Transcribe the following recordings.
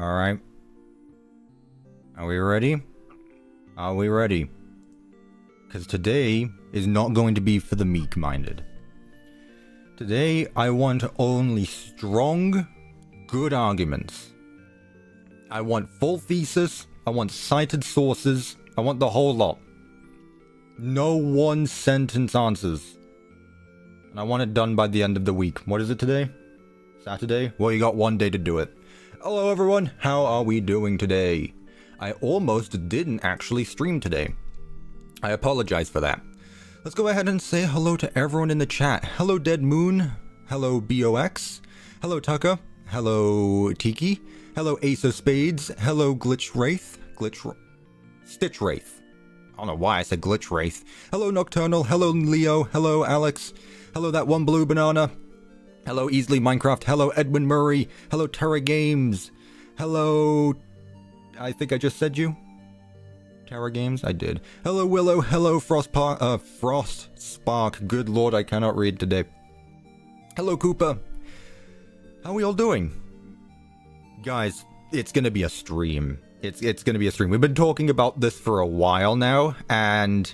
Alright. Are we ready? Are we ready? Because today is not going to be for the meek-minded. Today, I want only strong, good arguments. I want full thesis, I want cited sources, I want the whole lot. No one-sentence answers. And I want it done by the end of the week. What is it today? Saturday? Well, you got one day to do it. Hello everyone, how are we doing today? I almost didn't actually stream today. I apologize for that. Let's go ahead and say hello to everyone in the chat. Hello Dead Moon. Hello BOX. Hello Tucker. Hello Tiki. Hello Ace of Spades. Hello Glitch Wraith. Stitch Wraith. I don't know why I said Glitch Wraith. Hello Nocturnal. Hello Leo. Hello Alex. Hello That One Blue Banana. Hello Easily Minecraft. Hello Edwin Murray. Hello Terra Games. Hello... I think I just said you? Terra Games? I did. Hello Willow. Hello Frost Spark. Good lord, I cannot read today. Hello Cooper. How are we all doing? Guys, it's gonna be a stream. It's gonna be a stream. We've been talking about this for a while now, and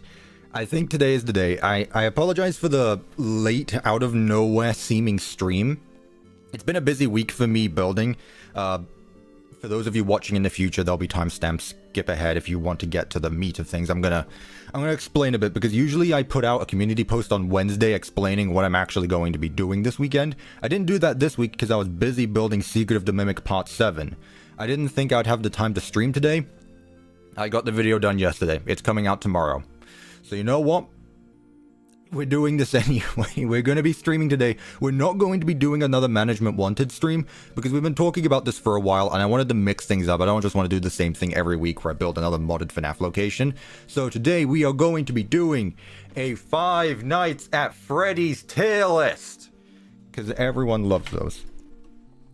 I think today is the day. I apologize for the late, out of nowhere seeming stream. It's been a busy week for me building. For those of you watching in the future, there'll be timestamps. Skip ahead if you want to get to the meat of things. I'm gonna explain a bit, because usually I put out a community post on Wednesday explaining what I'm actually going to be doing this weekend. I didn't do that this week because I was busy building Secret of the Mimic Part 7. I didn't think I'd have the time to stream today. I got the video done yesterday. It's coming out tomorrow. So you know what? We're doing this anyway. We're going to be streaming today. We're not going to be doing another Management Wanted stream because we've been talking about this for a while and I wanted to mix things up. I don't just want to do the same thing every week where I build another modded FNAF location. So today we are going to be doing a 5 Nights at Freddy's tier list. Because everyone loves those.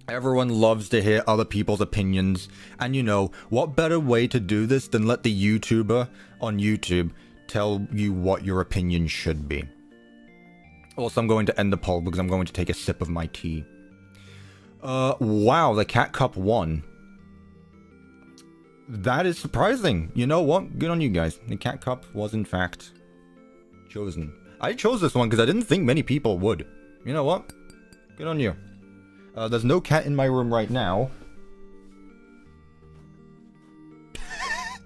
Everyone loves to hear other people's opinions. And you know, what better way to do this than let the YouTuber on YouTube tell you what your opinion should be. Also, I'm going to end the poll because I'm going to take a sip of my tea. Wow, the Cat Cup won. That is surprising. You know what? Good on you guys. The Cat Cup was in fact chosen. I chose this one because I didn't think many people would. You know what? Good on you. There's no cat in my room right now.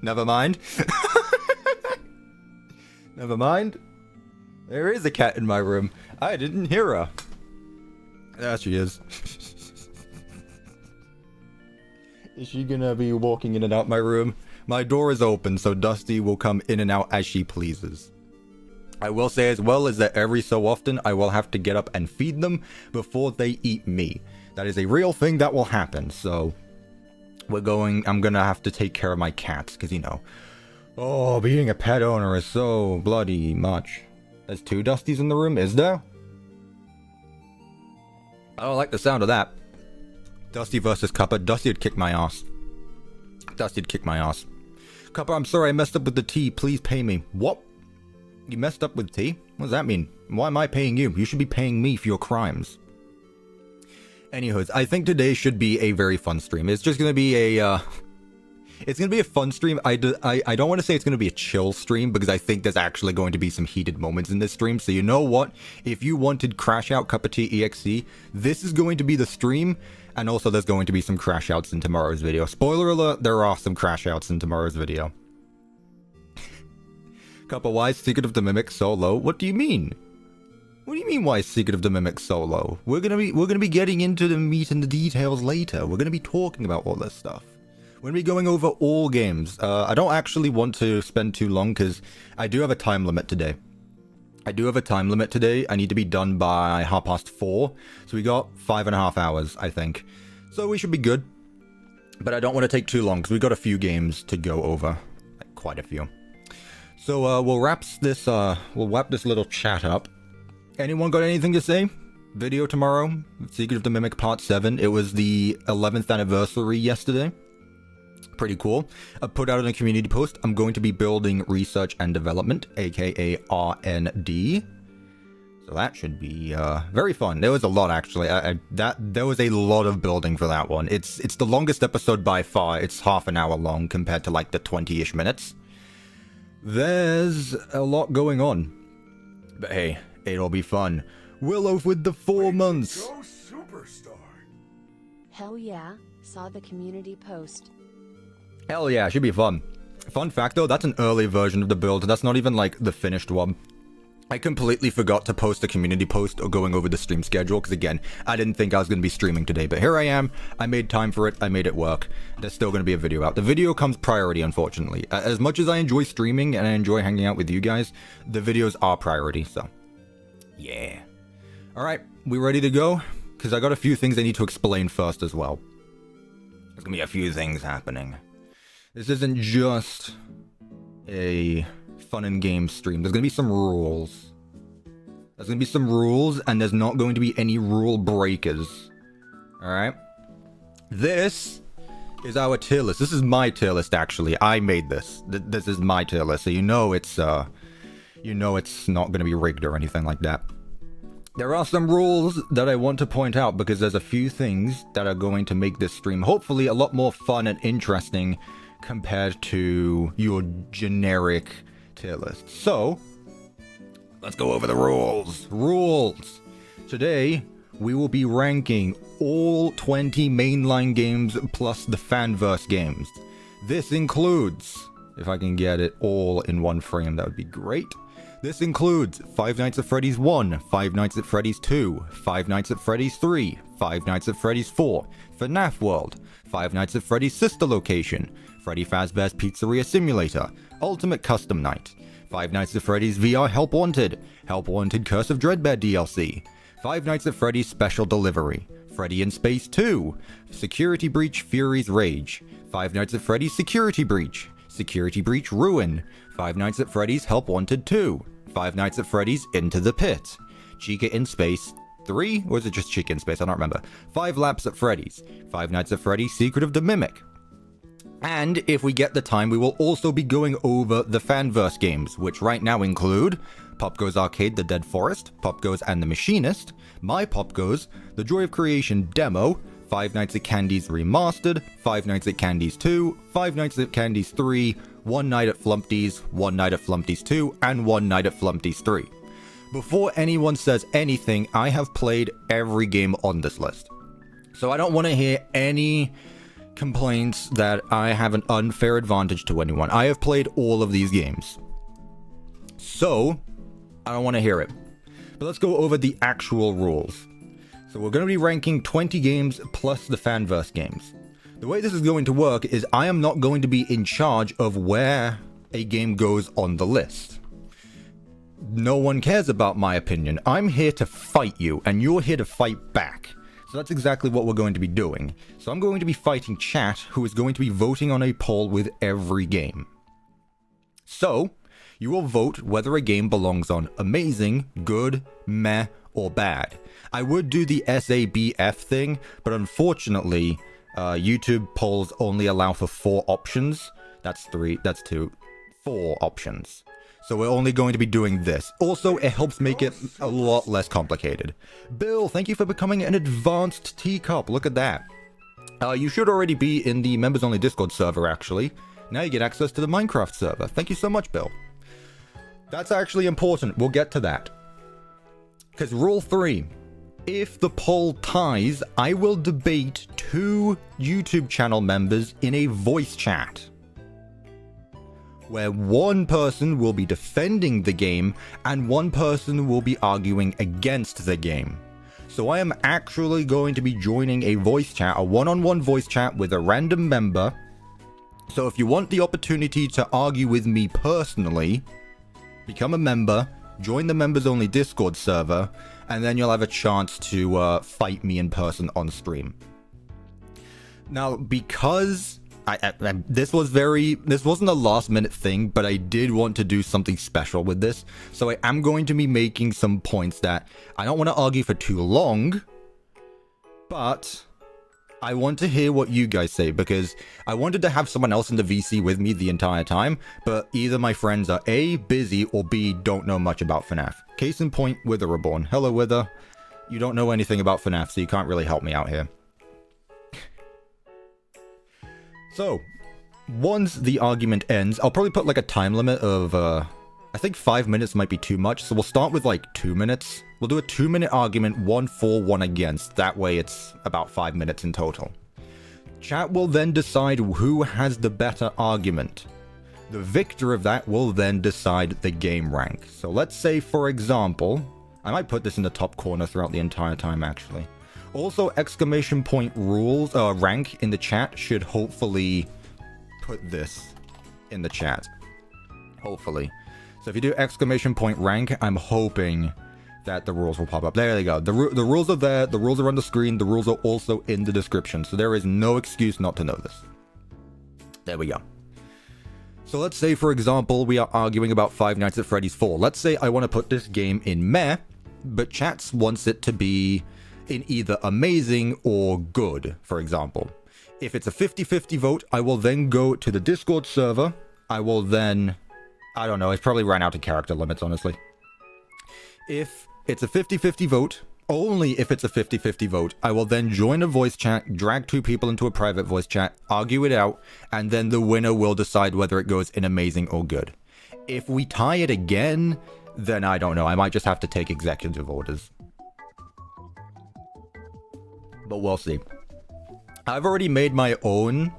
Never mind. Never mind. There is a cat in my room. I didn't hear her. There she is. Is she gonna be walking in and out my room? My door is open, so Dusty will come in and out as she pleases. I will say as well is that every so often I will have to get up and feed them before they eat me. That is a real thing that will happen, so I'm gonna have to take care of my cats, because you know. Oh, being a pet owner is so bloody much. There's 2 Dusties in the room, is there? I don't like the sound of that. Dusty versus Cuppa. Dusty would kick my ass. Dusty'd kick my ass. Cuppa, I'm sorry I messed up with the tea. Please pay me. What? You messed up with tea? What does that mean? Why am I paying you? You should be paying me for your crimes. Anyways, I think today should be a very fun stream. It's just gonna be a, it's going to be a fun stream. I don't want to say it's going to be a chill stream because I think there's actually going to be some heated moments in this stream. So you know what? If you wanted Crash Out Cup of Tea EXE, this is going to be the stream. And also there's going to be some Crash Outs in tomorrow's video. Spoiler alert, there are some Crash Outs in tomorrow's video. Cup of why is Secret of the Mimic so low? What do you mean? What do you mean why is Secret of the Mimic so low? We're gonna be getting into the meat and the details later. We're gonna be talking about all this stuff. We're going to be going over all games. I don't actually want to spend too long because I do have a time limit today. I need to be done by 4:30. So we got 5.5 hours, I think. So we should be good. But I don't want to take too long because we've got a few games to go over. Like, quite a few. So we'll wrap this little chat up. Anyone got anything to say? Video tomorrow. Secret of the Mimic Part 7. It was the 11th anniversary yesterday. Pretty cool. I put out in a community post, I'm going to be building research and development, aka R&D. So that should be very fun. There was a lot, actually. There was a lot of building for that one. It's the longest episode by far. It's half an hour long compared to like the 20-ish minutes. There's a lot going on. But hey, it'll be fun. Willow with the 4 months. Go superstar. Hell yeah, saw the community post. Hell yeah, should be fun. Fun fact though, that's an early version of the build. That's not even like the finished one. I completely forgot to post a community post or going over the stream schedule because again, I didn't think I was going to be streaming today, but here I am. I made time for it. I made it work. There's still going to be a video out. The video comes priority, unfortunately. As much as I enjoy streaming and I enjoy hanging out with you guys, the videos are priority, so yeah. All right, we ready to go? Because I got a few things I need to explain first as well. There's going to be a few things happening. This isn't just a fun and game stream. There's gonna be some rules. There's gonna be some rules, and there's not going to be any rule breakers. Alright? This is our tier list. This is my tier list, actually. I made this. This is my tier list, so you know it's not gonna be rigged or anything like that. There are some rules that I want to point out because there's a few things that are going to make this stream hopefully a lot more fun and interesting compared to your generic tier list. So, let's go over the rules. Rules! Today, we will be ranking all 20 mainline games plus the Fanverse games. This includes, if I can get it all in one frame, that would be great. This includes Five Nights at Freddy's 1, Five Nights at Freddy's 2, Five Nights at Freddy's 3, Five Nights at Freddy's 4, FNAF World, Five Nights at Freddy's Sister Location, Freddy Fazbear's Pizzeria Simulator, Ultimate Custom Night, Five Nights at Freddy's VR Help Wanted, Help Wanted Curse of Dreadbear DLC, Five Nights at Freddy's Special Delivery, Freddy in Space 2, Security Breach Fury's Rage, Five Nights at Freddy's Security Breach, Security Breach Ruin, Five Nights at Freddy's Help Wanted 2, Five Nights at Freddy's Into the Pit, Chica in Space 3, or is it just Chica in Space? I don't remember. Five Laps at Freddy's, Five Nights at Freddy's Secret of the Mimic. And if we get the time, we will also be going over the Fanverse games, which right now include Pop Goes Arcade: The Dead Forest, Pop Goes and the Machinist, My Pop Goes, The Joy of Creation Demo, Five Nights at Candy's Remastered, Five Nights at Candy's 2, Five Nights at Candy's 3, One Night at Flumpty's, One Night at Flumpty's 2, and One Night at Flumpty's 3. Before anyone says anything, I have played every game on this list. So I don't want to hear any complaints that I have an unfair advantage to anyone. I have played all of these games. So, I don't want to hear it. But let's go over the actual rules. So we're going to be ranking 20 games plus the Fanverse games. The way this is going to work is I am not going to be in charge of where a game goes on the list. No one cares about my opinion. I'm here to fight you, and you're here to fight back. So that's exactly what we're going to be doing. So I'm going to be fighting chat, who is going to be voting on a poll with every game. So, you will vote whether a game belongs on amazing, good, meh, or bad. I would do the SABF thing, but unfortunately, YouTube polls only allow for 4 options. That's 4 options. So we're only going to be doing this. Also, it helps make it a lot less complicated. Bill, thank you for becoming an advanced teacup. Look at that. You should already be in the members only Discord server, actually. Now you get access to the Minecraft server. Thank you so much, Bill. That's actually important. We'll get to that. Because rule 3. If the poll ties, I will debate 2 YouTube channel members in a voice chat, where one person will be defending the game and one person will be arguing against the game. So I am actually going to be joining a voice chat, a one-on-one voice chat with a random member. So if you want the opportunity to argue with me personally, become a member, join the members only Discord server, and then you'll have a chance to fight me in person on stream. Now, because this wasn't a last minute thing, but I did want to do something special with this. So I am going to be making some points that I don't want to argue for too long, but I want to hear what you guys say, because I wanted to have someone else in the VC with me the entire time, but either my friends are A, busy, or B, don't know much about FNAF. Case in point, Wither Reborn. Hello, Wither. You don't know anything about FNAF, so you can't really help me out here. So, once the argument ends, I'll probably put like a time limit of, I think 5 minutes might be too much, so we'll start with like 2 minutes. We'll do a 2-minute argument, 1 for, 1 against. That way it's about 5 minutes in total. Chat will then decide who has the better argument. The victor of that will then decide the game rank. So let's say, for example, I might put this in the top corner throughout the entire time, actually. Also, exclamation point rules, rank in the chat should hopefully put this in the chat. Hopefully. So if you do exclamation point rank, I'm hoping that the rules will pop up. There they go. The rules are there. The rules are on the screen. The rules are also in the description. So there is no excuse not to know this. There we go. So let's say, for example, we are arguing about Five Nights at Freddy's 4. Let's say I want to put this game in meh, but chat wants it to be in either amazing or good, for example. If it's a 50-50 vote, I will then go to the Discord server. I will then... I don't know, it's probably ran out of character limits, honestly. If it's a 50-50 vote, only if it's a 50-50 vote, I will then join a voice chat, drag 2 people into a private voice chat, argue it out, and then the winner will decide whether it goes in amazing or good. If we tie it again, then I don't know, I might just have to take executive orders. But we'll see. I've already made my own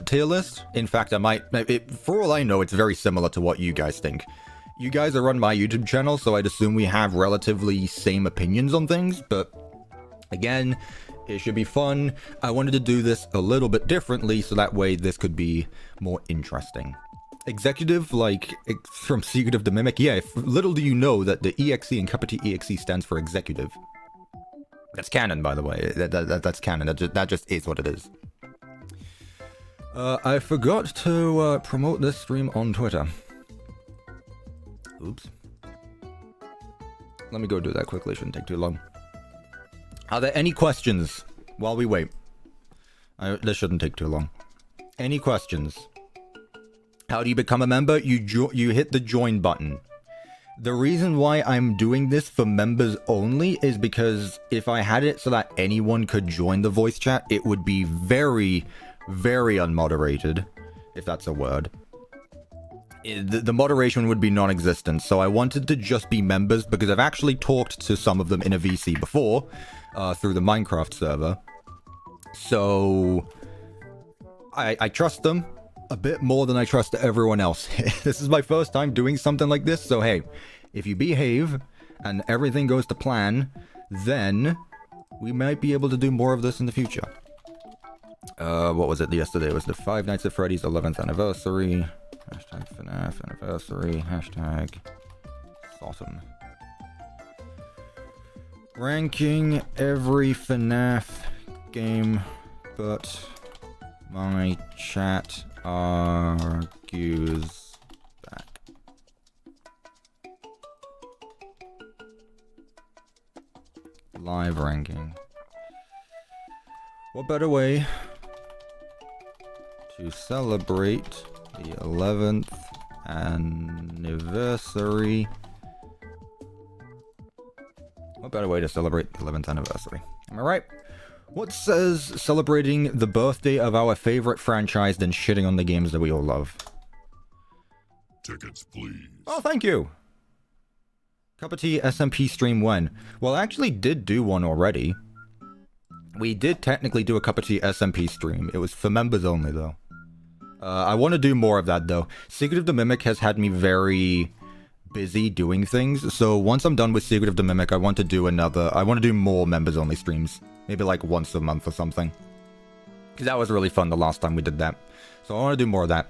tier list. In fact, I might, for all I know, it's very similar to what you guys think. You guys are on my YouTube channel, so I'd assume we have relatively same opinions on things, but again, it should be fun. I wanted to do this a little bit differently, so that way this could be more interesting. Executive, like from Secret of the Mimic, yeah, little do you know that the EXE in capital EXE stands for executive. That's canon, by the way. That's canon. That just is what it is. I forgot to promote this stream on Twitter. Oops. Let me go do that quickly. Shouldn't take too long. Are there any questions while we wait? This shouldn't take too long. Any questions? How do you become a member? You hit the join button. The reason why I'm doing this for members only is because if I had it so that anyone could join the voice chat, it would be very, very unmoderated, if that's a word. The moderation would be non-existent, so I wanted to just be members because I've actually talked to some of them in a VC before, through the Minecraft server. So I trust them a bit more than I trust everyone else. This is my first time doing something like this, so hey, if you behave and everything goes to plan, then we might be able to do more of this in the future. What was it yesterday? It was the Five Nights at Freddy's 11th anniversary. Hashtag FNAF anniversary. Hashtag awesome. Ranking every FNAF game, but my chat argues back. Live ranking. What better way to celebrate the 11th anniversary? What better way to celebrate the 11th anniversary? Am I right? What says celebrating the birthday of our favorite franchise than shitting on the games that we all love? Tickets, please. Oh, thank you. Cup of tea SMP stream when? Well, I actually did do one already. We did technically do a Cup of Tea SMP stream. It was for members only, though. I want to do more of that, though. Secret of the Mimic has had me very busy doing things, so once I'm done with Secret of the Mimic, I want to do more members only streams. Maybe like once a month or something. Because that was really fun the last time we did that. So I want to do more of that.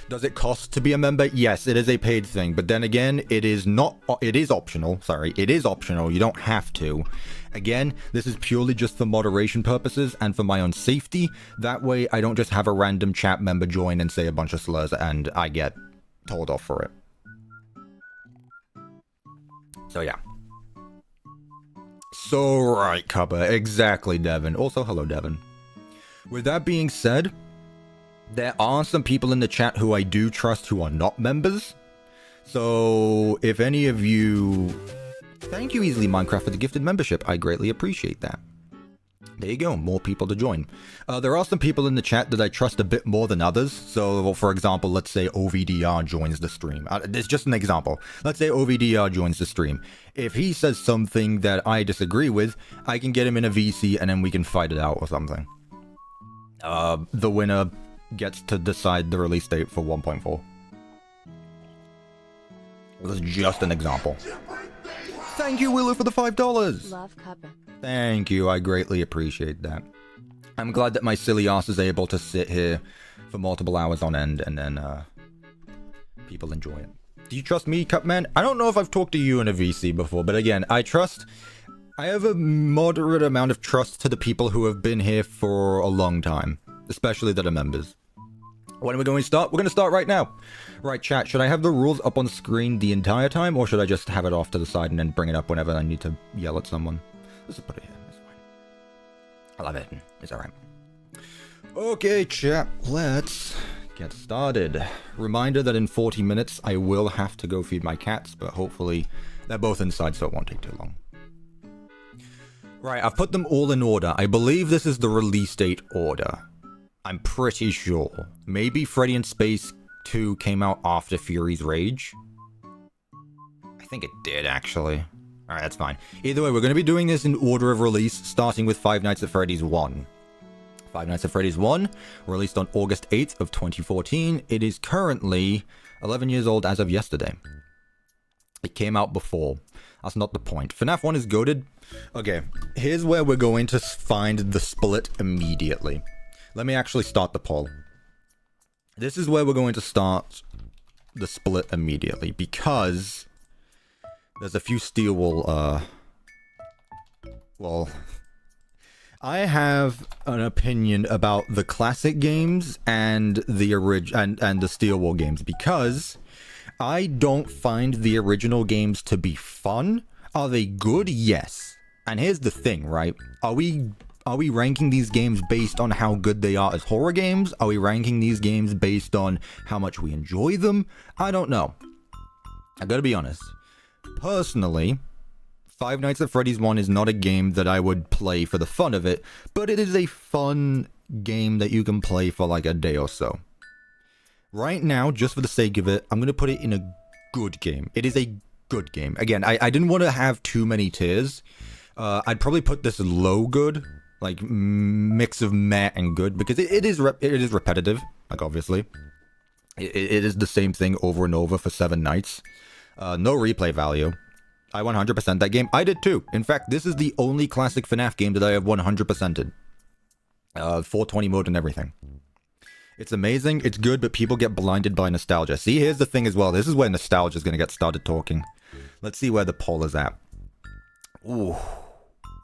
Does it cost to be a member? Yes, it is a paid thing, but then again, it is optional. Sorry, it is optional. You don't have to. Again, this is purely just for moderation purposes and for my own safety. That way, I don't just have a random chat member join and say a bunch of slurs and I get told off for it. So yeah. So right, Cuppa. Exactly, Devin. Also, hello, Devin. With that being said, there are some people in the chat who I do trust who are not members. So, if any of you... Thank you, Easily Minecraft, for the gifted membership. I greatly appreciate that. There you go, more people to join. There are some people in the chat that I trust a bit more than others. So, for example, let's say OVDR joins the stream. It's just an example. Let's say OVDR joins the stream. If he says something that I disagree with, I can get him in a VC and then we can fight it out or something. The winner gets to decide the release date for 1.4. That's just an example. Thank you, Willow, for the $5. Love Cuppa. Thank you, I greatly appreciate that. I'm glad that my silly ass is able to sit here for multiple hours on end and then people enjoy it. Do you trust me, Cupman? I don't know if I've talked to you in a VC before, but again, I have a moderate amount of trust to the people who have been here for a long time, especially that are members. When are we going to start? We're going to start right now. Right, chat, should I have the rules up on screen the entire time, or should I just have it off to the side and then bring it up whenever I need to yell at someone? Let's just put it here. It's fine. I love it. It's alright. Okay, chat, let's get started. Reminder that in 40 minutes I will have to go feed my cats, but hopefully they're both inside so it won't take too long. Right, I've put them all in order. I believe this is the release date order. I'm pretty sure. Maybe Freddy in Space 2 came out after Fury's Rage? I think it did, actually. Alright, that's fine. Either way, we're going to be doing this in order of release, starting with Five Nights at Freddy's 1. Five Nights at Freddy's 1, released on August 8th of 2014. It is currently 11 years old as of yesterday. It came out before. That's not the point. FNAF 1 is goated. Okay, here's where we're going to find the split immediately. Let me actually start the poll. This is where we're going to start the split immediately, because there's a few steel wool, well, I have an opinion about the classic games and the and the steel wool games, because I don't find the original games to be fun. Are they good? Yes. And here's the thing, right? Are we ranking these games based on how good they are as horror games? Are we ranking these games based on how much we enjoy them? I don't know. I gotta be honest. Personally, Five Nights at Freddy's 1 is not a game that I would play for the fun of it, but it is a fun game that you can play for like a day or so. Right now, just for the sake of it, I'm gonna put it in a good game. It is a good game. Again, I didn't want to have too many tiers. I'd probably put this low good, like mix of meh and good, because it is repetitive, like obviously. It is the same thing over and over for 7 nights. No replay value. I 100% that game. I did too. In fact, this is the only classic FNAF game that I have 100%ed. 420 mode and everything. It's amazing, it's good, but people get blinded by nostalgia. See, here's the thing as well. This is where nostalgia is going to get started talking. Let's see where the poll is at. Ooh.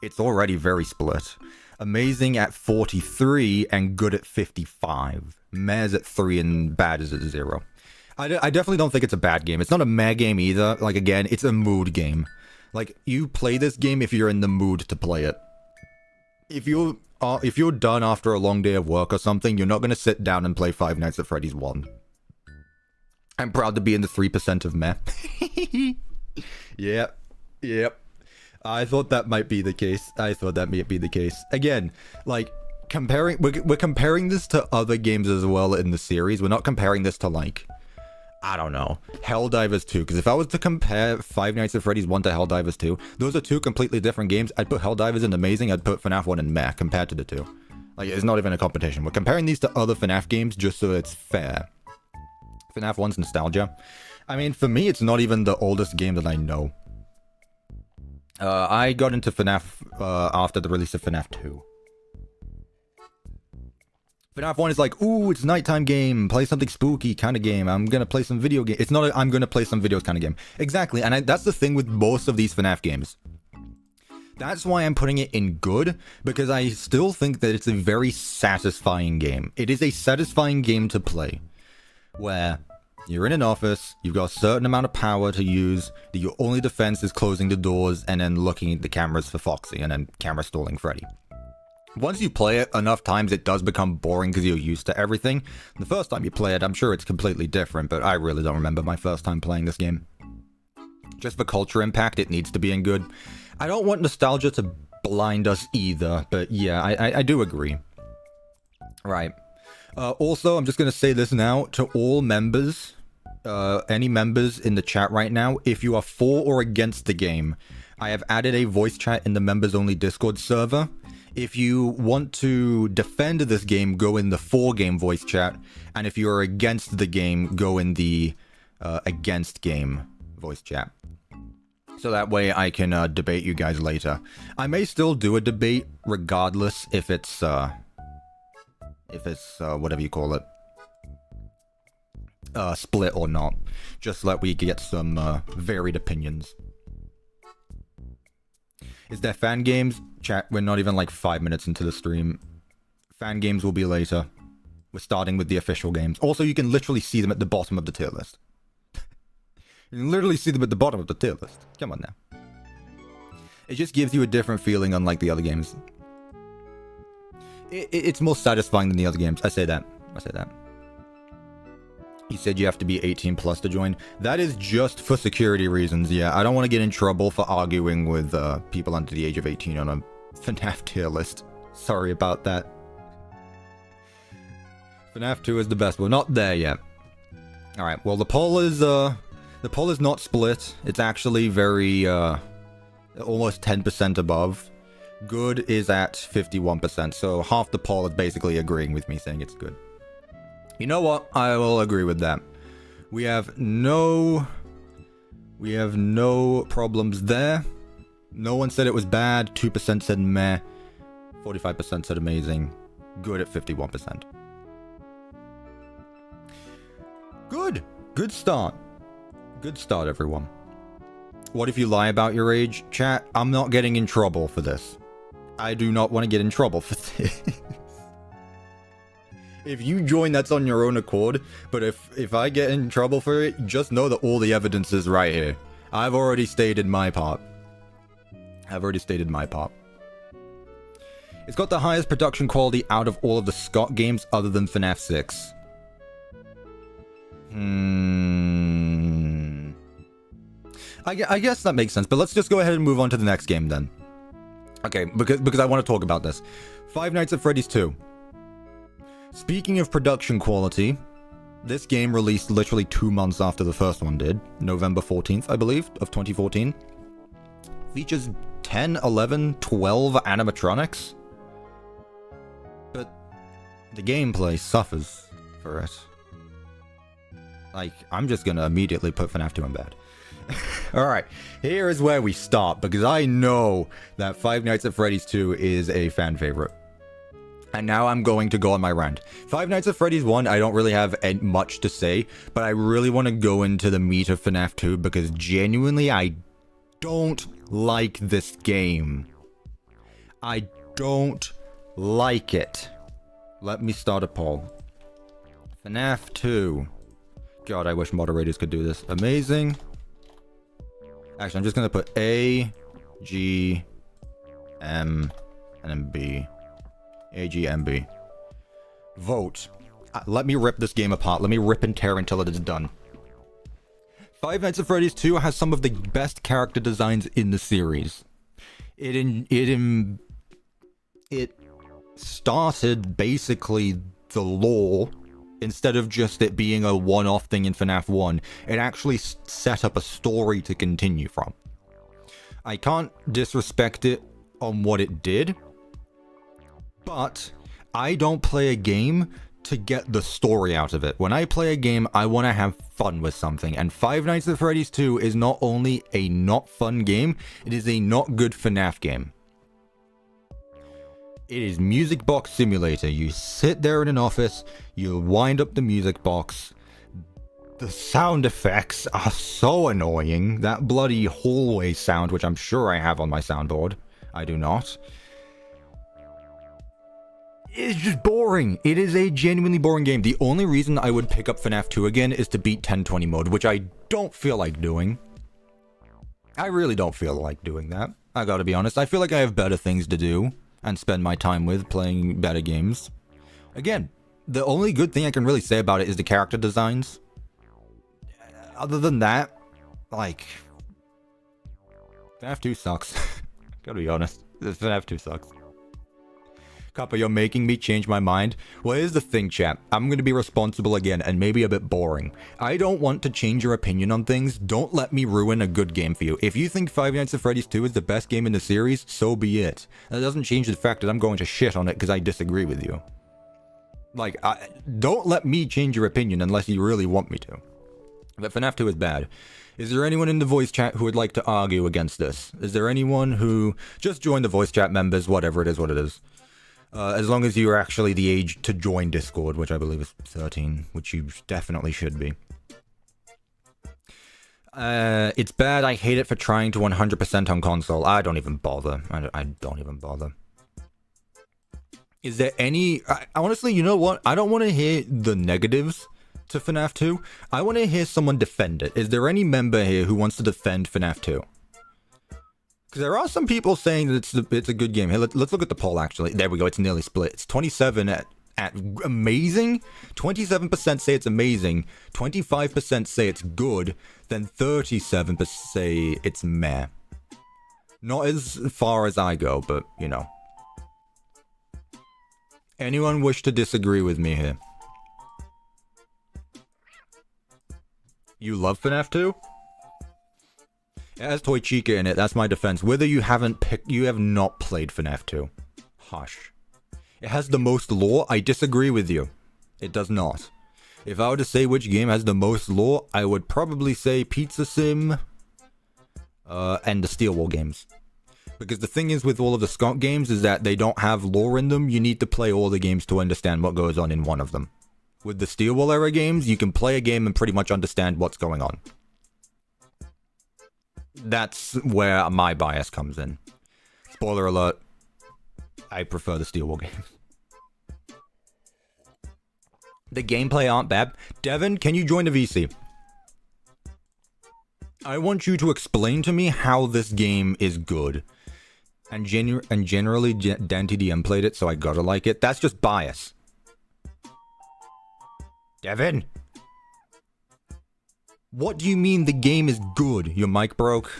It's already very split. Amazing at 43 and good at 55. Meh's at 3 and bad is at 0. I definitely don't think it's a bad game. It's not a meh game either. Like, again, it's a mood game. Like, you play this game if you're in the mood to play it. If you're done after a long day of work or something, you're not going to sit down and play Five Nights at Freddy's 1. I'm proud to be in the 3% of meh. Yep. I thought that might be the case. Again, like, we're comparing this to other games as well in the series. We're not comparing this to, like, I don't know, Helldivers 2. Because if I was to compare Five Nights at Freddy's 1 to Helldivers 2, those are two completely different games. I'd put Helldivers in amazing, I'd put FNAF 1 in meh compared to the two. Like, it's not even a competition. We're comparing these to other FNAF games just so it's fair. FNAF 1's nostalgia. I mean, for me, it's not even the oldest game that I know. I got into FNAF after the release of FNAF 2. FNAF 1 is like, ooh, it's nighttime game, play something spooky kind of game, I'm gonna play some video game. It's not a, I'm gonna play some videos kind of game. Exactly, and that's the thing with most of these FNAF games. That's why I'm putting it in good, because I still think that it's a very satisfying game. It is a satisfying game to play, where You're in an office, you've got a certain amount of power to use, that your only defense is closing the doors and then looking at the cameras for Foxy, and then camera stalling Freddy. Once you play it enough times, it does become boring because you're used to everything. The first time you play it, I'm sure it's completely different, but I really don't remember my first time playing this game. Just for culture impact, it needs to be in good. I don't want nostalgia to blind us either, but yeah, I do agree. Right. Also, I'm just going to say this now to all members, any members in the chat right now, if you are for or against the game, I have added a voice chat in the members-only Discord server. If you want to defend this game, go in the for-game voice chat, and if you are against the game, go in the against game voice chat. So that way I can debate you guys later. I may still do a debate regardless if it's whatever you call it, split or not. Just so that we get some varied opinions. Is there fan games? Chat, we're not even like 5 minutes into the stream. Fan games will be later. We're starting with the official games. Also, you can literally see them at the bottom of the tier list. You can literally see them at the bottom of the tier list. Come on now. It just gives you a different feeling unlike the other games. It's more satisfying than the other games. I say that. You said you have to be 18 plus to join. That is just for security reasons, yeah. I don't want to get in trouble for arguing with people under the age of 18 on a FNAF tier list. Sorry about that. FNAF 2 is the best. We're not there yet. Alright, well the poll is not split. It's actually very almost 10% above. Good is at 51%, so half the poll is basically agreeing with me, saying it's good. You know what? I will agree with that. We have no problems there. No one said it was bad. 2% said meh. 45% said amazing. Good at 51%. Good. Good start. Good start, everyone. What if you lie about your age? Chat, I'm not getting in trouble for this. I do not want to get in trouble for this. If you join, that's on your own accord, but if I get in trouble for it, just know that all the evidence is right here. I've already stated my part. It's got the highest production quality out of all of the Scott games other than FNAF 6. I guess that makes sense, but let's just go ahead and move on to the next game then. Okay, because I want to talk about this. Five Nights at Freddy's 2. Speaking of production quality, this game released literally 2 months after the first one did. November 14th, I believe, of 2014. Features 10, 11, 12 animatronics. But the gameplay suffers for it. Like, I'm just gonna immediately put FNAF 2 in bed. Alright, here is where we stop, because I know that Five Nights at Freddy's 2 is a fan favorite. And now I'm going to go on my rant. Five Nights at Freddy's 1, I don't really have much to say, but I really want to go into the meat of FNAF 2, because genuinely, I don't like this game. I don't like it. Let me start a poll. FNAF 2. God, I wish moderators could do this. Amazing. Actually, I'm just going to put A, G, M, and then B. A, G, M, B. Vote. Let me rip this game apart. Let me rip and tear until it is done. Five Nights at Freddy's 2 has some of the best character designs in the series. It started basically the lore. Instead of just it being a one-off thing in FNAF 1, it actually set up a story to continue from. I can't disrespect it on what it did, but I don't play a game to get the story out of it. When I play a game, I want to have fun with something, and Five Nights at Freddy's 2 is not only a not fun game, it is a not good FNAF game. It is Music Box Simulator. You sit there in an office, you wind up the music box. The sound effects are so annoying. That bloody hallway sound, which I'm sure I have on my soundboard. I do not. It's just boring. It is a genuinely boring game. The only reason I would pick up FNAF 2 again is to beat 1020 mode, which I don't feel like doing. I really don't feel like doing that. I gotta be honest. I feel like I have better things to do and spend my time with playing better games. Again, the only good thing I can really say about it is the character designs. Other than that, like, FNAF 2 sucks. Gotta be honest. FNAF 2 sucks. Kappa, you're making me change my mind. Well, here's the thing, chat. I'm gonna be responsible again, and maybe a bit boring. I don't want to change your opinion on things. Don't let me ruin a good game for you. If you think Five Nights at Freddy's 2 is the best game in the series, so be it. That doesn't change the fact that I'm going to shit on it because I disagree with you. Like, don't let me change your opinion unless you really want me to. But FNAF 2 is bad. Is there anyone in the voice chat who would like to argue against this? Is there anyone who... Just join the voice chat members, whatever it is, what it is. As long as you're actually the age to join Discord, which I believe is 13, which you definitely should be. It's bad, I hate it for trying to 100% on console. I don't even bother. I don't even bother. Is there any... honestly, you know what? I don't want to hear the negatives to FNAF 2. I want to hear someone defend it. Is there any member here who wants to defend FNAF 2? Because there are some people saying that it's a good game. Here, let's look at the poll, actually. There we go, it's nearly split. It's 27 at amazing, 27% say it's amazing, 25% say it's good, then 37% say it's meh. Not as far as I go, but, you know. Anyone wish to disagree with me here? You love FNAF 2? It has Toy Chica in it, that's my defense. Whether you have not played FNAF 2. Hush. It has the most lore, I disagree with you. It does not. If I were to say which game has the most lore, I would probably say Pizzeria Sim, and the Steel Wall games. Because the thing is with all of the Skunk games is that they don't have lore in them, you need to play all the games to understand what goes on in one of them. With the Steel Wall era games, you can play a game and pretty much understand what's going on. That's where my bias comes in. Spoiler alert, I prefer the Steel Wall games. The gameplay aren't bad. Devin, can you join the VC? I want you to explain to me how this game is good. And generally, DanTDM played it, so I gotta like it. That's just bias. Devin? What do you mean the game is good? Your mic broke?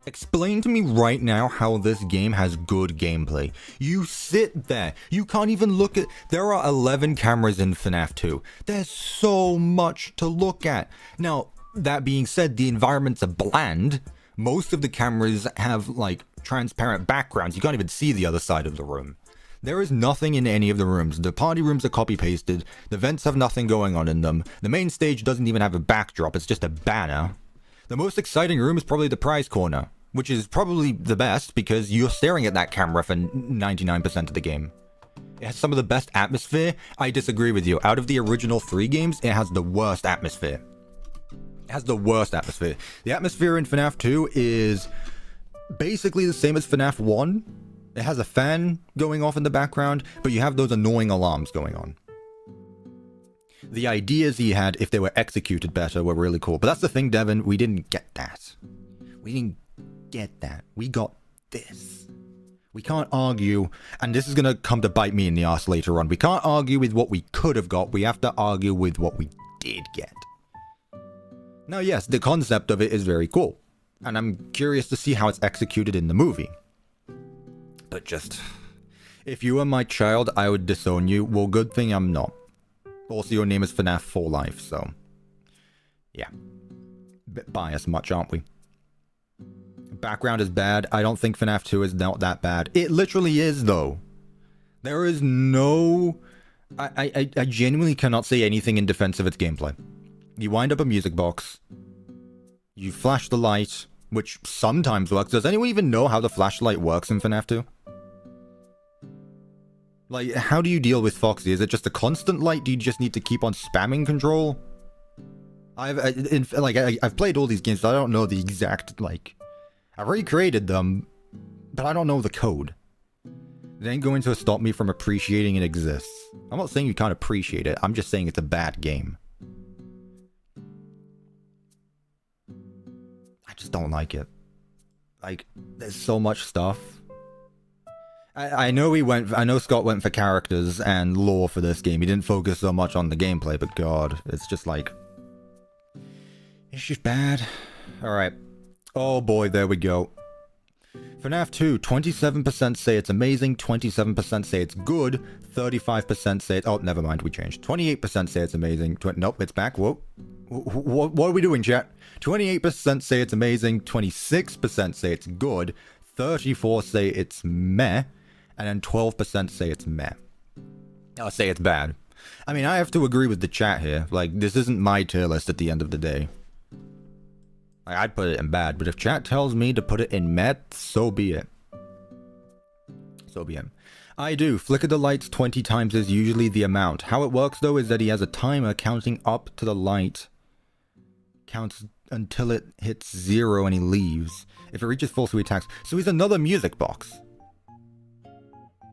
Explain to me right now how this game has good gameplay. You sit there. You can't even look at... There are 11 cameras in FNAF 2. There's so much to look at. Now, that being said, the environments are bland. Most of the cameras have, like, transparent backgrounds. You can't even see the other side of the room. There is nothing in any of the rooms. The party rooms are copy-pasted. The vents have nothing going on in them. The main stage doesn't even have a backdrop. It's just a banner. The most exciting room is probably the prize corner, which is probably the best because you're staring at that camera for 99% of the game. It has some of the best atmosphere. I disagree with you. Out of the original 3 games, it has the worst atmosphere. It has the worst atmosphere. The atmosphere in FNAF 2 is basically the same as FNAF 1. It has a fan going off in the background, but you have those annoying alarms going on. The ideas he had, if they were executed better, were really cool. But that's the thing, Devin, we didn't get that. We didn't get that. We got this. We can't argue, and this is going to come to bite me in the ass later on. We can't argue with what we could have got. We have to argue with what we did get. Now, yes, the concept of it is very cool. And I'm curious to see how it's executed in the movie. But just... If you were my child, I would disown you. Well, good thing I'm not. Also, your name is FNAF for life, so... Yeah. Bit biased much, aren't we? Background is bad. I don't think FNAF 2 is not that bad. It literally is, though. There is no... I genuinely cannot say anything in defense of its gameplay. You wind up a music box. You flash the light, which sometimes works. Does anyone even know how the flashlight works in FNAF 2? Like, how do you deal with Foxy? Is it just a constant light? Do you just need to keep on spamming control? I've played all these games, so I don't know the exact, like... I've recreated them, but I don't know the code. It ain't going to stop me from appreciating it exists. I'm not saying you can't appreciate it, I'm just saying it's a bad game. I just don't like it. Like, there's so much stuff. I know Scott went for characters and lore for this game. He didn't focus so much on the gameplay, but god, it's just like... It's just bad. Alright. Oh boy, there we go. FNAF 2, 27% say it's amazing, 27% say it's good, 35% say it's... Oh, never mind, we changed. 28% say it's amazing, nope, it's back, whoa. What are we doing, chat? 28% say it's amazing, 26% say it's good, 34% say it's meh, and then 12% say it's meh. I'll say it's bad. I mean, I have to agree with the chat here. Like, this isn't my tier list at the end of the day. Like, I'd put it in bad, but if chat tells me to put it in meh, so be it. So be it. I do. Flicker the lights 20 times is usually the amount. How it works, though, is that he has a timer counting up to the light. Counts until it hits 0 and he leaves. If it reaches full, so he attacks. So he's another music box.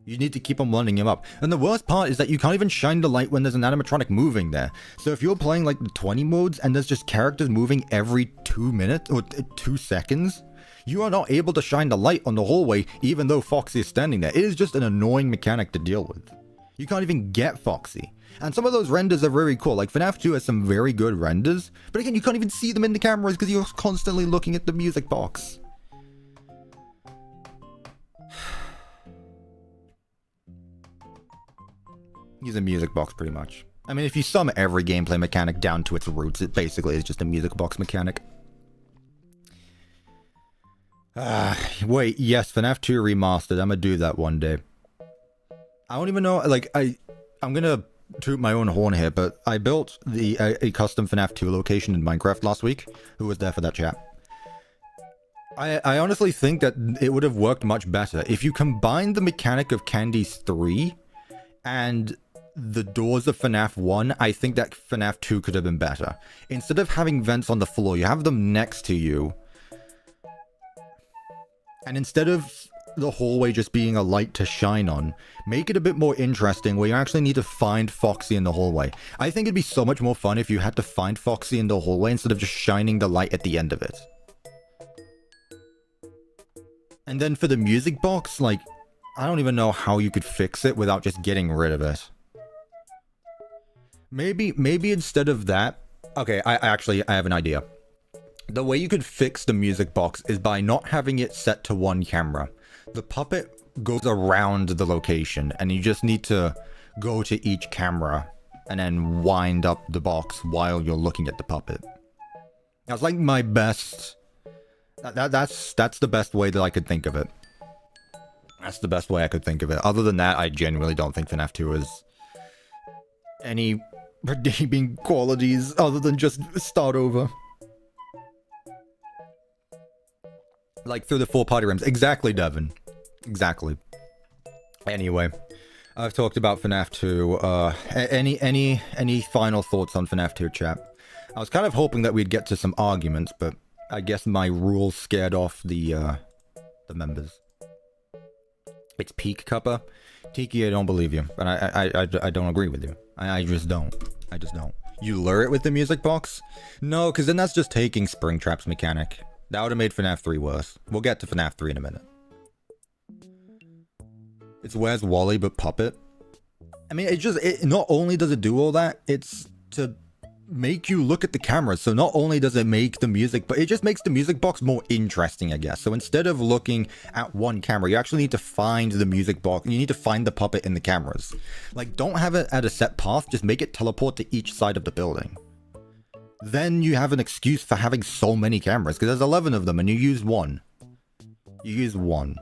You need to keep on winding him up. And the worst part is that you can't even shine the light when there's an animatronic moving there. So if you're playing like the 20 modes and there's just characters moving every 2 minutes or 2 seconds, you are not able to shine the light on the hallway even though Foxy is standing there. It is just an annoying mechanic to deal with. You can't even get Foxy. And some of those renders are very cool. Like FNAF 2 has some very good renders. But again, you can't even see them in the cameras because you're constantly looking at the music box. He's a music box, pretty much. I mean, if you sum every gameplay mechanic down to its roots, it basically is just a music box mechanic. Wait, yes, FNAF 2 Remastered. I'm gonna do that one day. I don't even know, like, I'm gonna toot my own horn here, but I built a custom FNAF 2 location in Minecraft last week. Who was there for that chat? I honestly think that it would have worked much better if you combined the mechanic of Candy's 3 and the doors of FNAF 1. I think that FNAF 2 could have been better. Instead of having vents on the floor, you have them next to you. And instead of the hallway just being a light to shine on, make it a bit more interesting where you actually need to find Foxy in the hallway. I think it'd be so much more fun if you had to find Foxy in the hallway instead of just shining the light at the end of it. And then for the music box, like, I don't even know how you could fix it without just getting rid of it. Maybe instead of that... Okay, I have an idea. The way you could fix the music box is by not having it set to one camera. The puppet goes around the location, and you just need to go to each camera and then wind up the box while you're looking at the puppet. That's like my best... That's the best way that I could think of it. That's the best way I could think of it. Other than that, I genuinely don't think FNAF 2 is any redeeming qualities other than just start over. Like through the 4 party rooms. Exactly, Devin. Exactly. Anyway, I've talked about FNAF 2. Any final thoughts on FNAF 2, chat? I was kind of hoping that we'd get to some arguments, but I guess my rules scared off the members. It's peak cuppa. Tiki, I don't believe you. And I don't agree with you. I just don't. I just don't. You lure it with the music box? No, because then that's just taking Springtrap's mechanic. That would have made FNAF 3 worse. We'll get to FNAF 3 in a minute. It's Where's Wally but puppet. I mean, it not only does it do all that, it's to make you look at the cameras. So not only does it make the music, but it just makes the music box more interesting, I guess. So instead of looking at one camera, you actually need to find the music box. You need to find the puppet in the cameras. Like, don't have it at a set path. Just make it teleport to each side of the building. Then you have an excuse for having so many cameras, because there's 11 of them and you use one. You use one.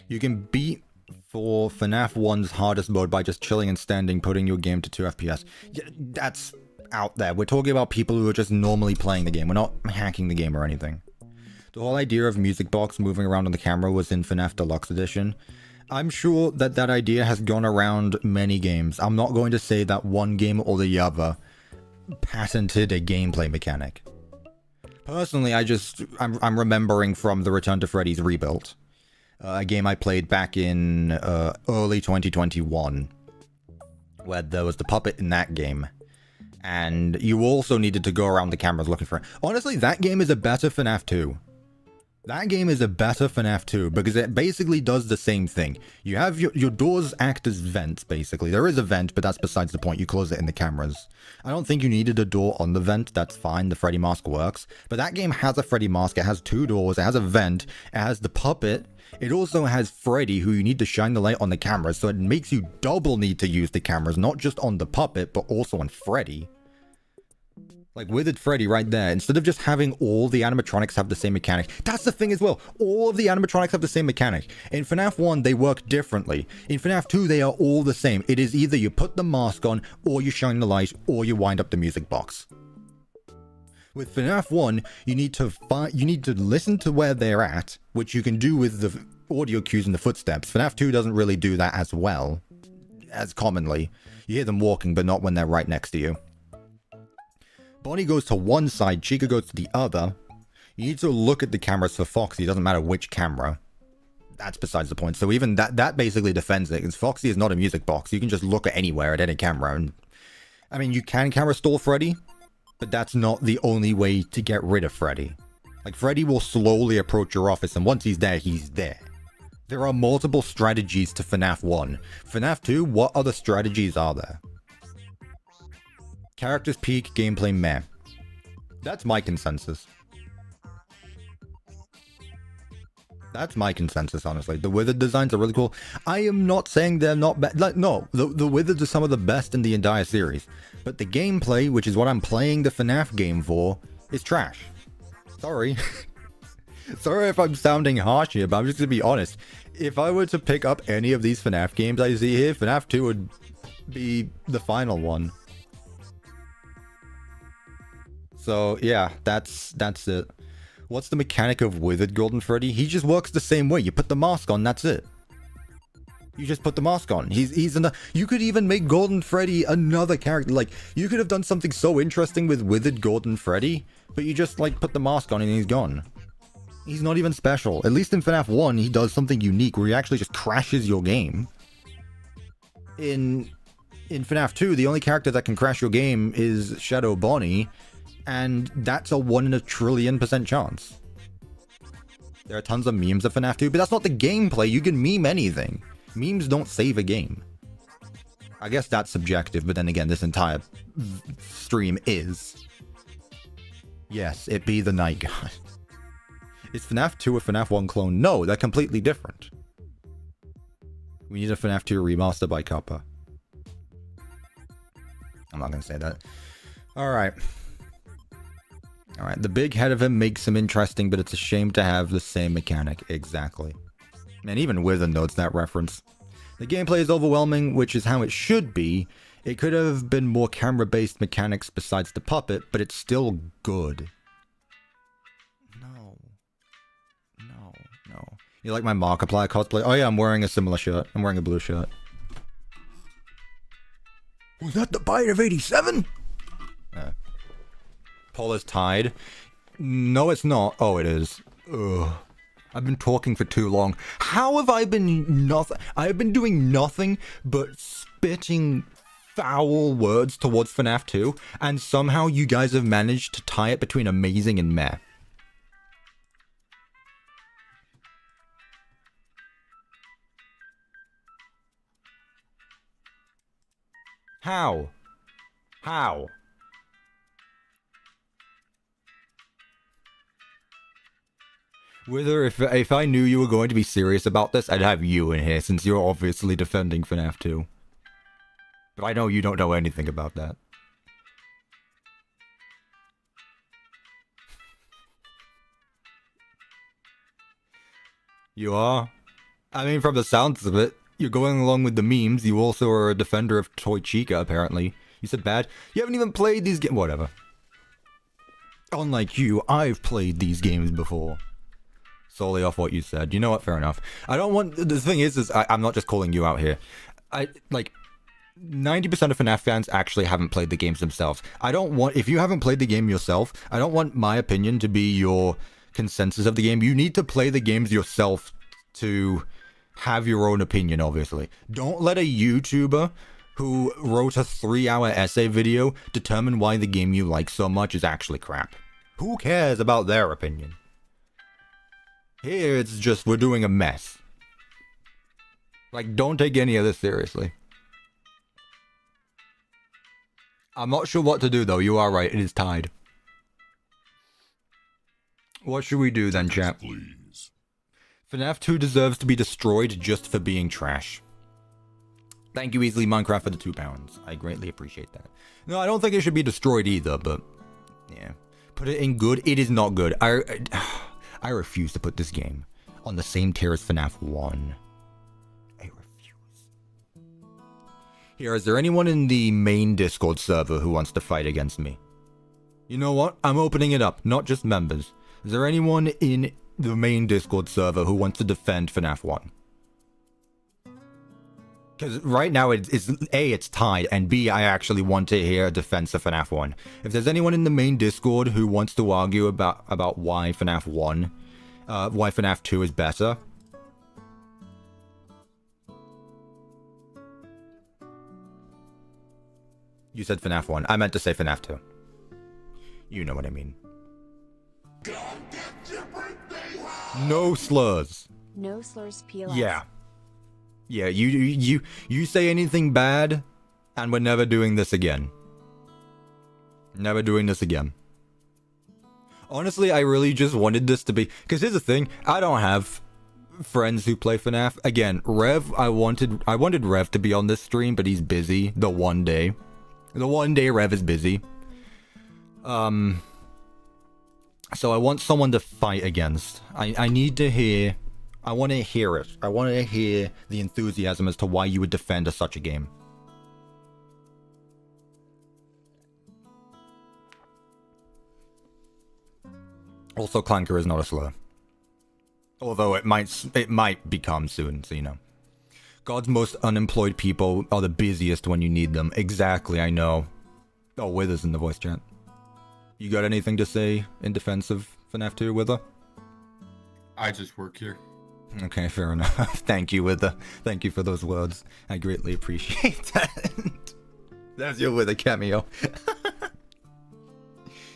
You can beat for FNAF 1's hardest mode by just chilling and standing, putting your game to 2 FPS. Yeah, that's out there. We're talking about people who are just normally playing the game. We're not hacking the game or anything. The whole idea of music box moving around on the camera was in FNAF Deluxe Edition. I'm sure that that idea has gone around many games. I'm not going to say that one game or the other patented a gameplay mechanic. Personally, I'm remembering from the Return to Freddy's Rebuilt a game I played back in early 2021, where there was the puppet in that game. And you also needed to go around the cameras looking for it. Honestly, that game is a better FNAF 2. That game is a better FNAF 2 because it basically does the same thing. You have your doors act as vents, basically. There is a vent, but that's besides the point. You close it in the cameras. I don't think you needed a door on the vent. That's fine. The Freddy mask works. But that game has a Freddy mask. It has 2 doors. It has a vent. It has the puppet. It also has Freddy, who you need to shine the light on the cameras. So it makes you double need to use the cameras, not just on the puppet, but also on Freddy. Like Withered Freddy right there, instead of just having all the animatronics have the same mechanic. That's the thing as well. All of the animatronics have the same mechanic. In FNAF 1, they work differently. In FNAF 2, they are all the same. It is either you put the mask on, or you shine the light, or you wind up the music box. With FNAF 1, you need to listen to where they're at, which you can do with the audio cues and the footsteps. FNAF 2 doesn't really do that as well, as commonly. You hear them walking, but not when they're right next to you. Bonnie goes to one side, Chica goes to the other. You need to look at the cameras for Foxy. It doesn't matter which camera. That's besides the point. So even that basically defends it, because Foxy is not a music box. You can just look at anywhere, at any camera. And I mean, you can camera stall Freddy, but that's not the only way to get rid of Freddy. Like, Freddy will slowly approach your office, and once he's there, he's there. There are multiple strategies to FNAF 1. FNAF 2, what other strategies are there? Characters peak, gameplay meh. That's my consensus. That's my consensus, honestly. The Withered designs are really cool. I am not saying they're not bad. Like, no, the Withereds are some of the best in the entire series. But the gameplay, which is what I'm playing the FNAF game for, is trash. Sorry. Sorry if I'm sounding harsh here, but I'm just gonna be honest. If I were to pick up any of these FNAF games I see here, FNAF 2 would be the final one. So yeah, that's it. What's the mechanic of Withered Golden Freddy? He just works the same way. You put the mask on, that's it. You just put the mask on. You could even make Golden Freddy another character. Like, you could have done something so interesting with Withered Golden Freddy, but you just like put the mask on and he's gone. He's not even special. At least in FNAF 1, he does something unique where he actually just crashes your game. In FNAF 2, the only character that can crash your game is Shadow Bonnie. And that's a 1 in a trillion% chance. There are tons of memes of FNAF 2, but that's not the gameplay. You can meme anything. Memes don't save a game. I guess that's subjective, but then again, this entire stream is. Yes, it be the Night God. Is FNAF 2 a FNAF 1 clone? No, they're completely different. We need a FNAF 2 remaster by Kappa. I'm not going to say that. Alright. Alright, the big head of him makes him interesting, but it's a shame to have the same mechanic. Exactly. Man, even Wither notes that reference. The gameplay is overwhelming, which is how it should be. It could have been more camera-based mechanics besides the puppet, but it's still good. No. You like my Markiplier cosplay? Oh yeah, I'm wearing a similar shirt. I'm wearing a blue shirt. Was that the bite of 87? Poll is tied. No, it's not. Oh, it is. Ugh. I've been talking for too long. How have I been nothing? I have been doing nothing but spitting foul words towards FNAF 2, and somehow you guys have managed to tie it between amazing and meh. How? How? Wither, if I knew you were going to be serious about this, I'd have you in here, since you're obviously defending FNAF 2. But I know you don't know anything about that. You are? I mean, from the sounds of it, you're going along with the memes. You also are a defender of Toy Chica, apparently. You said bad. You haven't even played these games. Whatever. Unlike you, I've played these games before. Solely off what you said. You know what? Fair enough. I don't want... The thing is I'm not just calling you out here. 90% of FNAF fans actually haven't played the games themselves. I don't want... If you haven't played the game yourself, I don't want my opinion to be your consensus of the game. You need to play the games yourself to have your own opinion, obviously. Don't let a YouTuber who wrote a 3-hour essay video determine why the game you like so much is actually crap. Who cares about their opinion? Here it's just we're doing a mess. Like, don't take any of this seriously. I'm not sure what to do though, you are right, it is tied. What should we do then, chat? Please. FNAF 2 deserves to be destroyed just for being trash. Thank you, Easily Minecraft, for the £2. I greatly appreciate that. No, I don't think it should be destroyed either, but yeah. Put it in good. It is not good. I refuse to put this game on the same tier as FNAF 1. I refuse. Here, is there anyone in the main Discord server who wants to fight against me? You know what? I'm opening it up, not just members. Is there anyone in the main Discord server who wants to defend FNAF 1? Because right now it's A, it's tied, and B, I actually want to hear a defense of FNAF 1. If there's anyone in the main Discord who wants to argue about why FNAF 1, why FNAF 2 is better. You said FNAF 1. I meant to say FNAF 2. You know what I mean. No slurs. No slurs PLS. Yeah. Yeah, you say anything bad, and we're never doing this again. Never doing this again. Honestly, I really just wanted this to be... Because here's the thing, I don't have friends who play FNAF. Again, Rev, I wanted Rev to be on this stream, but he's busy the one day. The one day Rev is busy. So I want someone to fight against. I need to hear... I want to hear it. I want to hear the enthusiasm as to why you would defend such a game. Also, Clanker is not a slur. Although it might become soon, so you know. God's most unemployed people are the busiest when you need them. Exactly, I know. Oh, Wither's in the voice chat. You got anything to say in defense of FNAF 2, Wither? I just work here. Okay, fair enough. Thank you, Wither. Thank you for those words. I greatly appreciate that. That's your Wither cameo.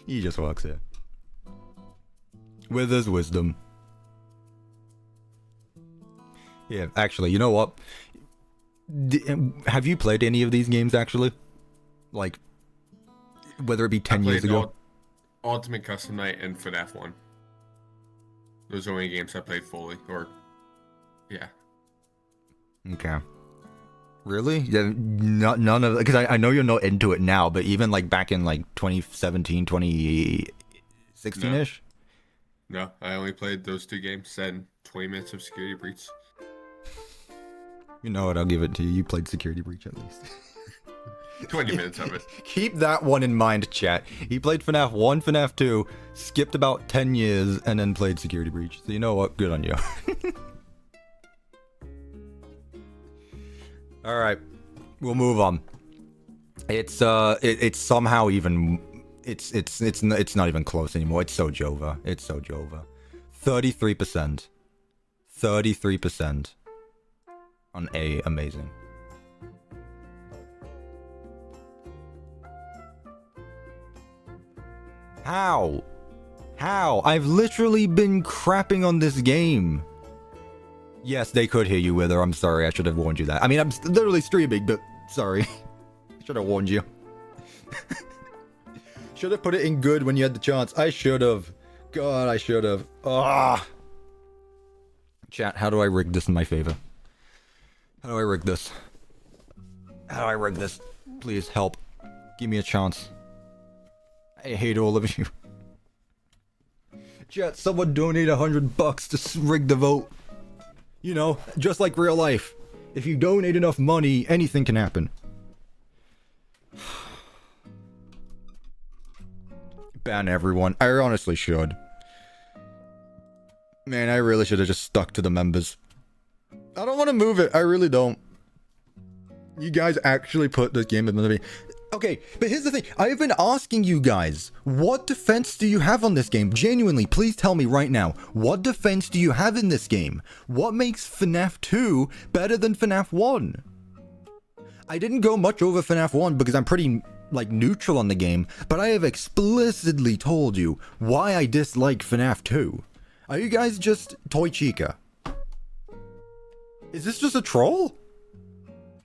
He just works here. Wither's wisdom. Yeah, actually, you know what? Have you played any of these games, actually? Like, whether it be 10 years ago? Ultimate Custom Night and FNAF 1. Those are the only games I played fully, or... Yeah. Okay. Really? Yeah, none of... Because I know you're not into it now, but even like back in like 2017, 2016-ish? No, I only played those two games and 20 minutes of Security Breach. You know what? I'll give it to you. You played Security Breach at least. 20 minutes of it. Keep that one in mind, chat. He played FNAF 1, FNAF 2, skipped about 10 years, and then played Security Breach. So you know what? Good on you. Alright. We'll move on. It's somehow even... It's not even close anymore. It's so Jova. It's so Jova. 33%. 33% on A. Amazing. How? How? I've literally been crapping on this game. Yes, they could hear you, Wither. I'm sorry. I should have warned you that. I mean, I'm literally streaming, but sorry. Should have warned you. Should have put it in good when you had the chance. I should have. God, I should have. Ah. Chat, how do I rig this in my favor? How do I rig this? How do I rig this? Please help. Give me a chance. I hate all of you. Chat, someone donate $100 to rig the vote. You know, just like real life. If you donate enough money, anything can happen. Ban everyone. I honestly should. Man, I really should have just stuck to the members. I don't want to move it. I really don't. You guys actually put this game in the movie. Okay, but here's the thing. I've been asking you guys, what defense do you have on this game? Genuinely, please tell me right now. What defense do you have in this game? What makes FNAF 2 better than FNAF 1? I didn't go much over FNAF 1 because I'm pretty, like, neutral on the game, but I have explicitly told you why I dislike FNAF 2. Are you guys just Toy Chica? Is this just a troll?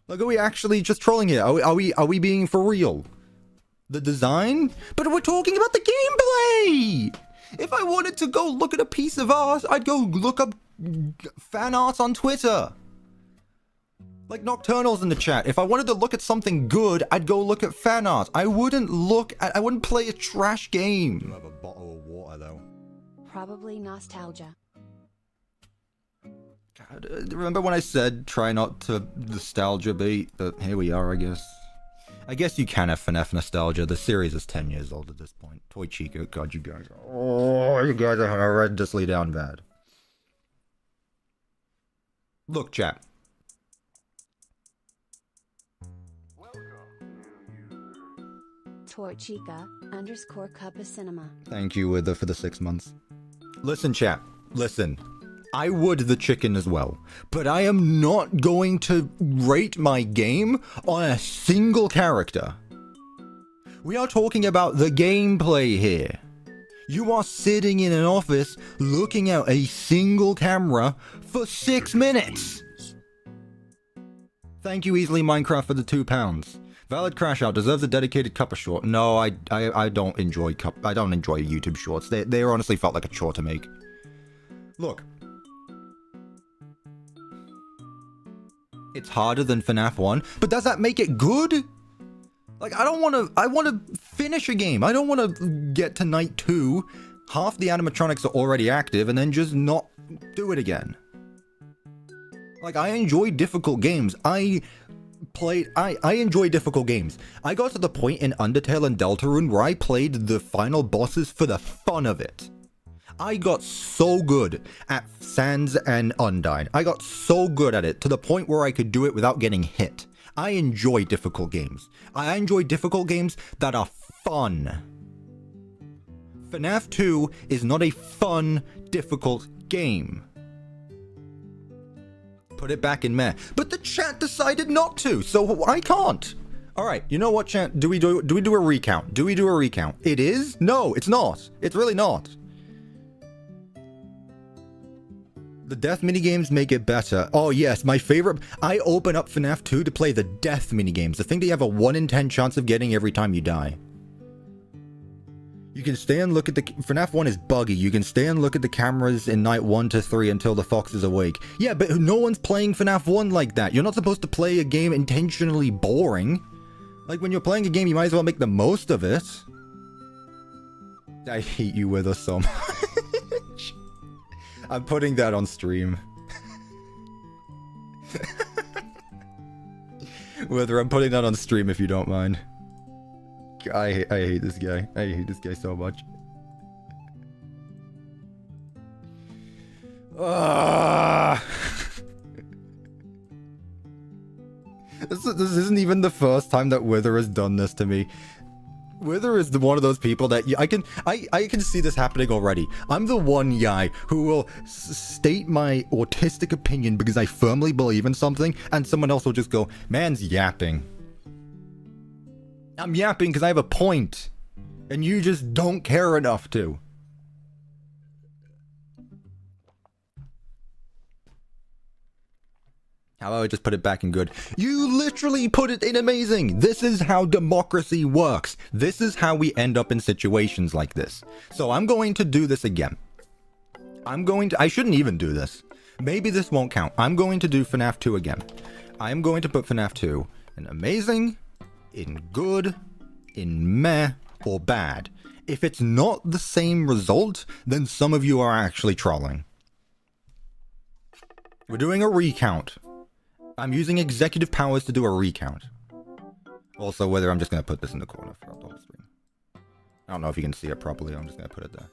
Like, are we actually just trolling here? Are we being for real? The design? But we're talking about the gameplay! If I wanted to go look at a piece of art, I'd go look up fan art on Twitter. Like Nocturnal's in the chat. If I wanted to look at something good, I'd go look at fan art. I wouldn't play a trash game. You have a bottle of water, though. Probably nostalgia. God, remember when I said try not to nostalgia bait? But here we are, I guess. I guess you can have FNAF nostalgia. The series is 10 years old at this point. Toy Chica, God, you guys. Oh, you guys are horrendously down bad. Look, chat. Torchica _ Cup of Cinema. Thank you, Wither, for the 6 months. Listen, chat. Listen. I would the chicken as well, but I am not going to rate my game on a single character. We are talking about the gameplay here. You are sitting in an office looking at a single camera for 6 minutes. Thank you, Easily Minecraft, for the £2. Valid Crash Out deserves a dedicated cup of short. No, I don't enjoy YouTube shorts. They honestly felt like a chore to make. Look. It's harder than FNAF 1, but does that make it good? Like, I want to finish a game. I don't want to get to night 2, half the animatronics are already active, and then just not do it again. Like, I enjoy difficult games. I enjoy difficult games. I got to the point in Undertale and Deltarune where I played the final bosses for the fun of it. I got so good at Sans and Undyne. I got so good at it to the point where I could do it without getting hit. I enjoy difficult games. I enjoy difficult games that are fun. FNAF 2 is not a fun, difficult game. Put it back in meh. But the chat decided not to, so I can't. Alright, you know what, chat? Do we do a recount? Do we do a recount? It is? No, it's not. It's really not. The death minigames make it better. Oh yes, my favorite. I open up FNAF 2 to play the death minigames. The thing that you have a 1 in 10 chance of getting every time you die. You can stay and look at the... FNAF 1 is buggy. You can stay and look at the cameras in night 1 to 3 until the fox is awake. Yeah, but no one's playing FNAF 1 like that. You're not supposed to play a game intentionally boring. Like, when you're playing a game, you might as well make the most of it. I hate you with us so much. I'm putting that on stream. Whether I'm putting that on stream if you don't mind. I hate this guy. I hate this guy so much. This isn't even the first time that Wither has done this to me. Wither is one of those people that I can see this happening already. I'm the one guy who will state my autistic opinion because I firmly believe in something, and someone else will just go, man's yapping. I'm yapping because I have a point, and you just don't care enough to. How about I just put it back in good? You literally put it in amazing! This is how democracy works. This is how we end up in situations like this. So I'm going to do this again. I shouldn't even do this. Maybe this won't count. I'm going to do FNAF 2 again. I'm going to put FNAF 2 in amazing, in good, in meh, or bad. If it's not the same result, then some of you are actually trolling. We're doing a recount. I'm using executive powers to do a recount. Also, whether I'm just going to put this in the corner for the whole stream. I don't know if you can see it properly. I'm just going to put it there.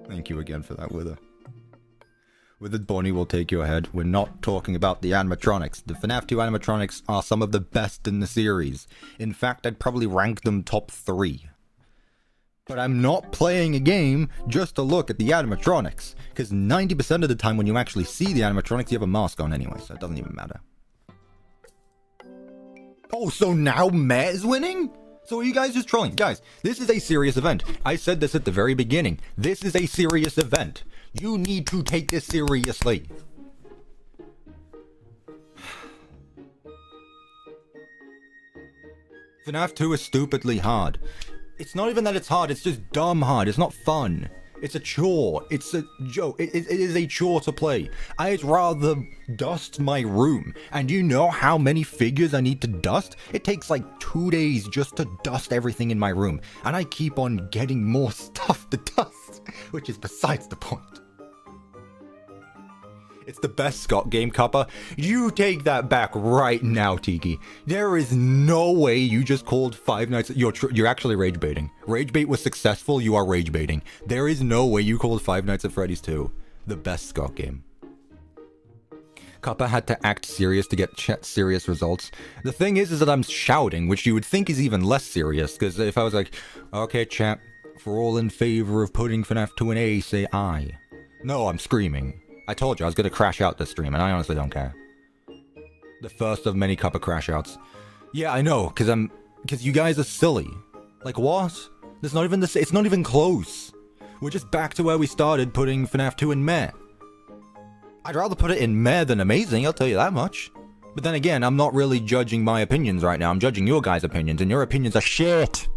Thank you again for that, Wither. Withered Bonnie will take your head. We're not talking about the animatronics. The FNAF 2 animatronics are some of the best in the series. In fact, I'd probably rank them top 3. But I'm not playing a game just to look at the animatronics. Because 90% of the time when you actually see the animatronics, you have a mask on anyway, so it doesn't even matter. Oh, so now Matt is winning? So are you guys just trolling? Guys, this is a serious event. I said this at the very beginning. This is a serious event. You need to take this seriously. FNAF 2 is stupidly hard. It's not even that it's hard, it's just dumb hard. It's not fun. It's a chore. It's a joke. It is a chore to play. I'd rather dust my room. And you know how many figures I need to dust? It takes like 2 days just to dust everything in my room. And I keep on getting more stuff to dust, which is besides the point. It's the best Scott game, Cuppa. You take that back right now, Tiki. There is no way you just called Five Nights... You're actually rage baiting. Rage bait was successful, you are rage baiting. There is no way you called Five Nights at Freddy's 2 the best Scott game. Cuppa had to act serious to get serious results. The thing is that I'm shouting, which you would think is even less serious, because if I was like, okay, chat, for all in favor of putting FNAF 2 in A, say I. No, I'm screaming. I told you I was going to crash out this stream, and I honestly don't care. The first of many Cuppa crash outs. Yeah, I know, because you guys are silly. Like, what? There's not even it's not even close. We're just back to where we started putting FNAF 2 in meh. I'd rather put it in meh than amazing, I'll tell you that much. But then again, I'm not really judging my opinions right now. I'm judging your guys' opinions, and your opinions are shit.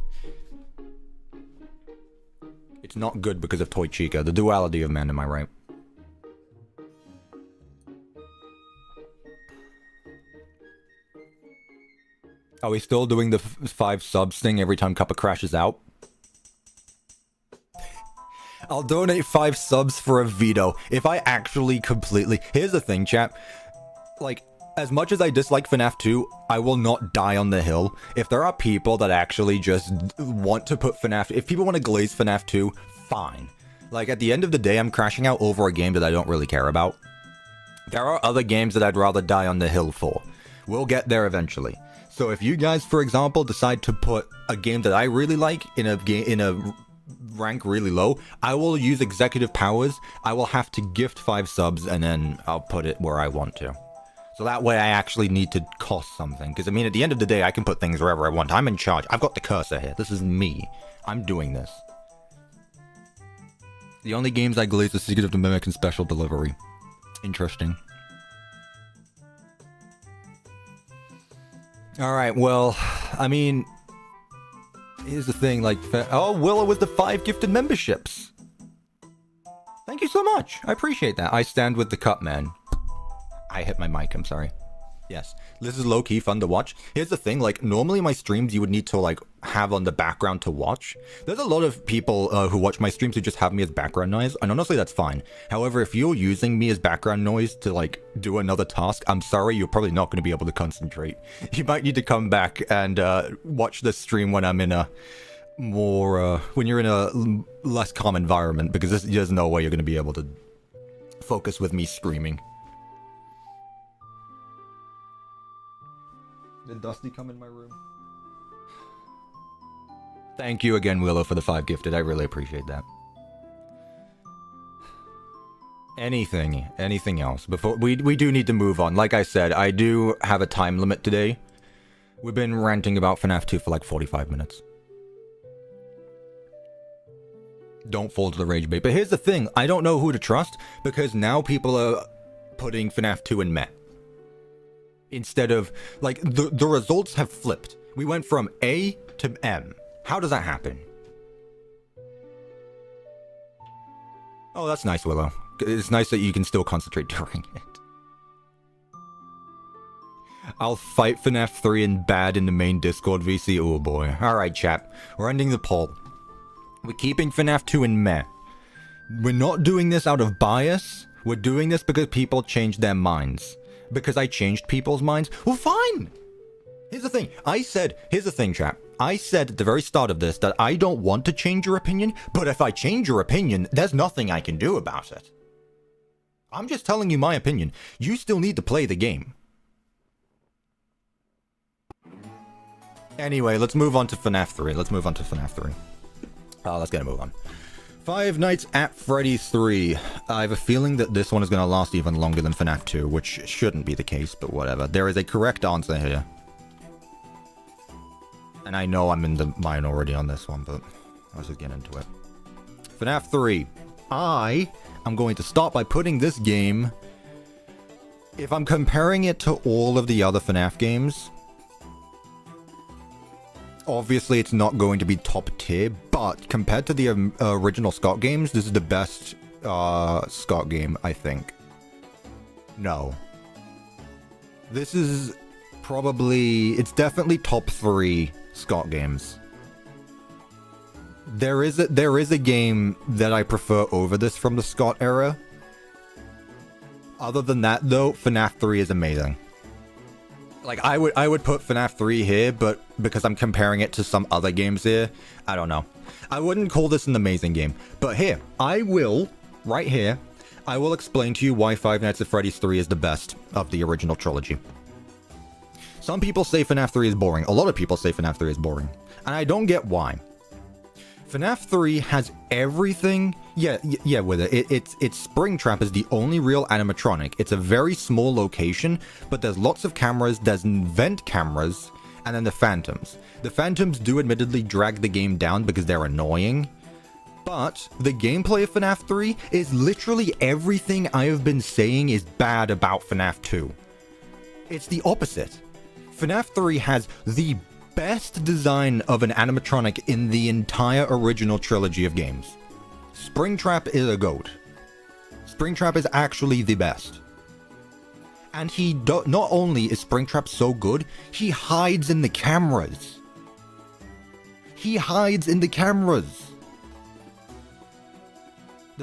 It's not good because of Toy Chica, the duality of men, am I right? Are we still doing the 5 subs thing every time Cuppa crashes out? I'll donate 5 subs for a veto if I actually completely... Here's the thing, chat. Like, as much as I dislike FNAF 2, I will not die on the hill. If there are people that actually just want to put FNAF... If people want to glaze FNAF 2, fine. Like, at the end of the day, I'm crashing out over a game that I don't really care about. There are other games that I'd rather die on the hill for. We'll get there eventually. So if you guys, for example, decide to put a game that I really like in a rank really low, I will use executive powers. I will have to gift 5 subs, and then I'll put it where I want to. So that way I actually need to cost something. Because, I mean, at the end of the day, I can put things wherever I want. I'm in charge. I've got the cursor here. This is me. I'm doing this. The only games I glaze are Secret of the Mimic and Special Delivery. Interesting. Alright, well, I mean, here's the thing, like, oh, Willow with the 5 gifted memberships. Thank you so much. I appreciate that. I stand with the cup, man. I hit my mic, I'm sorry. Yes, this is low-key fun to watch. Here's the thing, like, normally my streams you would need to, like, have on the background to watch. There's a lot of people who watch my streams who just have me as background noise, and honestly, that's fine. However, if you're using me as background noise to, like, do another task, I'm sorry, you're probably not going to be able to concentrate. You might need to come back and watch the stream when I'm in a more, when you're in a less calm environment, because there's no way you're going to be able to focus with me screaming. Did Dusty come in my room? Thank you again, Willow, for the 5 gifted. I really appreciate that. Anything else? Before we do need to move on. Like I said, I do have a time limit today. We've been ranting about FNAF 2 for like 45 minutes. Don't fall to the rage bait. But here's the thing. I don't know who to trust, because now people are putting FNAF 2 in meh. Instead of, like, the results have flipped. We went from A to M. How does that happen? Oh, that's nice, Willow. It's nice that you can still concentrate during it. I'll fight FNAF 3 in bad in the main Discord VC. Oh boy. Alright, chat. We're ending the poll. We're keeping FNAF 2 in meh. We're not doing this out of bias. We're doing this because people changed their minds. Because I changed people's minds? Well, fine! Here's the thing. Here's the thing, chap. I said at the very start of this that I don't want to change your opinion, but if I change your opinion, there's nothing I can do about it. I'm just telling you my opinion. You still need to play the game. Anyway, let's move on to FNAF 3. Let's get a move on. Five Nights at Freddy's 3. I have a feeling that this one is going to last even longer than FNAF 2, which shouldn't be the case, but whatever. There is a correct answer here. And I know I'm in the minority on this one, but let's just get into it. FNAF 3. I am going to start by putting this game... If I'm comparing it to all of the other FNAF games... Obviously, it's not going to be top tier, but compared to the original Scott games, this is the best Scott game, I think. No. This is probably... It's definitely top 3 Scott games. There is a game that I prefer over this from the Scott era. Other than that, though, FNAF 3 is amazing. Like, I would put FNAF 3 here, but because I'm comparing it to some other games here, I don't know. I wouldn't call this an amazing game. But here, right here, I will explain to you why Five Nights at Freddy's 3 is the best of the original trilogy. Some people say FNAF 3 is boring. A lot of people say FNAF 3 is boring. And I don't get why. FNAF 3 has everything... Yeah, with it. It's Springtrap is the only real animatronic. It's a very small location, but there's lots of cameras, there's vent cameras, and then the Phantoms. The Phantoms do admittedly drag the game down because they're annoying, but the gameplay of FNAF 3 is literally everything I have been saying is bad about FNAF 2. It's the opposite. FNAF 3 has the best design of an animatronic in the entire original trilogy of games. Springtrap is a goat. Springtrap is actually the best. And not only is Springtrap so good, he hides in the cameras. The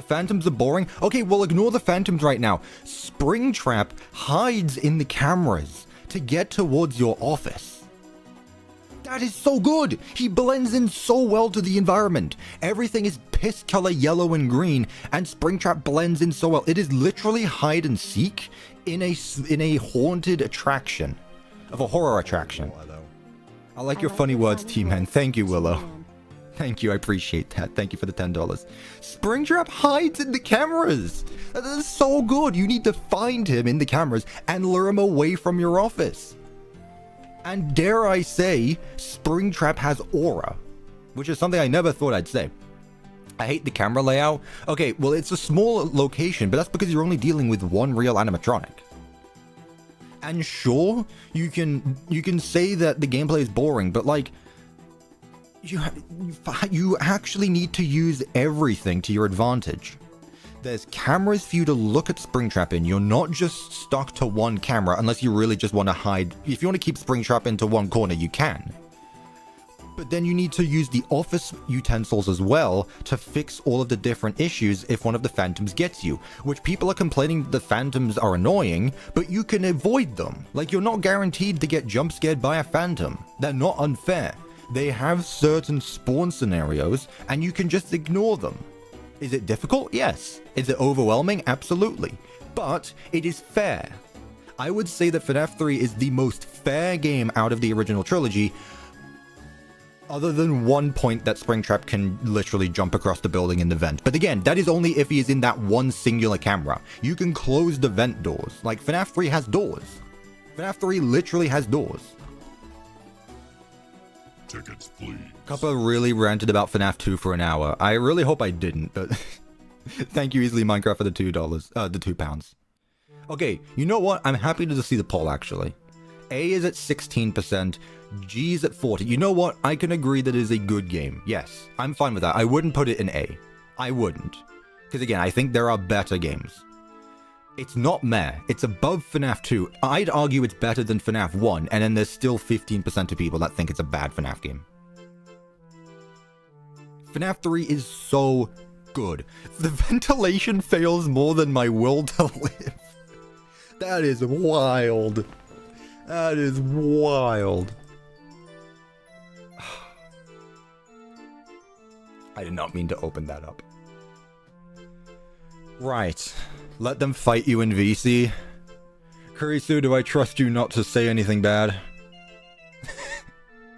Phantoms are boring? Okay, well, ignore the Phantoms right now. Springtrap hides in the cameras to get towards your office. That is so good! He blends in so well to the environment. Everything is piss color yellow and green, and Springtrap blends in so well. It is literally hide and seek in a haunted attraction. Of a horror attraction. I like your funny words, T-Man. Thank you, Willow. Thank you, I appreciate that. Thank you for the $10. Springtrap hides in the cameras! That is so good! You need to find him in the cameras and lure him away from your office. And dare I say, Springtrap has aura, which is something I never thought I'd say. I hate the camera layout. Okay, well, it's a small location, but that's because you're only dealing with one real animatronic. And sure, you can say that the gameplay is boring, but like, you actually need to use everything to your advantage. There's cameras for you to look at Springtrap in. You're not just stuck to one camera unless you really just want to hide. If you want to keep Springtrap into one corner, you can. But then you need to use the office utensils as well to fix all of the different issues if one of the Phantoms gets you. Which people are complaining the Phantoms are annoying, but you can avoid them. Like, you're not guaranteed to get jump scared by a Phantom. They're not unfair. They have certain spawn scenarios, and you can just ignore them. Is it difficult? Yes. Is it overwhelming? Absolutely. But it is fair. I would say that FNAF 3 is the most fair game out of the original trilogy, other than one point that Springtrap can literally jump across the building in the vent. But again, that is only if he is in that one singular camera. You can close the vent doors. Like, FNAF 3 has doors. FNAF 3 literally has doors. Tickets, please. Cuppa really ranted about FNAF 2 for an hour. I really hope I didn't, but thank you, Easily Minecraft, for the £2, the £2. Okay, you know what? I'm happy to see the poll, actually. A is at 16%, G is at 40%. You know what? I can agree that it is a good game. Yes, I'm fine with that. I wouldn't put it in A. I wouldn't. Because again, I think there are better games. It's not meh. It's above FNAF 2. I'd argue it's better than FNAF 1, and then there's still 15% of people that think it's a bad FNAF game. FNAF 3 is so good. The ventilation fails more than my will to live. That is wild. That is wild. I did not mean to open that up. Right. Let them fight you in VC. Kurisu, do I trust you not to say anything bad?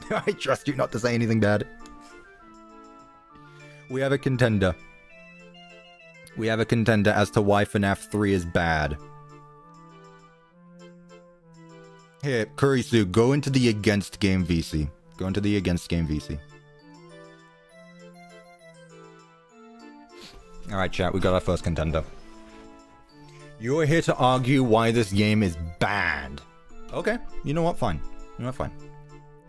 Do I trust you not to say anything bad? We have a contender. We have a contender as to why FNAF 3 is bad. Here, Kurisu, go into the against game VC. Go into the against game VC. Alright, chat, we got our first contender. You're here to argue why this game is bad. Okay, you know what? Fine. You know what? Fine.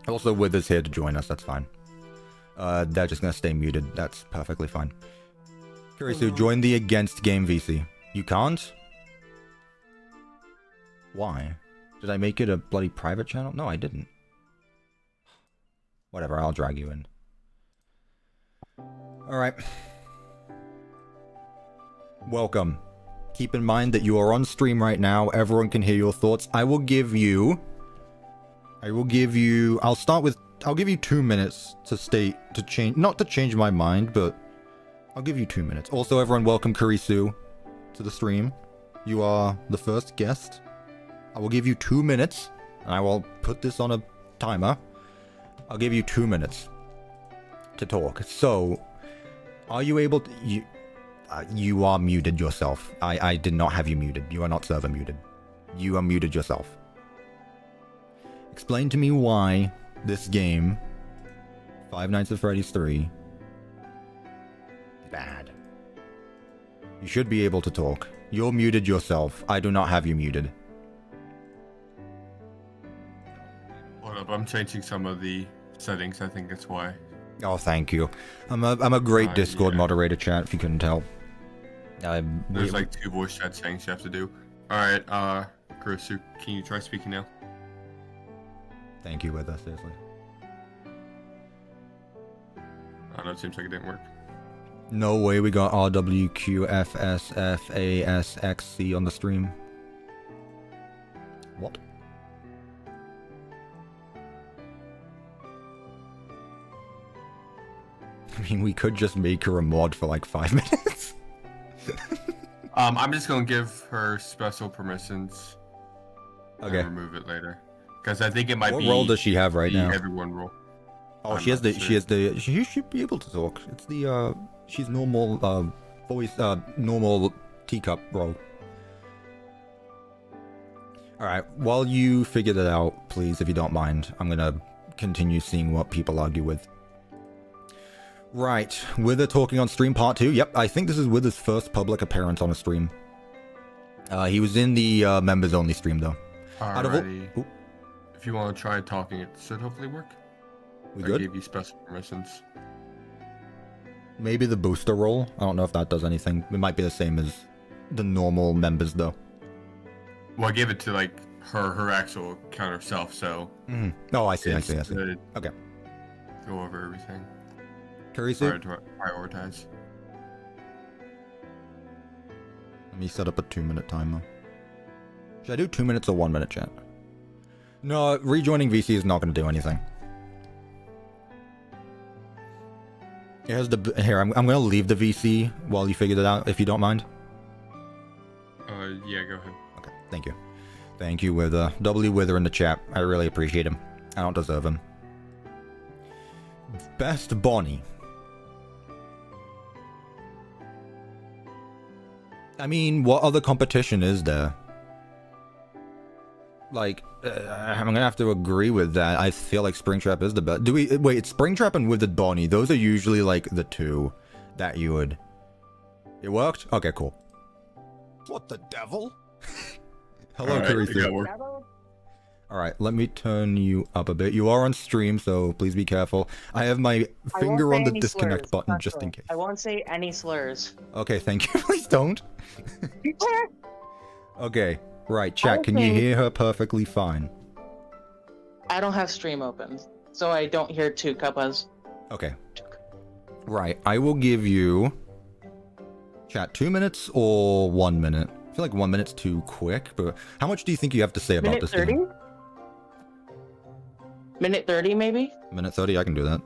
Also, Wither's here to join us. That's fine. They're just gonna stay muted. That's perfectly fine. Kurisu, join the against game VC. You can't? Why? Did I make it a bloody private channel? No, I didn't. Whatever, I'll drag you in. Alright. Welcome. Keep in mind that you are on stream right now. Everyone can hear your thoughts. I'll give you... I'll give you 2 minutes to change... Not to change my mind, but... I'll give you 2 minutes. Also, everyone, welcome Kurisu to the stream. You are the first guest. I will give you 2 minutes, and I will put this on a timer. I'll give you 2 minutes to talk. So, are you able to... You are muted yourself. I did not have you muted. You are not server muted. You are muted yourself. Explain to me why this game, Five Nights at Freddy's 3, bad. You should be able to talk. You're muted yourself. I do not have you muted. Hold up, I'm changing some of the settings. I think that's why. Oh, thank you. I'm a great Discord moderator, chat, if you couldn't tell. There's like 2 voice chat things you have to do. Alright, Kurisu, can you try speaking now? Thank you, Wither, seriously. I don't know, it seems like it didn't work. No way we got RWQFSFASXC on the stream. What? I mean, we could just make her a mod for like 5 minutes. I'm just gonna give her special permissions. Okay. And remove it later. Because I think it might be... What role does she have right now? Everyone role. Oh, she should be able to talk. It's the, she's normal, voice, normal teacup role. Alright, while you figure that out, please, if you don't mind, I'm gonna continue seeing what people argue with. Right, Wither talking on stream part 2. Yep, I think this is Wither's first public appearance on a stream. He was in the members only stream though. Alrighty. If you want to try talking, it should hopefully work. We good? I gave you special permissions. Maybe the booster role. I don't know if that does anything. It might be the same as the normal members though. Well, I gave it to like her actual account herself, so. Mm-hmm. Oh, I see. Okay. Go over everything. Kurisu? Prioritize. Let me set up a 2-minute timer. Should I do 2 minutes or 1 minute, chat? No, rejoining VC is not going to do anything. Here's the... Here, I'm going to leave the VC while you figure it out, if you don't mind. Yeah, go ahead. Okay, thank you. Thank you, Wither. W Wither in the chat. I really appreciate him. I don't deserve him. Best Bonnie. I mean, what other competition is there? Like, I'm gonna have to agree with that. I feel like Springtrap is the best. Do we... Wait, it's Springtrap and Withered Bonnie. Those are usually, like, the two that you would... It worked? Okay, cool. What the devil? Hello, Kurisu. Alright, let me turn you up a bit. You are on stream, so please be careful. I have my finger on the disconnect button just in case. I won't say any slurs. Okay, thank you. Please don't. Okay, right, chat, can you hear her perfectly fine? I don't have stream open, so I don't hear two cuppas. Okay. Right, I will give you... Chat, 2 minutes or 1 minute? I feel like 1 minute's too quick, but how much do you think you have to say about this game? Minute 30, maybe? Minute 30, I can do that.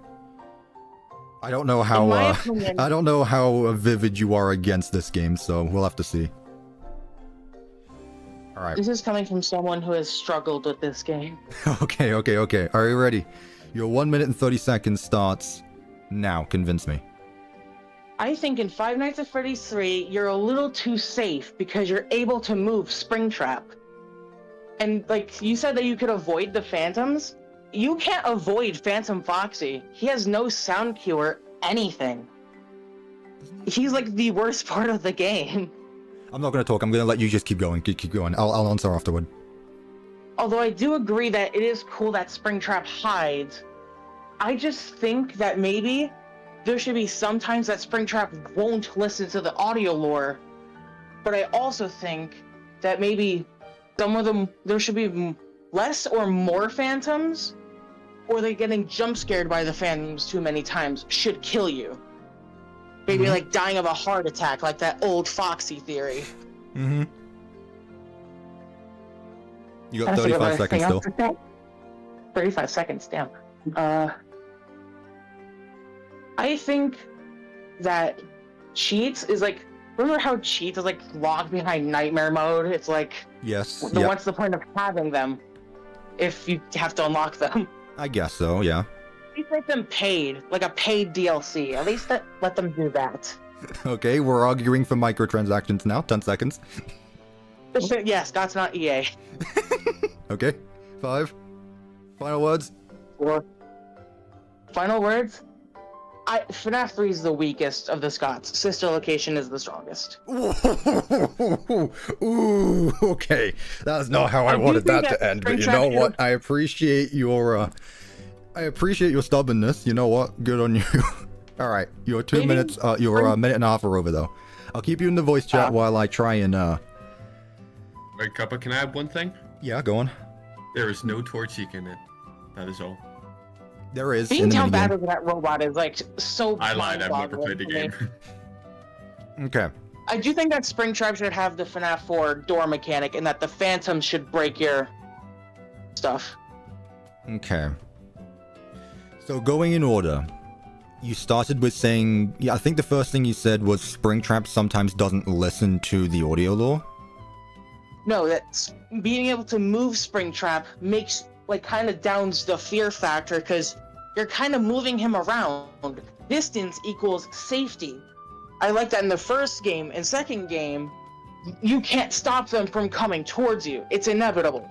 I don't know how, I don't know how vivid you are against this game, so we'll have to see. All right. This is coming from someone who has struggled with this game. Okay. Are you ready? Your 1 minute and 30 seconds starts now. Convince me. I think in Five Nights at Freddy's 3, you're a little too safe because you're able to move Springtrap. And like you said that you could avoid the phantoms. You can't avoid Phantom Foxy. He has no sound cue or anything. He's like the worst part of the game. I'm not going to talk. I'm going to let you just keep going. Keep going. I'll answer afterward. Although I do agree that it is cool that Springtrap hides, I just think that maybe there should be sometimes that Springtrap won't listen to the audio lore. But I also think that maybe some of them, there should be less or more phantoms, or they getting jump scared by the phantoms too many times should kill you. Maybe like dying of a heart attack, like that old Foxy theory. Mm-hmm. You got 35 seconds still. 35 seconds, damn. I think that Cheats is like, remember how Cheats is like locked behind nightmare mode? It's like, Yes. what's the point of having them if you have to unlock them? I guess so, yeah. At least make them paid, like a paid DLC. At least let them do that. Okay, we're arguing for microtransactions now. 10 seconds. Yeah, Scott's not EA. Okay. 5. Final words. 4. Final words? FNAF 3 is the weakest of the Scots. Sister Location is the strongest. Ooh, okay. That's not how I wanted that to end, but you know what? I appreciate your stubbornness. You know what? Good on you. All right, your 2 minutes, your minute and a half are over though. I'll keep you in the voice chat while I try and Wait, Cuppa, can I add one thing? Yeah, go on. There is no torch seek in it. That is all. There is. Seeing how bad that robot is like so. I lied. I've never played the game. Okay. I do think that Springtrap should have the FNAF 4 door mechanic, and that the Phantoms should break your stuff. Okay. So going in order, you started with saying, yeah, I think the first thing you said was Springtrap sometimes doesn't listen to the audio lore. No, that's being able to move Springtrap makes like kind of downs the fear factor because you're kind of moving him around. Distance equals safety. I like that in the first game. In second game, you can't stop them from coming towards you. It's inevitable.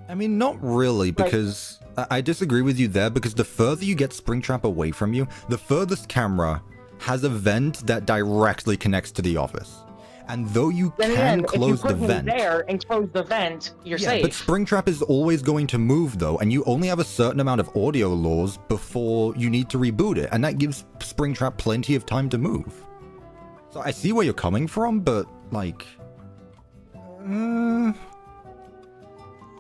I mean, not really, because I disagree with you there, because the further you get Springtrap away from you, the furthest camera has a vent that directly connects to the office. And though you can close the vent, there and close the vent, you're safe. But Springtrap is always going to move though, and you only have a certain amount of audio laws before you need to reboot it, and that gives Springtrap plenty of time to move. So I see where you're coming from, but like, I'm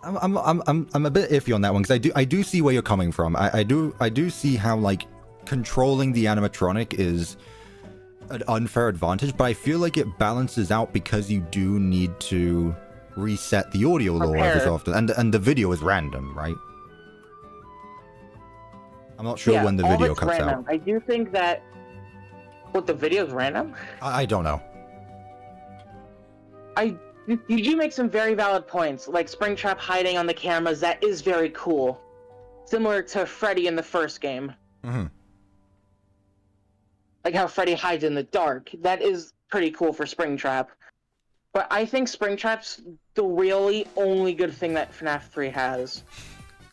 a bit iffy on that one because I do see where you're coming from. I do see how like controlling the animatronic is an unfair advantage, but I feel like it balances out because you do need to reset the audio lore every so often, and the video is random, right? I'm not sure when the video comes out. I do think that the video is random. I don't know. You do make some very valid points, like Springtrap hiding on the cameras. That is very cool, similar to Freddy in the first game. Mm-hmm. Like how Freddy hides in the dark. That is pretty cool for Springtrap. But I think Springtrap's the really only good thing that FNAF 3 has.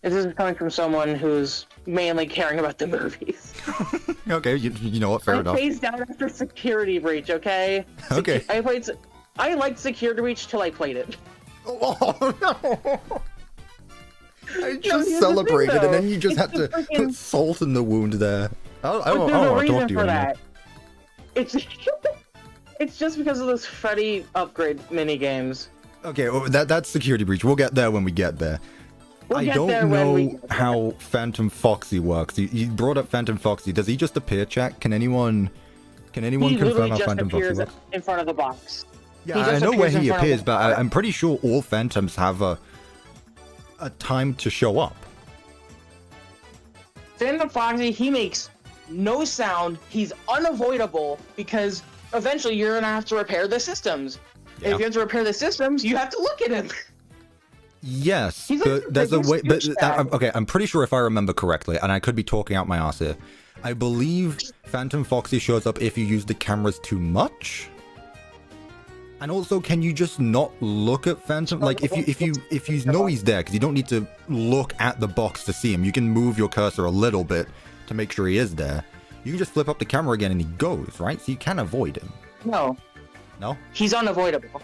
This is coming from someone who's mainly caring about the movies. Okay, you know what? Fair enough. I phased out after Security Breach, okay? Okay. I liked Security Breach till I played it. Oh no! I just celebrated, and then you just had to put salt in the wound there. I don't want to talk to you anymore. It's just because of those Freddy upgrade mini games. Okay, well, that's Security Breach. We'll get there when we get there. I don't know how Phantom Foxy works. You brought up Phantom Foxy. Does he just appear, chat? Can anyone confirm how Phantom Foxy works? In front of the box. Yeah, I know where he appears, but I'm pretty sure all Phantoms have a time to show up. Phantom Foxy, he makes no sound. He's unavoidable because eventually you're gonna have to repair the systems. Yeah. If you have to repair the systems, you have to look at him. Yes, He's like but there's a way. But douchebag. okay, I'm pretty sure if I remember correctly, and I could be talking out my ass here. I believe Phantom Foxy shows up if you use the cameras too much. And also, can you just not look at Phantom? Like, if you know he's there, because you don't need to look at the box to see him. You can move your cursor a little bit to make sure he is there. You can just flip up the camera again and he goes, right? So you can avoid him. No. No? He's unavoidable.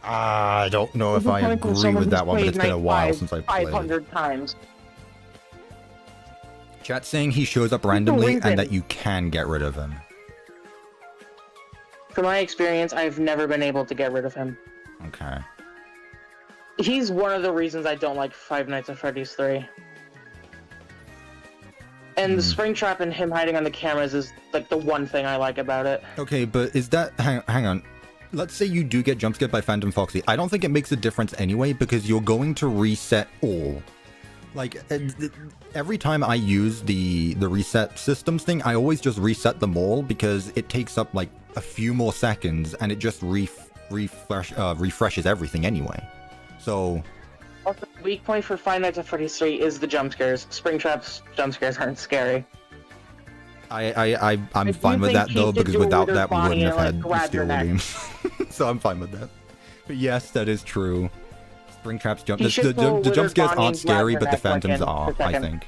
I don't know if I agree with that one, but it's been a while since I played it. 500 times. Chat saying he shows up randomly and that you can get rid of him. From my experience, I've never been able to get rid of him. Okay. He's one of the reasons I don't like Five Nights at Freddy's 3. And the Springtrap and him hiding on the cameras is like the one thing I like about it. Okay, but is that... Hang on. Let's say you do get jump scared by Phantom Foxy. I don't think it makes a difference anyway, because you're going to reset all. Like, every time I use the reset systems thing, I always just reset them all, because it takes up, like, a few more seconds, and it just refreshes everything anyway. So... Also, the weak point for Five Nights at Freddy's 3 is the jump scares. Springtrap's jump scares aren't scary. I'm fine with that though, because without that we wouldn't have had grab your Steal neck. games. So I'm fine with that. But yes, that is true. Springtrap's jump... He should pull The jump Withered scares Bonnie aren't and grab scary, your but the neck, like, Phantoms in are, the I second. think.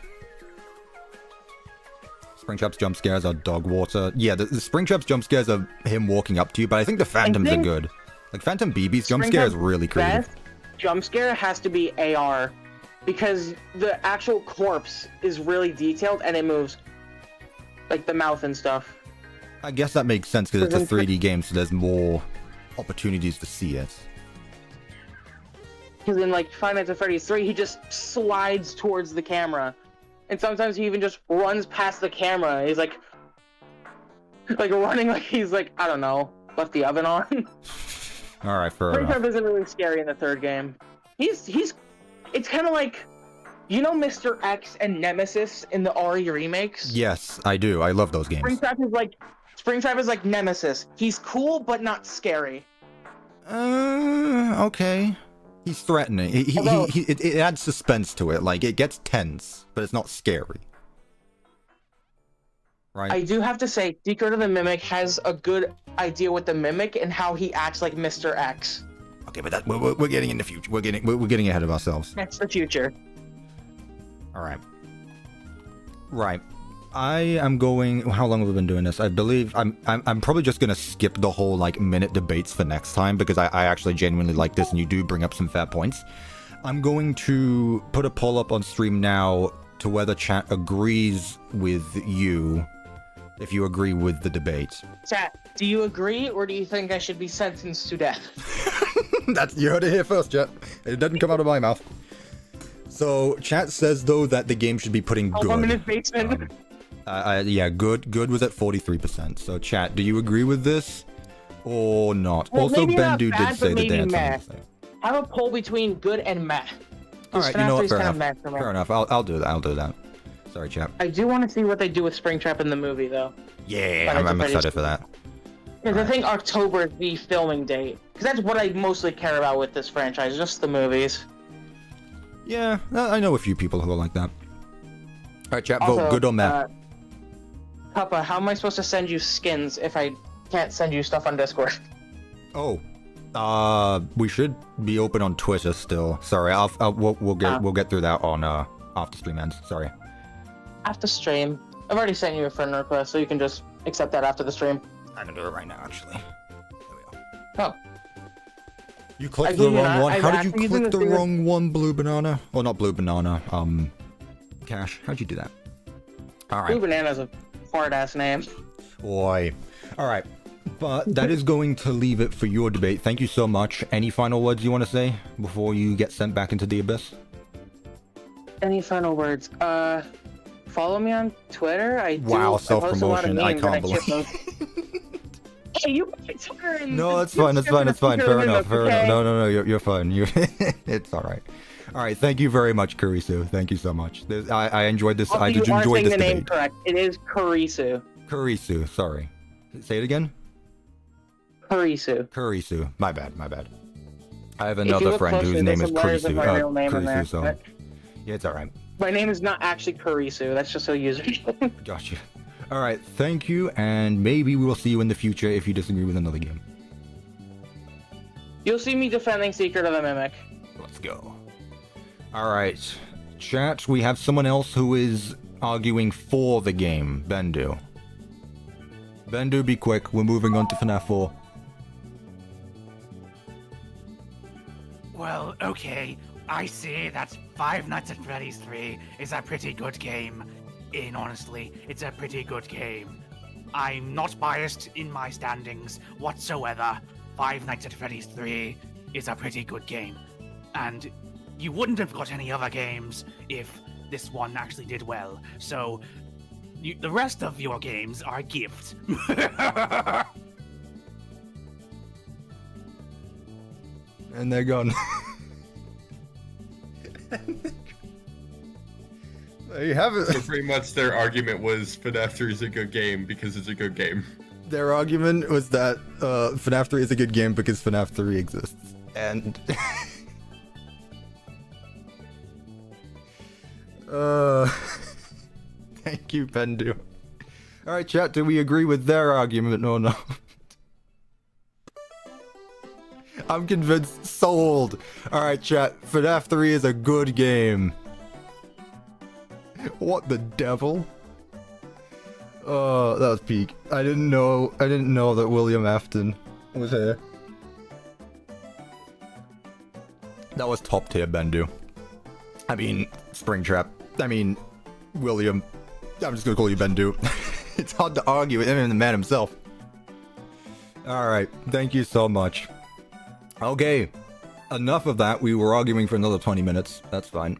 Springtrap's jump scares are dog water. Yeah, the Springtrap's jump scares are him walking up to you, but I think the Phantoms are good. Like, Phantom BB's jump scare is really creative. Best jump scare has to be AR, because the actual corpse is really detailed and it moves. Like the mouth and stuff. I guess that makes sense, because it's a 3D game, so there's more opportunities to see it. Because in like Five Nights at Freddy's 3, he just slides towards the camera. And sometimes he even just runs past the camera. He's like running like he's like, I don't know, left the oven on. Alright, fair enough. Springtrap isn't really scary in the third game. It's kind of like, you know Mr. X and Nemesis in the RE remakes? Yes, I do. I love those games. Springtrap is like Nemesis. He's cool, but not scary. Okay. He's threatening. It adds suspense to it. Like, it gets tense, but it's not scary. Right? I do have to say, Secret of the Mimic has a good idea with the Mimic and how he acts like Mr. X. Okay, but we're getting in the future. We're getting ahead of ourselves. That's the future. All right. Right. I am going... How long have we been doing this? I believe I'm probably just going to skip the whole, like, minute debates for next time, because I actually genuinely like this, and you do bring up some fair points. I'm going to put a poll up on stream now to whether chat agrees with you, if you agree with the debate. Chat, do you agree, or do you think I should be sentenced to death? You heard it here first, chat. It didn't come out of my mouth. So, chat says, though, that the game should be putting good. I'm in his basement. Yeah, good was at 43%. So, chat, do you agree with this or not? Well, also, maybe not Bendu bad, did say but that they maybe had meh. something to say. Have a poll between good and meh. Alright, you know what? Fair Kind of enough. meh for me. Fair enough. I'll do that. Sorry, chat. I do want to see what they do with Springtrap in the movie, though. Yeah, I'm excited for that. Because I think October is the filming date. Because that's what I mostly care about with this franchise, just the movies. Yeah, I know a few people who are like that. Alright, chat, Also, vote good or meh. Papa, how am I supposed to send you skins if I can't send you stuff on Discord? Oh. We should be open on Twitter still. Sorry, we'll get through that on after stream ends. Sorry. After stream. I've already sent you a friend request, so you can just accept that after the stream. I can do it right now, actually. There we go. Oh. You clicked the wrong one. How did you click the wrong one, Blue Banana? Or not Blue Banana, Cash. How'd you do that? Alright. Blue Banana's a hard-ass name. Boy. Alright. But that is going to leave it for your debate. Thank you so much. Any final words you want to say before you get sent back into the abyss? Any final words? Follow me on Twitter. Wow, self-promotion. I can't believe. Hey, you Twitter and No, it's fine. Fair enough. No, you're fine. It's alright. Alright, thank you very much, Kurisu. Thank you so much. I enjoyed this. I did enjoy this the name debate. correct. It is Kurisu. Kurisu, sorry. Say it again? Kurisu. Kurisu. My bad. I have If you another look friend closely, whose there's name is some letters of my real name in there. Kurisu, so yeah, it's alright. My name is not actually Kurisu. That's just a user. Gotcha. Alright, thank you, and maybe we will see you in the future if you disagree with another game. You'll see me defending Secret of the Mimic. Let's go. Alright, chat, we have someone else who is arguing for the game. Bendu. Bendu, be quick. We're moving on to FNAF 4. Well, okay. I say that Five Nights at Freddy's 3 is a pretty good game. Honestly, it's a pretty good game. I'm not biased in my standings whatsoever. Five Nights at Freddy's 3 is a pretty good game. And you wouldn't have got any other games if this one actually did well. So, the rest of your games are a gift. And they're gone. There you have it. So pretty much their argument was FNAF 3 is a good game because it's a good game. Their argument was that FNAF 3 is a good game because FNAF 3 exists. And... Thank you, Bendu. Alright, chat, do we agree with their argument or not? I'm convinced. Sold. Alright, chat, FNAF 3 is a good game. What the devil? Oh, that was peak. I didn't know that William Afton was here. That was top tier Bendu. I mean, Springtrap. I mean, William. I'm just gonna call you Bendu. It's hard to argue with him and the man himself. Alright, thank you so much. Okay, enough of that. We were arguing for another 20 minutes. That's fine.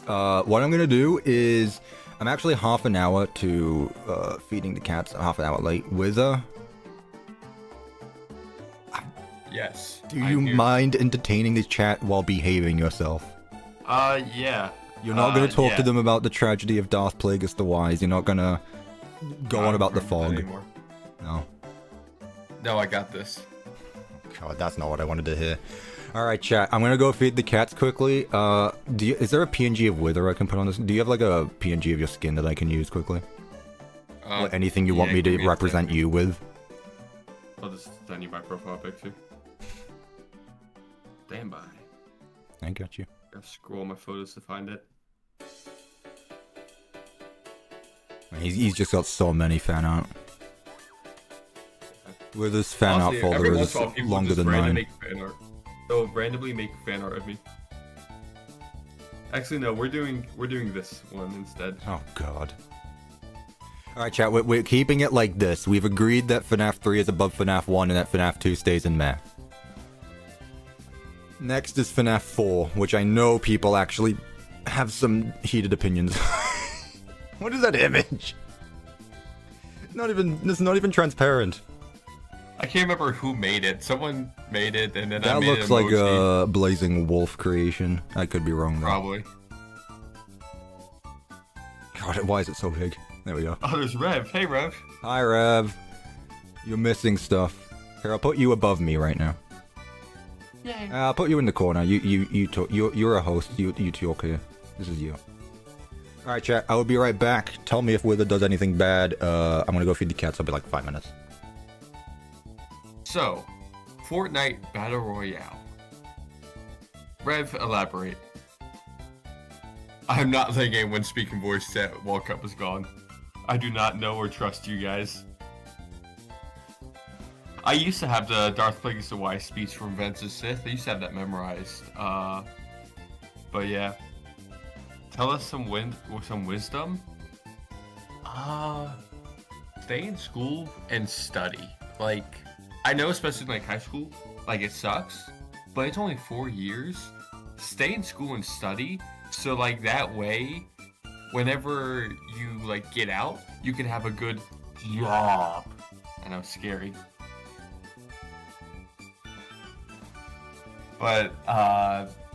What I'm gonna do is, I'm actually half an hour to feeding the cats, half an hour late. Wither, Yes. do you mind entertaining the chat while behaving yourself? Yeah. You're not gonna talk to them about the tragedy of Darth Plagueis the Wise. You're not gonna go on about the fog. Anymore. No. No, I got this. God, that's not what I wanted to hear. Alright, chat, I'm gonna go feed the cats quickly. Is there a PNG of Wither I can put on this? Do you have like a PNG of your skin that I can use quickly? Or anything you want me to represent you with? I'll just send you my profile picture. Stand by. I got you. Gotta scroll my photos to find it. He's just got so many fan art. Wither's fan art folder is longer than mine. They'll randomly make fan art of me. Actually, no, we're doing this one instead. Oh god. Alright, chat, we're keeping it like this. We've agreed that FNAF 3 is above FNAF 1 and that FNAF 2 stays in meh. Next is FNAF 4, which I know people actually have some heated opinions. What is that image? It's not even transparent. I can't remember who made it. Someone made it, and then I That made looks an like emoji. a Blazing Wolf creation. I could be wrong though. Probably. God, why is it so big? There we go. Oh, there's Rev. Hey, Rev. Hi, Rev. You're missing stuff. Here, I'll put you above me right now. Yay. I'll put you in the corner. You talk. You're a host. You talk here. This is you. All right, chat. I will be right back. Tell me if Wither does anything bad. I'm gonna go feed the cats. I'll be like 5 minutes. So, Fortnite Battle Royale. Rev, elaborate. I'm not playing game when speaking voice chat while Cup is gone. I do not know or trust you guys. I used to have the Darth Plagueis the Wise speech from Revenge of the Sith. I used to have that memorized. But yeah. Tell us some wisdom. Stay in school and study. Like, I know especially in like high school, like it sucks, but it's only 4 years. Stay in school and study, so like that way, whenever you like get out, you can have a good job. I know, scary. But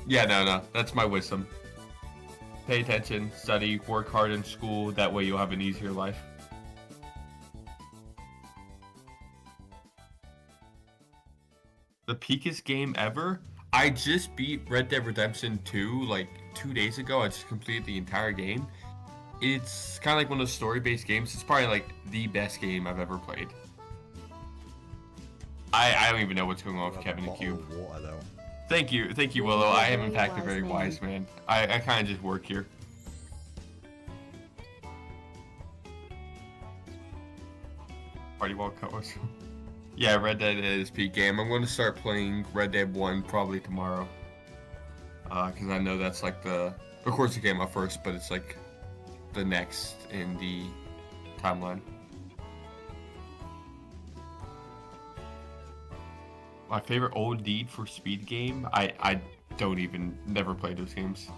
yeah, no, that's my wisdom. Pay attention, study, work hard in school, that way you'll have an easier life. The peakest game ever? I just beat Red Dead Redemption 2 like 2 days ago. I just completed the entire game. It's kind of like one of those story-based games. It's probably like the best game I've ever played. I don't even know what's going on with Kevin and Cube. Water, Thank you, Willow. I am in fact a very wise man. I kind of just work here. Party wall colors. Yeah, Red Dead is peak game. I'm going to start playing Red Dead 1 probably tomorrow. Because I know that's like of course it came out first, but it's like the next in the timeline. My favorite old Need for Speed game? I never played those games.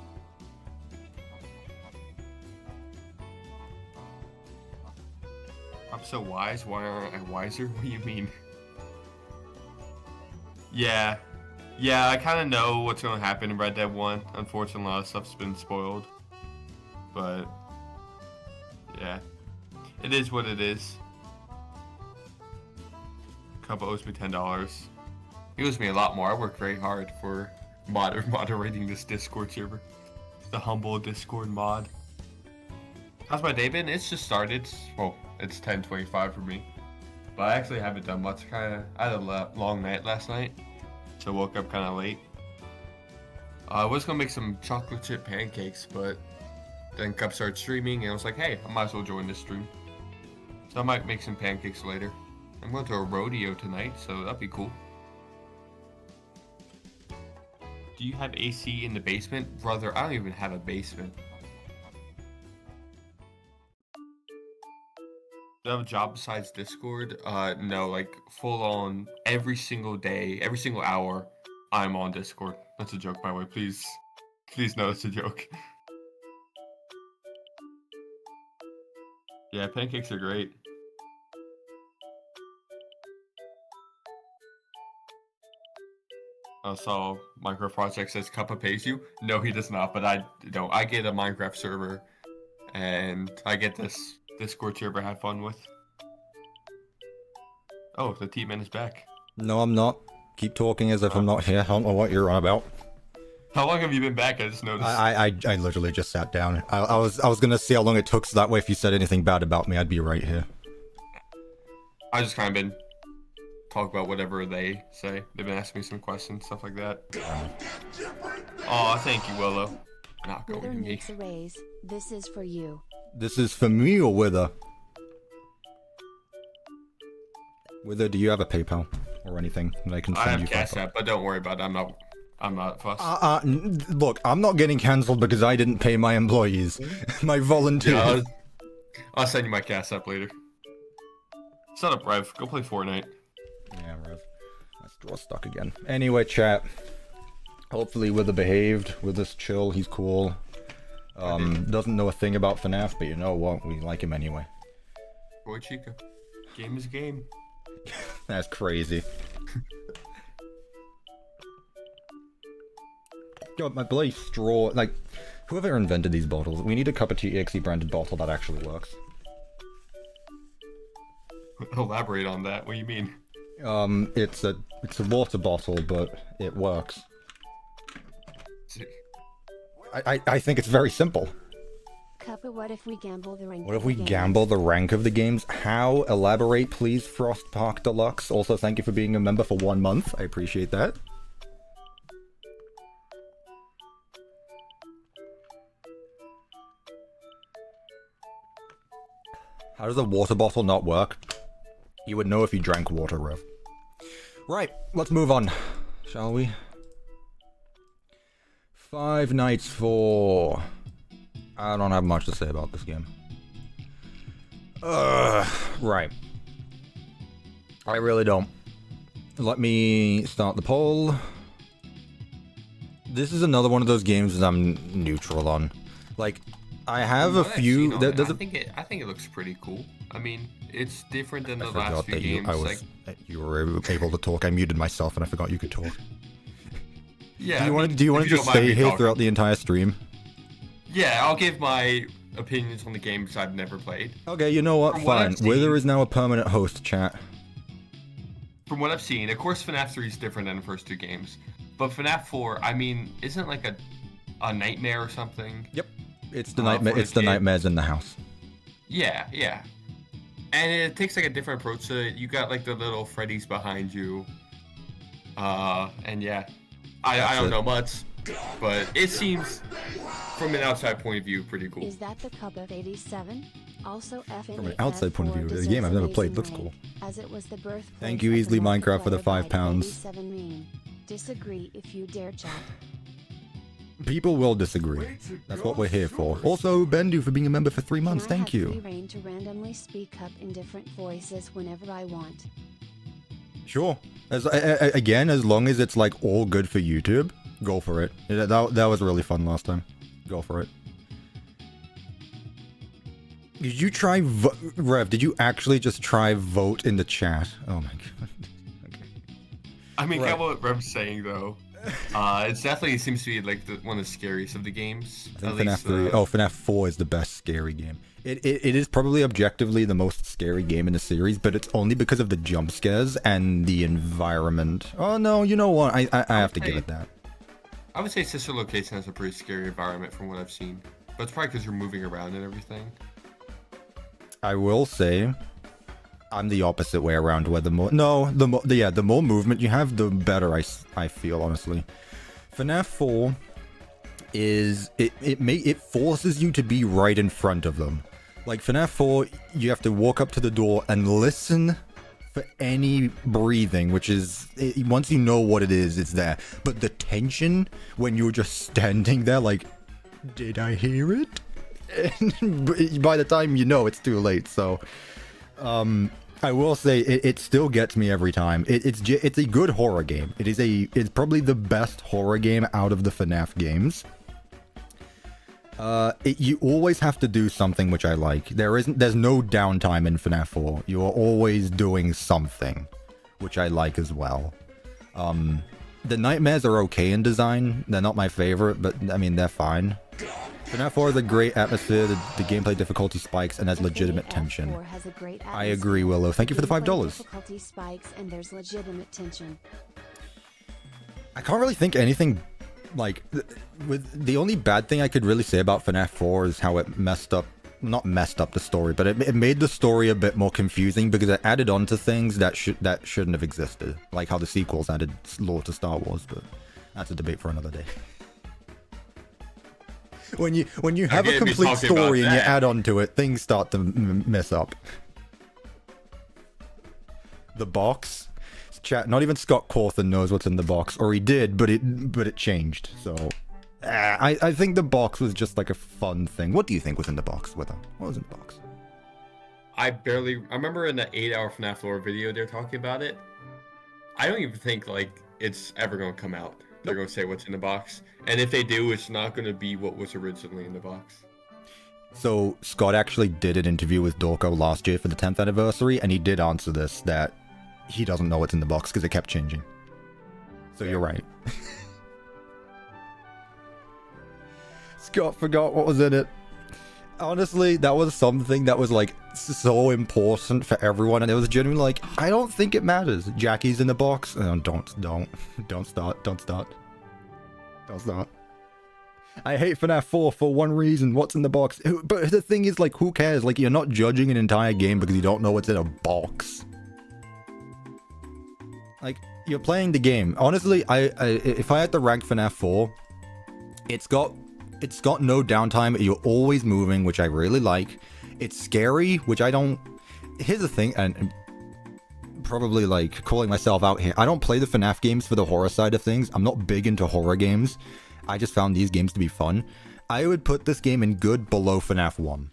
I'm so wise, why aren't I wiser? What do you mean? Yeah, I kind of know what's going to happen in Red Dead 1. Unfortunately, a lot of stuff's been spoiled. But, yeah. It is what it is. Cubba owes me $10. He owes me a lot more. I work very hard for moderating this Discord server. The humble Discord mod. How's my day been? It's just started. Well, it's 10:25 for me. But I actually haven't done much. I had a long night last night. So I woke up kind of late. I was going to make some chocolate chip pancakes, but then Cup started streaming and I was like, hey, I might as well join this stream. So I might make some pancakes later. I'm going to a rodeo tonight, so that'd be cool. Do you have AC in the basement? Brother, I don't even have a basement. Do you have a job besides Discord? No, like full on every single day, every single hour, I'm on Discord. That's a joke, by the way. Please know it's a joke. Yeah, pancakes are great. I saw Minecraft Project says Cuppa pays you. No, he does not, but I don't. I get a Minecraft server, and I get this Discord server to have fun with. Oh, the T-Man is back. No, I'm not. Keep talking as if I'm not here. I don't know what you're on about. How long have you been back? I just noticed. I literally just sat down. I was gonna see how long it took, so that way if you said anything bad about me, I'd be right here. I just kind of been talk about whatever they say. They've been asking me some questions, stuff like that. Oh, thank you, Willow. Not going Wither to me. needs a raise. This is for you. This is for me or Wither? Wither, do you have a PayPal or anything that I can send I you? have Cash App, but don't worry about it. I'm not fussed. Look, I'm not getting cancelled because I didn't pay my employees. My volunteers. Yeah, I'll send you my Cash App later. Shut up, Rev. Go play Fortnite. Yeah, Rev. My straw's stuck again. Anyway, chat. Hopefully Wither behaved. Wither's chill, he's cool. Doesn't know a thing about FNAF, but you know what? We like him anyway. Boy Chica. Game is game. That's crazy. God, my bloody straw. Like, whoever invented these bottles, we need a Cup of Tea EXE branded bottle that actually works. Elaborate on that. What do you mean? It's a water bottle, but it works. I think it's very simple. Cuppa, what if we gamble the rank? What if of we the games? gamble the rank of the games? How? Elaborate, please, Frost Park Deluxe. Also, thank you for being a member for 1 month. I appreciate that. How does a water bottle not work? You would know if you drank water, Rev. Right, let's move on, shall we? Five Nights 4. I don't have much to say about this game. Right. I really don't. Let me start the poll. This is another one of those games that I'm neutral on. Like, I have a few. I think it looks pretty cool. I mean, it's different than the last few games. You were able to talk. I muted myself and I forgot you could talk. Yeah. Do you want to just stay here throughout the entire stream? Yeah, I'll give my opinions on the games I've never played. Okay, you know what? Fine. Wither is now a permanent host, chat. From what I've seen, of course FNAF 3 is different than the first two games. But FNAF 4, I mean, isn't like a nightmare or something? Yep. It's the nightmare. for It's the kid. nightmares in the house. Yeah, yeah. And it takes like a different approach to it. You got like the little Freddy's behind you. And yeah. I don't know much, but it seems from an outside point of view pretty cool. Is that the Cup of 87? Also, From an outside point of view, the game I've never played looks cool. As it was the birthplace Thank you, of the Easily Minecraft, for the multiplayer £5. 87 meme. Disagree if you dare, chat. People will disagree. That's what we're here for. Also, Bendu for being a member for 3 months. Can I Thank have you. free reign to randomly speak up in different voices whenever I want? Sure. Again, as long as it's like all good for YouTube, go for it. That was really fun last time. Go for it. Did you try Rev? Did you actually just try vote in the chat? Oh my god. Okay. I mean, Right. get what Rem's saying though. It's definitely seems to be like one of the scariest of the games. I think FNAF 3. Oh, FNAF 4 is the best scary game. It is probably objectively the most scary game in the series, but it's only because of the jump scares and the environment. Oh no, you know what? I have to give it that. I would say Sister Location has a pretty scary environment from what I've seen, but it's probably because you're moving around and everything. I will say, I'm the opposite way around. Where the more movement you have, the better I feel, honestly. FNAF 4 is it forces you to be right in front of them. Like FNAF 4, you have to walk up to the door and listen for any breathing, which is once you know what it is, it's there. But the tension when you're just standing there, like, did I hear it? And by the time you know, it's too late. So, I will say it still gets me every time. It's a good horror game. It's probably the best horror game out of the FNAF games. You always have to do something, which I like. There's no downtime in FNAF 4. You are always doing something, which I like as well. The nightmares are okay in design. They're not my favorite, but I mean, they're fine. FNAF 4 has a great atmosphere, the gameplay difficulty spikes, and has legitimate tension. I agree, Willow. Thank you for the $5. Difficulty spikes and there's legitimate tension. I can't really think anything, like, with the only bad thing I could really say about FNAF 4 is how it not messed up the story, but it made the story a bit more confusing because it added on to things that shouldn't have existed, like how the sequels added lore to Star Wars, but that's a debate for another day. When you have a complete story and you add on to it, things start to mess up. The box, chat. Not even Scott Cawthon knows what's in the box, or he did, but it changed. So, I think the box was just like a fun thing. What do you think was in the box with him? What was in the box? I remember in the 8-hour FNAF lore video they're talking about it. I don't even think like it's ever gonna come out. They're going to say what's in the box. And if they do, it's not going to be what was originally in the box. So, Scott actually did an interview with Dorko last year for the 10th anniversary, and he did answer this, that he doesn't know what's in the box because it kept changing. So, you're right. Scott forgot what was in it. Honestly, that was something that was, like, so important for everyone, and it was genuinely like, I don't think it matters. Jackie's in the box. Oh, don't start. I hate FNAF 4 for one reason. What's in the box? But the thing is, like, who cares? Like, you're not judging an entire game because you don't know what's in a box. Like, you're playing the game. Honestly, if I had to rank FNAF 4, it's got no downtime. You're always moving, which I really like. It's scary, which I don't... Here's the thing, and probably, like, calling myself out here. I don't play the FNAF games for the horror side of things. I'm not big into horror games. I just found these games to be fun. I would put this game in good below FNAF 1.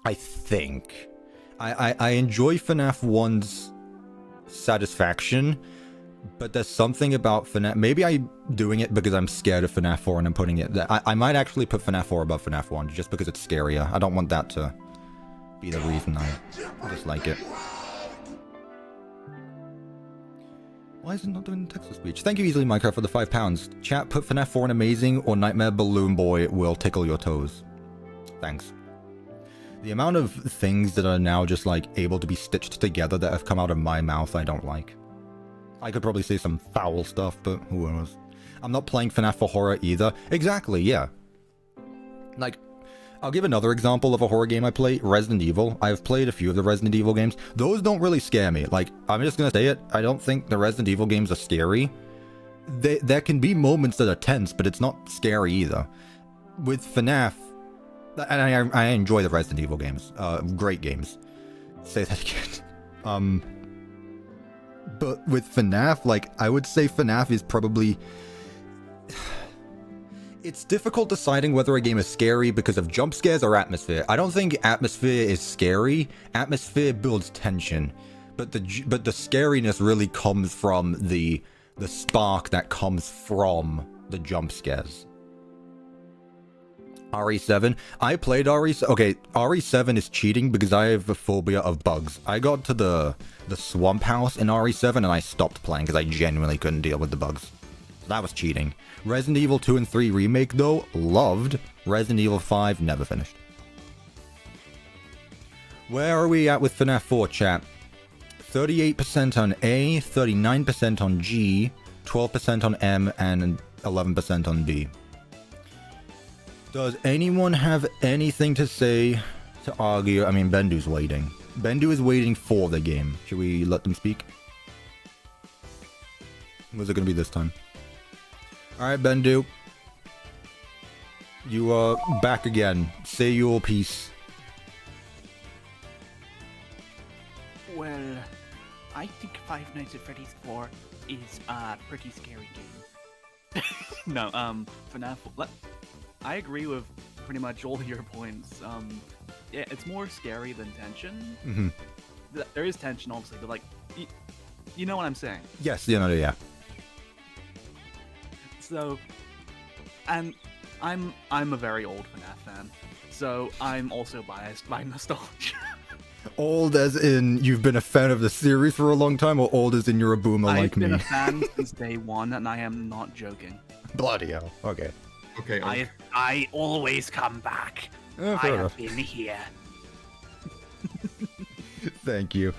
I think. I enjoy FNAF 1's satisfaction, but there's something about FNAF... Maybe I'm doing it because I'm scared of FNAF 4 and I'm putting it... I might actually put FNAF 4 above FNAF 1 just because it's scarier. I don't want that to be the reason I dislike it. Why is it not doing text-to-speech? Thank you, Easily Minecraft, for the £5. Chat, put FNAF 4 in Amazing or Nightmare Balloon Boy will tickle your toes. Thanks. The amount of things that are now just, like, able to be stitched together that have come out of my mouth, I don't like. I could probably say some foul stuff, but who knows? I'm not playing FNAF for horror either. Exactly, yeah. Like, I'll give another example of a horror game I play, Resident Evil. I've played a few of the Resident Evil games. Those don't really scare me. Like, I'm just gonna say it, I don't think the Resident Evil games are scary. There can be moments that are tense, but it's not scary either. With FNAF, and I enjoy the Resident Evil games. Great games. Say that again. But with FNAF, like, I would say FNAF is probably... It's difficult deciding whether a game is scary because of jump scares or atmosphere. I don't think atmosphere is scary. Atmosphere builds tension. But the scariness really comes from the spark that comes from the jump scares. RE7. I played RE7. Okay, RE7 is cheating because I have a phobia of bugs. I got to the swamp house in RE7 and I stopped playing because I genuinely couldn't deal with the bugs. That was cheating. Resident Evil 2 and 3 remake though, loved. Resident Evil 5, never finished. Where are we at with FNAF 4, chat? 38% on A, 39% on G, 12% on M, and 11% on B. Does anyone have anything to say to argue? I mean, Bendu's waiting. Bendu is waiting for the game. Should we let them speak? What's it gonna be this time? Alright, Bendu. You are back again. Say your piece. Well, I think Five Nights at Freddy's 4 is a pretty scary game. No, FNAF... I agree with pretty much all your points. Yeah, it's more scary than tension. Mm-hmm. There is tension, obviously, but like, you know what I'm saying? Yes, yeah. So, and I'm a very old FNAF fan, so I'm also biased by nostalgia. Old as in you've been a fan of the series for a long time, or old as in you're a boomer like me? I've been a fan since day one, and I am not joking. Bloody hell. Okay. Okay. I always come back. Fair I enough. have been here. Thank you.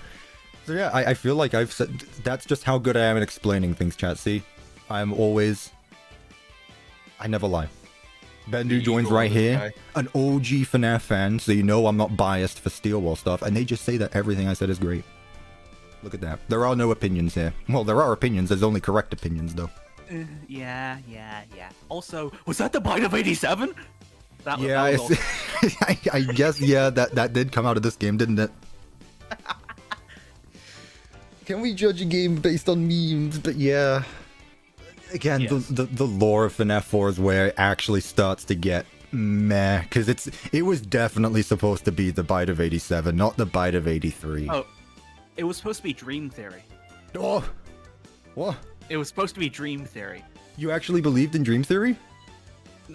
So yeah, I feel like I've said... That's just how good I am at explaining things, chat. See? I'm always... I never lie. Bendu joins right here. An OG FNAF fan, so you know I'm not biased for Steelwall stuff, and they just say that everything I said is great. Look at that. There are no opinions here. Well, there are opinions, there's only correct opinions, though. Yeah. Also, was that the bite of 87? Yeah, I guess, yeah, that did come out of this game, didn't it? Can we judge a game based on memes? But yeah. Again, yes. the lore of FNAF 4 is where it actually starts to get meh, because it was definitely supposed to be the bite of 87, not the bite of 83. Oh, it was supposed to be Dream Theory. Oh, what? It was supposed to be Dream Theory. You actually believed in Dream Theory?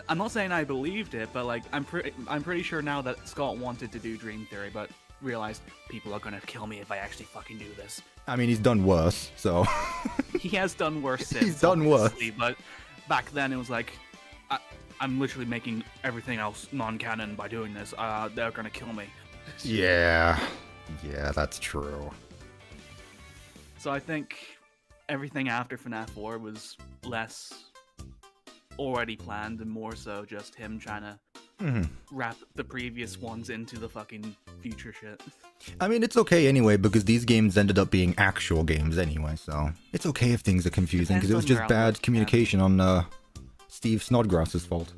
I'm not saying I believed it, but like I'm pretty sure now that Scott wanted to do Dream Theory, but realized people are gonna kill me if I actually fucking do this. I mean, he's done worse, so... He has done worse since, he's done worse. But back then it was like, I'm literally making everything else non-canon by doing this. They're gonna kill me. Yeah, that's true. So I think everything after FNAF 4 was less already planned and more so just him trying to wrap the previous ones into the fucking future shit. I mean, it's okay anyway, because these games ended up being actual games anyway, so it's okay if things are confusing, because it was just bad communication on Steve Snodgrass's fault.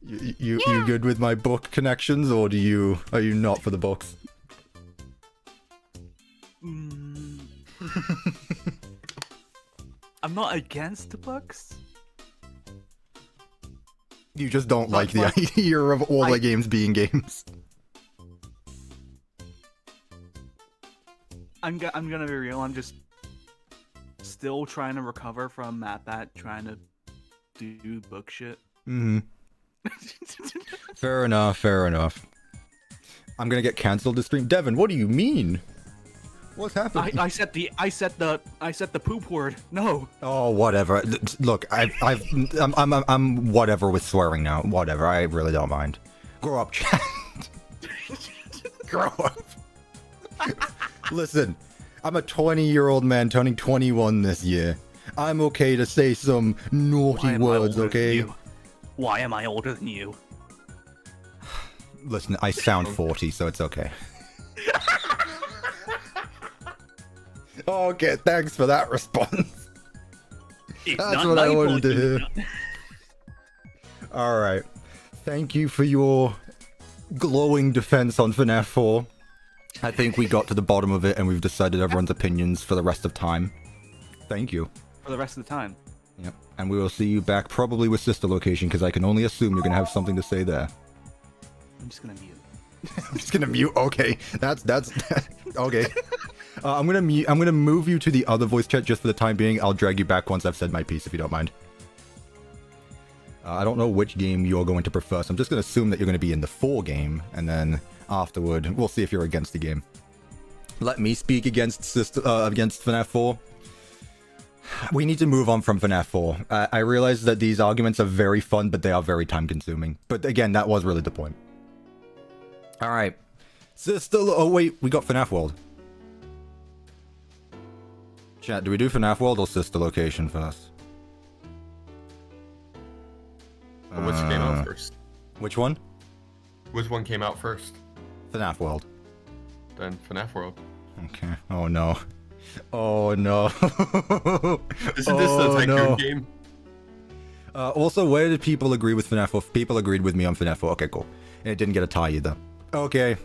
You good with my book connections, or are you not for the books? I'm not against the books. You just don't like the idea of all the games being games. I'm gonna be real. I'm just still trying to recover from that trying to do book shit. Fair enough. I'm gonna get cancelled to stream. Devin, what do you mean? What's happening? I said the poop word. No. Oh, whatever. Look, I'm whatever with swearing now. Whatever. I really don't mind. Grow up, chat. Grow up. Listen, I'm a 20-year-old man turning 21 this year. I'm okay to say some naughty words, okay? Why am I older than you? Listen, I sound 40, so it's okay. Okay, thanks for that response. That's what I wanted to hear. Alright. Thank you for your glowing defense on FNAF 4. I think we got to the bottom of it and we've decided everyone's opinions for the rest of time. Thank you. For the rest of the time. Yep. And we will see you back probably with Sister Location, because I can only assume you're going to have something to say there. I'm just gonna mute. I'm just gonna mute. Okay, that's okay. I'm gonna move you to the other voice chat just for the time being. I'll drag you back once I've said my piece, if you don't mind. I don't know which game you're going to prefer, so I'm just gonna assume that you're gonna be in the 4 game, and then afterward we'll see if you're against the game. Let me speak against FNAF 4. We need to move on from FNAF 4. I realize that these arguments are very fun, but they are very time-consuming. But again, that was really the point. Alright. Oh wait, we got FNAF World. Chat, do we do FNAF World or Sister Location first? Which came out first? Which one? Which one came out first? FNAF World. Then FNAF World. Okay. Oh no. Oh no. Isn't this the Tycoon game? Also, where did people agree with FNAF 4? People agreed with me on FNAF 4. Okay, cool. And it didn't get a tie either. Okay.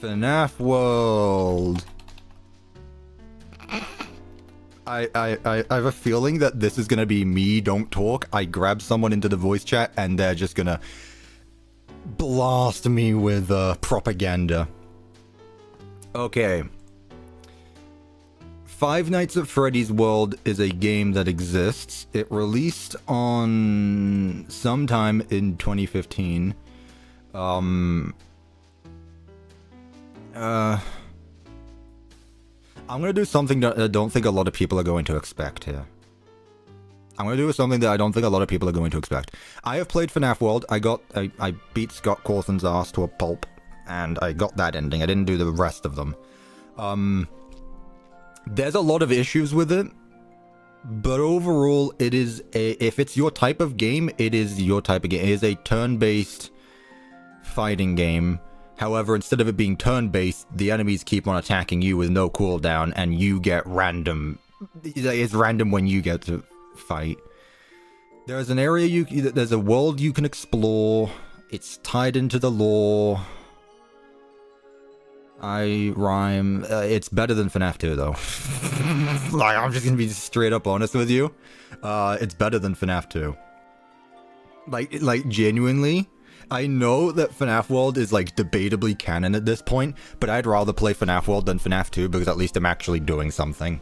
FNAF World. I have a feeling that this is gonna be me don't talk. I grab someone into the voice chat and they're just gonna blast me with propaganda. Okay. Five Nights at Freddy's World is a game that exists. It released on sometime in 2015. I'm gonna do something that I don't think a lot of people are going to expect here. I'm gonna do something that I don't think a lot of people are going to expect. I have played FNAF World. I beat Scott Cawthon's ass to a pulp, and I got that ending. I didn't do the rest of them. There's a lot of issues with it, but overall, it is if it's your type of game, it is your type of game. It is a turn-based fighting game. However, instead of it being turn-based, the enemies keep on attacking you with no cooldown, and you get random. It's random when you get to fight. There's an area there's a world you can explore. It's tied into the lore. I rhyme. It's better than FNAF 2, though. Like, I'm just gonna be straight up honest with you. It's better than FNAF 2. Like genuinely, I know that FNAF World is like debatably canon at this point, but I'd rather play FNAF World than FNAF 2 because at least I'm actually doing something.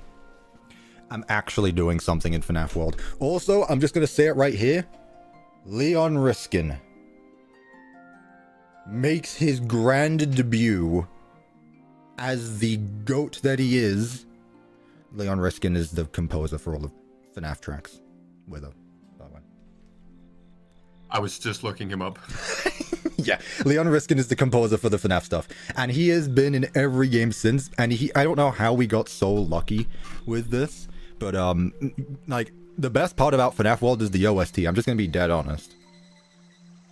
I'm actually doing something in FNAF World. Also, I'm just gonna say it right here. Leon Riskin makes his grand debut as the GOAT that he is. Leon Riskin is the composer for all of FNAF tracks. With a, by the way. I was just looking him up. Yeah, Leon Riskin is the composer for the FNAF stuff. And he has been in every game since. And I don't know how we got so lucky with this. But, like, the best part about FNAF World is the OST. I'm just gonna be dead honest.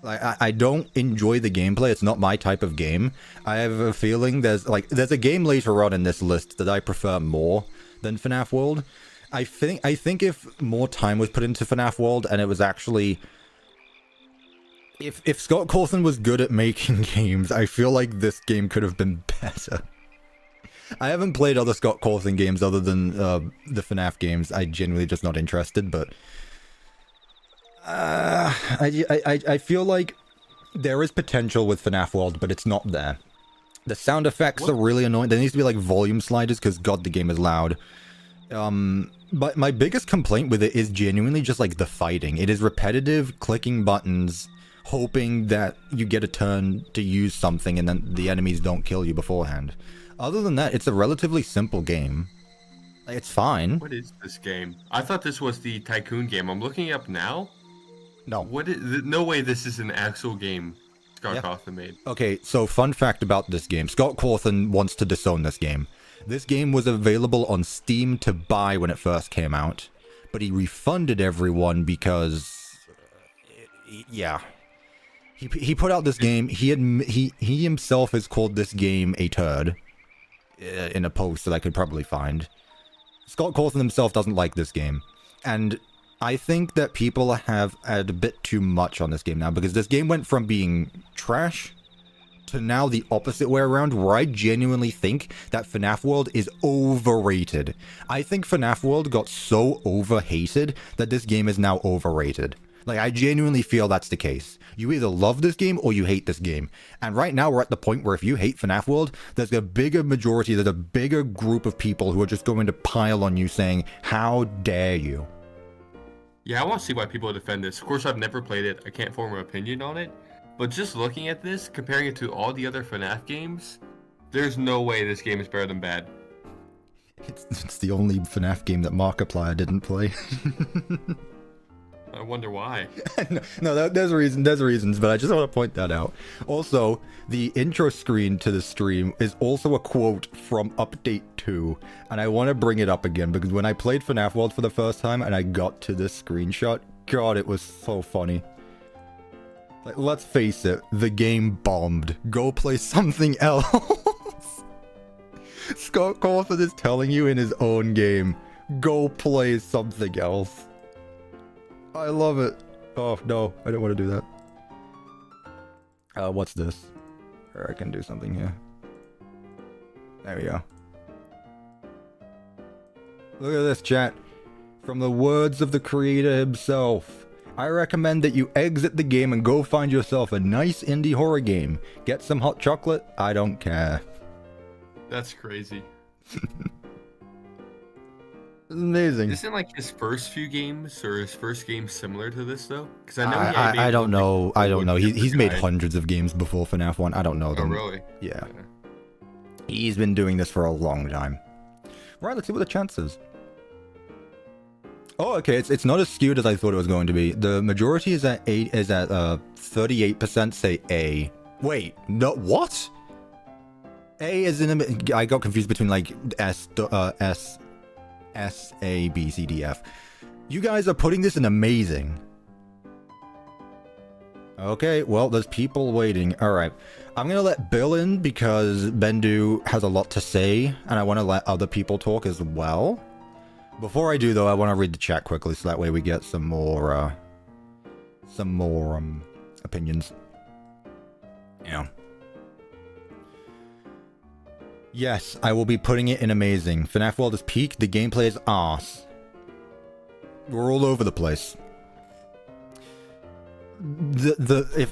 Like, I don't enjoy the gameplay. It's not my type of game. I have a feeling there's a game later on in this list that I prefer more than FNAF World. I think if more time was put into FNAF World and it was actually... If Scott Cawthon was good at making games, I feel like this game could have been better. I haven't played other Scott Cawthon games other than the FNAF games. I genuinely just not interested, but... I feel like there is potential with FNAF World, but it's not there. The sound effects are really annoying. There needs to be like volume sliders because God, the game is loud. But my biggest complaint with it is genuinely just like the fighting. It is repetitive, clicking buttons, hoping that you get a turn to use something and then the enemies don't kill you beforehand. Other than that, it's a relatively simple game. It's fine. What is this game? I thought this was the Tycoon game. I'm looking it up now. No. No way this is an actual game. Scott Yeah. Cawthon made. Okay, so fun fact about this game. Scott Cawthon wants to disown this game. This game was available on Steam to buy when it first came out, but he refunded everyone because... yeah. He put out this game. He himself has called this game a turd in a post that I could probably find. Scott Cawthon himself doesn't like this game. And I think that people have had a bit too much on this game now, because this game went from being trash to now the opposite way around, where I genuinely think that FNAF World is overrated. I think FNAF World got so overhated that this game is now overrated. Like, I genuinely feel that's the case. You either love this game or you hate this game. And right now we're at the point where if you hate FNAF World, there's a bigger majority, there's a bigger group of people who are just going to pile on you saying, how dare you? Yeah, I want to see why people defend this. Of course, I've never played it. I can't form an opinion on it. But just looking at this, comparing it to all the other FNAF games, there's no way this game is better than bad. It's the only FNAF game that Markiplier didn't play. I wonder why. No, there's reasons, but I just want to point that out. Also, the intro screen to the stream is also a quote from Update 2, and I want to bring it up again, because when I played FNAF World for the first time and I got to this screenshot, God, it was so funny. Like, let's face it, the game bombed. Go play something else. Scott Cawthon is telling you in his own game, go play something else. I love it. Oh, no, I don't want to do that. What's this? Or I can do something here. There we go. Look at this, chat. From the words of the creator himself. I recommend that you exit the game and go find yourself a nice indie horror game. Get some hot chocolate? I don't care. That's crazy. It's amazing. Isn't like his first few games or his first game similar to this though? Because I know I don't know. I don't know. He's made Guide. hundreds of games before FNAF 1. I don't know Oh them. really? Yeah. He's been doing this for a long time. Right, let's see what the chance is. Oh, okay. It's not as skewed as I thought it was going to be. The majority is at 38% say A. Wait, no, what? A is in a, I got confused between like S, A, B, C, D, F. You guys are putting this in amazing. Okay, well, there's people waiting. Alright. I'm gonna let Bill in because Bendu has a lot to say, and I want to let other people talk as well. Before I do, though, I want to read the chat quickly, so that way we get some more opinions. Yeah. Yes, I will be putting it in amazing. FNAF World is peak, the gameplay is arse. We're all over the place.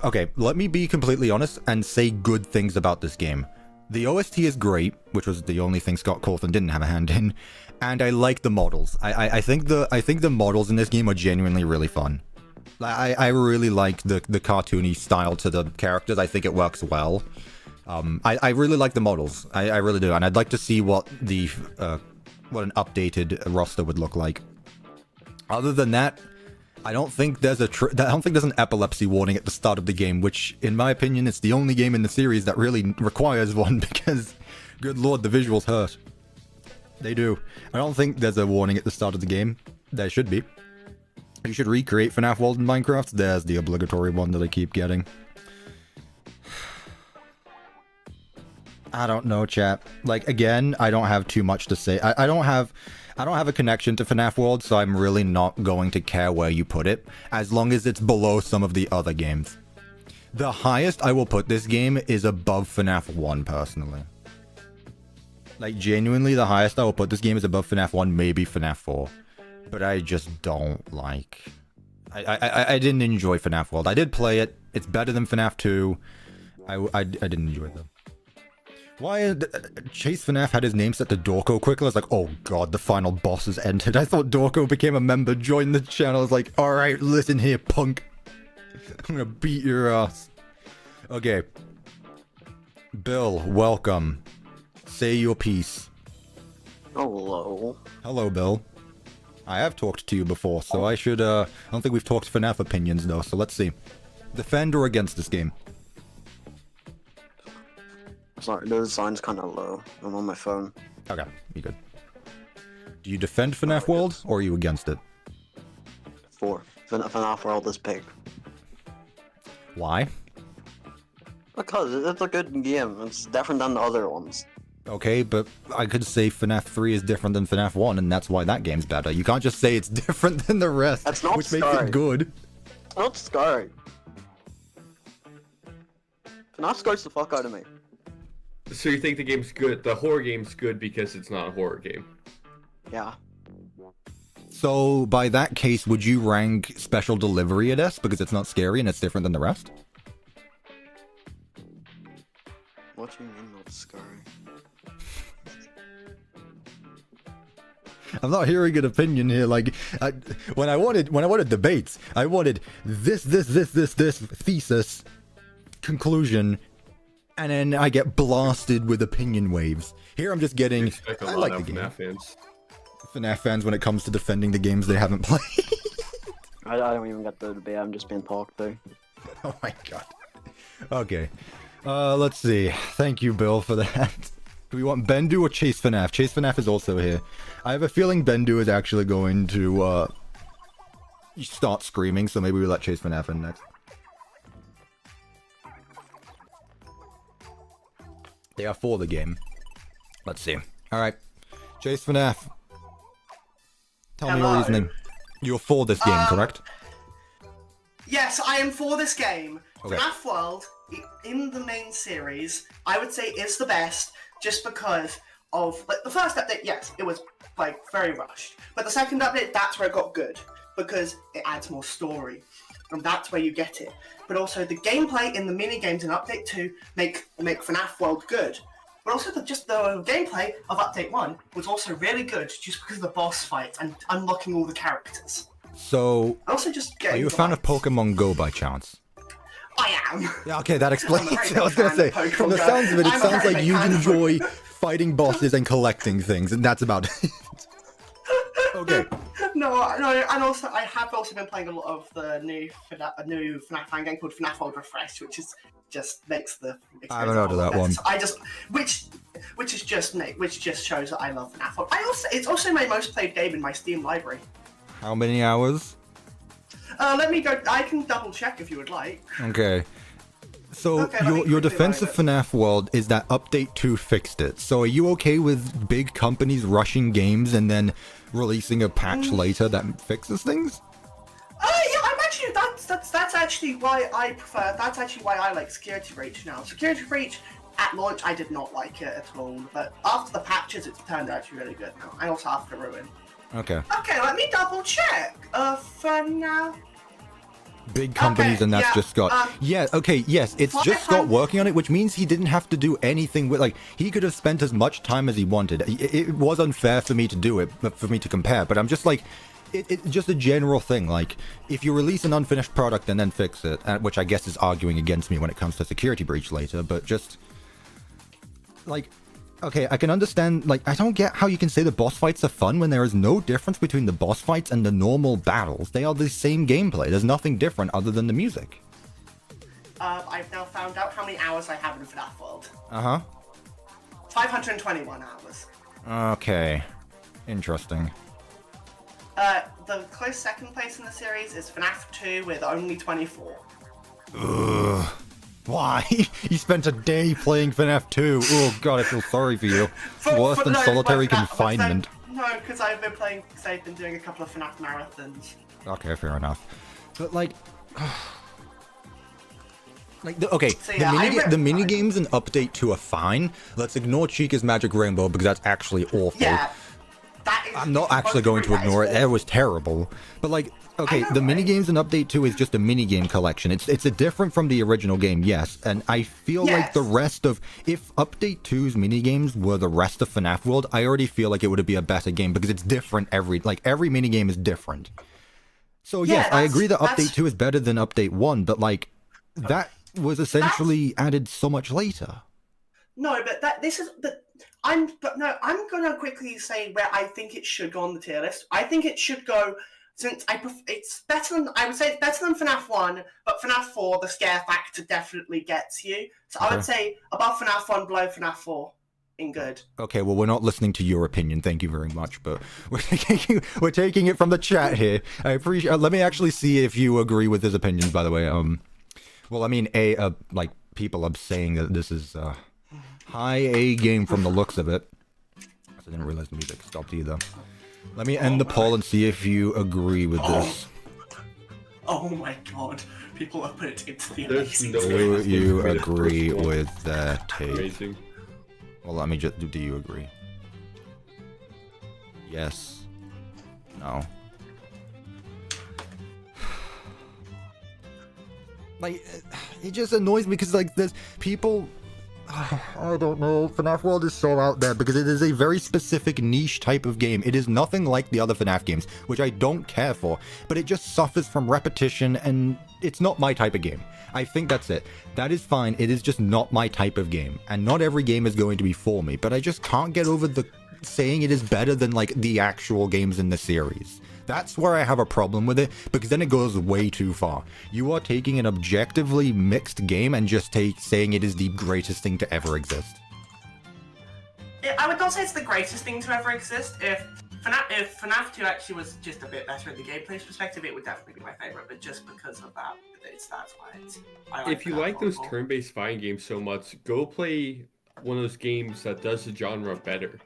Okay, let me be completely honest and say good things about this game. The OST is great, which was the only thing Scott Cawthon didn't have a hand in, and I like the models. I think the models in this game are genuinely really fun. I really like the cartoony style to the characters. I think it works well. I really like the models. I really do, and I'd like to see what the what an updated roster would look like. Other than that, I don't think there's an epilepsy warning at the start of the game, which, in my opinion, is the only game in the series that really requires one, because, good lord, the visuals hurt. They do. I don't think there's a warning at the start of the game. There should be. You should recreate FNAF World in Minecraft. There's the obligatory one that I keep getting. I don't know, chat. Like, again, I don't have too much to say. I don't have a connection to FNAF World, so I'm really not going to care where you put it, as long as it's below some of the other games. The highest I will put this game is above FNAF 1, personally. Like, genuinely, the highest I will put this game is above FNAF 1, maybe FNAF 4. But I just don't like... I didn't enjoy FNAF World. I did play it. It's better than FNAF 2. I didn't enjoy them. Why Chase FNAF had his name set to Dorko quickly? I was like, oh god, the final boss has entered. I thought Dorko became a member, joined the channel. I was like, alright, listen here, punk. I'm gonna beat your ass. Okay. Bill, welcome. Say your piece. Hello. Hello, Bill. I have talked to you before, so I should, I don't think we've talked FNAF opinions, though, so let's see. Defend or against this game? Sorry, the design's kind of low. I'm on my phone. Okay, you good. Do you defend FNAF World, or are you against it? 4. FNAF World is big. Why? Because it's a good game. It's different than the other ones. Okay, but I could say FNAF 3 is different than FNAF 1, and that's why that game's better. You can't just say it's different than the rest, That's not which makes scary. it good. It's not scary. FNAF scares the fuck out of me. So you think the game's good? The horror game's good because it's not a horror game. Yeah. So, by that case, would you rank Special Delivery at S because it's not scary and it's different than the rest? What do you mean not scary? I'm not hearing an opinion here. Like, when I wanted debates, I wanted this thesis, conclusion, and then I get blasted with opinion waves. Here I'm just getting, Expect a I lot like of the game. FNAF fans. FNAF fans when it comes to defending the games they haven't played. I don't even get the debate. I'm just being talked to. Oh my god. Okay. Let's see. Thank you, Bill, for that. Do we want Bendu or Chase FNAF? Chase FNAF is also here. I have a feeling Bendu is actually going to, start screaming, so maybe we let Chase FNAF in next. They are for the game. Let's see. Alright. Chase FNAF. Tell me your Hello. reasoning. You're for this game, correct? Yes, I am for this game. Okay. FNAF World, in the main series, I would say is the best, just because of like the first update. Yes, it was like very rushed, but the second update, that's where it got good because it adds more story, and that's where you get it. But also the gameplay in the mini games in Update 2 make FNAF World good. But also the gameplay of Update 1 was also really good just because of the boss fight and unlocking all the characters. So, Also just are getting you a the fan of lights. Pokemon Go by chance? I am. Yeah, okay, that explains I'm a it. very I was big gonna say, fan of from the Pokemon sounds of it, Go. it I'm a sounds very like big you fan of enjoy Pokemon. fighting bosses and collecting things, and that's about it. Okay. No, and also I have also been playing a lot of the new FNAF fan game called FNAF World Refresh, which is just makes the I haven't heard of that one. Which just shows that I love FNAF World. It's also my most played game in my Steam library. How many hours? Let me go. I can double check if you would like. Okay. So, Okay, let me your quickly defense of load FNAF World is that Update 2 fixed it. So are you okay with big companies rushing games and then releasing a patch later that fixes things? Yeah, I'm actually that's actually why I prefer. That's actually why I like Security Breach now. Security Breach at launch I did not like it at all, but after the patches it's turned out to be really good now, and also after Ruin. Okay. Okay, let me double check. For now. Big companies Okay, and that's yeah, just Scott. Yeah, okay, yes, it's just Scott working on it, which means he didn't have to do anything with, like, he could have spent as much time as he wanted. It was unfair for me to do it, for me to compare, but I'm just like, it's just a general thing, like, if you release an unfinished product and then fix it, which I guess is arguing against me when it comes to Security Breach later, but just, like, okay, I can understand, like, I don't get how you can say the boss fights are fun when there is no difference between the boss fights and the normal battles. They are the same gameplay. There's nothing different other than the music. I've now found out how many hours I have in FNAF World. Uh-huh. 521 hours. Okay. Interesting. The close second place in the series is FNAF 2 with only 24. Ugh. Why? You spent a day playing FNAF 2. Oh god, I feel sorry for you. It's worse than solitary confinement. No, because I've been doing a couple of FNAF marathons. Okay, fair enough. But like... okay, So, yeah, the mini games in Update 2 are fine. Let's ignore Chica's Magic Rainbow because that's actually awful. Yeah, that is. I'm not actually going to ignore it. It was terrible. But like, okay, know, the right? minigames in Update 2 is just a minigame collection. It's a different from the original game, yes. And I feel like the rest of... If Update 2's minigames were the rest of FNAF World, I already feel like it would be a better game because it's different every minigame is different. So yes, I agree that Update 2 is better than Update 1, but like, that was essentially added so much later. No, but I'm gonna quickly say where I think it should go on the tier list. I think it should go since it's better than, I would say it's better than FNAF 1, but FNAF 4, the scare factor definitely gets you. So I would say above FNAF 1, below FNAF 4 in good. Okay, well, we're not listening to your opinion, thank you very much, but we're taking it from the chat here. I appreciate. Let me actually see if you agree with his opinions, by the way. Well, I mean, like, people are saying that this is a high A game from the looks of it. I didn't realize the music stopped either. Let me end the poll and see if you agree with this. Oh my god, people have put it into the There's amazing. no Do way you agree with that take? Amazing. Well, let me just... Do you agree? Yes. No. Like, it just annoys me because, like, there's people... I don't know. FNAF World is so out there because it is a very specific niche type of game. It is nothing like the other FNAF games, which I don't care for, but it just suffers from repetition and it's not my type of game. I think that's it. That is fine. It is just not my type of game, and not every game is going to be for me, but I just can't get over the saying it is better than, like, the actual games in the series. That's where I have a problem with it, because then it goes way too far. You are taking an objectively mixed game and just saying it is the greatest thing to ever exist. I would not say it's the greatest thing to ever exist. If FNAF 2 actually was just a bit better in the gameplay perspective, it would definitely be my favorite. But just because of that, that's why it's. If you like those turn-based fighting games so much, go play one of those games that does the genre better.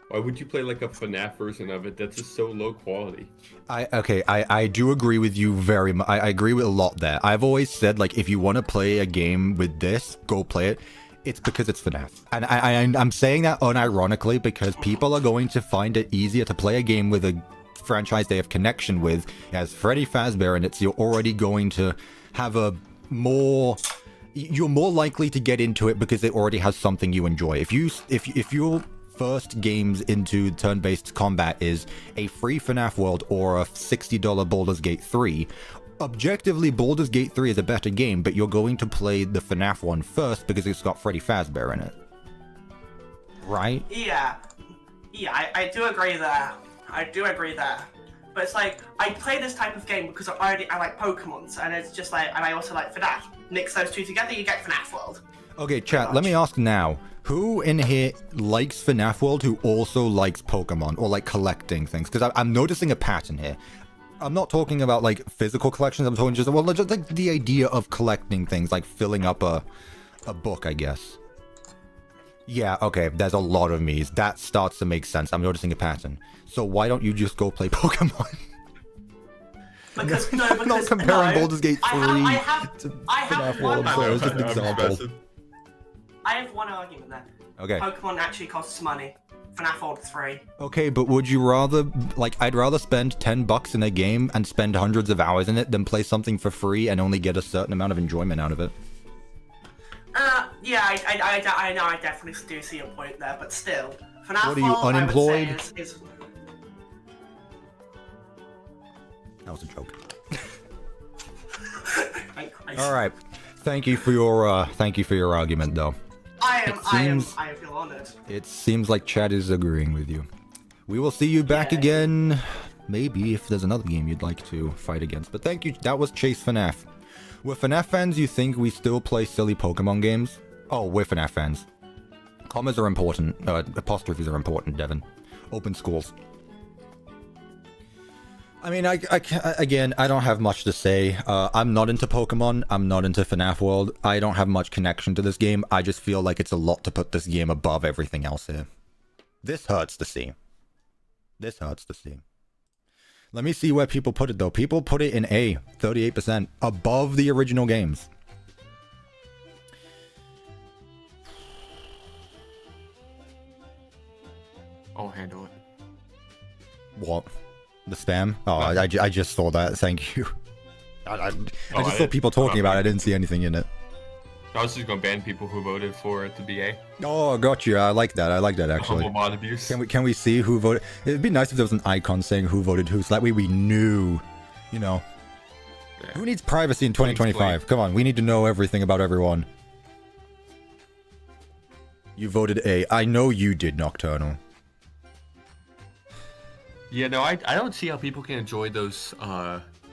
Why would you play like a FNAF version of it that's just so low quality? I do agree with you very much. I agree with a lot there. I've always said, like, if you want to play a game with this, go play it. It's because it's FNAF. And I'm saying that unironically because people are going to find it easier to play a game with a franchise they have connection with. It has Freddy Fazbear in it, so you're already going to have a more... You're more likely to get into it because it already has something you enjoy. If you're first games into turn-based combat is a free FNAF World or a $60 Baldur's Gate 3, objectively Baldur's Gate 3 is a better game, but you're going to play the FNAF one first because it's got Freddy Fazbear in it. Right? Yeah, I do agree there. But it's like, I play this type of game because I like Pokemons, and it's just like, and I also like FNAF. Mix those two together, you get FNAF World. Okay, chat, let me ask now. Who in here likes FNAF World who also likes Pokemon or like collecting things? Because I'm noticing a pattern here. I'm not talking about like physical collections, I'm talking just like the idea of collecting things, like filling up a book, I guess. Yeah, okay, there's a lot of me's. That starts to make sense. I'm noticing a pattern. So why don't you just go play Pokemon? Because, no, I'm not comparing Baldur's Gate 3 to FNAF World, so it's just an example. I have one argument there. Okay. Pokemon actually costs money. FNAF World 3. Okay, but would you rather, like, I'd rather spend $10 in a game and spend hundreds of hours in it than play something for free and only get a certain amount of enjoyment out of it. Yeah, I know, I definitely do see your point there, but still. FNAF What are you, World, unemployed? I would say is... That was a joke. Thank Alright. Thank you for your argument, though. I feel honored. It seems like Chad is agreeing with you. We will see you back again, maybe if there's another game you'd like to fight against. But thank you, that was Chase FNAF. We're FNAF fans, you think we still play silly Pokemon games? Oh, we're FNAF fans. Commas are important, apostrophes are important, Devin. Open schools. I mean, again, I don't have much to say. I'm not into Pokemon. I'm not into FNAF World. I don't have much connection to this game. I just feel like it's a lot to put this game above everything else here. This hurts to see. This hurts to see. Let me see where people put it, though. People put it in A, 38%, above the original games. I'll handle it. What? The spam? Oh, I just saw that. Thank you. I just saw people talking about it. I didn't see anything in it. I was just gonna ban people who voted for it to be A. Oh, got you. I like that. I like that, actually. Humble mod abuse. Can we see who voted? It'd be nice if there was an icon saying who voted who, so that way we knew, you know. Yeah. Who needs privacy in 2025? Come on, we need to know everything about everyone. You voted A. I know you did, Nocturnal. Yeah, no, I don't see how people can enjoy those.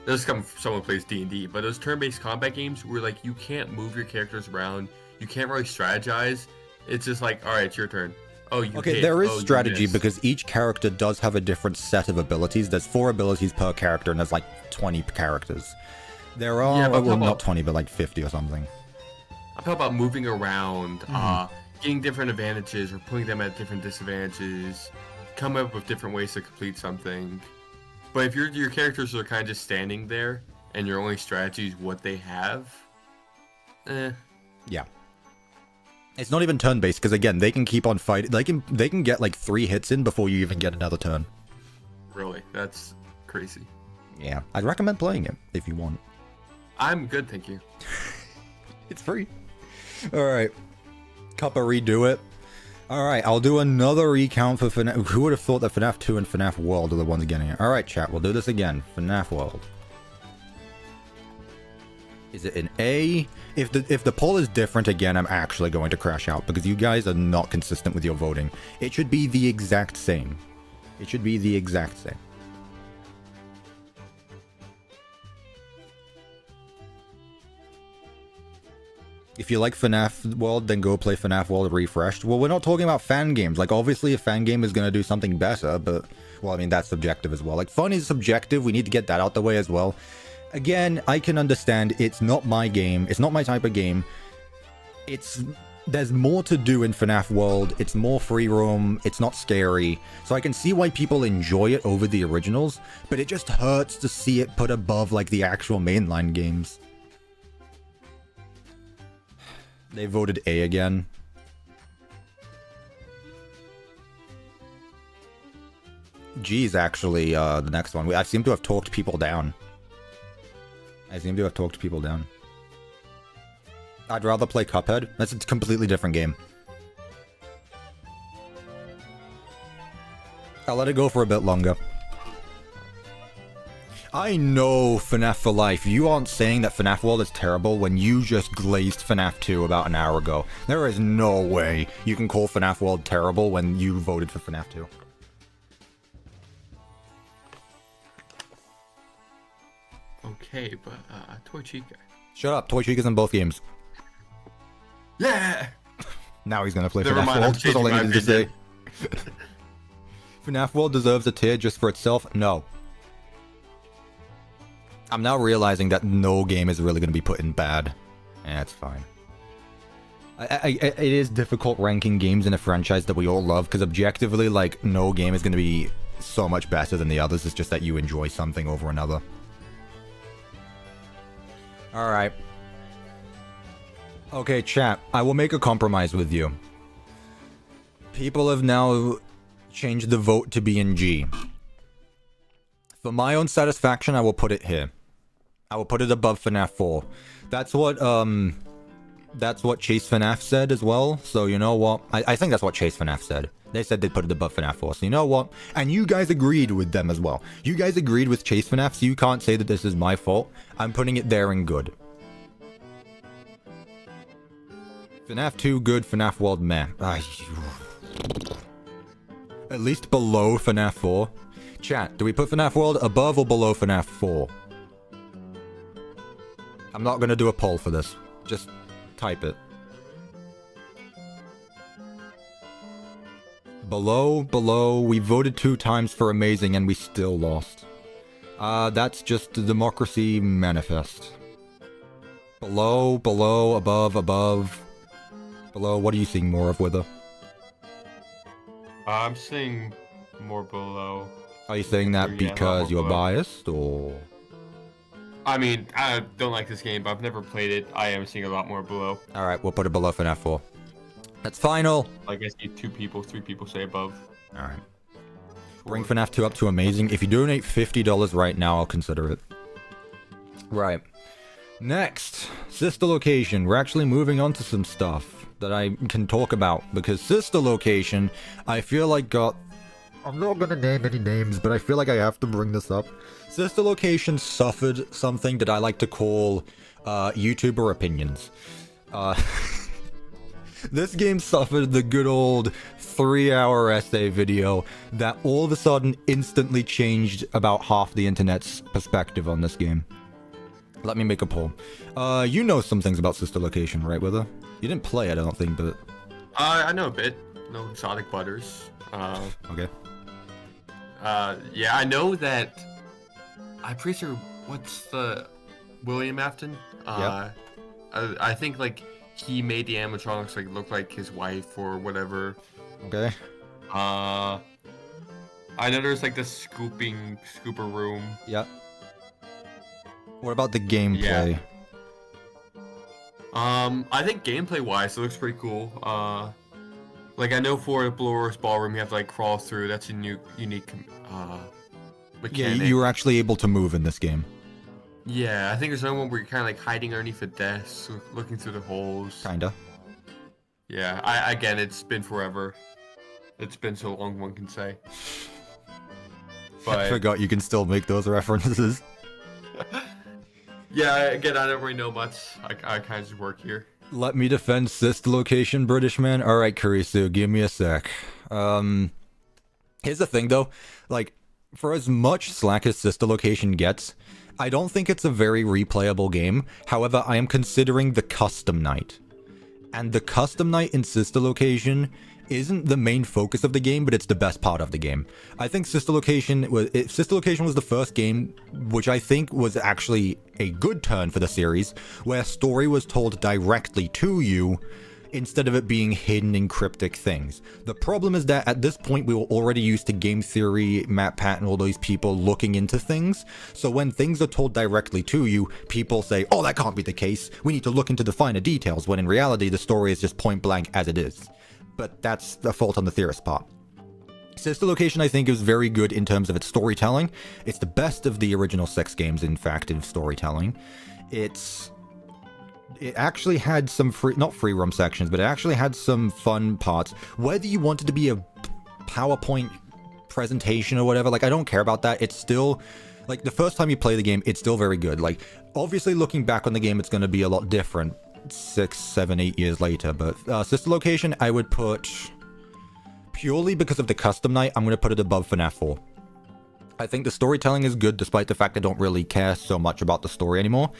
This comes from someone who plays D&D, but those turn-based combat games where like you can't move your characters around, you can't really strategize. It's just like, all right, it's your turn. Oh, you Okay, hit. there is Oh, you strategy missed. because each character does have a different set of abilities. There's 4 abilities per character, and there's like 20 characters. There are, Yeah, but well, how not about- 20, but like 50 or something. I'm talking about moving around, Mm-hmm. getting different advantages or putting them at different disadvantages, come up with different ways to complete something. But if your characters are kind of just standing there and your only strategy is what they have, Yeah. It's not even turn-based, because again, they can keep on fighting. They can get like 3 hits in before you even get another turn. really, that's crazy. Yeah. I'd recommend playing it, if you want. I'm good, thank you. It's free. Alright. Cuppa redo it. Alright, I'll do another recount for FNAF. Who would have thought that FNAF 2 and FNAF World are the ones getting it? Alright, chat, we'll do this again. FNAF World. Is it an A? If the poll is different again, I'm actually going to crash out because you guys are not consistent with your voting. It should be the exact same. It should be the exact same. If you like FNAF World, then go play FNAF World Refreshed. Well, we're not talking about fan games. Like, obviously a fan game is going to do something better, but, well, I mean, that's subjective as well. Like, fun is subjective. We need to get that out the way as well. Again, I can understand it's not my game. It's not my type of game. There's more to do in FNAF World. It's more free roam. It's not scary. So I can see why people enjoy it over the originals, but it just hurts to see it put above, like, the actual mainline games. They voted A again. G is actually the next one. I seem to have talked people down. I'd rather play Cuphead. That's a completely different game. I'll let it go for a bit longer. I know FNAF for life. You aren't saying that FNAF World is terrible when you just glazed FNAF 2 about an hour ago. There is no way you can call FNAF World terrible when you voted for FNAF 2. Okay, but Toy Chica. Shut up. Toy Chica's in both games. Yeah. Now he's gonna play Never FNAF mind, I'm World. That's all I changing my needed to say. FNAF World deserves a tier just for itself? No. I'm now realizing that no game is really going to be put in bad. It's fine. It is difficult ranking games in a franchise that we all love, because objectively, like, no game is going to be so much better than the others. It's just that you enjoy something over another. Alright. Okay, chat. I will make a compromise with you. People have now changed the vote to be in G. For my own satisfaction, I will put it here. I will put it above FNAF 4. That's what Chase FNAF said as well. So you know what? I think that's what Chase FNAF said. They said they'd put it above FNAF 4. So you know what? And you guys agreed with them as well. You guys agreed with Chase FNAF, so you can't say that this is my fault. I'm putting it there in good. FNAF 2 good, FNAF World meh. At least below FNAF 4. Chat, do we put FNAF World above or below FNAF 4? I'm not gonna do a poll for this. Just type it. Below, we voted 2 times for amazing and we still lost. That's just the democracy manifest. Below, above. Below, what are you seeing more of, Wither? I'm seeing more below. Are you saying that Yeah, because you're below. biased, or...? I mean, I don't like this game, but I've never played it. I am seeing a lot more below. Alright, we'll put it below FNAF 4. That's final! I guess 3 people say above. Alright. Bring FNAF 2 up to amazing. If you donate $50 right now, I'll consider it. Right. Next, Sister Location. We're actually moving on to some stuff that I can talk about, because Sister Location, I feel like got... I'm not gonna name any names, but I feel like I have to bring this up. Sister Location suffered something that I like to call YouTuber opinions. This game suffered the good old 3-hour essay video that all of a sudden instantly changed about half the internet's perspective on this game. Let me make a poll. You know some things about Sister Location, right, Wither? You didn't play it, I don't think, but... I know a bit. No exotic butters. Okay. Yeah, I know that... I'm pretty sure... What's the... William Afton? Yep. I think, like, he made the animatronics, like, look like his wife or whatever. Okay. I know there's, like, the scooper room. Yep. What about the gameplay? Yeah. I think gameplay-wise, it looks pretty cool. Like, I know for the Blowers Ballroom, you have to, like, crawl through. That's a unique, mechanic. Yeah, you were actually able to move in this game. Yeah, I think there's another one where you're kind of, like, hiding underneath a desk, looking through the holes. Kinda. Yeah, again, it's been forever. It's been so long, one can say. But... I forgot you can still make those references. Yeah, again, I don't really know much. I kind of just work here. Let me defend Sister Location, British man. Alright, Kurisu, give me a sec. Here's the thing, though. Like, for as much slack as Sister Location gets, I don't think it's a very replayable game. However, I am considering the custom night. And the custom night in Sister Location isn't the main focus of the game, but it's the best part of the game. I think Sister Location was the first game, which I think was actually a good turn for the series, where story was told directly to you, instead of it being hidden in cryptic things. The problem is that at this point we were already used to game theory, Matt Pat, and all those people looking into things, so when things are told directly to you, people say, oh, that can't be the case, we need to look into the finer details, when in reality the story is just point blank as it is. But that's the fault on the theorist part. Sister Location, I think, is very good in terms of its storytelling. It's the best of the original 6 games, in fact, in storytelling. It actually had some not free roam sections, but it actually had some fun parts. Whether you want it to be a PowerPoint presentation or whatever, like, I don't care about that. It's still, like, the first time you play the game, it's still very good. Like, obviously looking back on the game, it's going to be a lot different 6, 7, 8 years later, but Sister Location, I would put, purely because of the custom night, I'm going to put it above FNAF 4. I think the storytelling is good, despite the fact I don't really care so much about the story anymore.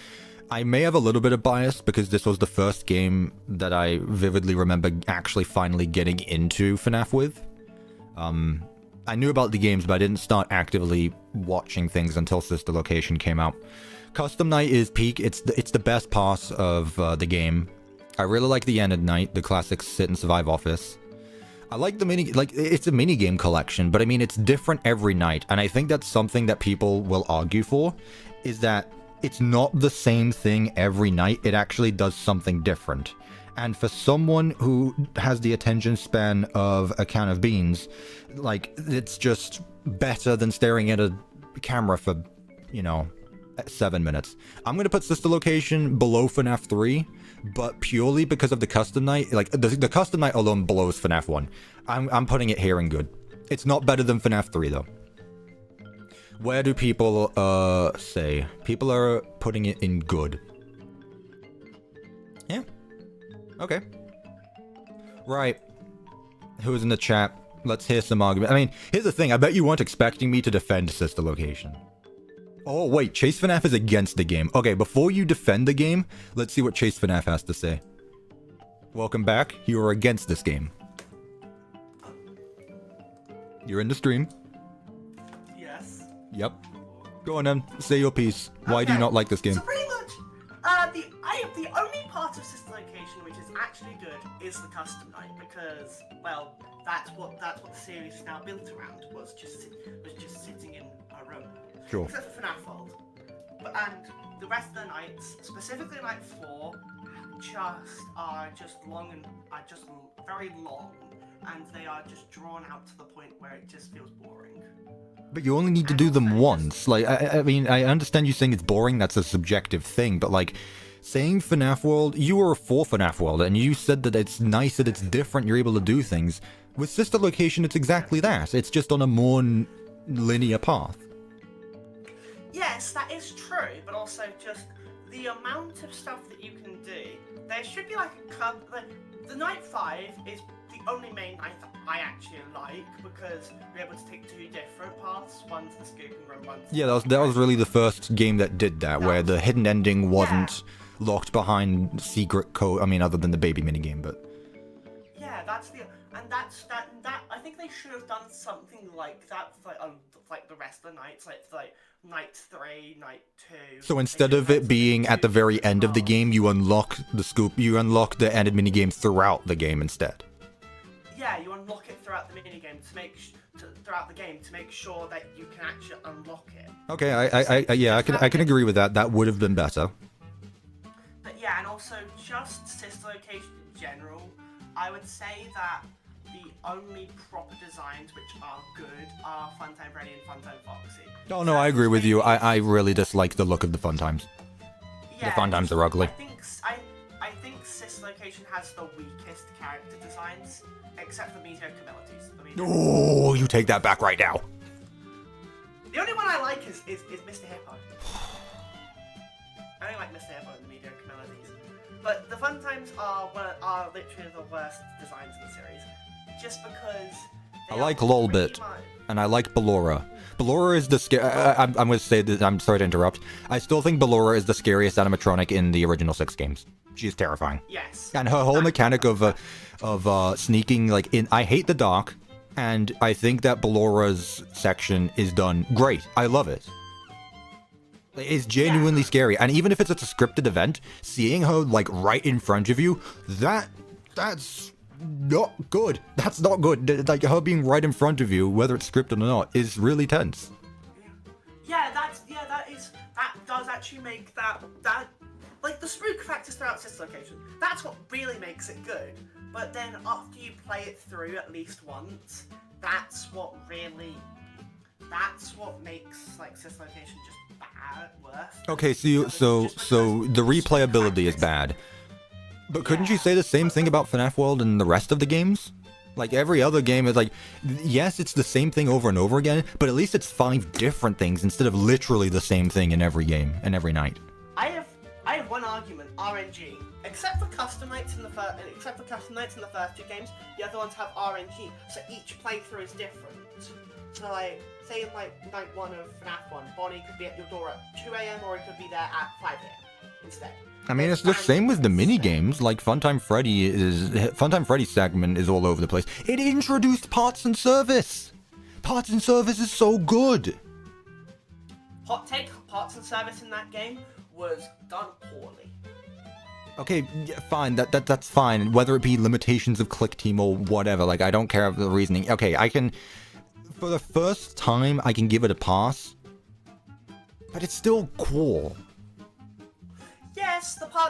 I may have a little bit of bias, because this was the first game that I vividly remember actually finally getting into FNAF with. I knew about the games, but I didn't start actively watching things until Sister Location came out. Custom Night is peak. It's the best part of the game. I really like the end at night, the classic sit and survive office. I like the it's a mini game collection, but I mean, it's different every night, and I think that's something that people will argue for, is that it's not the same thing every night. It actually does something different. And for someone who has the attention span of a can of beans, like, it's just better than staring at a camera for, 7 minutes. I'm going to put Sister Location below FNAF 3, but purely because of the custom night. Like, the custom night alone blows FNAF 1. I'm putting it here in good. It's not better than FNAF 3, though. Where do people say? People are putting it in good. Yeah. Okay. Right. Who's in the chat? Let's hear some argument. I mean, here's the thing. I bet you weren't expecting me to defend Sister Location. Oh, wait. Chase FNAF is against the game. Okay, before you defend the game, let's see what Chase FNAF has to say. Welcome back. You are against this game. You're in the stream. Yes. Yep. Go on then. Say your piece. Why do you not like this game? So pretty much, the only part of Sister Location which is actually good is the custom night, because, well, that's what the series is now built around, was just sitting in a room. Sure. Except for FNAF World. And the rest of the nights, specifically night 4, are just very long, and they are just drawn out to the point where it just feels boring. But you only need to do them once. Like, I mean, I understand you saying it's boring, that's a subjective thing, but like, saying FNAF World, you were for FNAF World, and you said that it's nice that it's different, you're able to do things. With Sister Location, it's exactly that. It's just on a more linear path. Yes, that is true, but also just the amount of stuff that you can do. There should be like the night 5 is the only main night that I actually like because you're able to take 2 different paths. One's the scooping room, one's Yeah, that was really the first game that did that, where the hidden ending wasn't locked behind secret code. I mean, other than the baby minigame, but yeah, that's that. I think they should have done something like that for like the rest of the nights, like night 3, night 2. so instead of it being at the very end of the game, you unlock the ended minigame throughout the game instead. Yeah, you unlock it throughout the minigame to make sure that you can actually unlock it. Okay, I can agree with that. That would have been better. But yeah, and also just sister location in general, I would say that the only proper designs which are good are Funtime Freddy and Funtime Foxy. Oh no, I agree with you. I really dislike the look of the Fun Times. Yeah, The Fun Times are ugly. I think Sis Location has the weakest character designs, except for Mediocre Melodies. Oh, you take that back right now. The only one I like is Mr. Hippo. I only like Mr. Hippo and the Mediocre Melodies. But the Fun Times are literally the worst designs in the series. Just because I like Lolbit, and I like Ballora. Ballora is the I'm going to say that, I'm sorry to interrupt. I still think Ballora is the scariest animatronic in the original 6 games. She's terrifying. Yes. And her whole mechanic of sneaking, like, in... I hate the dark, and I think that Ballora's section is done great. I love it. It's genuinely scary. And even if it's a scripted event, seeing her, like, right in front of you, that's not good. That's not good. Like, her being right in front of you, whether it's scripted or not, is really tense. That does actually make that like the spook factors throughout Sis Location. That's what really makes it good. But then after you play it through at least once, that's what makes like Sis Location just bad, worse. Okay, so the replayability is bad. But couldn't you say the same thing about FNAF World and the rest of the games? Like, every other game is like, yes, it's the same thing over and over again, but at least it's 5 different things instead of literally the same thing in every game and every night. I have one argument, RNG. Except for custom nights in the first 2 games, the other ones have RNG, so each playthrough is different. So like, say in like night 1 of FNAF 1, Bonnie could be at your door at 2 AM or it could be there at 5 AM instead. I mean, it's the same with the mini games. Like Funtime Freddy's segment is all over the place. It introduced parts and service. Parts and service is so good. Hot take: parts and service in that game was done poorly. Okay, yeah, fine. That's fine. Whether it be limitations of click team or whatever, like I don't care of the reasoning. Okay, I can. For the first time, I can give it a pass. But it's still cool.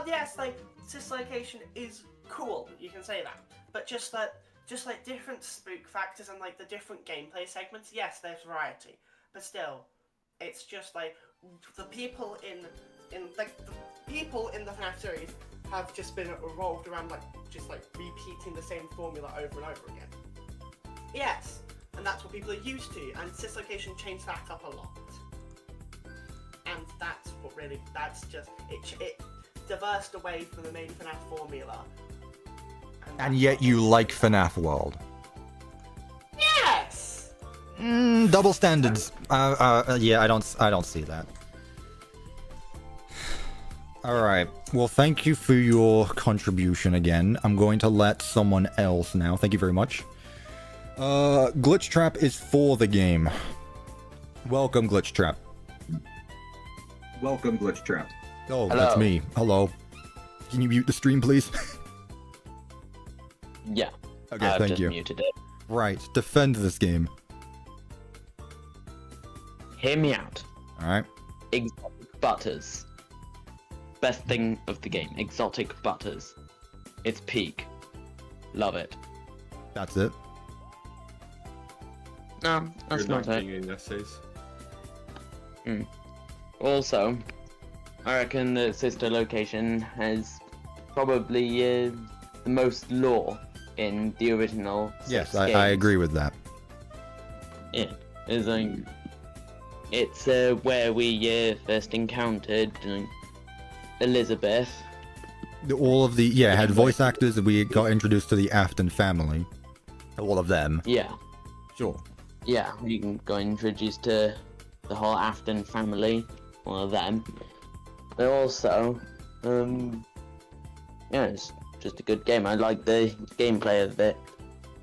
Yes, like Sis Location is cool. You can say that, but just like different spook factors and like the different gameplay segments. Yes, there's variety, but still, it's just like the people in the FNAF series have just been revolved around like repeating the same formula over and over again. Yes, and that's what people are used to, and Sis Location changed that up a lot. And that's just it diversed away from the main FNAF formula. And yet you like FNAF World. Yes! Double standards. Yeah, I don't see that. Alright, well thank you for your contribution again. I'm going to let someone else now. Thank you very much. Glitch Trap is for the game. Welcome, Glitch Trap. Welcome, Glitch Trap. Oh, Hello. that's me. Hello. Can you mute the stream, please? Yeah. Okay, I've thank just you. muted it. Right, defend this game. Hear me out. Alright. Exotic butters. Best thing of the game. Exotic butters. It's peak. Love it. That's it. No, that's You're not it. in essays. Also, I reckon the sister location has probably the most lore in the original. Yes, 6 I games. agree with that. Yeah, it's where we first encountered Elizabeth, All of the, yeah, had voice actors, and we got introduced to the Afton family. All of them. Yeah. Sure. Yeah, you got introduced to the whole Afton family, all of them. But also, yeah, it's just a good game. I like the gameplay of it.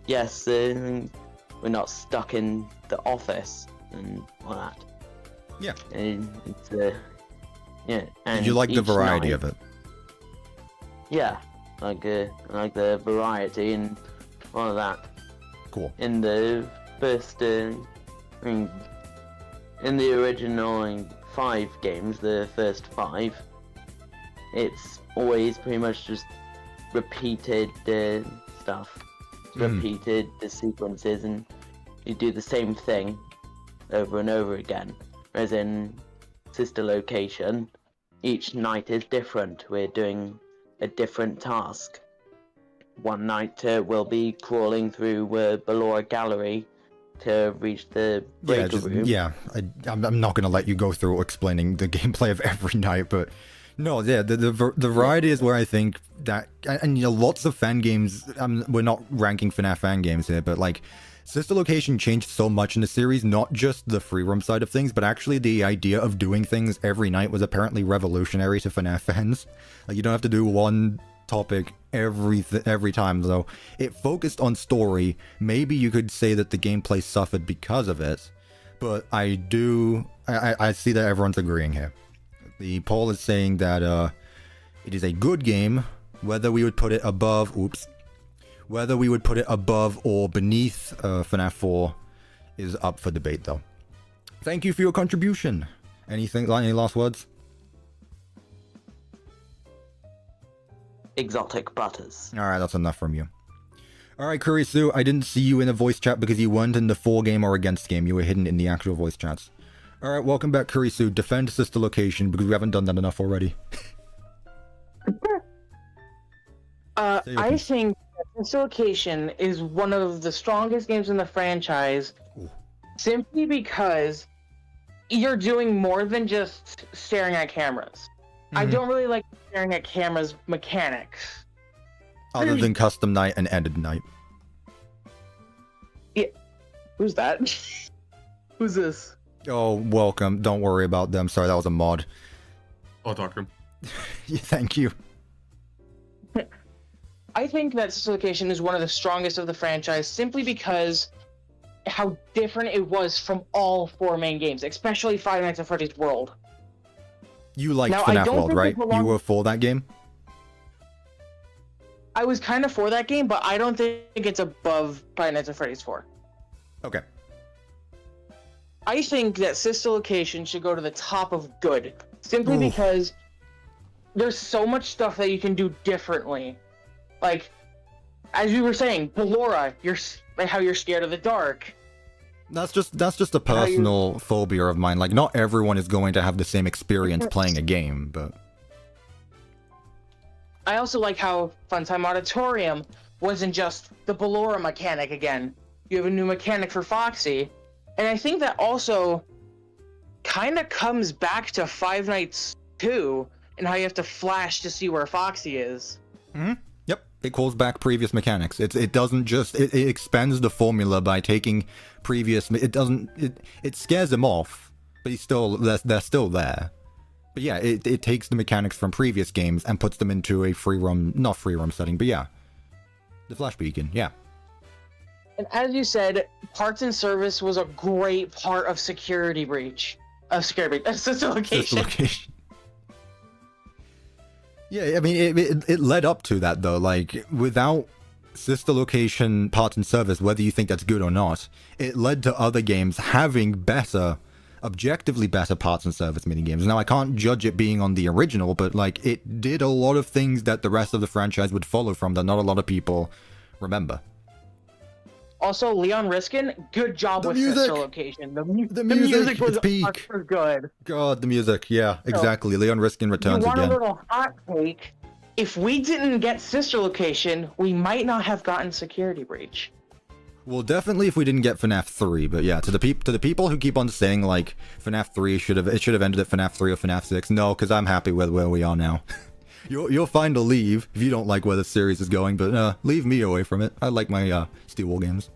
Yes, we're not stuck in the office and all that. Yeah. It's yeah. And Did you like the each variety night- of it? Yeah, I like the variety and all of that. Cool. In the first, I mean, in the original 5 games, the first 5, it's always pretty much just repeated stuff, repeated the sequences, and you do the same thing over and over again. Whereas in Sister Location, each night is different. We're doing a different task. One night we'll be crawling through Ballora Gallery to reach the breaker room. I'm not gonna let you go through explaining the gameplay of every night, but no, yeah, the variety is where I think that, and you know, lots of fan games. We're not ranking FNAF fan games here, but like, Sister Location changed so much in the series, not just the free roam side of things, but actually the idea of doing things every night was apparently revolutionary to FNAF fans. Like, you don't have to do one topic every time, though. It focused on story. Maybe you could say that the gameplay suffered because of it, but I see that everyone's agreeing here. The poll is saying that it is a good game. Whether we would put it above or beneath FNAF 4 is up for debate, though. Thank you for your contribution. Any last words? Exotic butters. Alright, that's enough from you. Alright, Kurisu, I didn't see you in the voice chat because you weren't in the for game or against game. You were hidden in the actual voice chats. Alright, welcome back, Kurisu. Defend Sister Location because we haven't done that enough already. I think Sister Location is one of the strongest games in the franchise. Ooh. Simply because you're doing more than just staring at cameras. I don't really like staring at cameras mechanics. Other than custom night and ended night. Yeah. Who's that? Who's this? Oh, welcome. Don't worry about them. Sorry, that was a mod. I'll talk to him. Yeah, thank you. I think that Sister Location is one of the strongest of the franchise simply because how different it was from all 4 main games, especially Five Nights at Freddy's World. You liked Now, I FNAF don't World, think right? it belongs- You were for that game? I was kind of for that game, but I don't think it's above Five Nights at Freddy's 4. Okay. I think that Sister Location should go to the top of good, simply Oof. because there's so much stuff that you can do differently. Like, as you were saying, Ballora, how you're scared of the dark. That's just a personal phobia of mine. Like, not everyone is going to have the same experience playing a game, but... I also like how Funtime Auditorium wasn't just the Ballora mechanic again. You have a new mechanic for Foxy. And I think that also kind of comes back to Five Nights 2 and how you have to flash to see where Foxy is. Mm-hmm. Yep, it calls back previous mechanics. It doesn't just... It expands the formula by taking previous... It scares them off, but they're still there. But yeah, it takes the mechanics from previous games and puts them into a not free roam setting, but yeah. The Flash Beacon, yeah. And as you said, parts and service was a great part of Security Breach. Sister Location. Sister Location. Yeah, I mean, it led up to that, though. Like, without Sister Location parts and service, whether you think that's good or not, it led to other games having objectively better parts and service minigames. Now, I can't judge it being on the original, but, like, it did a lot of things that the rest of the franchise would follow from that not a lot of people remember. Also, Leon Riskin, good job The with music! Sister Location. The music, was it's peak. super good. God, the music, yeah, exactly. Leon Riskin returns You want again. a little hot take? If we didn't get Sister Location, we might not have gotten Security Breach. Well, definitely if we didn't get FNAF 3, but yeah, to the people who keep on saying, like, FNAF 3 should have ended at FNAF 3 or FNAF 6, no, because I'm happy with where we are now. You're fine to leave if you don't like where the series is going, but leave me away from it. I like my Steel Wool games.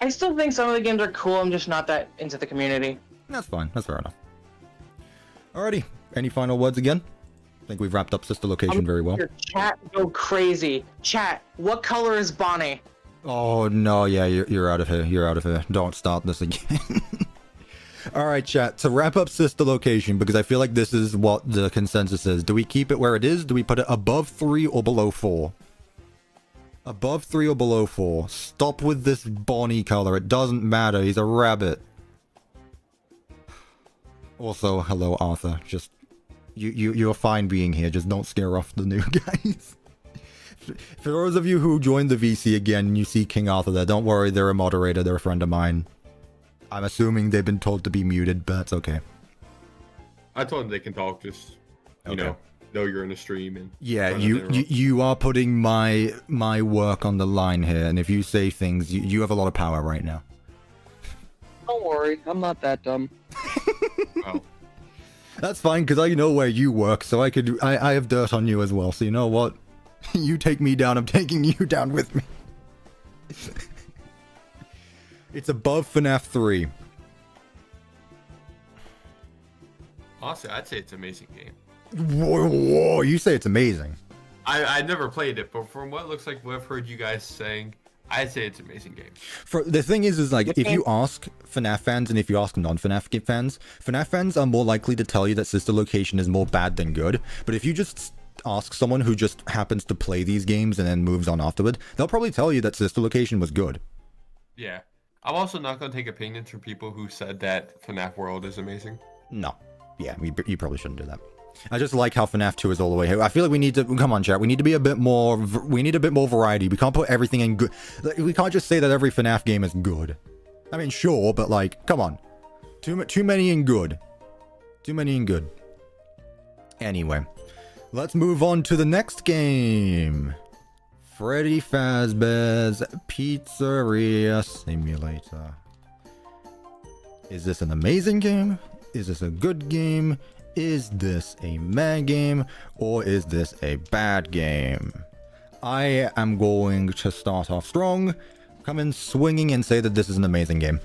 I still think some of the games are cool. I'm just not that into the community. That's fine. That's fair enough. Alrighty. Any final words again? I think we've wrapped up Sister Location very well. Your chat go crazy. Chat, what color is Bonnie? Oh no, yeah, you're out of here. You're out of here. Don't start this again. Alright, chat, to wrap up Sister Location, because I feel like this is what the consensus is. Do we keep it where it is? Do we put it above 3 or below 4? Above 3 or below 4. Stop with this Bonnie color. It doesn't matter. He's a rabbit. Also, hello, Arthur. Just... You're fine being here. Just don't scare off the new guys. For those of you who joined the VC again and you see King Arthur there, don't worry. They're a moderator. They're a friend of mine. I'm assuming they've been told to be muted, but that's okay. I told them they can talk, just, you know you're in a stream. And yeah, you are putting my work on the line here, and if you say things, you have a lot of power right now. Don't worry, I'm not that dumb. Oh. That's fine, because I know where you work, so I have dirt on you as well, so you know what? You take me down, I'm taking you down with me. It's above FNAF 3. Honestly, I'd say it's an amazing game. Whoa, you say it's amazing. I never played it, but from what looks like what I've heard you guys saying, I'd say it's an amazing game. The thing is like, if you ask FNAF fans and if you ask non-FNAF FNAF fans are more likely to tell you that Sister Location is more bad than good. But if you just ask someone who just happens to play these games and then moves on afterward, they'll probably tell you that Sister Location was good. Yeah. I'm also not going to take opinions from people who said that FNAF World is amazing. No. Yeah, you probably shouldn't do that. I just like how FNAF 2 is all the way here. I feel like we need to... Come on, chat. We need to be a bit more... We need a bit more variety. We can't put everything in good... We can't just say that every FNAF game is good. I mean, sure, but like, come on. Too many in good. Too many in good. Anyway. Let's move on to the next game. Freddy Fazbear's Pizzeria Simulator. Is this an amazing game? Is this a good game? Is this a mad game? Or is this a bad game? I am going to start off strong, come in swinging and say that this is an amazing game.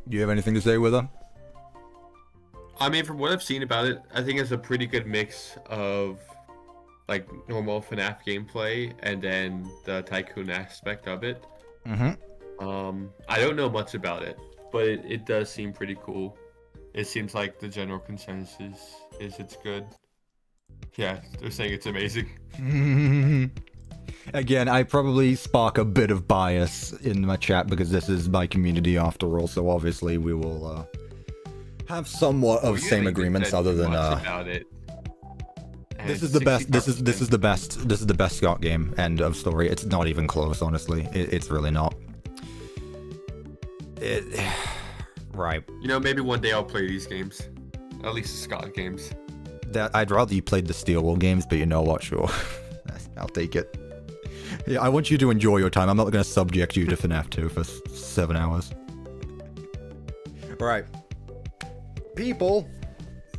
Do you have anything to say with her? I mean, from what I've seen about it, I think it's a pretty good mix of like normal FNAF gameplay and then the tycoon aspect of it. Mm-hmm. I don't know much about it, but it does seem pretty cool. It seems like the general consensus is it's good. Yeah, they're saying it's amazing. Again, I probably spark a bit of bias in my chat because this is my community after all, so obviously we will have somewhat of same agreements other than about it. This is the best. This is the best. This is the best Scott game. End of story. It's not even close, honestly. It's really not. Right. You know, maybe one day I'll play these games. At least the Scott games. I'd rather you played the Steel Wool games, but you know what? Sure, I'll take it. Yeah, I want you to enjoy your time. I'm not going to subject you to FNAF 2 for 7 hours. Right. People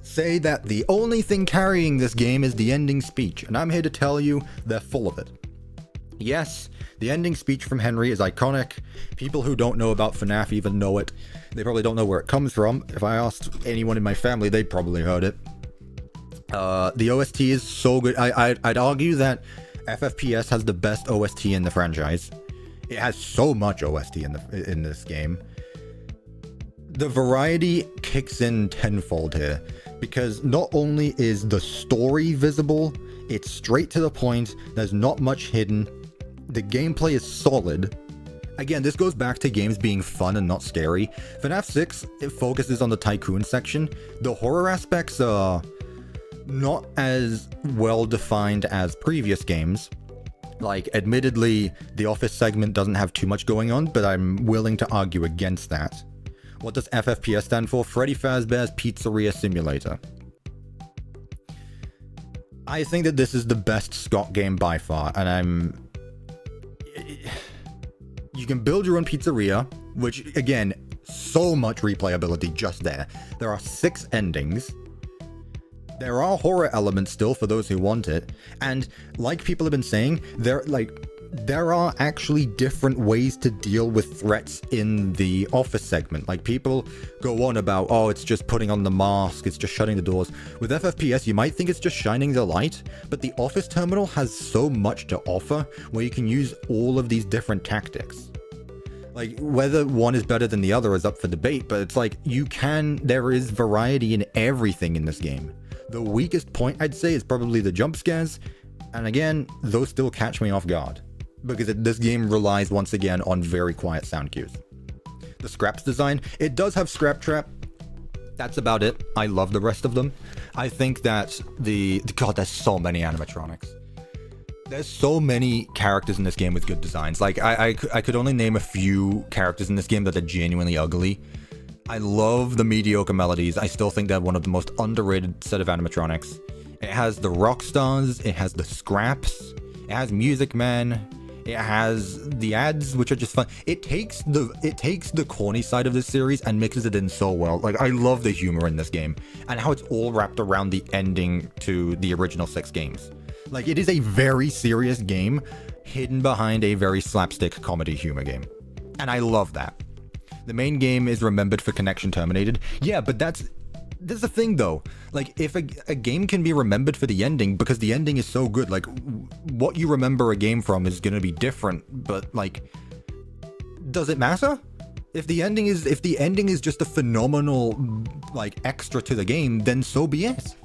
say that the only thing carrying this game is the ending speech, and I'm here to tell you they're full of it. Yes, the ending speech from Henry is iconic. People who don't know about FNAF even know it. They probably don't know where it comes from. If I asked anyone in my family, they'd probably heard it. The OST is so good. I'd argue that FFPS has the best OST in the franchise. It has so much OST in this game. The variety kicks in tenfold here, because not only is the story visible, it's straight to the point, there's not much hidden, the gameplay is solid. Again, this goes back to games being fun and not scary. FNAF 6, it focuses on the tycoon section. The horror aspects are not as well defined as previous games. Like, admittedly, the office segment doesn't have too much going on, but I'm willing to argue against that. What does FFPS stand for? Freddy Fazbear's Pizzeria Simulator. I think that this is the best Scott game by far, and you can build your own pizzeria, which, again, so much replayability just there. There are 6 endings. There are horror elements still for those who want it, and like people have been saying, there are actually different ways to deal with threats in the office segment. Like, people go on about, oh, it's just putting on the mask, it's just shutting the doors. With FFPS, you might think it's just shining the light, but the office terminal has so much to offer where you can use all of these different tactics. Like, whether one is better than the other is up for debate, but it's like, there is variety in everything in this game. The weakest point, I'd say, is probably the jump scares, and again, those still catch me off guard, because this game relies once again on very quiet sound cues. The scraps design, it does have scrap trap. That's about it. I love the rest of them. I think that God, there's so many animatronics. There's so many characters in this game with good designs. Like, I could only name a few characters in this game that are genuinely ugly. I love the mediocre melodies. I still think they're one of the most underrated set of animatronics. It has the rock stars, it has the scraps, it has Music Man, it has the ads, which are just fun. It takes the corny side of this series and mixes it in so well. Like, I love the humor in this game and how it's all wrapped around the ending to the original 6 games. Like, it is a very serious game hidden behind a very slapstick comedy humor game. And I love that. The main game is remembered for Connection Terminated. Yeah, but that's the thing though. Like, if a game can be remembered for the ending because the ending is so good, like, what you remember a game from is gonna be different, but like, does it matter? If the ending is just a phenomenal, like, extra to the game, then so be it.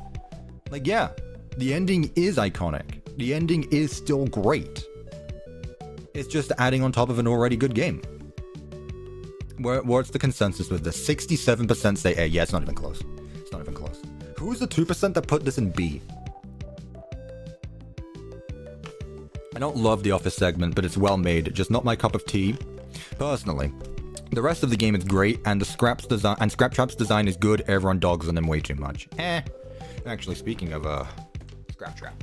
Like, yeah, the ending is iconic. The ending is still great. It's just adding on top of an already good game. What's the consensus with this? 67% say A. Yeah, it's not even close. It's not even close. Who's the 2% that put this in B? I don't love the office segment, but it's well made. Just not my cup of tea, personally. The rest of the game is great, and the scrap trap's design is good. Everyone dogs on them way too much. Actually, speaking of scrap trap.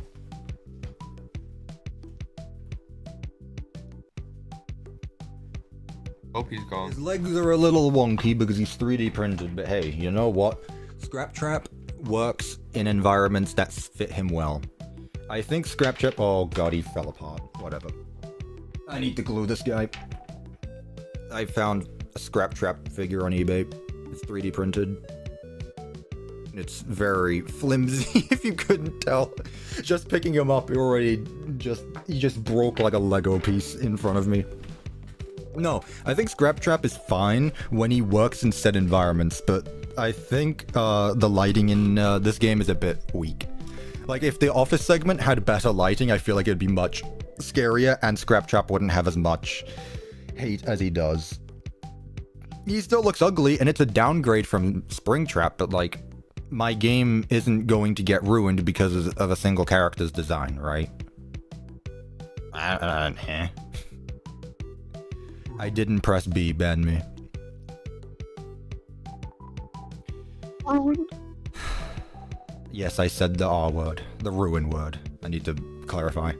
Hope he's gone. His legs are a little wonky because he's 3D printed, but hey, you know what? Scrap trap works in environments that fit him well. I think scrap trap. Oh god, he fell apart. Whatever. I need to glue this guy. I found a scrap trap figure on eBay. It's 3D printed. It's very flimsy, if you couldn't tell. Just picking him up, he just broke like a Lego piece in front of me. No, I think Scrap Trap is fine when he works in set environments, but I think the lighting in this game is a bit weak. Like, if the office segment had better lighting, I feel like it'd be much scarier, and Scrap Trap wouldn't have as much hate as he does. He still looks ugly, and it's a downgrade from Springtrap, but like, my game isn't going to get ruined because of a single character's design, right? I didn't press B, ban me. Ruin. Yes, I said the R word. The ruin word. I need to clarify.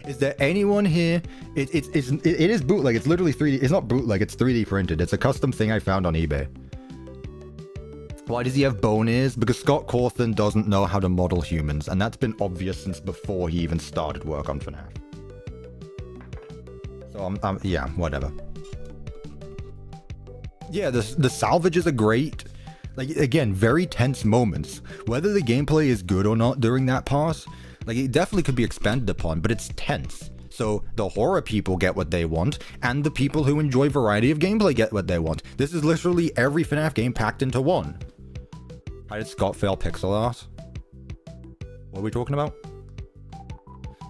Is there anyone here? It is bootleg. It's literally 3D. It's not bootleg. It's 3D printed. It's a custom thing I found on eBay. Why does he have bone ears? Because Scott Cawthon doesn't know how to model humans, and that's been obvious since before he even started work on FNAF. So yeah, whatever. Yeah, the salvages are great. Like, again, very tense moments. Whether the gameplay is good or not during that pass, like, it definitely could be expanded upon, but it's tense. So the horror people get what they want, and the people who enjoy variety of gameplay get what they want. This is literally every FNAF game packed into one. How did Scott fail pixel art? What are we talking about?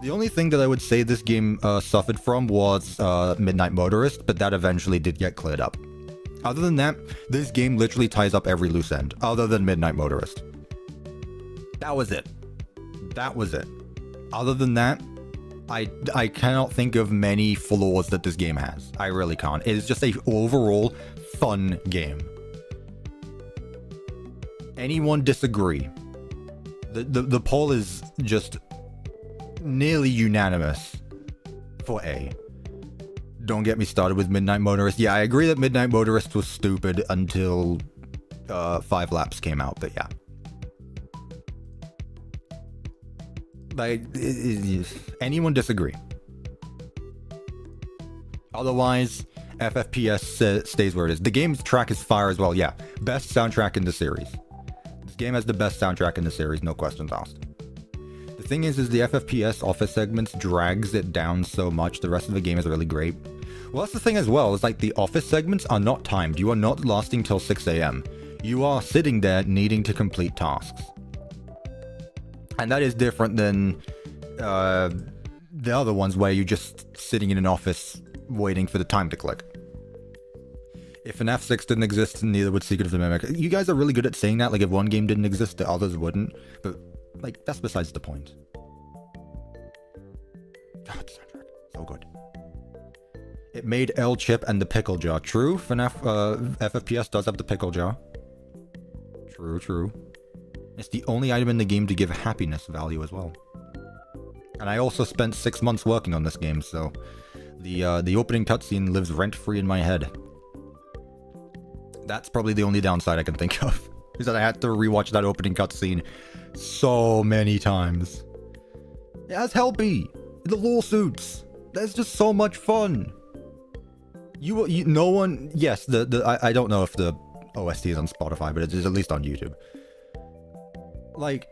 The only thing that I would say this game suffered from was Midnight Motorist, but that eventually did get cleared up. Other than that, this game literally ties up every loose end, other than Midnight Motorist. That was it. That was it. Other than that, I cannot think of many flaws that this game has. I really can't. It is just a overall fun game. Anyone disagree? The poll is just nearly unanimous for A. Don't get me started with Midnight Motorist. Yeah, I agree that Midnight Motorist was stupid until 5 Laps came out, but yeah. Like, anyone disagree? Otherwise, FFPS stays where it is. The game's track is fire as well, yeah. Best soundtrack in the series. This game has the best soundtrack in the series, no questions asked. The thing is the FFPS office segments drags it down so much, the rest of the game is really great. Well, that's the thing as well, is like the office segments are not timed. You are not lasting till 6 AM. You are sitting there needing to complete tasks. And that is different than the other ones where you're just sitting in an office waiting for the time to click. If FNAF 6 didn't exist, neither would Secret of the Mimic. You guys are really good at saying that, like if one game didn't exist, the others wouldn't. But, like, that's besides the point. God, soundtrack. So good. It made El Chip and the Pickle Jar. True, FNAF, FFPS does have the Pickle Jar. True, true. It's the only item in the game to give happiness value as well. And I also spent 6 months working on this game, so the opening cutscene lives rent-free in my head. That's probably the only downside I can think of, is that I had to rewatch that opening cutscene so many times. It has Helpy, the lawsuits. That's just so much fun. No one. Yes, I don't know if the OST is on Spotify, but it is at least on YouTube. Like,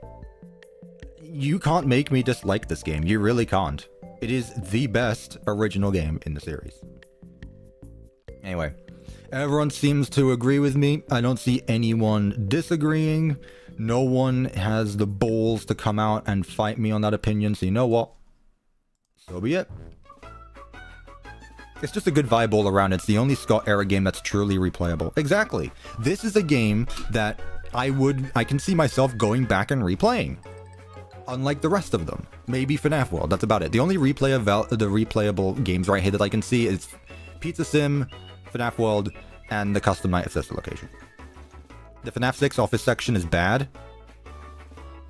you can't make me dislike this game. You really can't. It is the best original game in the series. Anyway, everyone seems to agree with me. I don't see anyone disagreeing. No one has the balls to come out and fight me on that opinion, so you know what? So be it. It's just a good vibe all around. It's the only Scott era game that's truly replayable. Exactly. This is a game that I can see myself going back and replaying. Unlike the rest of them. Maybe FNAF World, that's about it. The only replayable games right here that I can see is Pizza Sim, FNAF World, and the Custom Night at Sister Location. The FNAF 6 office section is bad.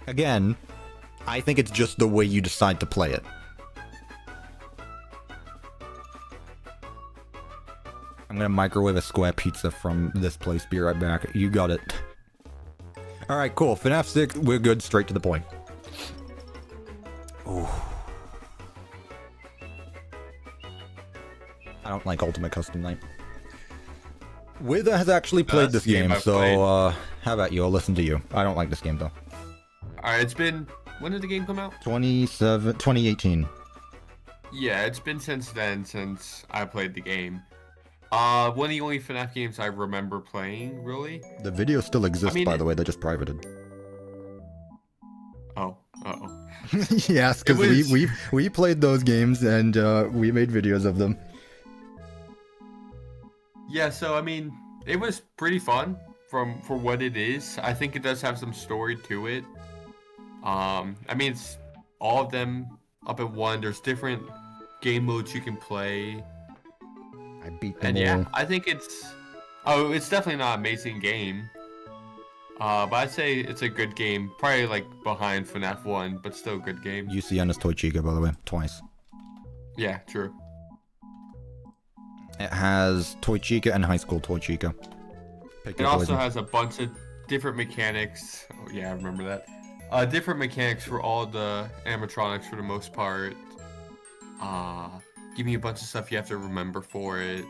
Again, I think it's just the way you decide to play it. I'm gonna microwave a square pizza from this place. Be right back. You got it. Alright, cool. FNAF 6, we're good. Straight to the point. Ooh. I don't like Ultimate Custom Night. Wither has actually played this game, so how about you? I'll listen to you. I don't like this game, though. Alright, it's been... When did the game come out? 2018. Yeah, it's been since then, since I played the game. One of the only FNAF games I remember playing, really. The video still exists, by the way. They're just privated. Oh, uh-oh. Yes, because we played those games and we made videos of them. Yeah, so I mean, it was pretty fun for what it is. I think it does have some story to it. I mean, it's all of them up at one. There's different game modes you can play. I beat them and all. Yeah, I think it's definitely not an amazing game. But I'd say it's a good game. Probably like behind FNAF 1, but still a good game. UCN is Toy Chica, by the way, twice. Yeah, true. It has Toy Chica and High School Toy Chica. It also has a bunch of different mechanics. Oh, yeah, I remember that. Different mechanics for all the animatronics for the most part. Give me a bunch of stuff you have to remember for it.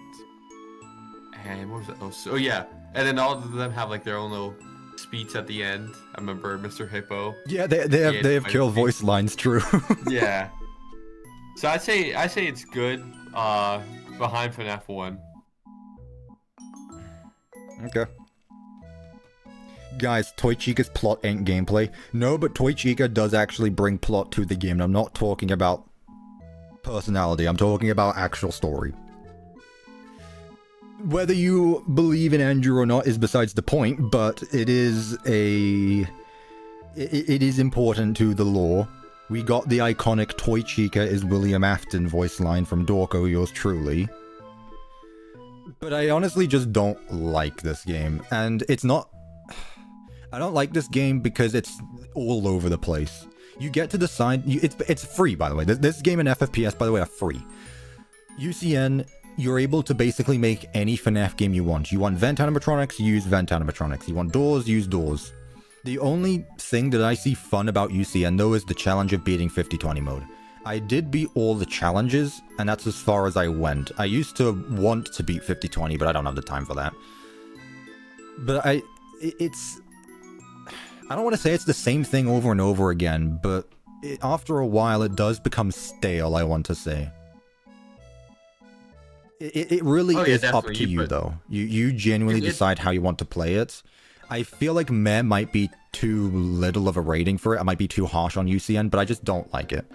And what was it? Oh yeah, and then all of them have like their own little speech at the end. I remember Mr. Hippo. Yeah, they have kill voice lines. True. Yeah. So I say it's good. Behind FNAF 1. Okay. Guys, Toy Chica's plot ain't gameplay. No, but Toy Chica does actually bring plot to the game. And I'm not talking about personality. I'm talking about actual story. Whether you believe in Andrew or not is besides the point, but it is important to the lore. We got the iconic Toy Chica is William Afton voice line from Dorko, yours truly. But I honestly just don't like this game. And it's not... I don't like this game because it's all over the place. You get to decide... It's free, by the way. This game and FFPS, by the way, are free. UCN you're able to basically make any FNAF game you want. You want vent animatronics, use vent animatronics. You want doors, use doors. The only thing that I see fun about UCN though is the challenge of beating 50/20 mode. I did beat all the challenges, and that's as far as I went. I used to want to beat 50/20, but I don't have the time for that. But I don't want to say it's the same thing over and over again, but after a while it does become stale, I want to say. It really is up to you, though. You genuinely decide how you want to play it. I feel like meh might be too little of a rating for it. I might be too harsh on UCN, but I just don't like it.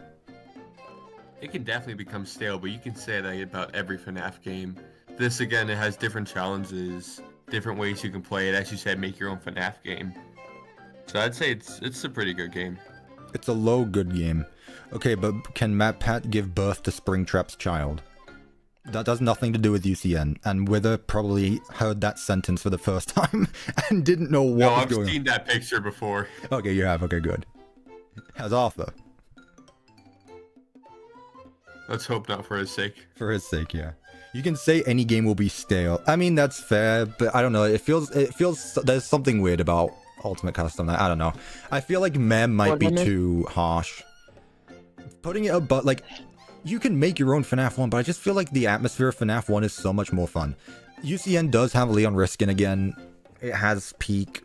It can definitely become stale, but you can say that about every FNAF game. This, again, it has different challenges, different ways you can play it. As you said, make your own FNAF game. So I'd say it's a pretty good game. It's a low good game. Okay, but can MatPat give birth to Springtrap's child? That has nothing to do with UCN, and Wither probably heard that sentence for the first time and didn't know what was going on. I've seen that picture before. Okay, you have. Okay, good. How's Arthur? Let's hope not for his sake. For his sake, yeah. You can say any game will be stale. I mean, that's fair, but I don't know. It feels there's something weird about Ultimate Custom. I don't know. I feel like meh might be too harsh. Putting it above, like, you can make your own FNAF 1, but I just feel like the atmosphere of FNAF 1 is so much more fun. UCN does have Leon Riskin again. It has Peak.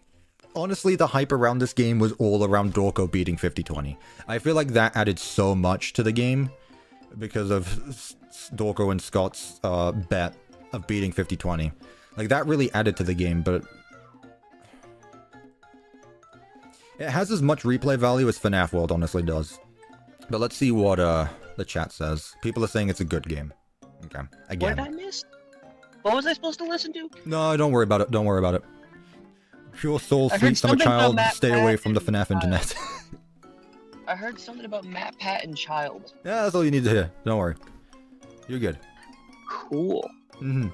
Honestly, the hype around this game was all around Dorko beating 50/20. I feel like that added so much to the game because of Dorko and Scott's bet of beating 50/20. Like, that really added to the game, but it has as much replay value as FNAF World honestly does. But let's see what the chat says. People are saying it's a good game. Okay, again. What did I miss? What was I supposed to listen to? No, don't worry about it. Don't worry about it. Pure soul, sweet summer child, stay away from the FNAF internet. I heard something about MatPat and Child. Yeah, that's all you need to hear. Don't worry. You're good. Cool. The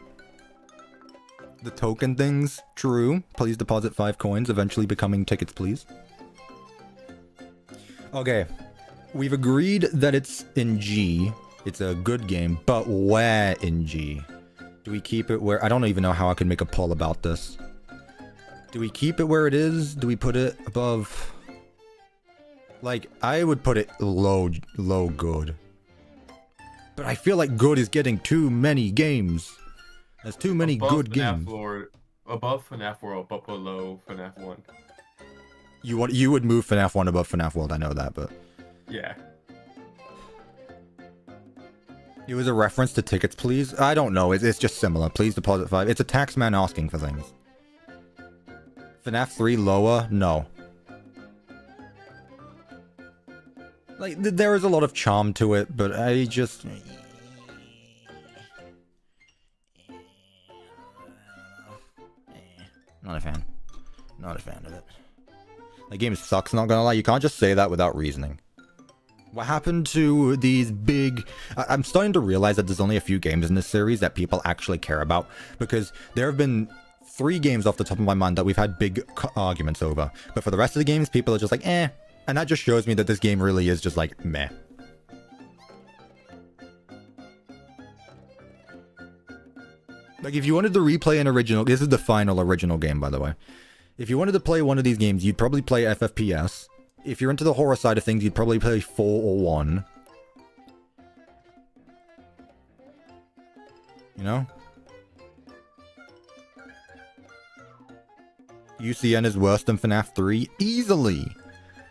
token things, true. Please deposit 5 coins, eventually becoming tickets, please. Okay. We've agreed that it's in G. It's a good game, but where in G? Do we keep it where... I don't even know how I could make a poll about this. Do we keep it where it is? Do we put it above... Like, I would put it low good. But I feel like good is getting too many games. There's too many good games. Above FNAF World, but below FNAF 1. You would move FNAF 1 above FNAF World, I know that, but... Yeah. It was a reference to tickets, please? I don't know, it's just similar. Please deposit 5. It's a tax man asking for things. FNAF 3 lower? No. Like, there is a lot of charm to it, but I just... Not a fan. Not a fan of it. The game sucks, not gonna lie. You can't just say that without reasoning. What happened to these big... I'm starting to realize that there's only a few games in this series that people actually care about, because there have been 3 games off the top of my mind that we've had big arguments over. But for the rest of the games, people are just like, eh. And that just shows me that this game really is just like, meh. Like, if you wanted to replay an original... This is the final original game, by the way. If you wanted to play one of these games, you'd probably play FFPS. If you're into the horror side of things, you'd probably play 4 or 1. You know? UCN is worse than FNAF 3? Easily!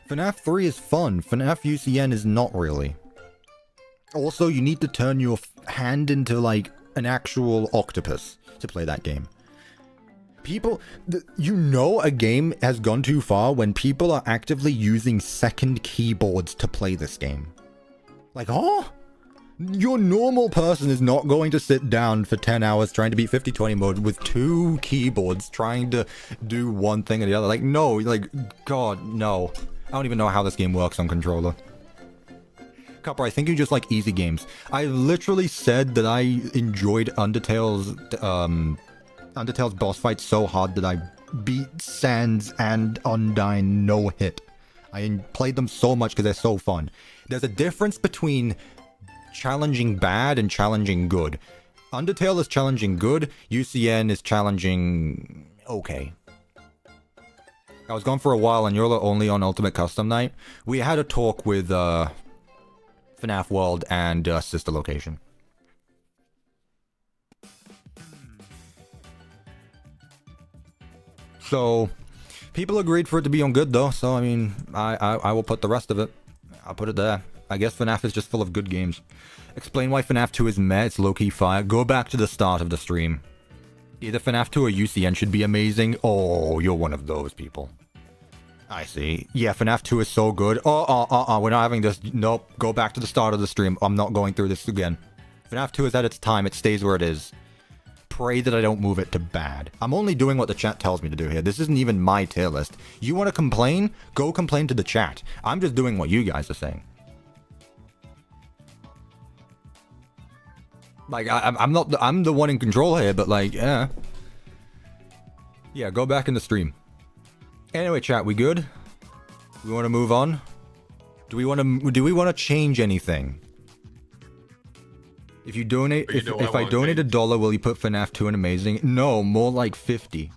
FNAF 3 is fun. FNAF UCN is not really. Also, you need to turn your hand into, like, an actual octopus to play that game. People... You know a game has gone too far when people are actively using second keyboards to play this game. Like, oh? Your normal person is not going to sit down for 10 hours trying to beat 50/20 mode with 2 keyboards trying to do one thing or the other. Like, no. Like, God, no. I don't even know how this game works on controller. Copper, I think you just like easy games. I literally said that I enjoyed Undertale's boss fight so hard that I beat Sans and Undyne no hit. I played them so much because they're so fun. There's a difference between challenging bad and challenging good. Undertale is challenging good. UCN is challenging okay. I was gone for a while and you're only on Ultimate Custom Night. We had a talk with FNAF World and Sister Location. So, people agreed for it to be on good though, so I mean, I will put the rest of it. I'll put it there. I guess FNAF is just full of good games. Explain why FNAF 2 is meh, it's low-key fire. Go back to the start of the stream. Either FNAF 2 or UCN should be amazing. Oh, you're one of those people. I see. Yeah, FNAF 2 is so good. We're not having this. Nope, go back to the start of the stream. I'm not going through this again. FNAF 2 is at its time, it stays where it is. Pray that I don't move it to bad. I'm only doing what the chat tells me to do here. This isn't even my tier list. You want to complain? Go complain to the chat. I'm just doing what you guys are saying. Like, I'm the one in control here, but like, yeah. Yeah, go back in the stream. Anyway, chat, we good? We want to move on? Do we want to change anything? If you donate, if I donate $1, will you put FNAF 2 in amazing? No, more like 50.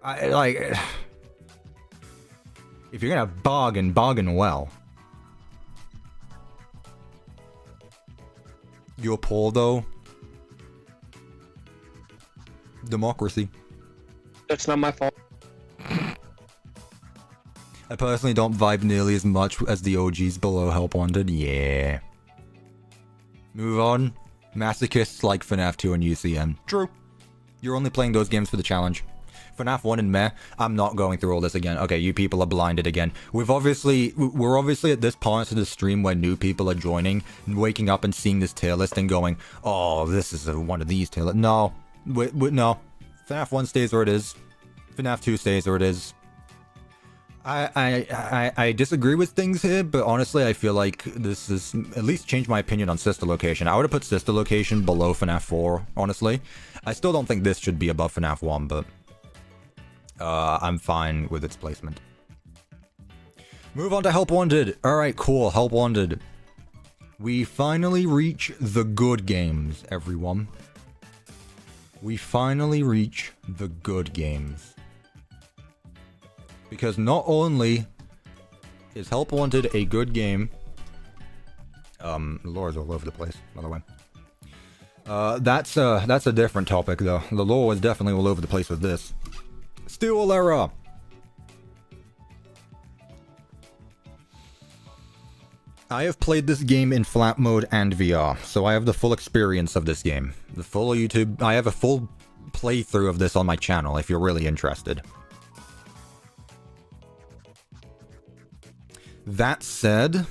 I like. If you're gonna bargain well. You're poor though. Democracy. That's not my fault. I personally don't vibe nearly as much as the OGs below Help Wanted. Yeah. Move on. Masochists like FNAF 2 and UCN. True. You're only playing those games for the challenge. FNAF 1 and meh. I'm not going through all this again. Okay, you people are blinded again. We're obviously at this part of the stream where new people are joining, and waking up and seeing this tier list and going, oh, this is one of these tier lists. No. No. FNAF 1 stays where it is. FNAF 2 stays where it is. I disagree with things here, but honestly, I feel like this has at least changed my opinion on Sister Location. I would have put Sister Location below FNAF 4, honestly. I still don't think this should be above FNAF 1, but I'm fine with its placement. Move on to Help Wanted. Alright, cool. Help Wanted. We finally reach the good games, everyone. We finally reach the good games. Because not only is Help Wanted a good game, the lore is all over the place, by the way. That's a different topic, though. The lore was definitely all over the place with this. Steel Era! I have played this game in flat mode and VR, so I have the full experience of this game. The full YouTube... I have a full playthrough of this on my channel, if you're really interested. That said,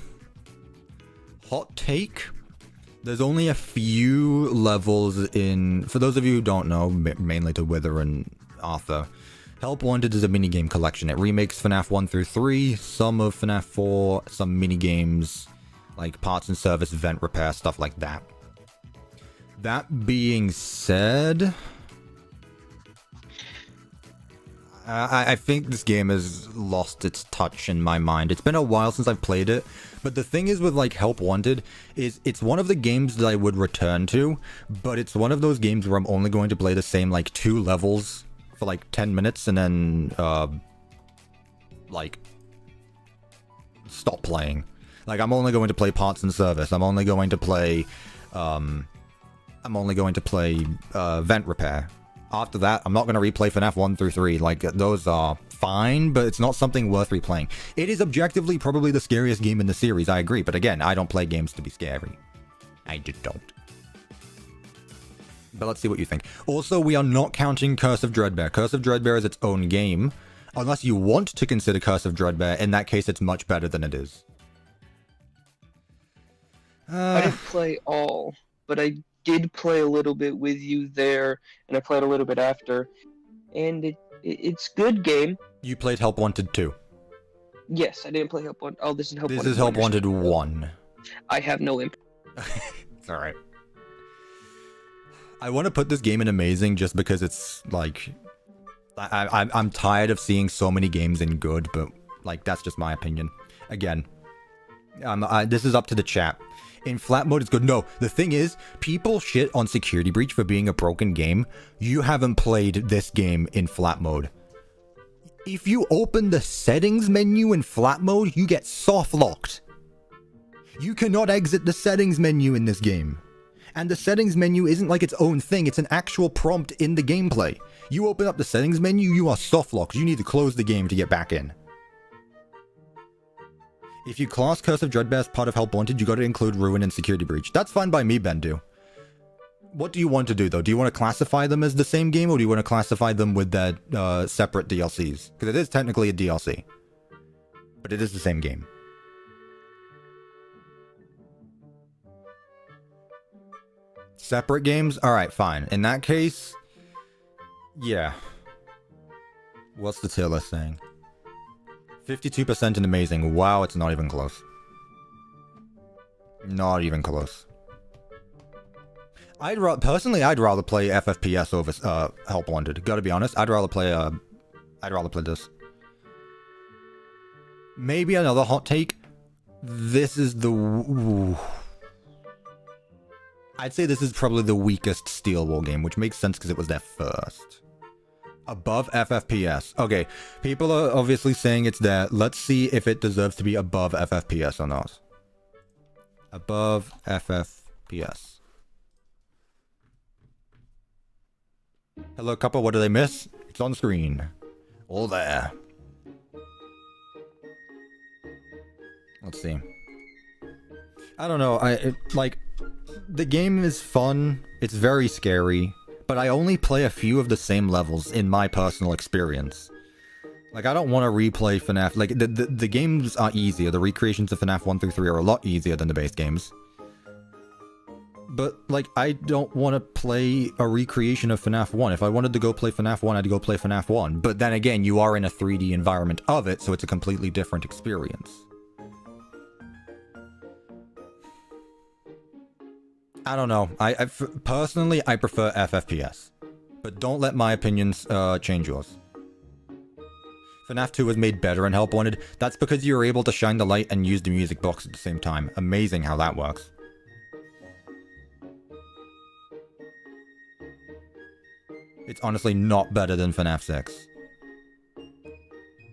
hot take, there's only a few levels in, for those of you who don't know, mainly to Wither and Arthur, Help Wanted is a minigame collection. It remakes FNAF 1 through 3, some of FNAF 4, some minigames, like parts and service, vent repair, stuff like that. That being said, I think this game has lost its touch in my mind. It's been a while since I've played it, but the thing is with like Help Wanted is it's one of the games that I would return to, but it's one of those games where I'm only going to play the same like 2 levels for like 10 minutes and then like stop playing. Like I'm only going to play parts and service. I'm only going to play vent repair. After that, I'm not going to replay FNAF 1 through 3. Like, those are fine, but it's not something worth replaying. It is objectively probably the scariest game in the series, I agree. But again, I don't play games to be scary. I just don't. But let's see what you think. Also, we are not counting Curse of Dreadbear. Curse of Dreadbear is its own game. Unless you want to consider Curse of Dreadbear, in that case, it's much better than it is. I didn't play all, but I did play a little bit with you there, and I played a little bit after, and it's good game. You played Help Wanted 2? Yes, I didn't play Help Wanted. Oh, this is Help Wanted. This is Help Wanted 1. I have no input. It's alright. I want to put this game in amazing just because it's like I'm tired of seeing so many games in good, but like that's just my opinion. Again, This is up to the chat. In flat mode, it's good. No, the thing is, people shit on Security Breach for being a broken game. You haven't played this game in flat mode. If you open the settings menu in flat mode, you get soft locked. You cannot exit the settings menu in this game. And the settings menu isn't like its own thing, it's an actual prompt in the gameplay. You open up the settings menu, you are soft locked. You need to close the game to get back in. If you class Curse of Dreadbear as part of Help Wanted, you gotta include Ruin and Security Breach. That's fine by me, Bendu. What do you want to do, though? Do you want to classify them as the same game, or do you want to classify them with their separate DLCs? Because it is technically a DLC. But it is the same game. Separate games? Alright, fine. In that case... yeah. What's the tier list saying? 52% in amazing. Wow, it's not even close. Not even close. Personally, I'd rather play FFPS over Help Wanted. Gotta be honest, I'd rather play this. Maybe another hot take. This is the... I'd say this is probably the weakest Steel War game, which makes sense because it was their first. Above FFPS. Okay, people are obviously saying it's there. Let's see if it deserves to be above FFPS or not. Above FFPS. Hello, couple. What did I miss? It's on screen. All there. Let's see. I don't know. The game is fun. It's very scary. But I only play a few of the same levels in my personal experience. Like, I don't want to replay FNAF. Like, the games are easier. The recreations of FNAF 1 through 3 are a lot easier than the base games. But, like, I don't want to play a recreation of FNAF 1. If I wanted to go play FNAF 1, I'd go play FNAF 1. But then again, you are in a 3D environment of it, so it's a completely different experience. I don't know. Personally, I prefer FFPS. But don't let my opinions change yours. FNAF 2 was made better in Help Wanted. That's because you were able to shine the light and use the music box at the same time. Amazing how that works. It's honestly not better than FNAF 6.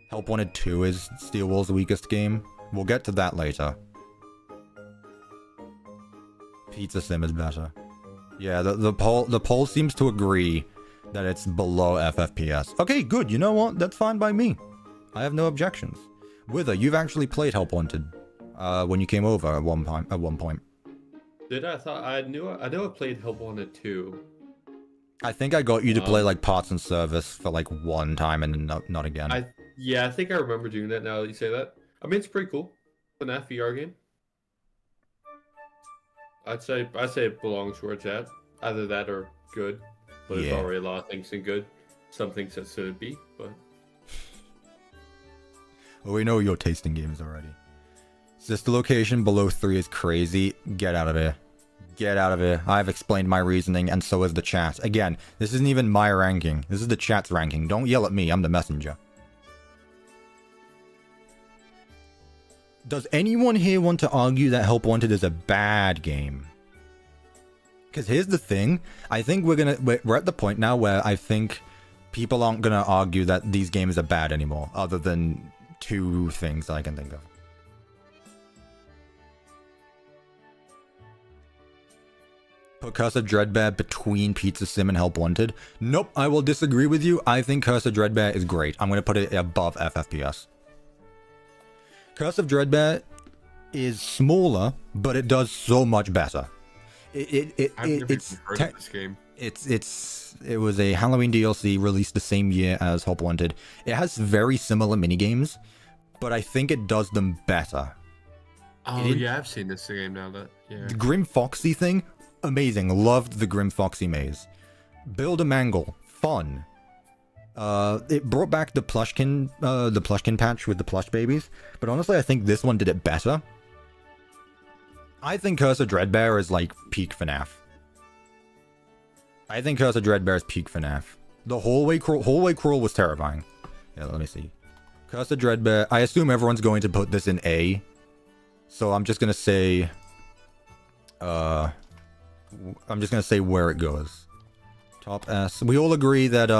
Help Wanted 2 is Steel Wall's weakest game. We'll get to that later. Pizza Sim is better. Yeah, the poll seems to agree that it's below FFPS. Okay, good. You know what? That's fine by me. I have no objections. Wither, you've actually played Help Wanted when you came over at one point. Did I? I knew I played Help Wanted 2. I think I got you to play like parts and service for like one time and then not again. Yeah, I think I remember doing that now that you say that. I mean, it's pretty cool. FNAF VR game. I'd say it belongs where it's at. Either that or good. But there's already a lot of things in good. Some things that should be, but... Well, we know your taste in games already. Sister location below 3 is crazy. Get out of here. Get out of here. I've explained my reasoning, and so has the chat. Again, this isn't even my ranking. This is the chat's ranking. Don't yell at me. I'm the messenger. Does anyone here want to argue that Help Wanted is a bad game? Because here's the thing. I think we're at the point now where I think people aren't gonna argue that these games are bad anymore, other than 2 things I can think of. Put Curse of Dreadbear between Pizza Sim and Help Wanted? Nope, I will disagree with you. I think Curse of Dreadbear is great. I'm gonna put it above FFPS. Curse of Dreadbear is smaller, but it does so much better. I've never even heard of this game. It was a Halloween DLC released the same year as Help Wanted. It has very similar minigames, but I think it does them better. Oh yeah, I've seen this game now. The Grim Foxy thing, amazing. Loved the Grim Foxy maze. Build a Mangle, fun. It brought back the Plushkin patch with the plush babies, but honestly, I think this one did it better. I think Curse of Dreadbear is like peak FNAF. I think Curse of Dreadbear is peak FNAF. The hallway crawl was terrifying. Yeah, let me see. Curse of Dreadbear. I assume everyone's going to put this in A. So I'm just gonna say, where it goes. Top S. We all agree that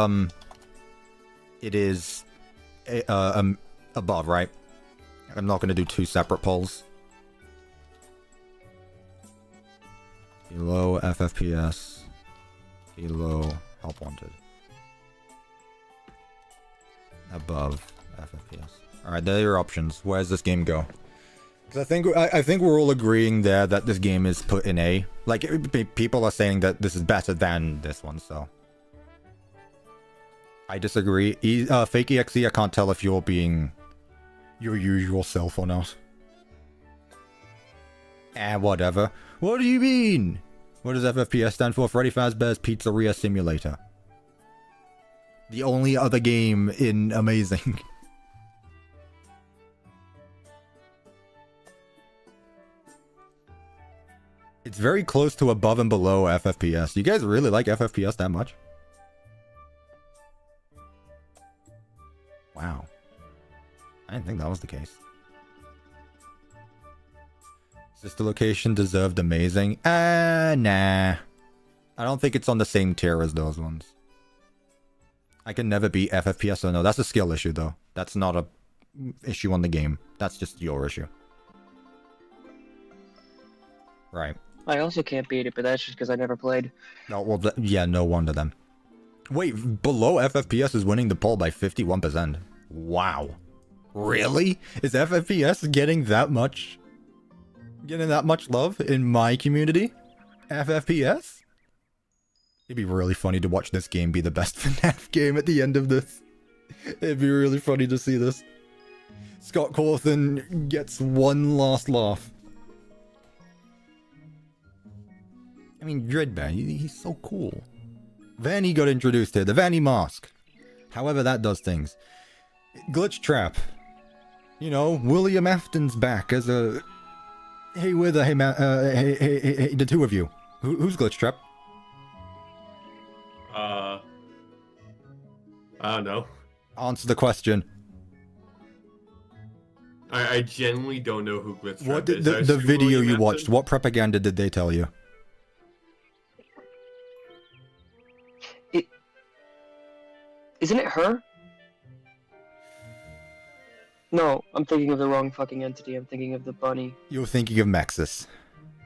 it is above, right? I'm not gonna do two separate polls. Below FFPS. Below Help Wanted. Above FFPS. Alright, there are your options. Where does this game go? Because I think we're all agreeing there that this game is put in A. Like, people are saying that this is better than this one, so... I disagree. Fake EXE, I can't tell if you're being your usual self or not. Whatever. What do you mean? What does FFPS stand for? Freddy Fazbear's Pizzeria Simulator. The only other game in Amazing. It's very close to above and below FFPS. You guys really like FFPS that much? Wow. I didn't think that was the case. Sister Location deserved Amazing. Nah. I don't think it's on the same tier as those ones. I can never beat FFPS, so no, that's a skill issue though. That's not a issue on the game. That's just your issue. Right. I also can't beat it, but that's just because I never played. No, well, yeah, no wonder then. Wait, below FFPS is winning the poll by 51%. Wow. Really? Is FFPS getting that much love in my community? FFPS? It'd be really funny to watch this game be the best FNAF game at the end of this. It'd be really funny to see this. Scott Cawthon gets one last laugh. I mean, Dreadbear, he's so cool. Vanny got introduced here, the Vanny Mask. However that does things. Glitch Trap. You know, William Afton's back as a... Hey, hey, the two of you. Who's Glitch Trap? I don't know. Answer the question. I genuinely don't know who Glitch Trap What is. did the video you watched, what propaganda did they tell you? Isn't it her? No, I'm thinking of the wrong fucking entity. I'm thinking of the bunny. You're thinking of Mexus.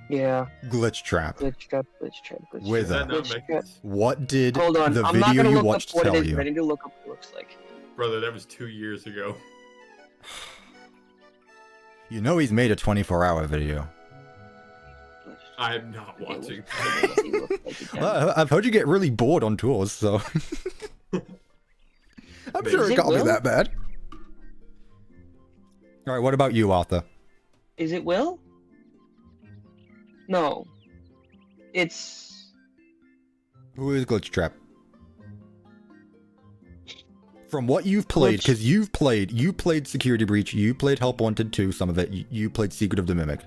Yeah. Glitch Trap. Glitch Trap, Glitch Trap, Glitch With Trap. her. Glitch Trap. What did Hold on, the I'm not video gonna you look watched up what tell it is. you? I need to look up what it looks like. Brother, that was 2 years ago. You know he's made a 24-hour video. I am not watching. Well, I've heard you get really bored on tours, so... I'm sure it can't be that bad. Alright, what about you, Arthur? Is it Will? No. It's... Who is Glitch Trap? From what you've played, because you played Security Breach, you played Help Wanted 2, some of it, you played Secret of the Mimic.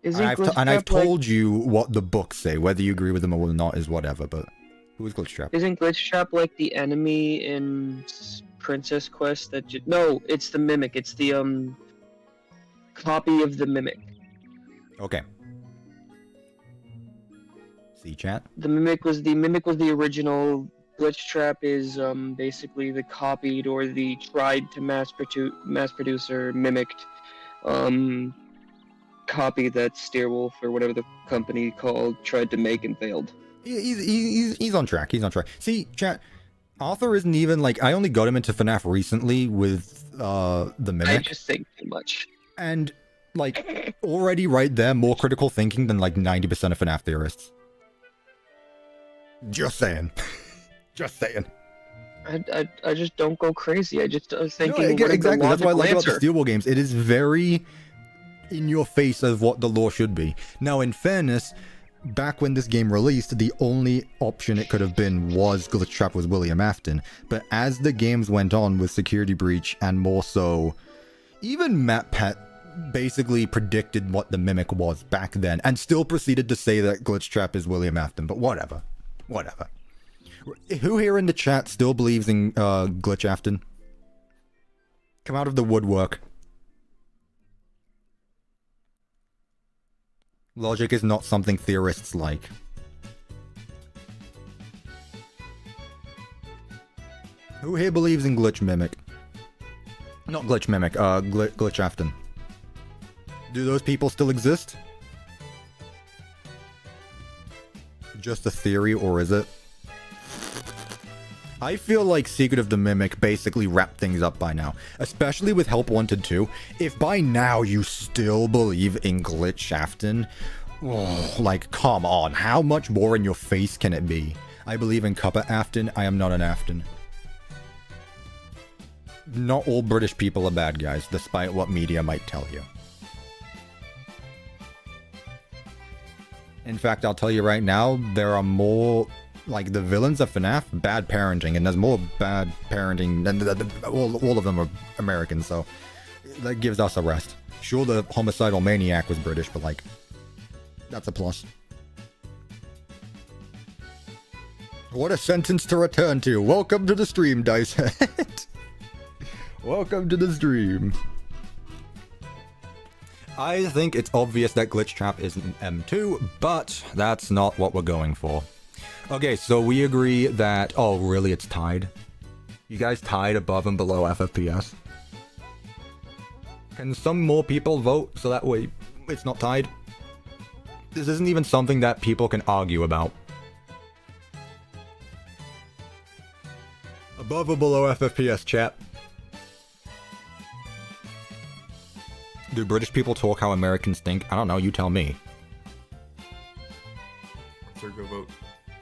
I've told you what the books say, whether you agree with them or not is whatever, but who is Glitch Trap? Isn't Glitch Trap like the enemy in Princess Quest that no, it's the Mimic, it's the copy of the Mimic. Okay. See chat? The Mimic was the original. Glitch Trap is basically the copied or the tried to mass produce or mimicked copy that Steerwolf or whatever the company called tried to make and failed. He's on track. He's on track. See, chat. Arthur isn't even like I only got him into FNAF recently with the Mimic. I just think too much. And like already right there, more critical thinking than like 90% of FNAF theorists. Just saying. Just saying. I just don't go crazy. I just thinking no, exactly. That's what I like about the answer. Steel Ball games. It is very in your face of what the lore should be. Now, in fairness, back when this game released, the only option it could have been was Glitch Trap was William Afton. But as the games went on with Security Breach and more so, even Matt Pet basically predicted what the Mimic was back then and still proceeded to say that Glitch Trap is William Afton. But whatever. Whatever. Who here in the chat still believes in Glitch Afton? Come out of the woodwork. Logic is not something theorists like. Who here believes in glitch mimic? Not glitch mimic, glitch Afton. Do those people still exist? Just a theory, or is it? I feel like Secret of the Mimic basically wrapped things up by now. Especially with Help Wanted 2. If by now you still believe in glitch Afton, oh, like, come on, how much more in your face can it be? I believe in Cuppa Afton, I am not an Afton. Not all British people are bad guys, despite what media might tell you. In fact, I'll tell you right now, there are more, like, the villains of FNAF, bad parenting, and there's more bad parenting, than all of them are American, so that gives us a rest. Sure, the homicidal maniac was British, but, like, that's a plus. What a sentence to return to. Welcome to the stream, Dicehead. Welcome to the stream. I think it's obvious that Glitch Trap is an M2, but that's not what we're going for. Okay, so we agree that... Oh, really? It's tied? You guys tied above and below FFPS? Can some more people vote so that way it's not tied? This isn't even something that people can argue about. Above or below FFPS, chat? Do British people talk how Americans think? I don't know, you tell me. Sir, go vote.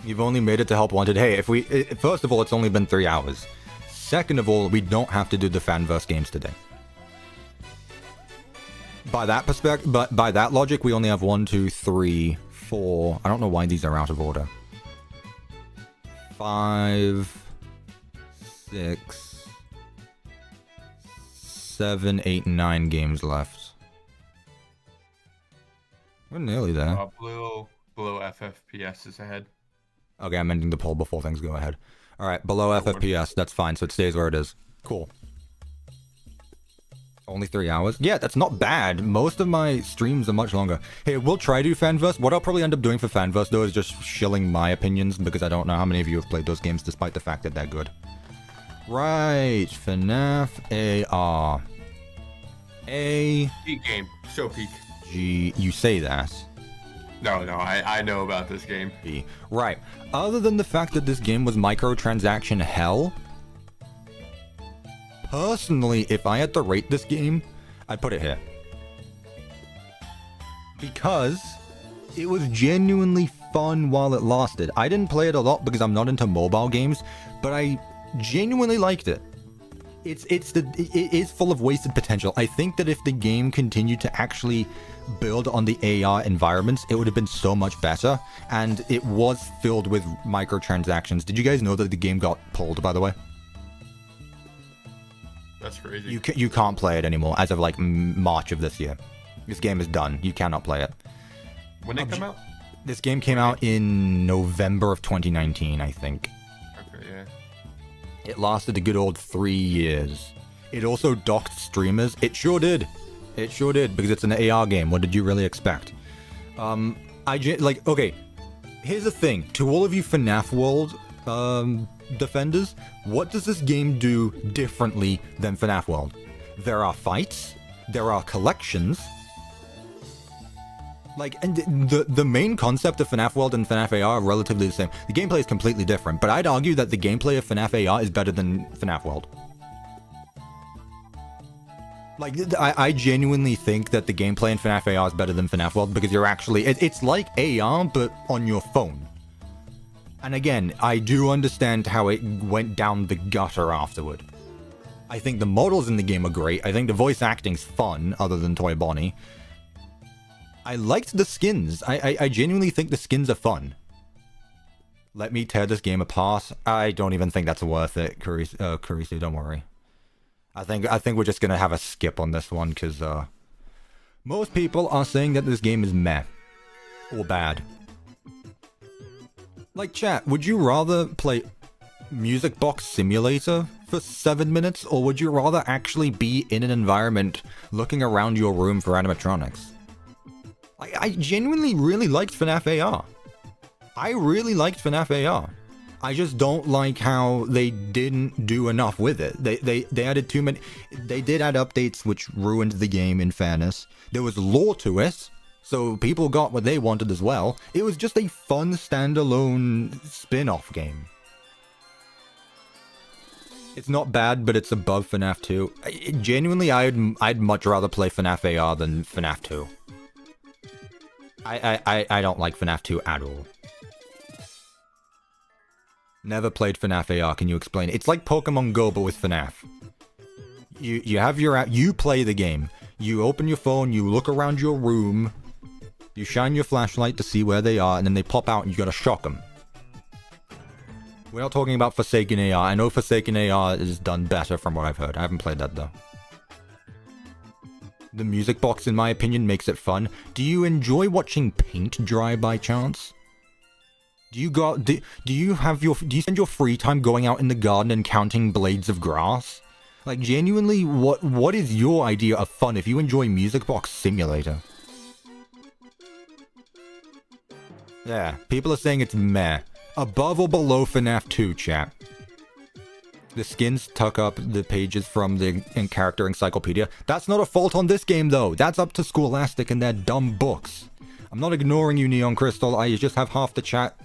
You've only made it to Help Wanted. Hey, if we... First of all, it's only been 3 hours. Second of all, we don't have to do the Fanverse games today. By that perspective... But by that logic, we only have 1, 2, 3, 4... I don't know why these are out of order. 5... 6... 7, 8, 9 games left. We're nearly there. Below FFPS is ahead. Okay, I'm ending the poll before things go ahead. Alright, below FFPS, that's fine, so it stays where it is. Cool. Only 3 hours? Yeah, that's not bad. Most of my streams are much longer. Hey, we'll try to do Fanverse. What I'll probably end up doing for Fanverse, though, is just shilling my opinions, because I don't know how many of you have played those games, despite the fact that they're good. Right, FNAF AR. Peak game. So peak. G. You say that. No, I know about this game. B. Right. Other than the fact that this game was microtransaction hell, personally, if I had to rate this game, I'd put it here. Because it was genuinely fun while it lasted. I didn't play it a lot because I'm not into mobile games, but I genuinely liked it. It is full of wasted potential. I think that if the game continued to actually build on the AR environments, it would have been so much better. And it was filled with microtransactions. Did you guys know that the game got pulled, by the way? That's crazy. You can't play it anymore as of like March of this year. This game is done. You cannot play it. When did it come out? This game came out in November of 2019, I think. Okay, yeah. It lasted a good old 3 years. It also docked streamers. It sure did. It sure did, because it's an AR game. What did you really expect? Okay, here's the thing. To all of you FNAF World defenders, what does this game do differently than FNAF World? There are fights. There are collections. Like, and the main concept of FNAF World and FNAF AR are relatively the same. The gameplay is completely different, but I'd argue that the gameplay of FNAF AR is better than FNAF World. Like, I genuinely think that the gameplay in FNAF AR is better than FNAF World because you're actually... It's like AR, but on your phone. And again, I do understand how it went down the gutter afterward. I think the models in the game are great. I think the voice acting's fun, other than Toy Bonnie. I liked the skins. I genuinely think the skins are fun. Let me tear this game apart. I don't even think that's worth it, Kurisu, don't worry. I think we're just gonna have a skip on this one, because most people are saying that this game is meh. Or bad. Like, chat, would you rather play Music Box Simulator for 7 minutes, or would you rather actually be in an environment looking around your room for animatronics? I genuinely really liked FNAF AR. I really liked FNAF AR. I just don't like how they didn't do enough with it. They added too many. They did add updates which ruined the game, in fairness. There was lore to it, so people got what they wanted as well. It was just a fun standalone spin-off game. It's not bad, but it's above FNAF 2. Genuinely, I'd much rather play FNAF AR than FNAF 2. I don't like FNAF 2 at all. Never played FNAF AR, can you explain? It's like Pokemon Go, but with FNAF. You have your app, you play the game. You open your phone, you look around your room, you shine your flashlight to see where they are, and then they pop out and you gotta shock them. We're not talking about Forsaken AR. I know Forsaken AR is done better from what I've heard. I haven't played that though. The music box, in my opinion, makes it fun. Do you enjoy watching paint dry by chance? Do you spend your free time going out in the garden and counting blades of grass? Like, genuinely, what is your idea of fun if you enjoy Music Box Simulator? Yeah, people are saying it's meh. Above or below FNAF 2, chat? The skins tuck up the pages from the character encyclopedia. That's not a fault on this game, though. That's up to Scholastic and their dumb books. I'm not ignoring you, Neon Crystal. I just have half the chat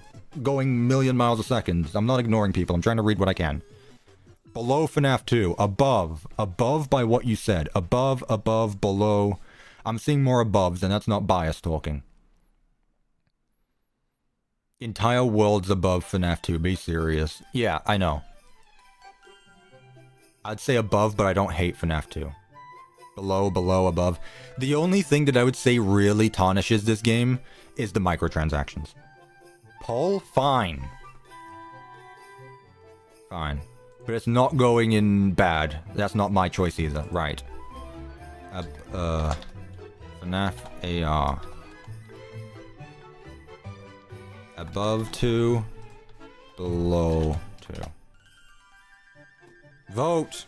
going a million miles a second. I'm not ignoring people. I'm trying to read what I can. Below FNAF 2. Above. Above by what you said. Above, below. I'm seeing more aboves, and that's not bias talking. Entire worlds above FNAF 2. Be serious. Yeah, I know. I'd say above, but I don't hate FNAF 2. Below, above. The only thing that I would say really tarnishes this game is the microtransactions. Paul? Fine. Fine. But it's not going in bad. That's not my choice either. Right. FNAF AR. Above 2. Below 2. Vote!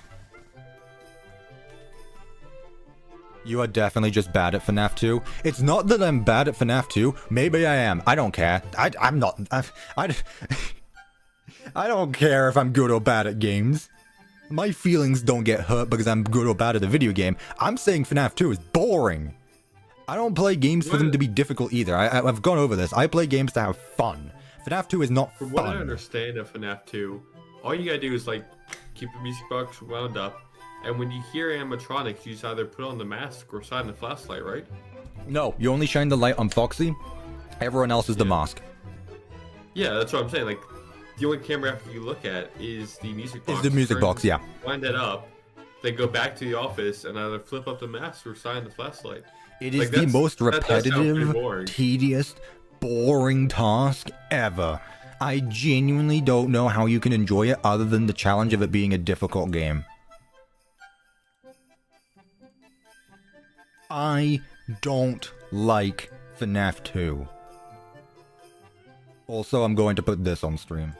You are definitely just bad at FNAF 2. It's not that I'm bad at FNAF 2. Maybe I am. I don't care. I'm not... I don't care if I'm good or bad at games. My feelings don't get hurt because I'm good or bad at a video game. I'm saying FNAF 2 is boring. I don't play games for them to be difficult either. I've gone over this. I play games to have fun. FNAF 2 is not fun. From what I understand of FNAF 2, all you gotta do is, like, keep the music box wound up, and when you hear animatronics, you just either put on the mask or shine the flashlight, right? No, you only shine the light on Foxy. Everyone else is the mask. Yeah, that's what I'm saying. Like, the only camera after you look at is the music box. Is the music box, yeah. Wind that up, then go back to the office and either flip up the mask or shine the flashlight. It is the most repetitive, tedious, boring task ever. I genuinely don't know how you can enjoy it other than the challenge of it being a difficult game. I don't like FNAF 2. Also, I'm going to put this on stream.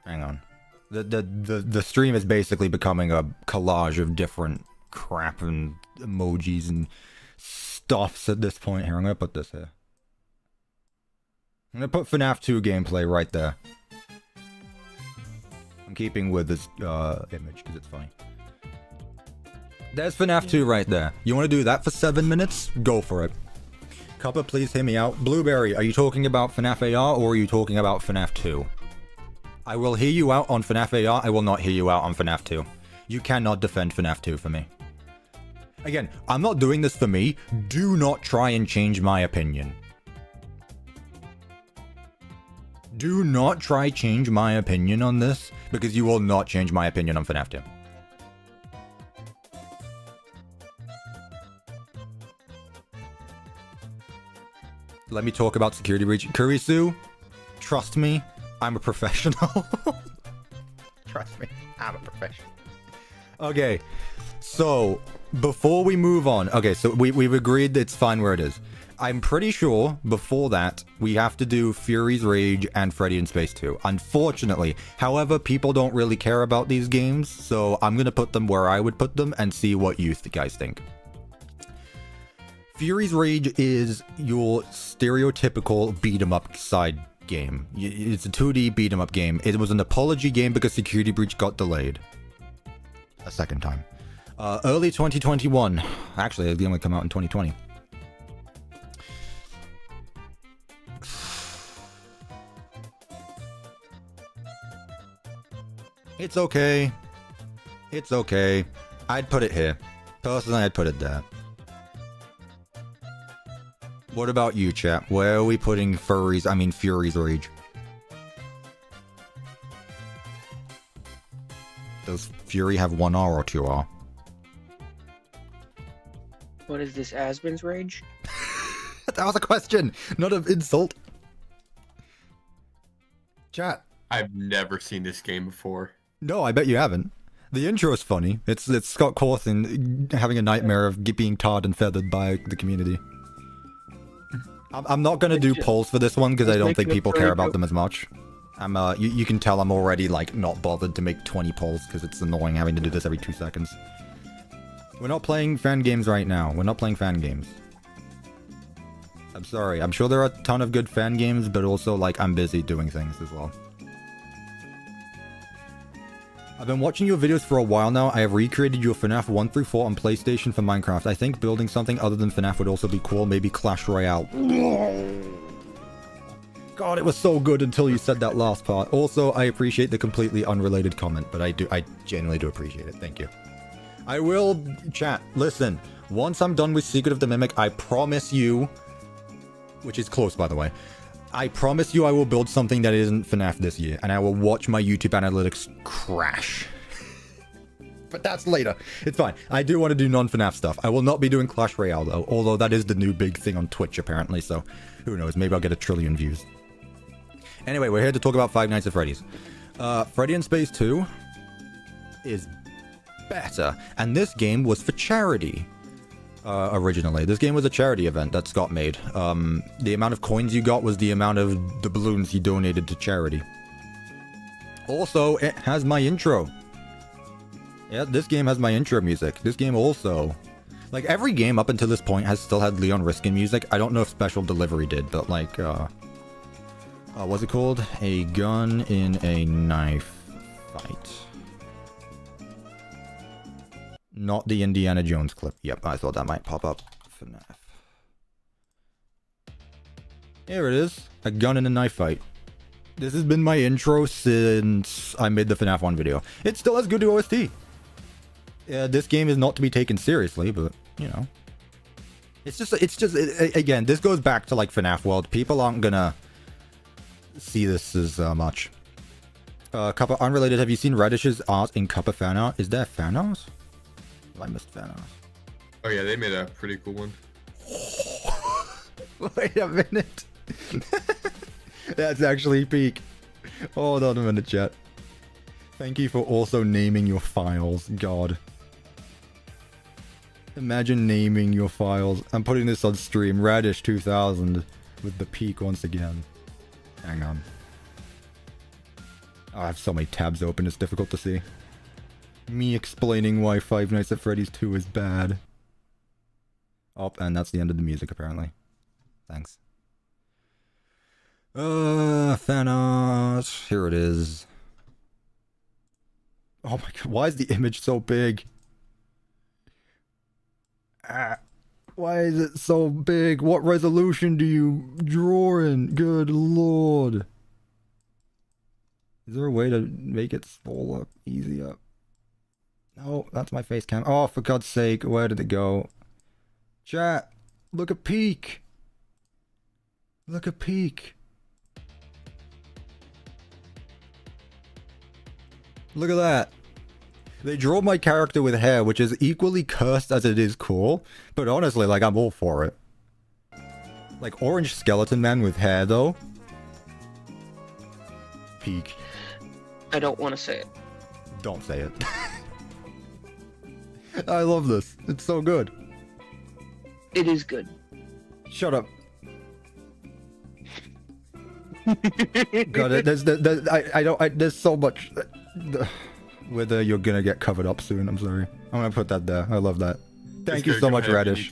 Hang on. The stream is basically becoming a collage of different crap and emojis and stuffs at this point. Here, I'm gonna put this here. I'm gonna put FNAF 2 gameplay right there. I'm keeping with this image because it's funny. There's FNAF 2 right there. You want to do that for 7 minutes? Go for it. Cuppa, please hear me out. Blueberry, are you talking about FNAF AR or are you talking about FNAF 2? I will hear you out on FNAF AR, I will not hear you out on FNAF 2. You cannot defend FNAF 2 for me. Again, I'm not doing this for me. Do not try and change my opinion. Do not try change my opinion on this, because you will not change my opinion on FNAF 2. Let me talk about security breach. Kurisu, trust me, I'm a professional. Trust me, I'm a professional. Okay, so before we move on, okay, so we've agreed that it's fine where it is. I'm pretty sure before that we have to do Fury's Rage and Freddy in Space 2. Unfortunately, however, people don't really care about these games, so I'm gonna put them where I would put them and see what you guys think. Fury's Rage is your stereotypical beat-em-up side game. It's a 2D beat-em-up game. It was an apology game because Security Breach got delayed. A second time. Early 2021. Actually, the game would come out in 2020. It's okay. It's okay. I'd put it here. Personally, I'd put it there. What about you, chat? Where are we putting Fury's Rage? Does Fury have 1 R or 2 R? What is this, Aspen's Rage? That was a question, not an insult. Chat. I've never seen this game before. No, I bet you haven't. The intro is funny. It's Scott Cawthon having a nightmare of being tarred and feathered by the community. I'm not gonna do polls for this one because I don't think people care about them as much. You can tell I'm already like not bothered to make 20 polls because it's annoying having to do this every 2 seconds. We're not playing fan games right now. We're not playing fan games. I'm sorry. I'm sure there are a ton of good fan games, but also like I'm busy doing things as well. I've been watching your videos for a while now. I have recreated your FNAF 1 through 4 on PlayStation for Minecraft. I think building something other than FNAF would also be cool. Maybe Clash Royale. God, it was so good until you said that last part. Also, I appreciate the completely unrelated comment, but I genuinely do appreciate it. Thank you. I will, chat, listen. Once I'm done with Secret of the Mimic, I promise you, which is close by the way, I promise you I will build something that isn't FNAF this year, and I will watch my YouTube analytics crash. But that's later. It's fine. I do want to do non-FNAF stuff. I will not be doing Clash Royale, though, although that is the new big thing on Twitch, apparently, so who knows, maybe I'll get 1 trillion views. Anyway, we're here to talk about Five Nights at Freddy's. Freddy in Space 2 is better, and this game was for charity. Originally. This game was a charity event that Scott made. The amount of coins you got was the amount of the balloons he donated to charity. Also, it has my intro. Yeah, this game has my intro music. This game also... Like, every game up until this point has still had Leon Riskin music. I don't know if Special Delivery did, but like, what's it called? A gun in a knife fight. Not the Indiana Jones clip. Yep, I thought that might pop up. FNAF. Here it is. A gun in a knife fight. This has been my intro since I made the FNAF 1 video. It still has good OST. Yeah, this game is not to be taken seriously, but, you know. Again, this goes back to, like, FNAF World. People aren't gonna see this as much. Cuppa unrelated, have you seen Radish's art in Cuppa fan art? Is there fan art? I missed fan art. Oh yeah, they made a pretty cool one. Wait a minute. That's actually peak. Hold on a minute, chat. Thank you for also naming your files. God. Imagine naming your files. I'm putting this on stream. Radish 2000 with the peak once again. Hang on. Oh, I have so many tabs open, it's difficult to see. Me explaining why Five Nights at Freddy's 2 is bad. Oh, and that's the end of the music, apparently. Thanks. Fan art. Here it is. Oh my god, why is the image so big? Why is it so big? What resolution do you draw in? Good lord. Is there a way to make it smaller, easier? No, that's my face cam. Oh, for God's sake, where did it go? Chat, look at peak. Look at peak. Look at that. They draw my character with hair, which is equally cursed as it is cool. But honestly, like, I'm all for it. Like, orange skeleton man with hair, though. Peak. I don't want to say it. Don't say it. I love this. It's so good. It is good. Shut up. God, there's so much. Whether you're gonna get covered up soon, I'm sorry. I'm gonna put that there. I love that. Thank you so much, Radish.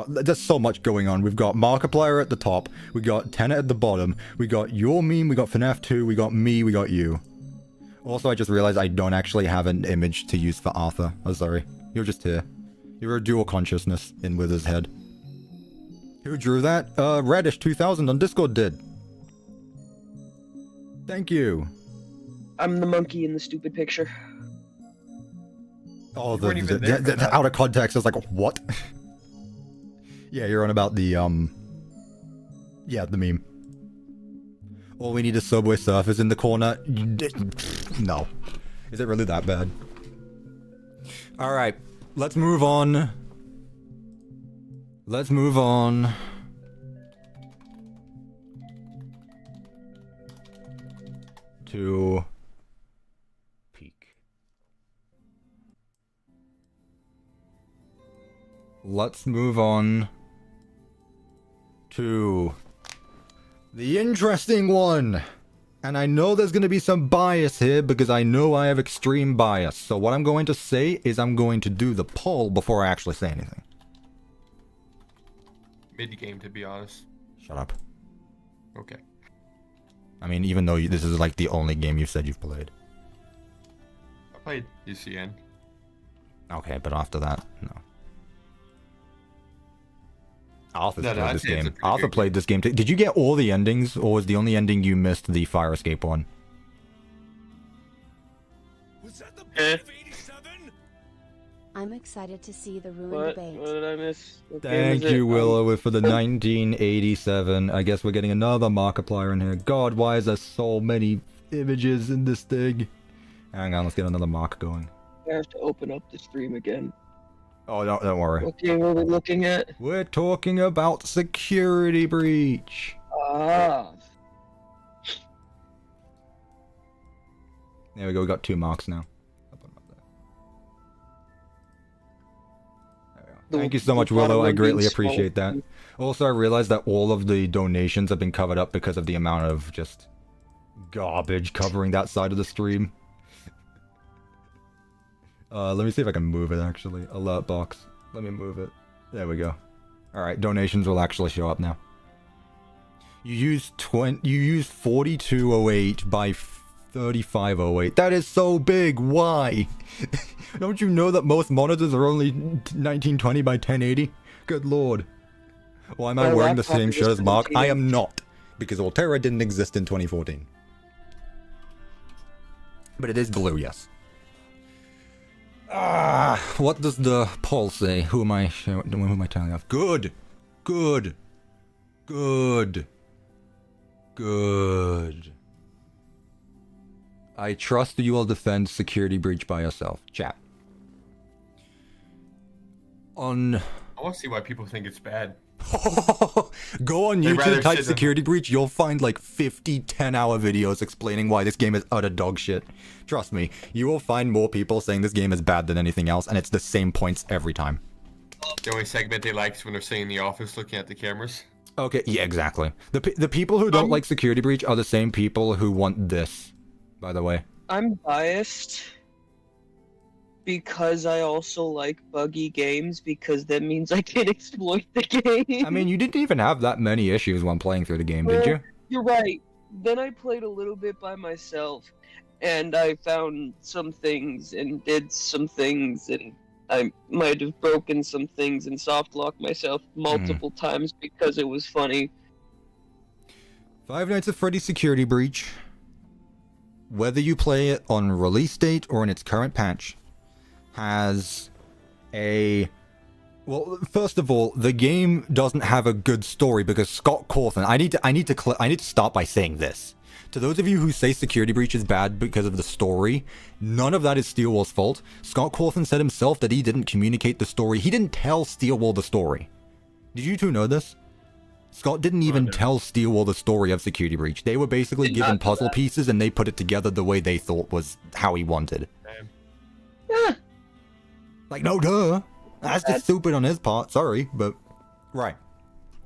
there's so much going on. We've got Markiplier at the top, we got Tenet at the bottom, we got your meme, we got FNAF 2, we got me, we got you. Also, I just realized I don't actually have an image to use for Arthur. Oh, sorry. You're just here. You're a dual consciousness in Wither's head. Who drew that? Radish2000 on Discord did. Thank you. I'm the monkey in the stupid picture. Oh, You weren't even there for the that. out of context is like, what? Yeah, you're on about the, yeah, the meme. All we need is Subway Surfers in the corner. No. Is it really that bad? Alright, let's move on. Let's move on. To peak. Let's move on to the interesting one. And I know there's going to be some bias here because I know I have extreme bias. So what I'm going to say is I'm going to do the poll before I actually say anything. Mid-game, to be honest. Shut up. Okay. I mean, even though this is like the only game you've said you've played. I played UCN. Okay, but after that, no. Arthur's No, played I'd this say it's a game. pretty Arthur good played this game. Did you get all the endings, or was the only ending you missed the fire escape one? Was that the Eh. of 87? I'm excited to see the ruined What? debate. What did I miss? What game Thank is it? you, Willow, for the 1987. I guess we're getting another Markiplier in here. God, why is there so many images in this thing? Hang on, let's get another mark going. I have to open up the stream again. Oh, don't worry. What game are we looking at? We're talking about security breach. Ah. There we go, we got 2 marks now. Up and up there. There we go. Thank you so much, Willow. I greatly appreciate that. Also, I realized that all of the donations have been covered up because of the amount of just garbage covering that side of the stream. Let me see if I can move it, actually. Alert box. Let me move it. There we go. Alright, donations will actually show up now. You used 4208 by 3508. That is so big. Why? Don't you know that most monitors are only 1920 by 1080? Good lord. Why am I My wearing the laptop same is shirt as Mark? I 17. am not. Because Altera didn't exist in 2014. But it is blue, yes. What does the poll say? Who am I telling off? Good. Good. Good. Good. I trust that you will defend security breach by yourself. Chat. On... I want to see why people think it's bad. Go on They'd rather YouTube, type sit in- security breach, you'll find like 50 10-hour videos explaining why this game is utter dog shit. Trust me, you will find more people saying this game is bad than anything else, and it's the same points every time. The only segment they like is when they're sitting in the office looking at the cameras. Okay, yeah, exactly. The people who don't like security breach are the same people who want this, by the way. I'm biased because I also like buggy games because that means I can exploit the game. I mean, you didn't even have that many issues when playing through the game, did you? You're right. Then I played a little bit by myself, and I found some things and did some things, and I might have broken some things and soft locked myself multiple times because it was funny. Five Nights at Freddy's Security Breach. Whether you play it on release date or in its current patch, has a... Well, first of all, the game doesn't have a good story because Scott Cawthon... I need to start by saying this. To those of you who say Security Breach is bad because of the story, none of that is Steelwall's fault. Scott Cawthon said himself that he didn't communicate the story. He didn't tell Steelwall the story. Did you two know this? Scott didn't even tell Steelwall the story of Security Breach. They were basically given puzzle pieces and they put it together the way they thought was how he wanted. Like, no duh. That's just stupid on his part, sorry, but... Right.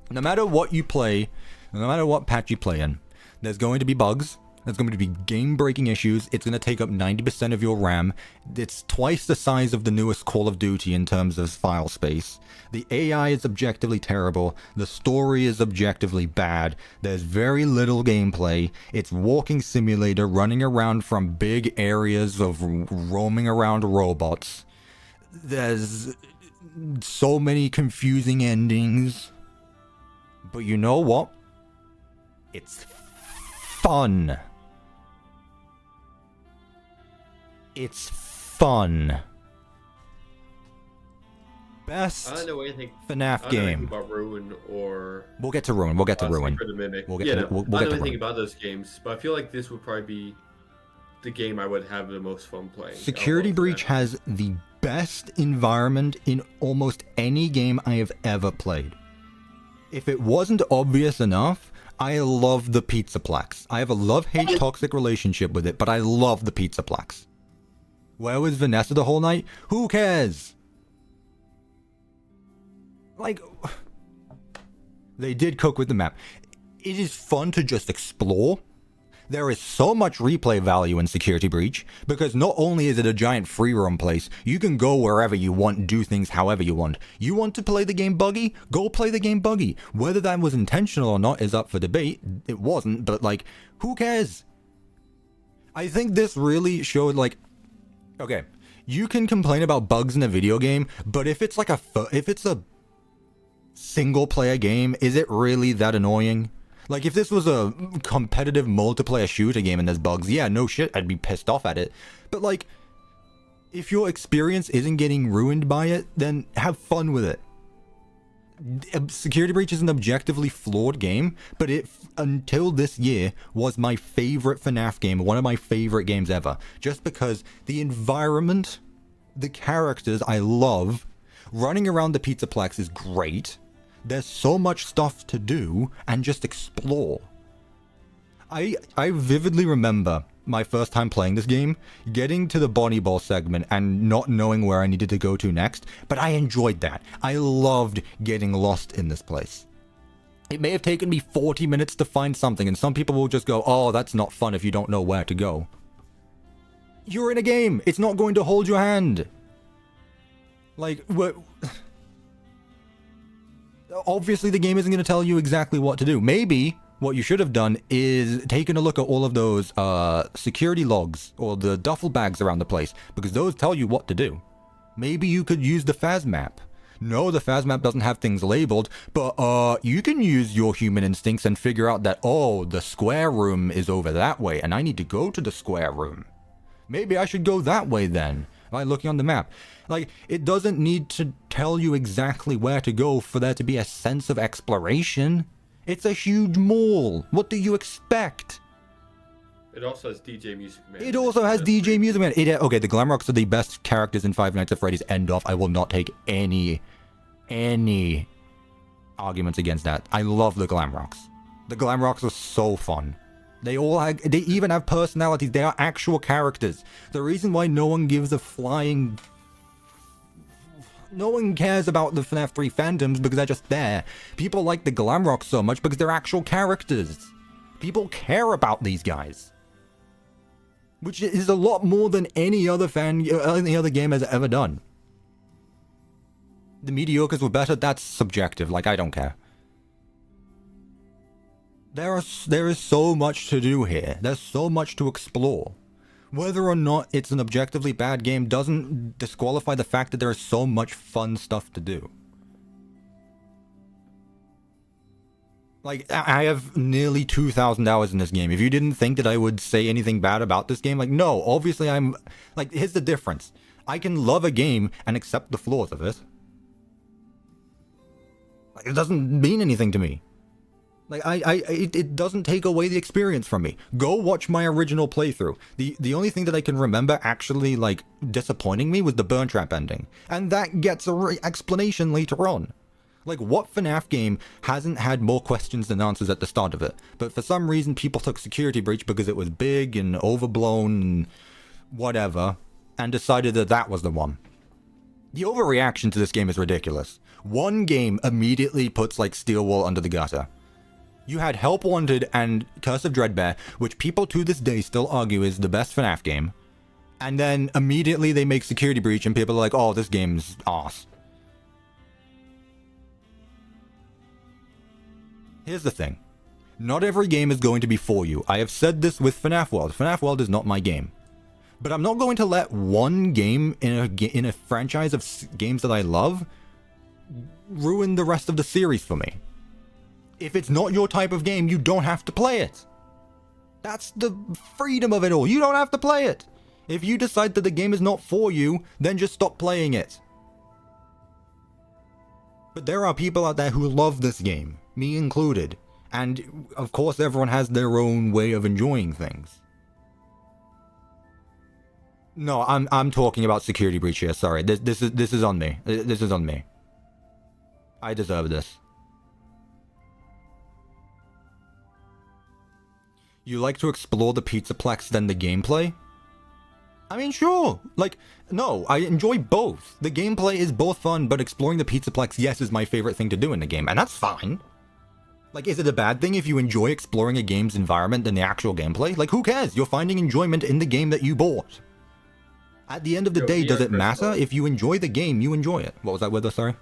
No matter what you play, no matter what patch you play in, there's going to be bugs, There's going to be game-breaking issues. It's going to take up 90% of your RAM. It's twice the size of the newest Call of Duty in terms of file space. The AI is objectively terrible. The story is objectively bad. There's very little gameplay. It's walking simulator running around from big areas of roaming around robots. There's so many confusing endings. But you know what? It's fun. It's fun. Best I don't know anything. FNAF I don't know game. anything about Ruin or. We'll get to Ruin. We'll get to Ruin. For the Mimic. We'll get yeah, to, no, we'll I get don't to know anything Ruin. about those games, but I feel like this would probably be the game I would have the most fun playing. Security Breach has the best environment in almost any game I have ever played. If it wasn't obvious enough, I love the Pizzaplex. I have a love-hate toxic relationship with it, but I love the Pizzaplex. Where was Vanessa the whole night? Who cares? Like, they did cook with the map. It is fun to just explore. There is so much replay value in Security Breach, because not only is it a giant free roam place, you can go wherever you want, do things however you want. You want to play the game buggy? Go play the game buggy. Whether that was intentional or not is up for debate. It wasn't, but like, who cares? I think this really showed like, okay, you can complain about bugs in a video game, but if it's like if it's a single player game, is it really that annoying? Like, if this was a competitive multiplayer shooter game and there's bugs, yeah, no shit, I'd be pissed off at it. But, like, if your experience isn't getting ruined by it, then have fun with it. Security Breach is an objectively flawed game, but it, until this year, was my favorite FNAF game, one of my favorite games ever. Just because the environment, the characters I love, running around the Pizzaplex is great. There's so much stuff to do and just explore. I vividly remember my first time playing this game, getting to the Bonnie Ball segment and not knowing where I needed to go to next, but I enjoyed that. I loved getting lost in this place. It may have taken me 40 minutes to find something, and some people will just go, oh, that's not fun if you don't know where to go. You're in a game. It's not going to hold your hand. Like, what? Obviously the game isn't going to tell you exactly what to do. Maybe what you should have done is taken a look at all of those security logs or the duffel bags around the place, because those tell you what to do. Maybe you could use the Phas map. No, the Phas map doesn't have things labeled, but you can use your human instincts and figure out that, oh, the square room is over that way and I need to go to the square room. Maybe I should go that way then, by looking on the map. Like, it doesn't need to tell you exactly where to go for there to be a sense of exploration. It's a huge mall. What do you expect? It also has DJ Music Man. It also has DJ Music Man. Okay, the Glamrocks are the best characters in Five Nights at Freddy's. End off. I will not take any arguments against that. I love the Glamrocks. The Glamrocks are so fun. They even have personalities. They are actual characters. The reason why no one gives a flying... No one cares about the FNAF 3 fandoms because they're just there. People like the Glamrocks so much because they're actual characters. People care about these guys. Which is a lot more than any other game has ever done. The mediocres were better, that's subjective. Like, I don't care. There is so much to do here. There's so much to explore. Whether or not it's an objectively bad game doesn't disqualify the fact that there is so much fun stuff to do. Like, I have nearly 2,000 hours in this game. If you didn't think that I would say anything bad about this game, like, no, obviously I'm... Like, here's the difference. I can love a game and accept the flaws of it. Like, it doesn't mean anything to me. Like, it doesn't take away the experience from me. Go watch my original playthrough. The only thing that I can remember actually, like, disappointing me was the burn trap ending. And that gets an explanation later on. Like, what FNAF game hasn't had more questions than answers at the start of it? But for some reason, people took Security Breach because it was big and overblown and whatever, and decided that that was the one. The overreaction to this game is ridiculous. One game immediately puts, like, Steel Wall under the gutter. You had Help Wanted and Curse of Dreadbear, which people to this day still argue is the best FNAF game. And then immediately they make Security Breach and people are like, oh, this game's arse. Here's the thing. Not every game is going to be for you. I have said this with FNAF World. FNAF World is not my game. But I'm not going to let one game in a franchise of games that I love ruin the rest of the series for me. If it's not your type of game, you don't have to play it. That's the freedom of it all. You don't have to play it. If you decide that the game is not for you, then just stop playing it. But there are people out there who love this game, me included. And of course everyone has their own way of enjoying things. No, I'm talking about Security Breach here, sorry. This is on me. This is on me. I deserve this. You like to explore the Pizzaplex than the gameplay? I mean, sure. Like, no, I enjoy both. The gameplay is both fun, but exploring the Pizzaplex, yes, is my favorite thing to do in the game, and that's fine. Like, is it a bad thing if you enjoy exploring a game's environment than the actual gameplay? Like, who cares? You're finding enjoyment in the game that you bought. At the end of the day, does it matter? If you enjoy the game, you enjoy it. What was that with us, sorry?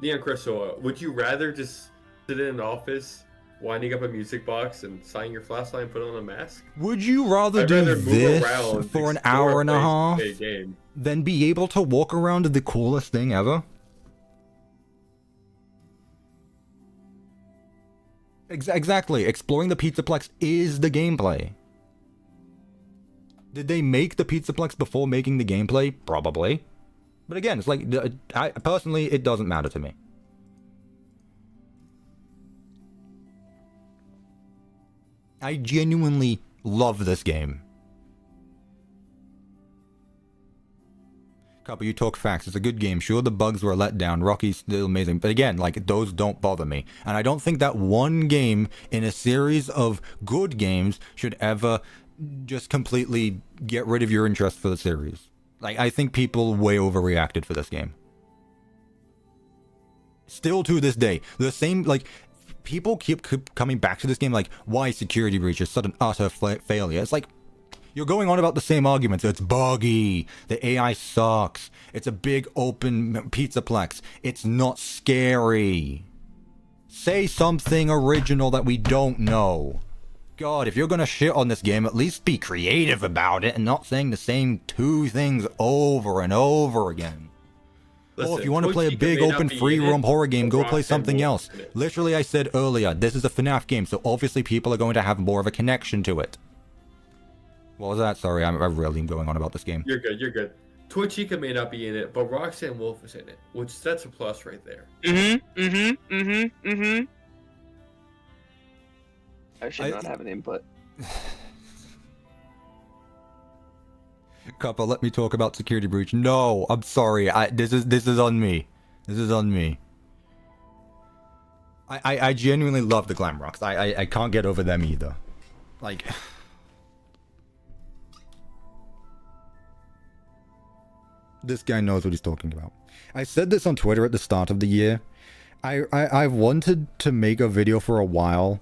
Neon Crystal, would you rather just sit in an office, winding up a music box and signing your flashlight and put on a mask? Would you rather do this for an hour and a half than be able to walk around the coolest thing ever? Exactly. Exploring the Pizzaplex is the gameplay. Did they make the Pizzaplex before making the gameplay? Probably. But again, it's like, personally, it doesn't matter to me. I genuinely love this game. Copper, you talk facts. It's a good game. Sure, the bugs were let down. Rocky's still amazing. But again, like, those don't bother me. And I don't think that one game in a series of good games should ever just completely get rid of your interest for the series. Like, I think people way overreacted for this game. Still to this day. The same, like, people keep coming back to this game like, why Security Breach is such an utter failure. It's like, you're going on about the same arguments. It's buggy. The AI sucks. It's a big open Pizzaplex. It's not scary. Say something original that we don't know. God, if you're gonna shit on this game, at least be creative about it and not saying the same two things over and over again. Listen, if you want to play a big open free roam horror game, go play something else. Literally, I said earlier, this is a FNAF game, so obviously people are going to have more of a connection to it. What was that? Sorry, I'm really going on about this game. You're good, you're good. Toy Chica may not be in it, but Roxanne Wolf is in it, which that's a plus right there. I should not have an input. Cuppa, let me talk about Security Breach. No, I'm sorry. This is on me. This is on me. I genuinely love the Glam Rocks. I can't get over them either. Like, this guy knows what he's talking about. I said this on Twitter at the start of the year. I've wanted to make a video for a while,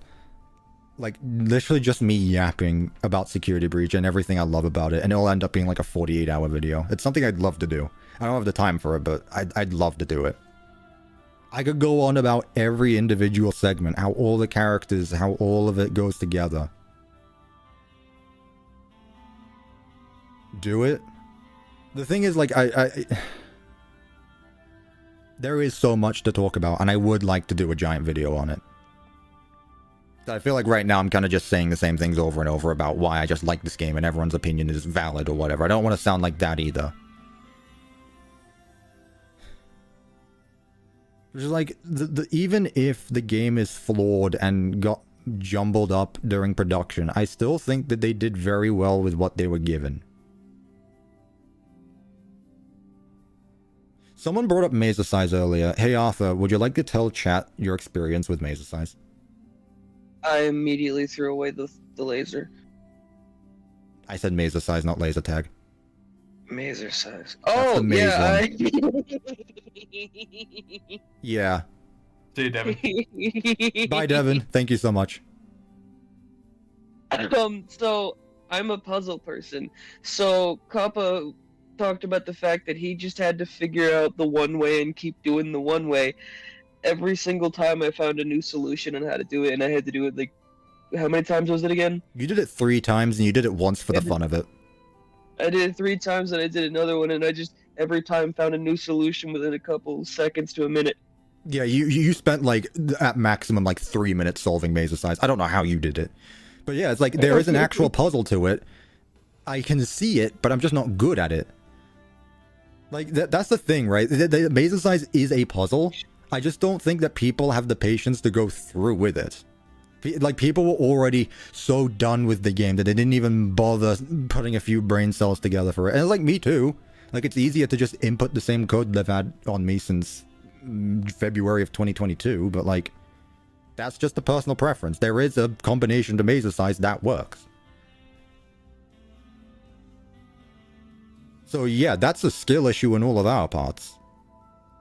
like literally just me yapping about Security Breach and everything I love about it, and it'll end up being like a 48-hour video. It's something I'd love to do. I don't have the time for it, but I'd love to do it. I could go on about every individual segment, how all the characters, how all of it goes together. Do it? The thing is, like, there is so much to talk about, and I would like to do a giant video on it. I feel like right now I'm kind of just saying the same things over and over about why I just like this game and everyone's opinion is valid or whatever. I don't want to sound like that either. It's like, even if the game is flawed and got jumbled up during production, I still think that they did very well with what they were given. Someone brought up Mesa Size earlier. Hey Arthur, would you like to tell chat your experience with Mesa Size? I immediately threw away the laser. I said Mesa Size, not laser tag. Maser size. That's Oh, the maze yeah. one. Yeah. See you, Devin. Bye, Devin. Thank you so much. So I'm a puzzle person. So Kappa talked about the fact that he just had to figure out the one way and keep doing the one way. Every single time I found a new solution on how to do it, and I had to do it like, how many times was it again? You did it 3 times, and you did it once for the fun of it. I did it 3 times, and I did another one, and I just every time found a new solution within a couple seconds to a minute. Yeah, you spent like at maximum like 3 minutes solving Maze of Size. I don't know how you did it, but yeah, it's like there is an actual puzzle to it. I can see it, but I'm just not good at it. Like that's the thing, right? The Maze of Size is a puzzle. I just don't think that people have the patience to go through with it. Like, people were already so done with the game that they didn't even bother putting a few brain cells together for it. And it's like me too. Like, it's easier to just input the same code they've had on me since February of 2022, but like, that's just a personal preference. There is a combination to Maze of Size that works. So yeah, that's a skill issue in all of our parts.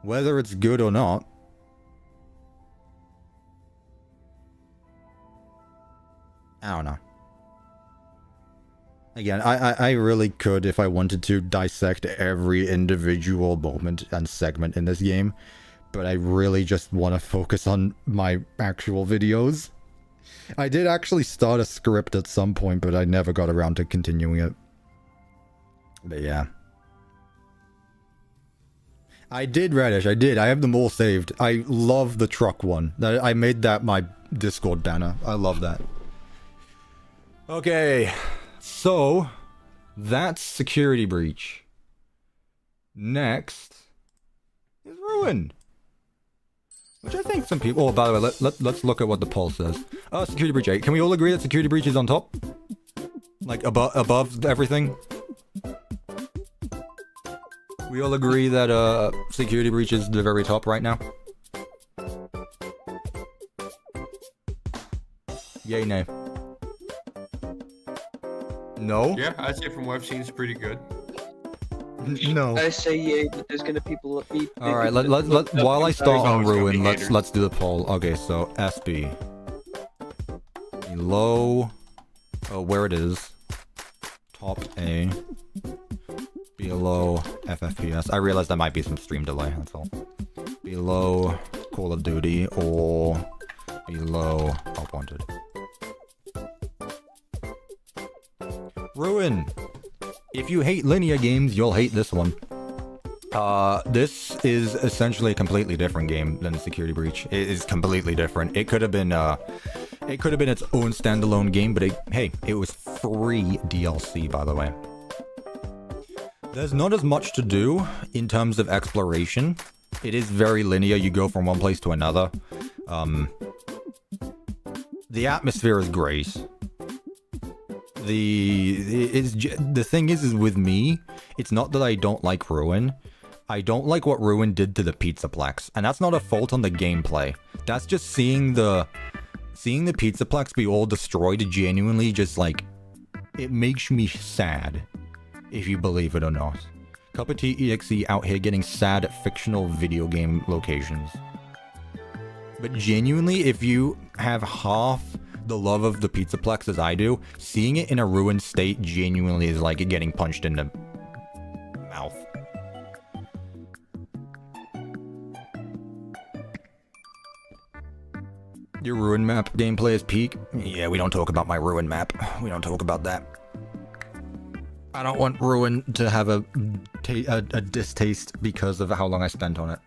Whether it's good or not. I don't know. Again, I really could, if I wanted to, dissect every individual moment and segment in this game, but I really just want to focus on my actual videos. I did actually start a script at some point, but I never got around to continuing it. But yeah. I did, Radish, I did. I have them all saved. I love the truck one. I made that my Discord banner. I love that. Okay, so that's Security Breach. Next is Ruin, which I think some people... Oh, by the way, let's look at what the poll says. Security Breach 8. Can we all agree that Security Breach is on top? Like, above everything? We all agree that Security Breach is the very top right now? Yay, nay. No? Yeah, I'd say from what I've seen, it's pretty good. No. I say yay, but there's gonna be people. All right, while I start on Ruin, let's do the poll. Okay, so SB below, where it is, top A, below FFPS. I realize there might be some stream delay. That's all. Below Call of Duty or below Top Wanted. Ruin. If you hate linear games, you'll hate this one. This is essentially a completely different game than Security Breach. It is completely different. It could have been its own standalone game, but hey, it was free DLC, by the way. There's not as much to do in terms of exploration. It is very linear. You go from one place to another. The atmosphere is great. The thing is with me, it's not that I don't like Ruin. I don't like what Ruin did to the Pizzaplex, and that's not a fault on the gameplay. That's just seeing the Pizzaplex be all destroyed genuinely just like, it makes me sad, if you believe it or not. Cup of Tea EXE out here getting sad at fictional video game locations. But genuinely, if you have half the love of the Pizzaplex as I do, seeing it in a ruined state genuinely is like getting punched in the mouth. Your Ruin map gameplay is peak? Yeah, we don't talk about my Ruin map. We don't talk about that. I don't want Ruin to have a distaste because of how long I spent on it.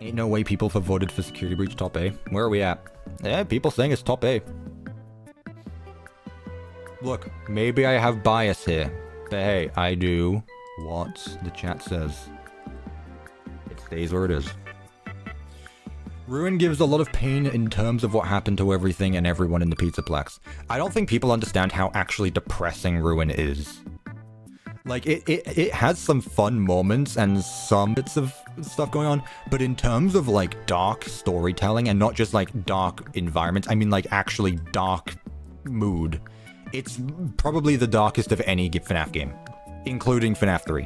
Ain't no way people have voted for Security Breach top A. Where are we at? Yeah, people saying it's top A. Look, maybe I have bias here, but hey, I do what the chat says. It stays where it is. Ruin gives a lot of pain in terms of what happened to everything and everyone in the Pizzaplex. I don't think people understand how actually depressing Ruin is. Like, it has some fun moments and some bits of stuff going on, but in terms of, like, dark storytelling, and not just, like, dark environments, I mean, like, actually dark mood, it's probably the darkest of any FNAF game, including FNAF 3.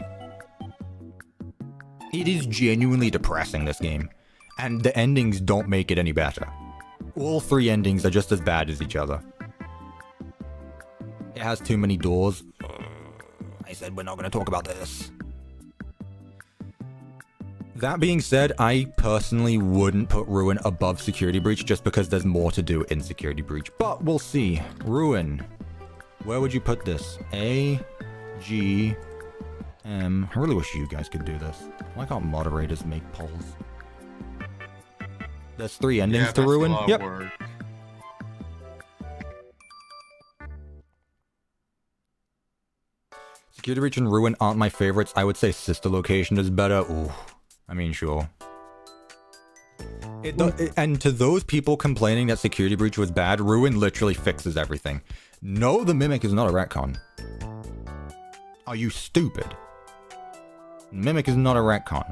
It is genuinely depressing, this game. And the endings don't make it any better. All 3 endings are just as bad as each other. It has too many doors. I said we're not going to talk about this. That being said, I personally wouldn't put Ruin above Security Breach just because there's more to do in Security Breach. But we'll see. Ruin. Where would you put this? A, G, M. I really wish you guys could do this. Why can't moderators make polls? There's 3 endings to Ruin. Yep. Security Breach and Ruin aren't my favorites. I would say Sister Location is better. Ooh. I mean, sure. And to those people complaining that Security Breach was bad, Ruin literally fixes everything. No, the Mimic is not a retcon. Are you stupid? Mimic is not a retcon.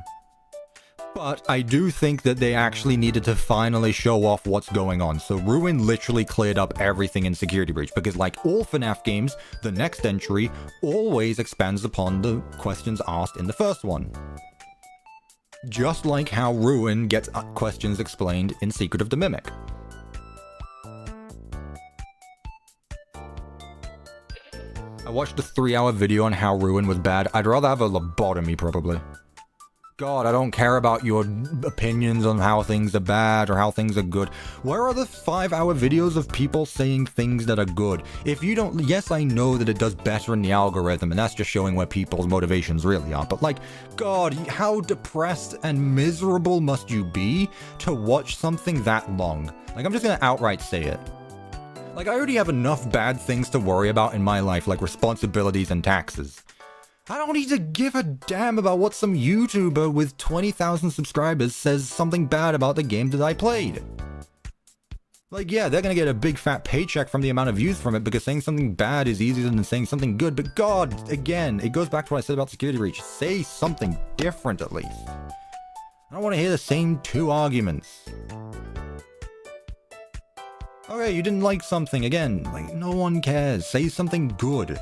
But I do think that they actually needed to finally show off what's going on. So Ruin literally cleared up everything in Security Breach, because like all FNAF games, the next entry always expands upon the questions asked in the first one. Just like how Ruin gets questions explained in Secret of the Mimic. I watched a 3-hour video on how Ruin was bad. I'd rather have a lobotomy, probably. God, I don't care about your opinions on how things are bad or how things are good. Where are the 5-hour videos of people saying things that are good? If you don't... Yes, I know that it does better in the algorithm, and that's just showing where people's motivations really are. But like, God, how depressed and miserable must you be to watch something that long? Like, I'm just gonna outright say it. Like, I already have enough bad things to worry about in my life, like responsibilities and taxes. I don't need to give a damn about what some YouTuber with 20,000 subscribers says something bad about the game that I played. Like, yeah, they're gonna get a big fat paycheck from the amount of views from it because saying something bad is easier than saying something good, but God, again, it goes back to what I said about Security Breach. Say something different at least. I don't want to hear the same 2 arguments. Okay, you didn't like something, again, like, no one cares. Say something good.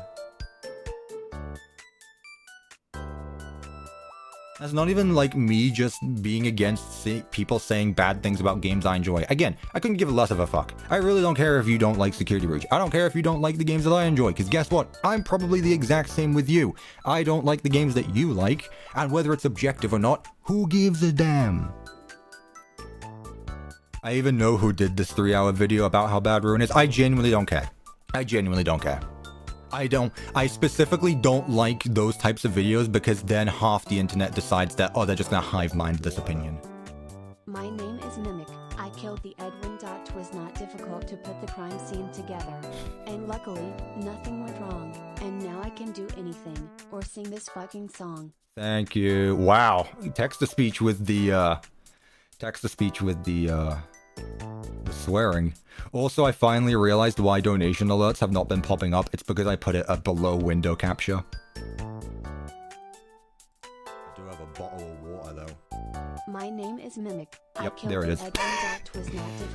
That's not even like me just being against people saying bad things about games I enjoy. Again, I couldn't give less of a fuck. I really don't care if you don't like Security Breach. I don't care if you don't like the games that I enjoy, because guess what? I'm probably the exact same with you. I don't like the games that you like, and whether it's objective or not, who gives a damn? I even know who did this 3-hour video about how bad Ruin is. I genuinely don't care. I genuinely don't care. I specifically don't like those types of videos because then half the internet decides that, oh, they're just gonna hive mind this opinion. My name is Mimic. I killed the Edwin. Twas not difficult to put the crime scene together. And luckily, nothing went wrong. And now I can do anything, or sing this fucking song. Thank you. Wow. Text-to-speech with the swearing. Also, I finally realized why donation alerts have not been popping up. It's because I put it at below window capture. I do have a bottle of water, though. My name is Mimic. Yep, there it is.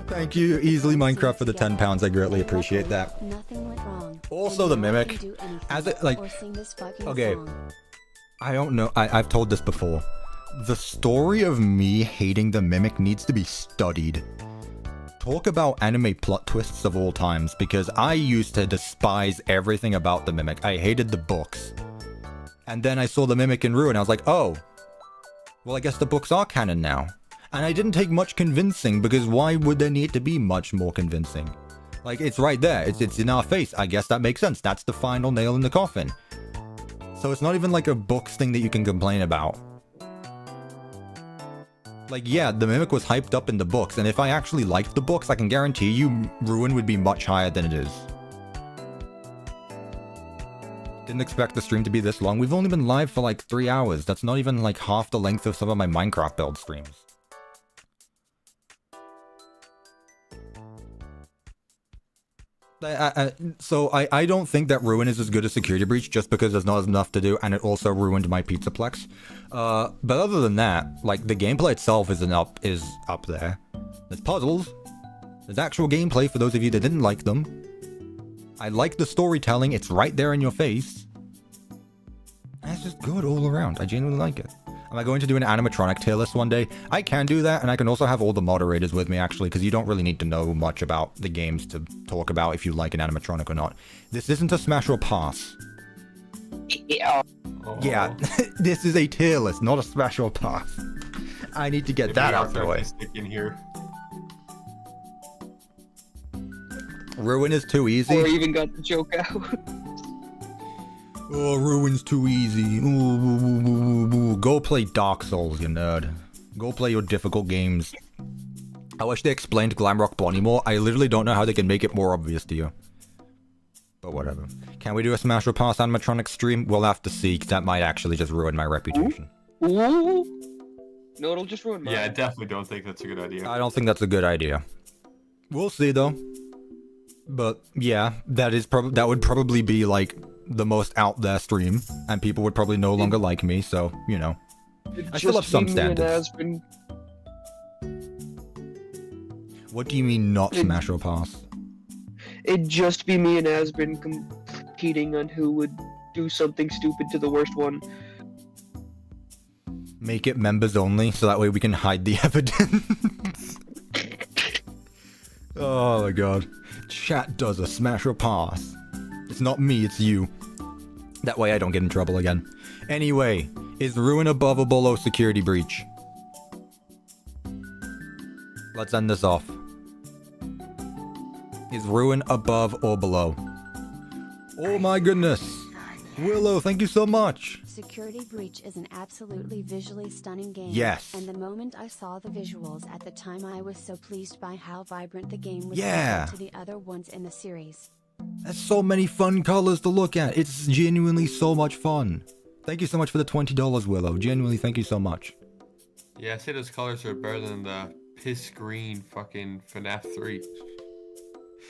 Thank you, Easily Minecraft, for the £10. I greatly appreciate that. Nothing went wrong. Also, the Mimic, as it, like, okay, I don't know, I've told this before. The story of me hating the Mimic needs to be studied. Talk about anime plot twists of all times, because I used to despise everything about the Mimic. I hated the books. And then I saw the Mimic in Ruin, I was like, oh, well, I guess the books are canon now. And I didn't take much convincing, because why would there need to be much more convincing? Like, it's right there, it's in our face. I guess that makes sense. That's the final nail in the coffin. So it's not even like a books thing that you can complain about. Like, yeah, the Mimic was hyped up in the books, and if I actually liked the books, I can guarantee you Ruin would be much higher than it is. Didn't expect the stream to be this long. We've only been live for like 3 hours. That's not even like half the length of some of my Minecraft build streams. So I don't think that Ruin is as good as Security Breach just because there's not enough to do, and it also ruined my Pizzaplex. But other than that, like, the gameplay itself is up there. There's puzzles. There's actual gameplay for those of you that didn't like them. I like the storytelling. It's right there in your face. And it's just good all around. I genuinely like it. Am I going to do an animatronic tier list one day? I can do that, and I can also have all the moderators with me, actually, because you don't really need to know much about the games to talk about if you like an animatronic or not. This isn't a smash or pass. Yeah. Yeah, this is a tier list, not a smash or pass. I need to get that out of the way. Stick in here. Ruin is too easy. Or even got the joke out. Oh, Ruin's too easy. Ooh. Go play Dark Souls, you nerd. Go play your difficult games. I wish they explained Glamrock Bonnie more. I literally don't know how they can make it more obvious to you. But whatever. Can we do a Smash or Pass animatronic stream? We'll have to see, 'cause that might actually just ruin my reputation. Ooh. No, it'll just ruin mine. Yeah, I definitely don't think that's a good idea. I don't think that's a good idea. We'll see, though. But, yeah, that would probably be, like, the most out there stream, and people would probably no longer like me, so, you know. I still have some standards. What do you mean not Smash or Pass? It'd just be me and Asbin competing on who would do something stupid to the worst one. Make it members only, so that way we can hide the evidence. Oh my god. Chat does a Smash or Pass. It's not me, it's you. That way I don't get in trouble again. Anyway, is Ruin above or below Security Breach? Let's end this off. Is Ruin above or below? Oh my goodness! Willow, thank you so much! Security Breach is an absolutely visually stunning game. Yes. And the moment I saw the visuals at the time, I was so pleased by how vibrant the game was Yeah. compared to the other ones in the series. There's so many fun colors to look at. It's genuinely so much fun. Thank you so much for the $20, Willow. Genuinely, thank you so much. Yeah, I say those colors are better than the piss green fucking FNAF 3.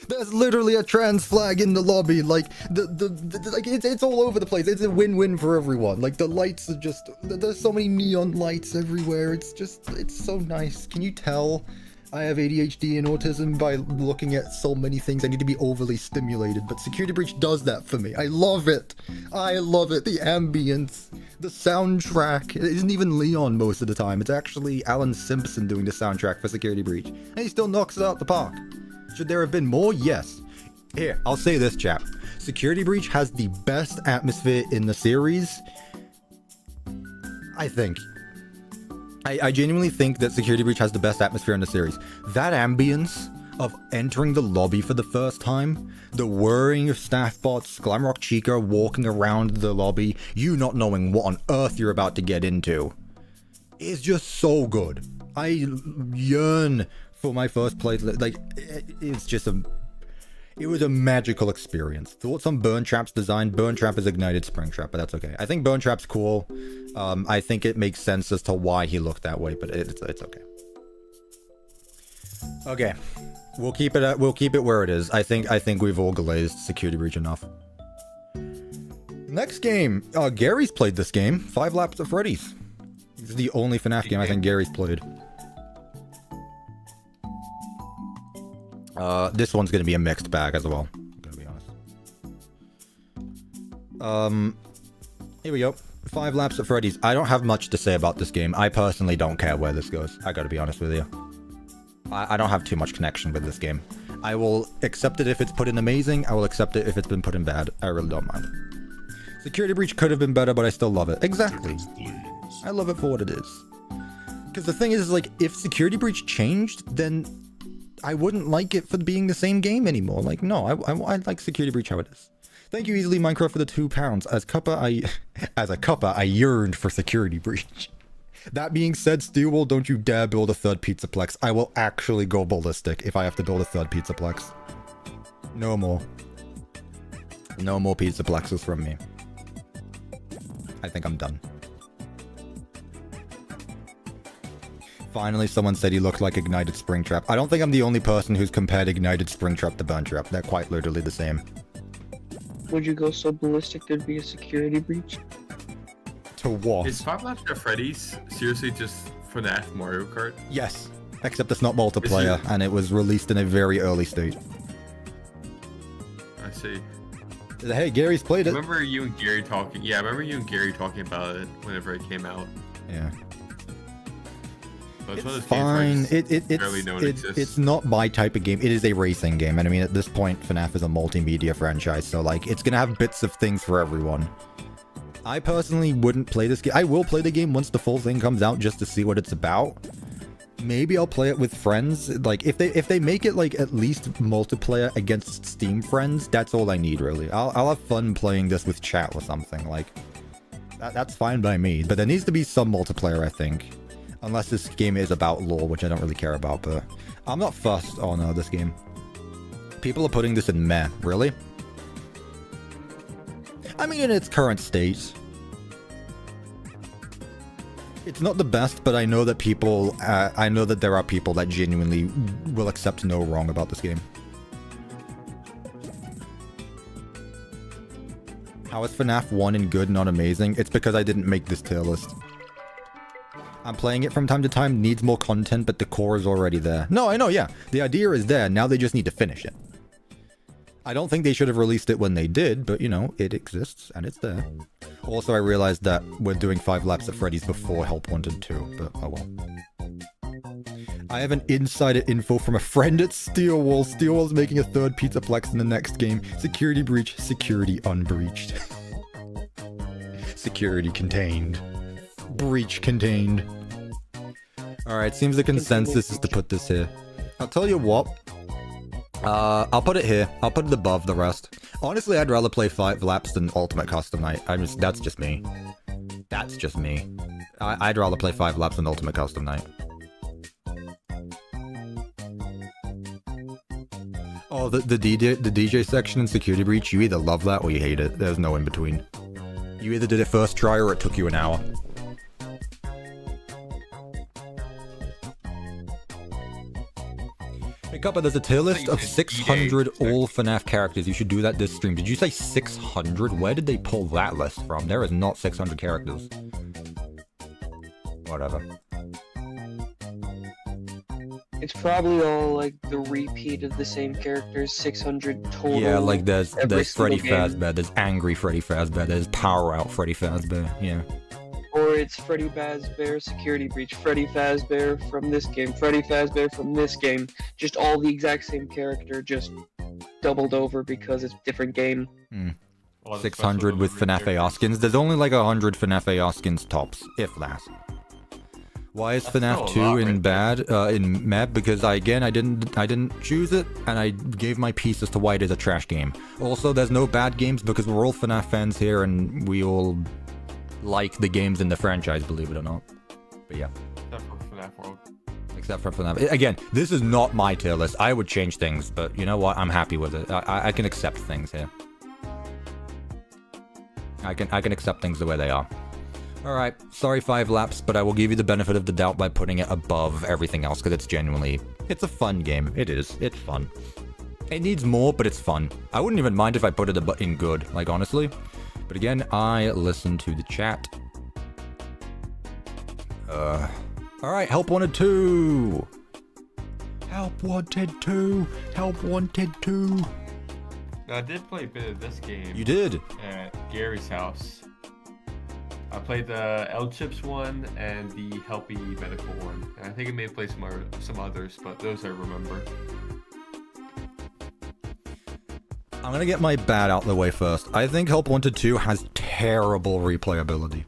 There's literally a trans flag in the lobby. Like like it's all over the place. It's a win-win for everyone. Like the lights are just there's so many neon lights everywhere. It's so nice. Can you tell I have ADHD and autism by looking at so many things? I need to be overly stimulated, but Security Breach does that for me. I love it. I love it. The ambience, the soundtrack. It isn't even Leon most of the time. It's actually Alan Simpson doing the soundtrack for Security Breach, and he still knocks it out the park. Should there have been more? Yes. Here, I'll say this, chap. Security Breach has the best atmosphere in the series. I think. I genuinely think that Security Breach has the best atmosphere in the series. That ambience of entering the lobby for the first time, the whirring of staff bots, Glamrock Chica walking around the lobby, you not knowing what on earth you're about to get into, is just so good. I yearn for my first playthrough. Like, it was a magical experience. Thoughts on Burn Trap's design? Burn Trap is Ignited Spring Trap, but that's okay. I think Burn Trap's cool. I think it makes sense as to why he looked that way, but it's okay. Okay, we'll keep it where it is. I think we've all glazed Security Breach enough. Next game, Gary's played this game. 5 Laps of Freddy's. This is the only FNAF game I think Gary's played. This one's gonna be a mixed bag as well, I'm gonna be honest. Here we go. 5 Laps at Freddy's. I don't have much to say about this game. I personally don't care where this goes. I gotta be honest with you. I don't have too much connection with this game. I will accept it if it's put in amazing. I will accept it if it's been put in bad. I really don't mind. Security Breach could have been better, but I still love it. Exactly. I love it for what it is. Because the thing is, like, if Security Breach changed, then I wouldn't like it for being the same game anymore. Like, no, I like Security Breach how it is. Thank you, Easily Minecraft, for the £2. As a cuppa, I yearned for Security Breach. That being said, Steelwall, don't you dare build a third Pizzaplex. I will actually go ballistic if I have to build a third Pizzaplex. No more. No more Pizzaplexes from me. I think I'm done. Finally, someone said he looked like Ignited Springtrap. I don't think I'm the only person who's compared Ignited Springtrap to Burn Trap. They're quite literally the same. Would you go so ballistic there'd be a security breach? To what? Is 5 Laps at Freddy's seriously just FNAF Mario Kart? Yes. Except it's not multiplayer, and it was released in a very early stage. I see. Hey, Gary's played it. Remember you and Gary talking? Yeah, I remember you and Gary talking about it whenever it came out. Yeah. That's one of It's those games where I fine. just barely know it exists. It's not my type of game. It is a racing game, and I mean, at this point, FNAF is a multimedia franchise, so like, it's gonna have bits of things for everyone. I personally wouldn't play this game. I will play the game once the full thing comes out just to see what it's about. Maybe I'll play it with friends. Like, if they make it like at least multiplayer against Steam friends, that's all I need really. I'll have fun playing this with chat or something. Like, that's fine by me. But there needs to be some multiplayer, I think. Unless this game is about lore, which I don't really care about, but I'm not fussed on this game. People are putting this in meh. Really? I mean, in its current state. It's not the best, but I know that people, I know that there are people that genuinely will accept no wrong about this game. How is FNAF 1 in good, not amazing? It's because I didn't make this tier list. I'm playing it from time to time, needs more content, but the core is already there. No, I know, yeah. The idea is there, now they just need to finish it. I don't think they should have released it when they did, but you know, it exists, and it's there. Also, I realized that we're doing 5 laps at Freddy's before Help Wanted 2, but oh well. I have an insider info from a friend at Steelwall. Steelwall's making a 3rd Pizzaplex in the next game. Security breach, security unbreached. Security contained. Breach contained. Alright, seems the consensus is to put this here. I'll tell you what. I'll put it here. I'll put it above the rest. Honestly, I'd rather play 5 laps than Ultimate Custom Night. That's just me. That's just me. I'd rather play 5 laps than Ultimate Custom Night. Oh, the DJ section in Security Breach, you either love that or you hate it. There's no in between. You either did it first try or it took you an hour. Hey, Cuppa, there's a tier list of 600 all FNAF characters. You should do that this stream. Did you say 600? Where did they pull that list from? There is not 600 characters. Whatever. It's probably all like the repeat of the same characters, 600 total. Yeah, like there's Freddy game. Fazbear, there's Angry Freddy Fazbear, there's Power Out Freddy Fazbear, yeah. Or it's Freddy Fazbear, Security Breach, Freddy Fazbear from this game, Freddy Fazbear from this game. Just all the exact same character, just doubled over because it's a different game. 600 with FNAF AR skins. There's only like 100 FNAF AR skins tops, if that. Why is FNAF 2 in bad, in meh? Because I didn't choose it, and I gave my piece as to why it is a trash game. Also, there's no bad games because we're all FNAF fans here, and we all like the games in the franchise, believe it or not. But yeah. Except for FNAF World. Except for FNAF. Again, this is not my tier list. I would change things, but you know what? I'm happy with it. I can accept things here. I can accept things the way they are. Alright, sorry 5 laps, but I will give you the benefit of the doubt by putting it above everything else, because it's a fun game. It is. It's fun. It needs more, but it's fun. I wouldn't even mind if I put it in good, like honestly. But again, I listen to the chat. Alright, Help Wanted 2! Help Wanted 2! Help Wanted 2! I did play a bit of this game. You did? At Gary's house. I played the L-Chips one and the Helpy Medical one. And I think I may have played some others, but those I remember. I'm gonna get my bad out the way first. I think Help Wanted 2 has terrible replayability.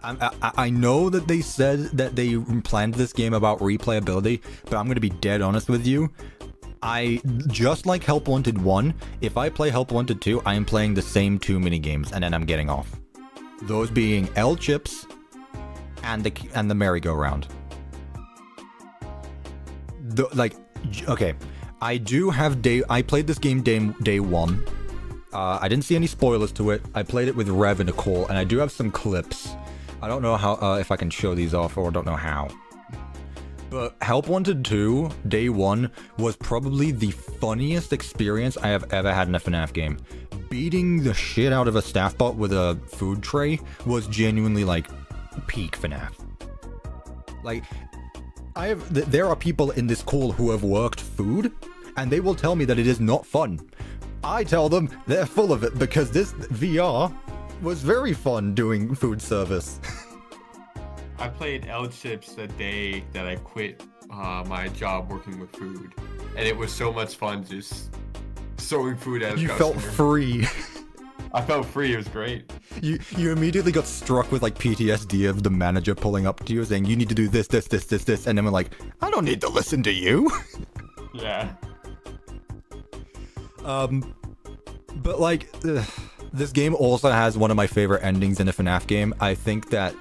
I know that they said that they planned this game about replayability, but I'm gonna be dead honest with you. Just like Help Wanted 1, if I play Help Wanted 2, I am playing the same 2 minigames, and then I'm getting off. Those being L-Chips and the merry-go-round. Okay, I played this game day 1. I didn't see any spoilers to it. I played it with Rev and Nicole, and I do have some clips. I don't know how if I can show these off, or don't know how. But Help Wanted 2, day 1, was probably the funniest experience I have ever had in a FNAF game. Beating the shit out of a staff bot with a food tray was genuinely, like, peak FNAF. Like, there are people in this call who have worked food, and they will tell me that it is not fun. I tell them they're full of it because this VR was very fun doing food service. I played L Chips the day that I quit my job working with food, and it was so much fun just throwing food at a You customer. felt free. I felt free. It was great. You immediately got struck with like PTSD of the manager pulling up to you saying you need to do this, and then we're like, I don't need to listen to you. Yeah. But like, this game also has one of my favorite endings in a FNAF game. I think that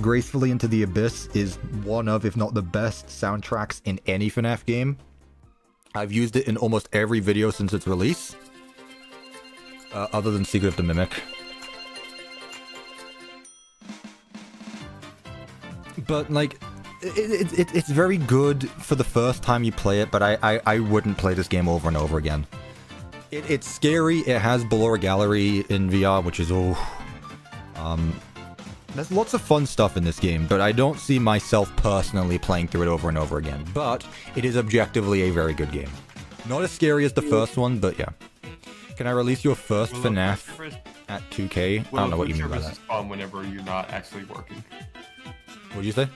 Gracefully Into the Abyss is one of, if not the best soundtracks in any FNAF game. I've used it in almost every video since its release. Other than Secret of the Mimic. But like, it's very good for the first time you play it, but I wouldn't play this game over and over again. It's scary, it has Blur Gallery in VR, which is, there's lots of fun stuff in this game, but I don't see myself personally playing through it over and over again. But it is objectively a very good game. Not as scary as the first one, but yeah. Can I release your first FNAF at 2K? I don't know what you mean by that. Is fun whenever you're not actually working. What'd you say?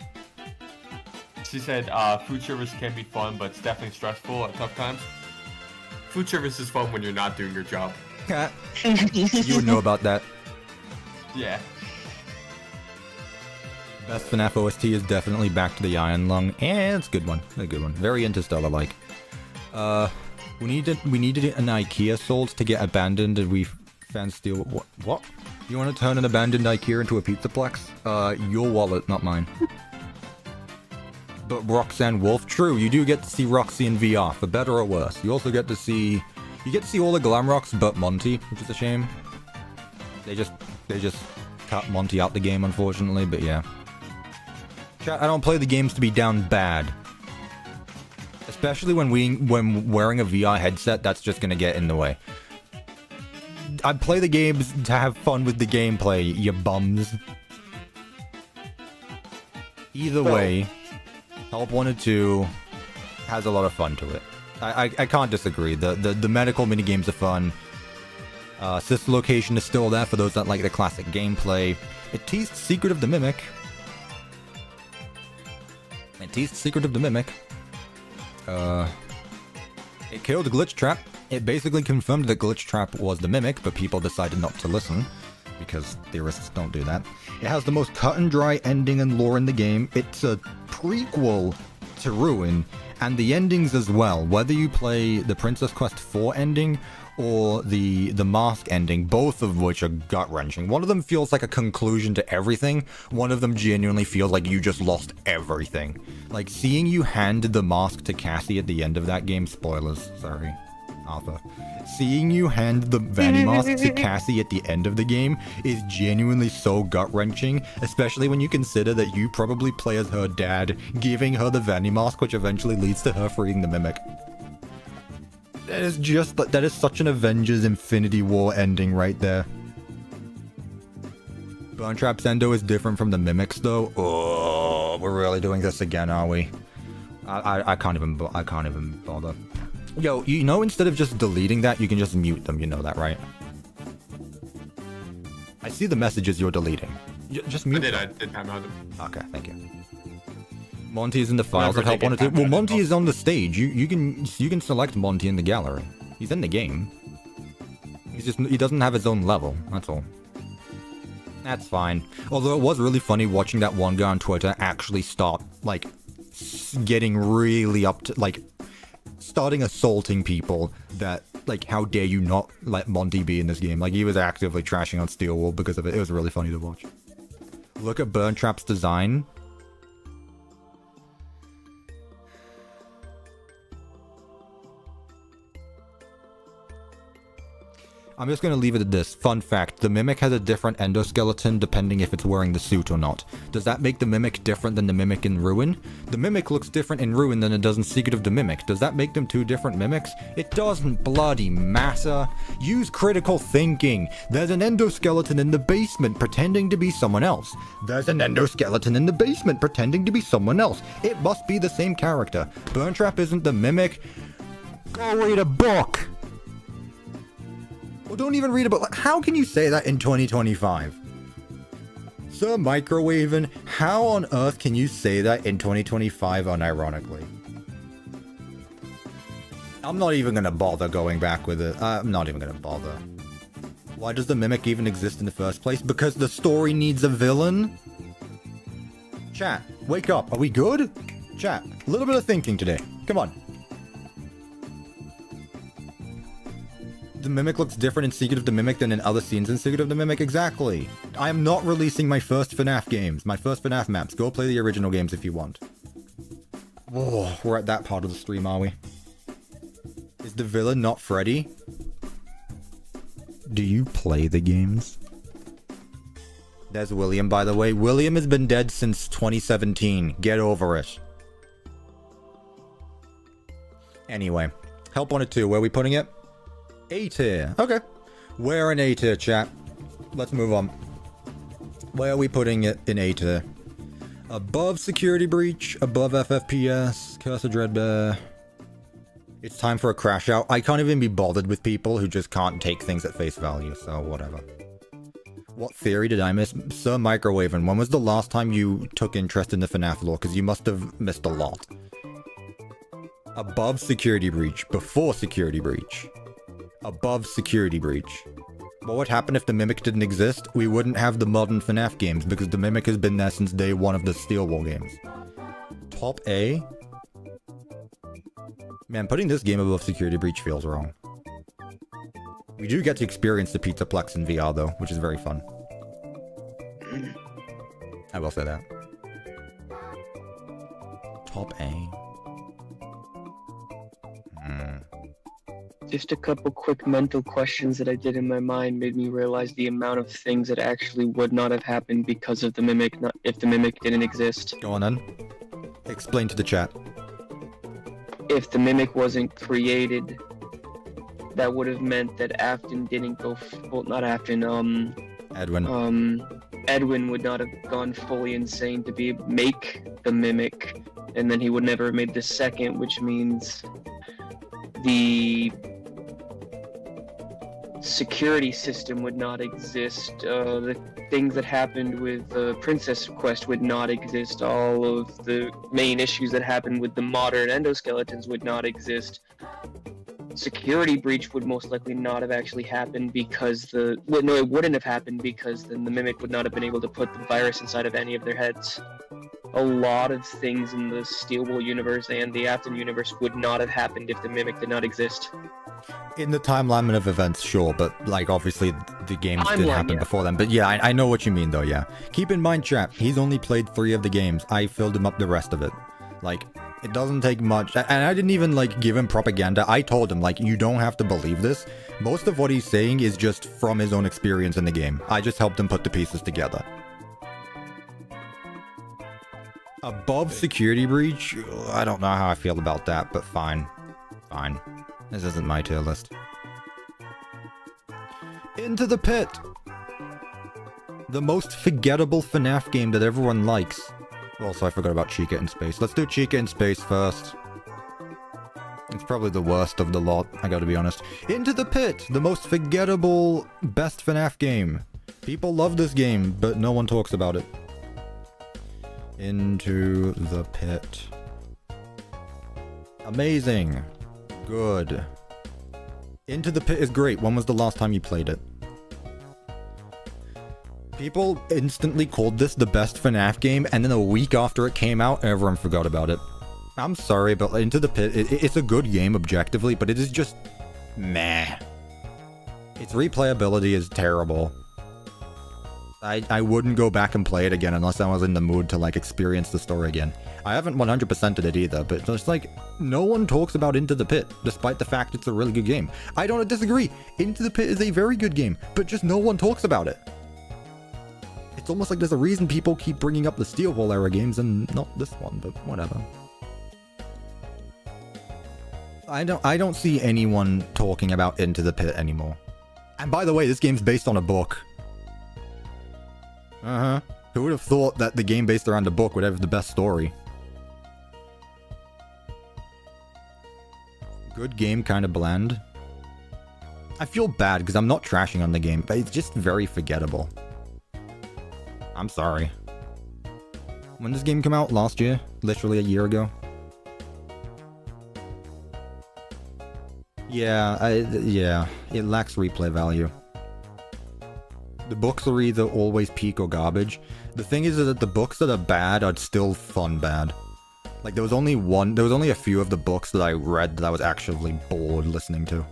She said food service can be fun, but it's definitely stressful at tough times. Food service is fun when you're not doing your job. You would know about that. Yeah. Best FNAF OST is definitely Back to the Iron Lung, and it's a good one. A good one. Very Interstellar-like. We needed an IKEA sold to get abandoned, and we found steal. What? You want to turn an abandoned IKEA into a pizzaplex? Your wallet, not mine. But Roxanne Wolf, true. You do get to see Roxy in VR, for better or worse. You also get to see, all the glam rocks, but Monty, which is a shame. They just cut Monty out the game, unfortunately. But yeah. Chat, I don't play the games to be down bad. Especially when wearing a VR headset, that's just gonna get in the way. I play the games to have fun with the gameplay, you bums. Either way, Help 1 and 2 has a lot of fun to it. I can't disagree. The medical minigames are fun. Sister Location is still there for those that like the classic gameplay. It teased Secret of the Mimic. It killed Glitch Trap. It basically confirmed that Glitch Trap was the Mimic, but people decided not to listen, because theorists don't do that. It has the most cut and dry ending and lore in the game. It's a prequel to Ruin, and the endings as well. Whether you play the Princess Quest 4 ending or the Mask ending, both of which are gut-wrenching. One of them feels like a conclusion to everything. One of them genuinely feels like you just lost everything. Like, seeing you hand the mask to Cassie at the end of that game, spoilers, sorry, Arthur. Seeing you hand the Vanny mask to Cassie at the end of the game is genuinely so gut-wrenching, especially when you consider that you probably play as her dad, giving her the Vanny mask, which eventually leads to her freeing the Mimic. That is such an Avengers Infinity War ending right there. Burn Trap's Endo is different from the Mimics though. Oh, we're really doing this again, are we? I can't even bother. Yo, you know, instead of just deleting that, you can just mute them. You know that, right? I see the messages you're deleting. Just mute them. I did time out them. Okay, thank you. Monty is in the files of Help 1 and 2. Well, Monty is on the stage. You can select Monty in the gallery. He's in the game. He doesn't have his own level. That's all. That's fine. Although it was really funny watching that one guy on Twitter actually start like getting really up to like starting assaulting people that like how dare you not let Monty be in this game. Like he was actively trashing on Steelwool because of it. It was really funny to watch. Look at Burn Trap's design. I'm just going to leave it at this. Fun fact, the Mimic has a different endoskeleton depending if it's wearing the suit or not. Does that make the Mimic different than the Mimic in Ruin? The Mimic looks different in Ruin than it does in Secret of the Mimic. Does that make them two different Mimics? It doesn't bloody matter. Use critical thinking. There's an endoskeleton in the basement pretending to be someone else. There's an endoskeleton in the basement pretending to be someone else. It must be the same character. Burn Trap isn't the Mimic. Go read a book! Well, don't even read about, like, how can you say that in 2025? Sir Microwaving, how on earth can you say that in 2025 unironically? I'm not even gonna bother going back with it. I'm not even gonna bother. Why does the Mimic even exist in the first place? Because the story needs a villain? Chat, wake up. Are we good? Chat, a little bit of thinking today. Come on. The Mimic looks different in Secret of the Mimic than in other scenes in Secret of the Mimic. Exactly. I am not releasing my first FNAF games. My first FNAF maps. Go play the original games if you want. Oh, we're at that part of the stream, are we? Is the villain not Freddy? Do you play the games? There's William, by the way. William has been dead since 2017. Get over it. Anyway, Help Wanted 2. Where are we putting it? A tier. Okay. We're in A tier, chat. Let's move on. Where are we putting it in A tier? Above Security Breach, above FFPS, Curse of Dreadbear. It's time for a crash out. I can't even be bothered with people who just can't take things at face value, so whatever. What theory did I miss? Sir Microwaving, when was the last time you took interest in the FNAF lore? Because you must have missed a lot. Above Security Breach, before Security Breach. Above Security Breach. What would happen if the Mimic didn't exist? We wouldn't have the modern FNAF games, because the Mimic has been there since day one of the Steel Wall games. Top A? Man, putting this game above Security Breach feels wrong. We do get to experience the Pizzaplex in VR, though, which is very fun. I will say that. Top A. Just a couple quick mental questions that I did in my mind made me realize the amount of things that actually would not have happened because of the Mimic, not if the Mimic didn't exist. Go on then. Explain to the chat. If the Mimic wasn't created, that would have meant that Afton didn't go full, not Afton, Edwin. Edwin would not have gone fully insane to make the Mimic, and then he would never have made the second, which means the security system would not exist. The things that happened with the Princess Quest would not exist. All of the main issues that happened with the modern endoskeletons would not exist. Security breach would most likely not have actually happened because it wouldn't have happened because then the Mimic would not have been able to put the virus inside of any of their heads. A lot of things in the Steel Wool universe and the Afton universe would not have happened if the Mimic did not exist. In the timeline of events, sure, but, like, obviously the games did happen before then. But yeah, I know what you mean, though, yeah. Keep in mind, chat, he's only played 3 of the games. I filled him up the rest of it. Like, it doesn't take much. And I didn't even, like, give him propaganda. I told him, like, you don't have to believe this. Most of what he's saying is just from his own experience in the game. I just helped him put the pieces together. Above Security Breach? I don't know how I feel about that, but fine. Fine. This isn't my tier list. Into the Pit! The most forgettable FNAF game that everyone likes. Also, I forgot about Chica in Space. Let's do Chica in Space first. It's probably the worst of the lot, I gotta be honest. Into the Pit! The most forgettable, best FNAF game. People love this game, but no one talks about it. Into the Pit. Amazing. Good. Into the Pit is great. When was the last time you played it? People instantly called this the best FNAF game, and then a week after it came out, everyone forgot about it. I'm sorry, but Into the Pit, it's a good game objectively, but it is just meh. Its replayability is terrible. I wouldn't go back and play it again unless I was in the mood to, like, experience the story again. I haven't 100%ed it either, but it's like, no one talks about Into the Pit, despite the fact it's a really good game. I don't disagree. Into the Pit is a very good game, but just no one talks about it. It's almost like there's a reason people keep bringing up the Steel Wool era games and not this one, but whatever. I don't see anyone talking about Into the Pit anymore. And by the way, this game's based on a book. Uh-huh. Who would have thought that the game based around a book would have the best story? Good game, kind of bland. I feel bad because I'm not trashing on the game, but it's just very forgettable. I'm sorry. When did this game come out? Last year? Literally a year ago? Yeah, yeah, it lacks replay value. The books are either always peak or garbage. The thing is that the books that are bad are still fun bad. Like, there was only a few of the books that I read that I was actually bored listening to.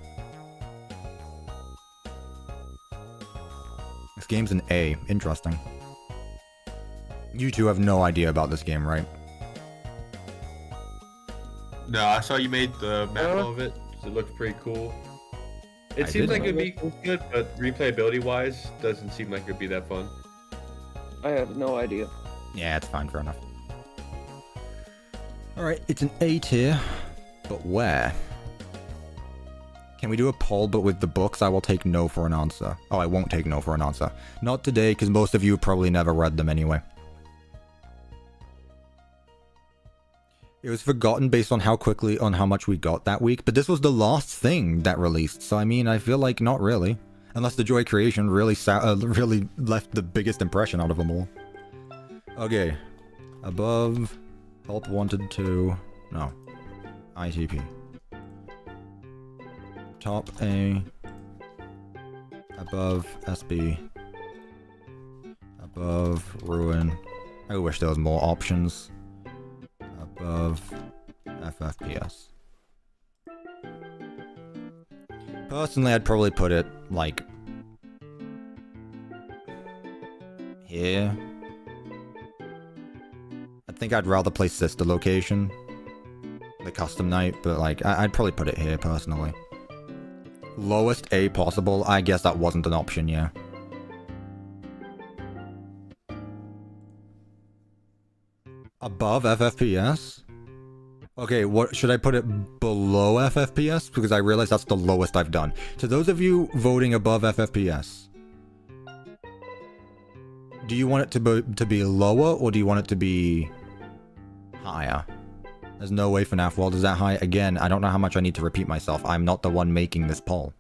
This game's an A. Interesting. You two have no idea about this game, right? No, I saw you made the map of it. It looked pretty cool. It seems like it'd be good, but replayability-wise, doesn't seem like it'd be that fun. I have no idea. Yeah, it's fine, fair enough. Alright, it's an A tier, but where? Can we do a poll, but with the books? I will take no for an answer. Oh, I won't take no for an answer. Not today, because most of you probably never read them anyway. It was forgotten based on how much we got that week, but this was the last thing that released, so I mean, I feel like not really. Unless the Joy Creation really left the biggest impression out of them all. Okay. Above, Help Wanted 2, no. ITP. Top A. Above SB. Above Ruin. I wish there was more options. Above FFPS. Personally, I'd probably put it, like, here. I think I'd rather play Sister Location, the custom night, but, like, I'd probably put it here, personally. Lowest A possible, I guess that wasn't an option, yeah. Above FFPS? Okay, what should I put it below FFPS? Because I realize that's the lowest I've done. To those of you voting above FFPS, do you want it to be lower or do you want it to be higher? There's no way FNAF World is that high. Again, I don't know how much I need to repeat myself. I'm not the one making this poll.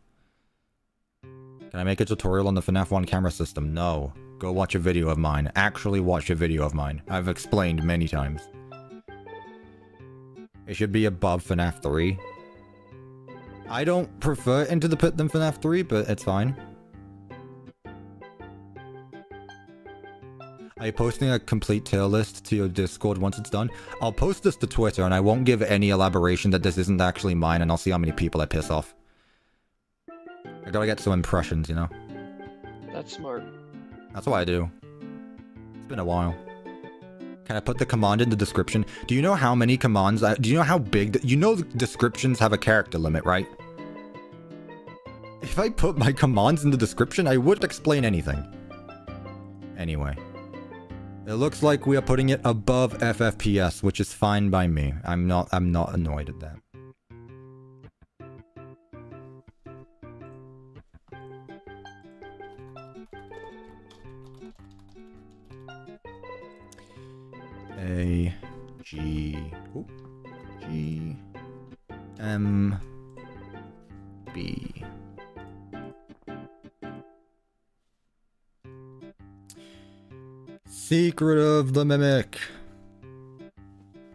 Can I make a tutorial on the FNAF 1 camera system? No. Go watch a video of mine. Actually watch a video of mine. I've explained many times. It should be above FNAF 3. I don't prefer Into the Pit than FNAF 3, but it's fine. Are you posting a complete tier list to your Discord once it's done? I'll post this to Twitter and I won't give any elaboration that this isn't actually mine and I'll see how many people I piss off. I gotta get some impressions, you know? That's smart. That's what I do. It's been a while. Can I put the command in the description? Do you know how many commands? Do you know how big? You know the descriptions have a character limit, right? If I put my commands in the description, I wouldn't explain anything. Anyway. It looks like we are putting it above FFPS, which is fine by me. I'm not annoyed at that. A G ooh, G M B. Secret of the Mimic.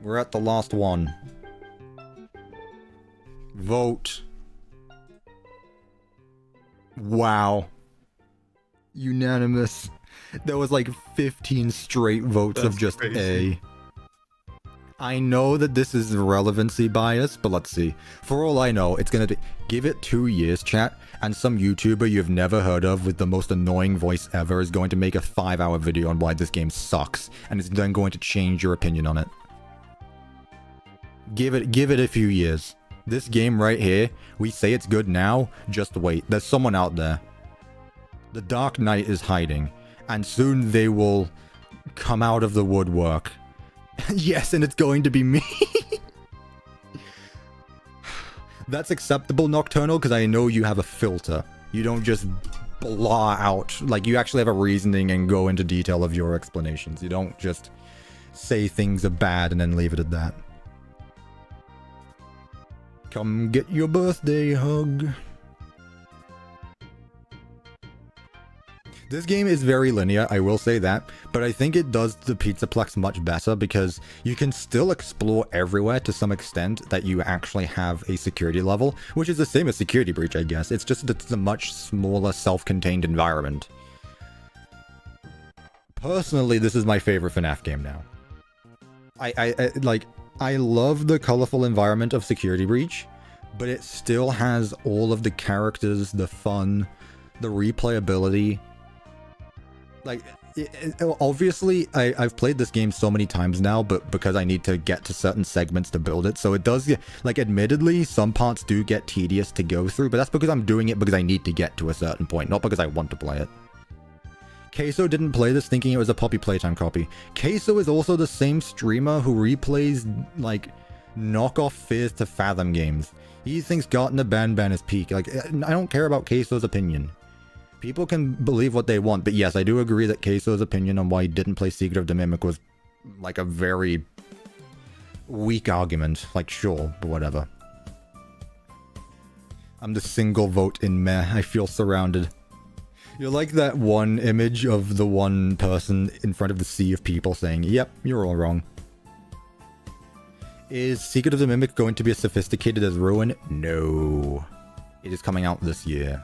We're at the last one. Vote. Wow. Unanimous. There was like 15 straight votes of just crazy. A. I know that this is relevancy bias, but let's see. For all I know, it's gonna be... Give it 2 years, chat, and some YouTuber you've never heard of with the most annoying voice ever is going to make a 5-hour video on why this game sucks, and it's then going to change your opinion on it. Give it a few years. This game right here, we say it's good now, just wait. There's someone out there. The Dark Knight is hiding, and soon they will come out of the woodwork. Yes, and it's going to be me. That's acceptable, Nocturnal, because I know you have a filter. You don't just blah out. Like, you actually have a reasoning and go into detail of your explanations. You don't just say things are bad and then leave it at that. Come get your birthday hug. This game is very linear, I will say that, but I think it does the Pizzaplex much better because you can still explore everywhere to some extent that you actually have a security level, which is the same as Security Breach, I guess. It's just that it's a much smaller, self-contained environment. Personally, this is my favorite FNAF game now. I love the colorful environment of Security Breach, but it still has all of the characters, the fun, the replayability. Like, obviously, I've played this game so many times now, but because I need to get to certain segments to build it, so it does get, like, admittedly, some parts do get tedious to go through, but that's because I'm doing it because I need to get to a certain point, not because I want to play it. Queso didn't play this thinking it was a Poppy Playtime copy. Queso is also the same streamer who replays, like, knockoff Fears to Fathom games. He thinks Garten of Banban is peak. Like, I don't care about Queso's opinion. People can believe what they want, but yes, I do agree that Queso's opinion on why he didn't play Secret of the Mimic was, like, a very weak argument. Like, sure, but whatever. I'm the single vote in meh. I feel surrounded. You're like that one image of the one person in front of the sea of people saying, yep, you're all wrong. Is Secret of the Mimic going to be as sophisticated as Ruin? No. It is coming out this year.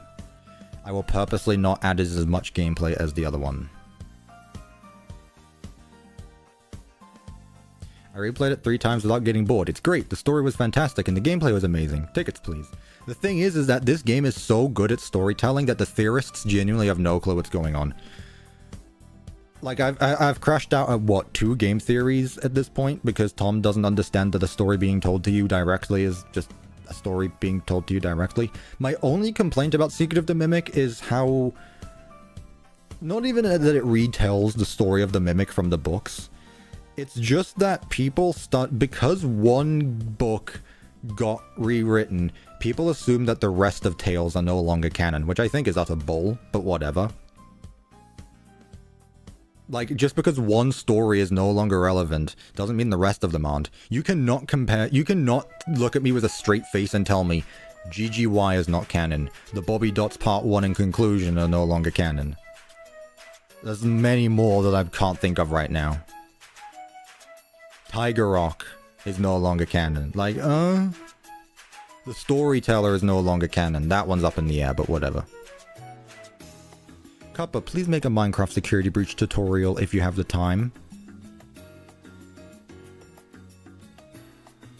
I will purposely not add as much gameplay as the other one. I replayed it 3 times without getting bored. It's great, the story was fantastic, and the gameplay was amazing. Tickets, please. The thing is that this game is so good at storytelling that the theorists genuinely have no clue what's going on. Like, I've crashed out at, what, 2 game theories at this point, because Tom doesn't understand that the story being told to you directly is just a story being told to you directly. My only complaint about Secret of the Mimic is how... not even that it retells the story of the Mimic from the books. It's just that people start... because one book got rewritten, people assume that the rest of Tales are no longer canon, which I think is utter bull, but whatever. Like, just because one story is no longer relevant doesn't mean the rest of them aren't. You cannot compare... you cannot look at me with a straight face and tell me GGY is not canon. The Bobby Dots Part 1 and Conclusion are no longer canon. There's many more that I can't think of right now. Tiger Rock is no longer canon. Like, The Storyteller is no longer canon. That one's up in the air, but whatever. Cuppa, please make a Minecraft Security Breach tutorial if you have the time.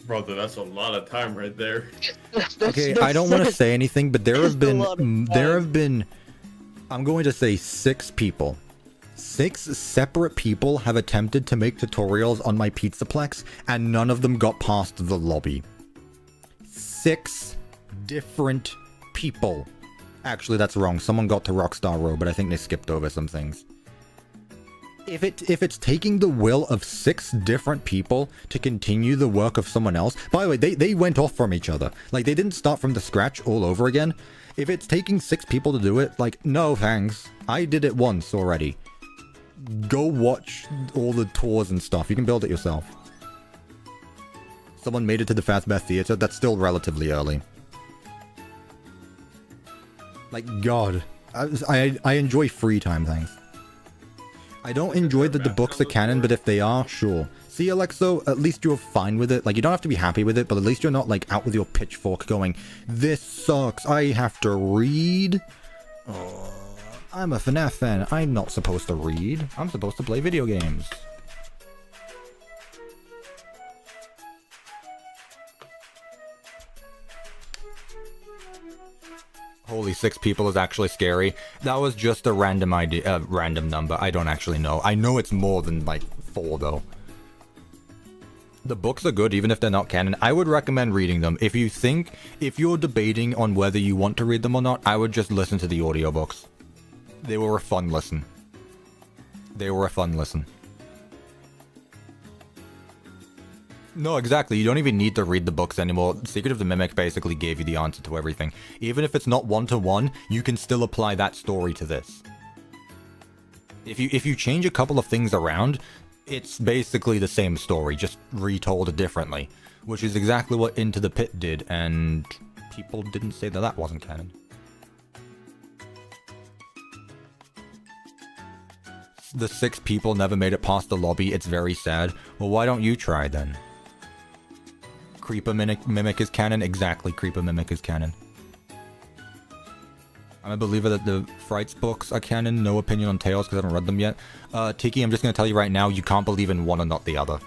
Brother, that's a lot of time right there. Okay, I don't want to say anything, but there have been, I'm going to say 6 people. 6 separate people have attempted to make tutorials on my Pizzaplex, and none of them got past the lobby. 6 different people. Actually, that's wrong. Someone got to Rockstar Row, but I think they skipped over some things. If it's taking the will of 6 different people to continue the work of someone else... By the way, they went off from each other. Like, they didn't start from the scratch all over again. If it's taking 6 people to do it, like, no thanks. I did it once already. Go watch all the tours and stuff. You can build it yourself. Someone made it to the Fazbear Theater. That's still relatively early. Like, God. I enjoy free time things. I don't enjoy that the books are canon, but if they are, sure. See, Alexo, at least you're fine with it. Like, you don't have to be happy with it, but at least you're not, like, out with your pitchfork going, this sucks, I have to read? Oh, I'm a FNAF fan. I'm not supposed to read. I'm supposed to play video games. Holy, 6 people is actually scary. That was just a random idea, random number. I don't actually know. I know it's more than, like, 4, though. The books are good, even if they're not canon. I would recommend reading them. If you're debating on whether you want to read them or not, I would just listen to the audiobooks. They were a fun listen. They were a fun listen. No, exactly. You don't even need to read the books anymore. Secret of the Mimic basically gave you the answer to everything. Even if it's not one-to-one, you can still apply that story to this. If you change a couple of things around, it's basically the same story, just retold differently. Which is exactly what Into the Pit did, and people didn't say that that wasn't canon. the 6 people never made it past the lobby. It's very sad. Well, why don't you try then? Creeper Mimic is canon? Exactly, Creeper Mimic is canon. I'm a believer that the Frights books are canon. No opinion on Tales because I haven't read them yet. Tiki, I'm just going to tell you right now, you can't believe in one and not the other.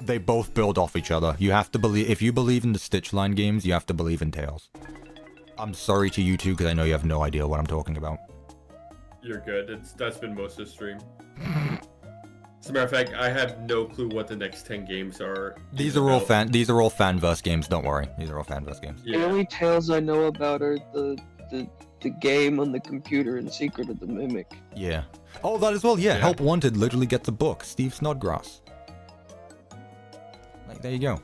They both build off each other. You have to believe... If you believe in the Stitchline games, you have to believe in Tales. I'm sorry to you two because I know you have no idea what I'm talking about. You're good. That's been most of the stream. As a matter of fact, I have no clue what the next 10 games are. These are all Fanverse games, don't worry. These are all Fanverse games. The only tales I know about are the game on the computer and Secret of the Mimic. Yeah. Oh, that as well, yeah. Help Wanted literally gets a book. Steve Snodgrass. Like, there you go.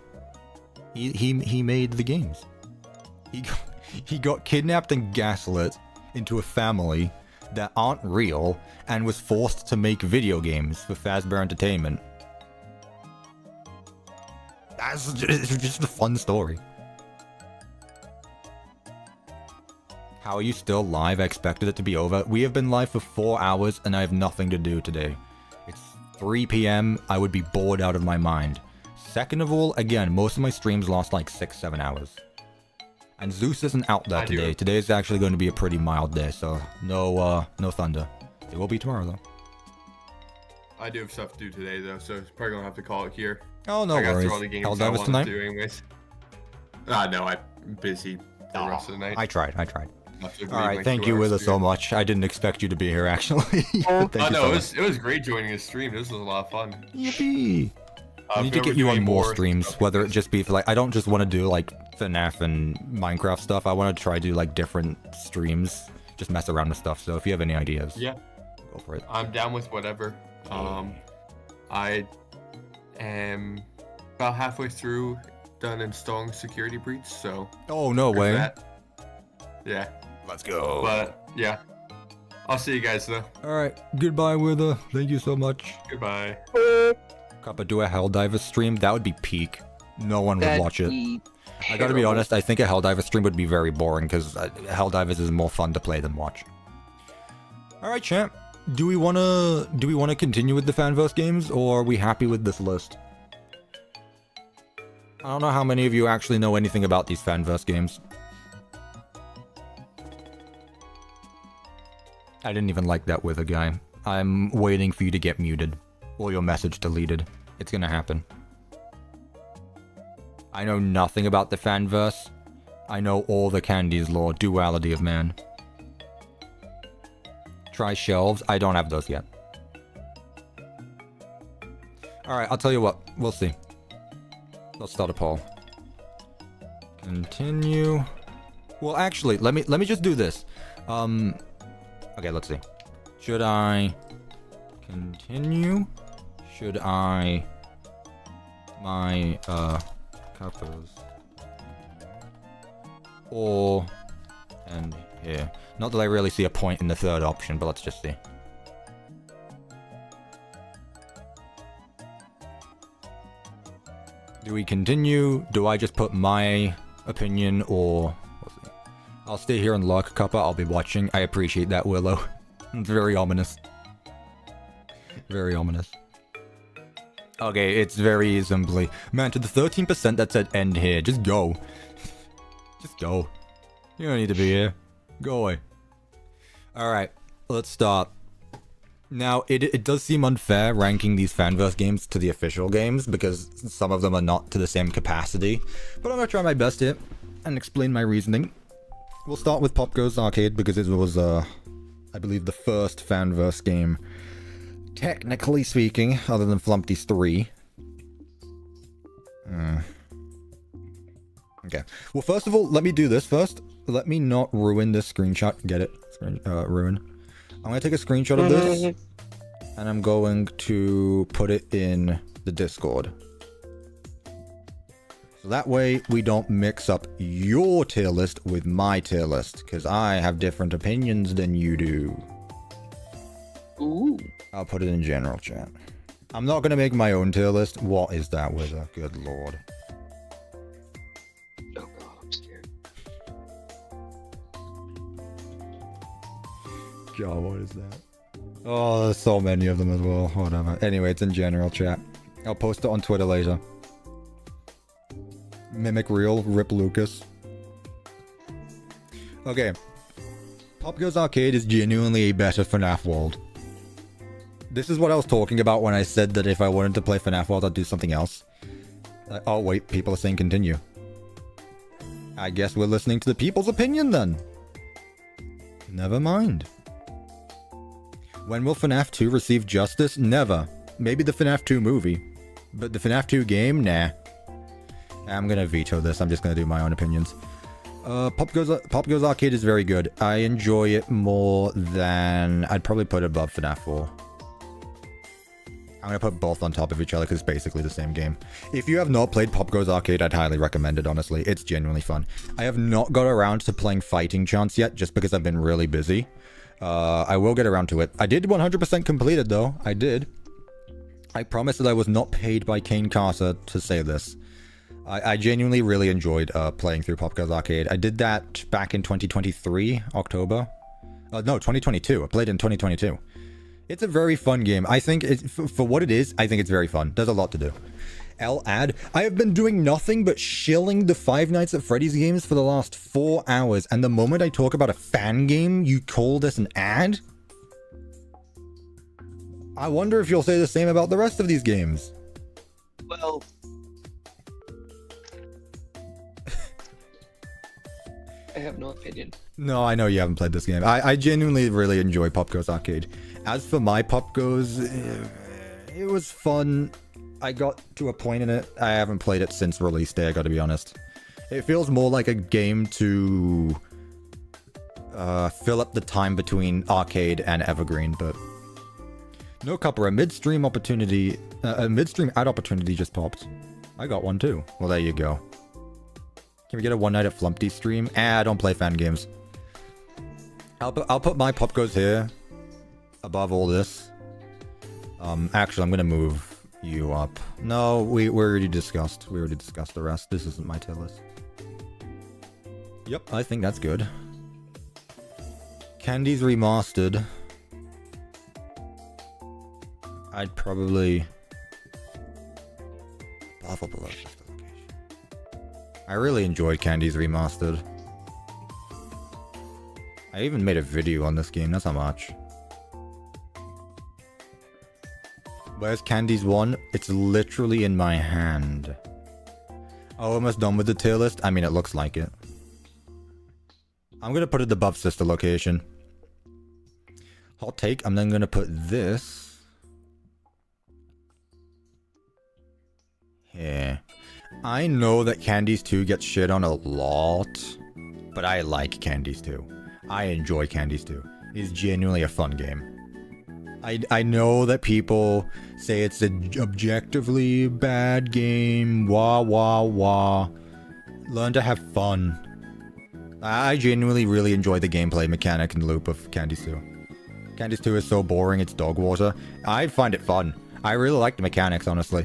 He made the games. He got kidnapped and gaslit into a family that aren't real and was forced to make video games for Fazbear Entertainment. It's just a fun story. How are you still live? I expected it to be over. We have been live for 4 hours and I have nothing to do today. It's 3 p.m. I would be bored out of my mind. Second of all, again, most of my streams last like 6-7 hours. And Zeus isn't out there today. Today is actually going to be a pretty mild day, so no thunder. It will be tomorrow though. I do have stuff to do today though, so it's probably gonna have to call it here. Oh, no worries. Helldivers tonight? Anyways. No, I'm busy the rest of the night. I tried. Alright, thank you, Wither, so much. I didn't expect you to be here, actually. Thank you so much. It was great joining the stream. This was a lot of fun. Yippee! I need to get you on more streams, whether it just be for like... I don't just want to do like FNAF and Minecraft stuff. I want to try to do like different streams. Just mess around with stuff, so if you have any ideas... Yeah. Go for it. I'm down with whatever. I am about halfway through done installing Security Breach, so... Oh, no way. Yeah. Let's go. But, yeah. I'll see you guys, though. Alright, goodbye, Wither. Thank you so much. Goodbye. Kappa, do a Helldivers stream? That would be peak. No one would watch it. I gotta be honest, I think a Helldivers stream would be very boring, because Helldivers is more fun to play than watch. Alright, champ. Do we wanna continue with the Fanverse games, or are we happy with this list? I don't know how many of you actually know anything about these Fanverse games. I didn't even like that Wither guy. I'm waiting for you to get muted. Or your message deleted. It's gonna happen. I know nothing about the Fanverse. I know all the Candy's lore, Duality of Man. Try shelves. I don't have those yet. Alright, I'll tell you what. We'll see. Let's start a poll. Continue. Well, actually, let me just do this. Okay, let's see. Should I continue? Should I my couples or and here? Not that I really see a point in the third option, but let's just see. Do we continue? Do I just put my opinion or... We'll see. I'll stay here and lurk, Cuppa. I'll be watching. I appreciate that, Willow. It's very ominous. Very ominous. Okay, it's very simply... Man, to the 13% that said end here, just go. Just go. You don't need to be here. Go away. Alright, let's start. Now, it does seem unfair ranking these Fanverse games to the official games, because some of them are not to the same capacity. But I'm gonna try my best here, and explain my reasoning. We'll start with Pop Goes Arcade, because it was, I believe, the first Fanverse game, technically speaking, other than Flumpty's 3. Okay. Well, first of all, let me do this first. Let me not ruin this screenshot. Get it? Ruin. I'm going to take a screenshot of this, and I'm going to put it in the Discord. So that way, we don't mix up your tier list with my tier list, because I have different opinions than you do. Ooh. I'll put it in general chat. I'm not going to make my own tier list. What is that, Wither? Good lord. Oh god, I'm scared. God, what is that? Oh, there's so many of them as well. Whatever. Anyway, it's in general chat. I'll post it on Twitter later. Mimic Real, Rip Lucas. Okay. Pop Goes Arcade is genuinely a better FNAF world. This is what I was talking about when I said that if I wanted to play FNAF world, I'd do something else. Oh wait, people are saying continue. I guess we're listening to the people's opinion then. Never mind. When will FNAF 2 receive justice? Never. Maybe the FNAF 2 movie. But the FNAF 2 game? Nah. I'm gonna veto this. I'm just gonna do my own opinions. Pop Goes Arcade is very good. I enjoy it more than... I'd probably put it above FNAF 4. I'm gonna put both on top of each other because it's basically the same game. If you have not played Pop Goes Arcade, I'd highly recommend it, honestly. It's genuinely fun. I have not got around to playing Fighting Chance yet, just because I've been really busy. I will get around to it. I did 100% complete it, though. I did. I promise that I was not paid by Kane Carter to say this. I genuinely really enjoyed playing through Pop Goes Arcade. I did that back in 2023, October. No, 2022. I played in 2022. It's a very fun game. I think, for what it is, I think it's very fun. There's a lot to do. Ad. I have been doing nothing but shilling the Five Nights at Freddy's games for the last 4 hours, and the moment I talk about a fan game, you call this an ad? I wonder if you'll say the same about the rest of these games. Well... I have no opinion. No, I know you haven't played this game. I genuinely really enjoy Pop Goes Arcade. As for my Pop Goes, it was fun. I got to a point in it. I haven't played it since release day, I gotta be honest. It feels more like a game to fill up the time between arcade and evergreen, but... No copper, a midstream opportunity, a midstream ad opportunity just popped. I got one too. Well, there you go. Can we get a One Night at Flumpty stream? I don't play fan games. I'll put my Pop Goes here, above all this. Actually, I'm gonna move you up. No, we already discussed. We already discussed the rest. This isn't my tier list. Yep, I think that's good. Candy's Remastered. I'd probably... above or below just the location. I really enjoyed Candy's Remastered. I even made a video on this game, that's how much. Where's Candy's 1? It's literally in my hand. Oh, almost done with the tier list? I mean, it looks like it. I'm gonna put it above Sister Location. Hot take, I'm then gonna put this... here. I know that Candies 2 gets shit on a lot, but I like Candies 2. I enjoy Candies 2. It's genuinely a fun game. I know that people say it's an objectively bad game, wah wah wah. Learn to have fun. I genuinely really enjoy the gameplay mechanic and loop of Candies 2. Candies 2 is so boring, it's dog water. I find it fun. I really like the mechanics, honestly.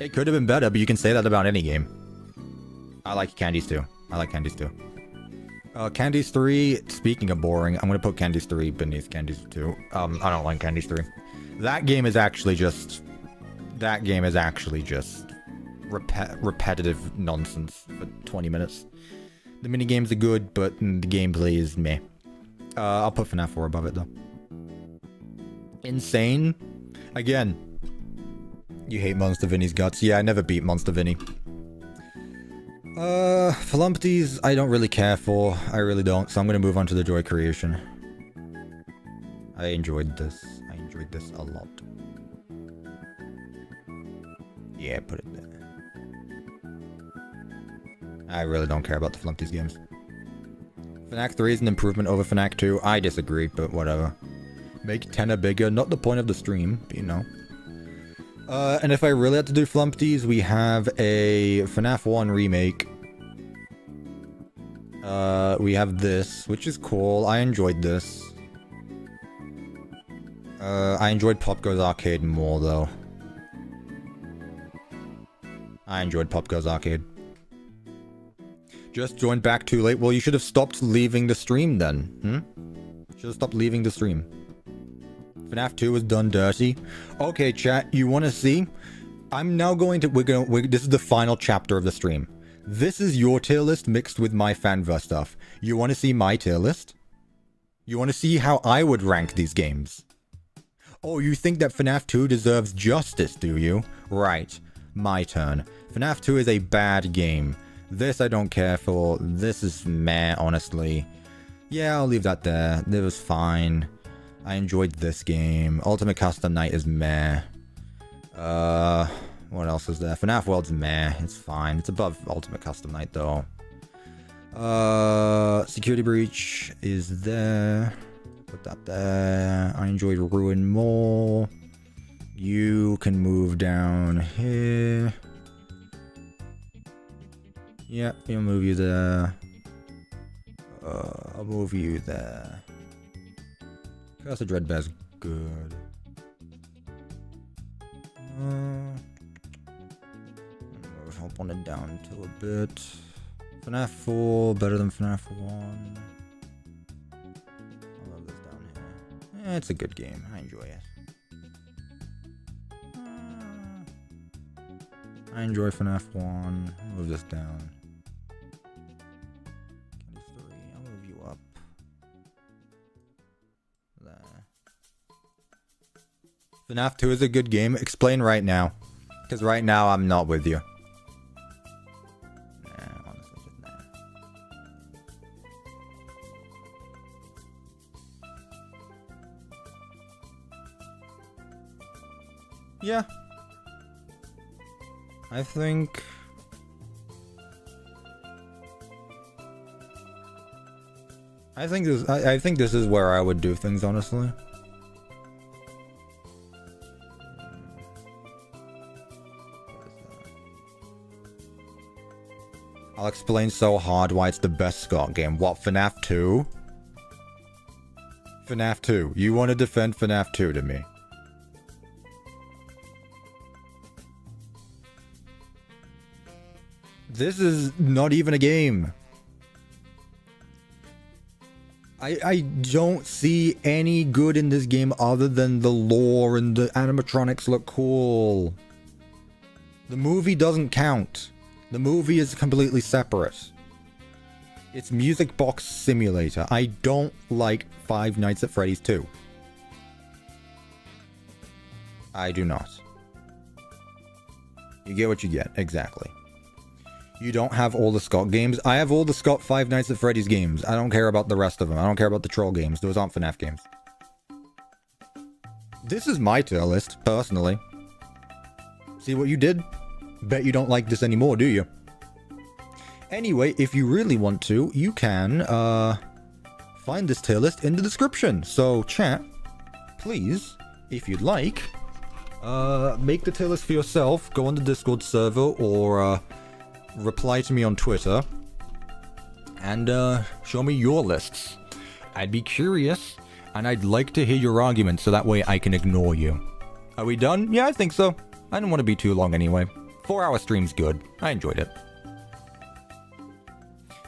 It could have been better, but you can say that about any game. I like Candies 2. I like Candies 2. Candies 3, speaking of boring, I'm gonna put Candies 3 beneath Candies 2. I don't like Candies 3. That game is actually just... repetitive nonsense for 20 minutes. The minigames are good, but the gameplay is meh. I'll put FNAF 4 above it, though. Insane? Again... You hate Monster Vinny's guts. Yeah, I never beat Monster Vinny. Flumpties, I don't really care for. I really don't, so I'm gonna move on to the Joy Creation. I enjoyed this. I enjoyed this a lot. Yeah, put it there. I really don't care about the Flumpties games. FNAF 3 is an improvement over FNAF 2. I disagree, but whatever. Make tenor bigger, not the point of the stream, but you know. And if I really had to do Flumpties, we have a FNAF 1 remake. We have this, which is cool. I enjoyed this. I enjoyed Pop Goes Arcade more, though. I enjoyed Pop Goes Arcade. Just joined back too late. Well, you should have stopped leaving the stream then. Should have stopped leaving the stream. FNAF 2 is done dirty. Okay, chat, you want to see? I'm now going to... this is the final chapter of the stream. This is your tier list mixed with my Fanverse stuff. You want to see my tier list? You want to see how I would rank these games? Oh, you think that FNAF 2 deserves justice, do you? Right. My turn. FNAF 2 is a bad game. This I don't care for. This is meh, honestly. Yeah, I'll leave that there. It was fine. I enjoyed this game. Ultimate Custom Night is meh. What else is there? FNAF World's meh. It's fine. It's above Ultimate Custom Night, though. Security Breach is there. Put that there. I enjoyed Ruin more. You can move down here. Yeah, I'll move you there. I'll move you there. Curse of Dreadbear's good. Move on it down to a bit. FNAF 4 better than FNAF 1. I love this down here. Yeah, it's a good game. I enjoy it. I enjoy FNAF 1. I'll move this down. Candy 3. I'll move you up. There. FNAF 2 is a good game. Explain right now. Because right now I'm not with you. Yeah. I think this is where I would do things, honestly. I'll explain so hard why it's the best Scott game. What, FNAF 2? FNAF 2. You want to defend FNAF 2 to me? This is not even a game. I don't see any good in this game other than the lore and the animatronics look cool. The movie doesn't count. The movie is completely separate. It's Music Box Simulator. I don't like Five Nights at Freddy's 2. I do not. You get what you get, exactly. You don't have all the Scott games. I have all the Scott Five Nights at Freddy's games. I don't care about the rest of them. I don't care about the Troll games. Those aren't FNAF games. This is my tier list, personally. See what you did? Bet you don't like this anymore, do you? Anyway, if you really want to, you can find this tier list in the description. So, chat, please, if you'd like, make the tier list for yourself. Go on the Discord server or reply to me on Twitter and show me your lists. I'd be curious and I'd like to hear your arguments so that way I can ignore you. Are we done? Yeah, I think so. I didn't want to be too long anyway. 4-hour stream's good. I enjoyed it.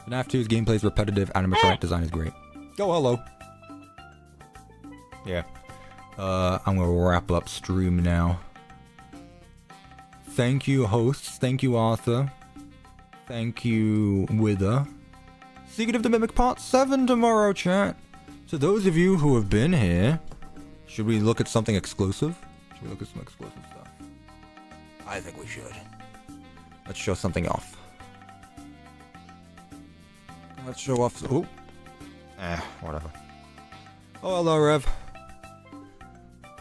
FNAF 2's gameplay is repetitive, animatronic design is great. Oh, hello. Yeah. I'm gonna wrap up stream now. Thank you, hosts. Thank you, Arthur. Thank you, Wither. Secret of the Mimic Part 7 tomorrow, chat. To those of you who have been here, should we look at something exclusive? Should we look at some exclusive stuff? I think we should. Let's show something off. Let's show off... Oh. Whatever. Oh, hello, Rev.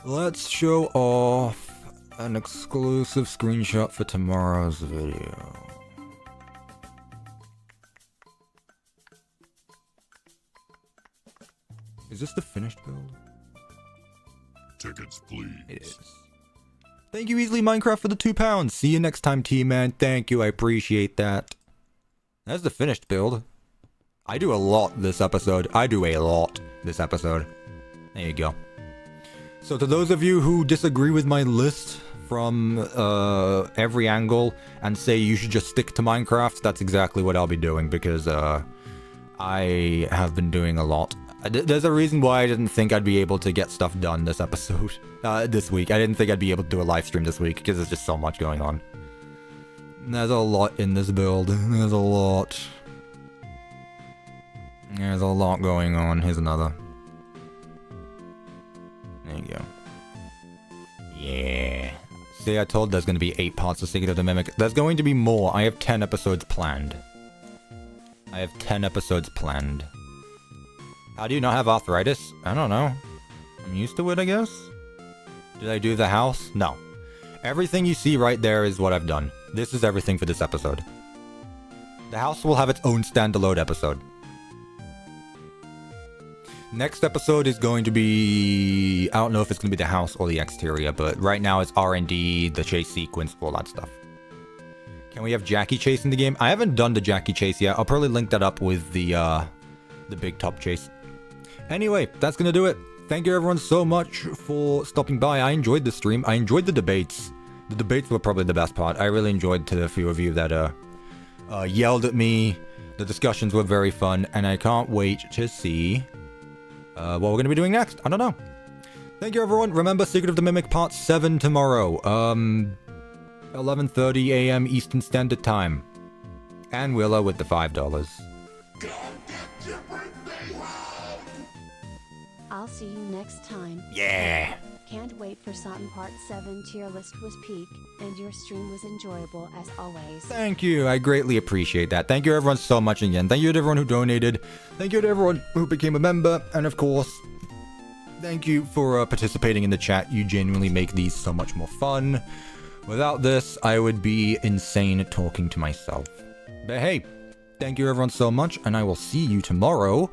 Let's show off an exclusive screenshot for tomorrow's video. Is this the finished build? Tickets, please. It is. Thank you, Easily Minecraft, for the £2. See you next time, T-Man. Thank you, I appreciate that. That's the finished build. I do a lot this episode. There you go. So to those of you who disagree with my list from every angle and say you should just stick to Minecraft, that's exactly what I'll be doing because I have been doing a lot. There's a reason why I didn't think I'd be able to get stuff done this episode, this week. I didn't think I'd be able to do a live stream this week because there's just so much going on. There's a lot in this build. There's a lot. There's a lot going on. Here's another. There you go. Yeah. See, I told there's going to be 8 parts of Secret of the Mimic. There's going to be more. I have 10 episodes planned. I have 10 episodes planned. How do you not have arthritis? I don't know. I'm used to it, I guess? Did I do the house? No. Everything you see right there is what I've done. This is everything for this episode. The house will have its own standalone episode. Next episode is going to be... I don't know if it's going to be the house or the exterior, but right now it's R&D, the chase sequence, all that stuff. Can we have Jackie chase in the game? I haven't done the Jackie chase yet. I'll probably link that up with the big top chase. Anyway, that's going to do it. Thank you everyone so much for stopping by. I enjoyed the stream. I enjoyed the debates. The debates were probably the best part. I really enjoyed to the few of you that yelled at me. The discussions were very fun, and I can't wait to see what we're going to be doing next. I don't know. Thank you everyone. Remember, Secret of the Mimic Part 7 tomorrow. 11:30 a.m. Eastern Standard Time. And Willow with the $5. I'll see you next time. Yeah. Can't wait for Sutton Part 7 tier list was peak, and your stream was enjoyable as always. Thank you. I greatly appreciate that. Thank you everyone so much again. Thank you to everyone who donated. Thank you to everyone who became a member. And of course, thank you for participating in the chat. You genuinely make these so much more fun. Without this, I would be insane talking to myself. But hey, thank you everyone so much, and I will see you tomorrow.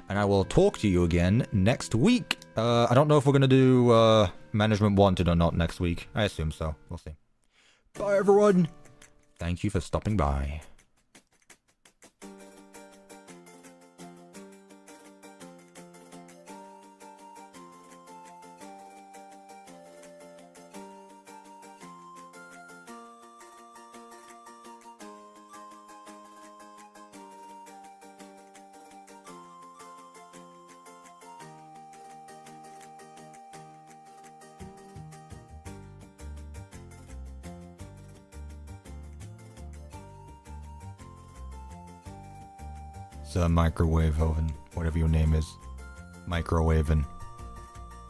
And I will talk to you again next week. I don't know if we're going to do Management Wanted or not next week. I assume so. We'll see. Bye, everyone. Thank you for stopping by. It's a microwave oven, whatever your name is. Microwaving.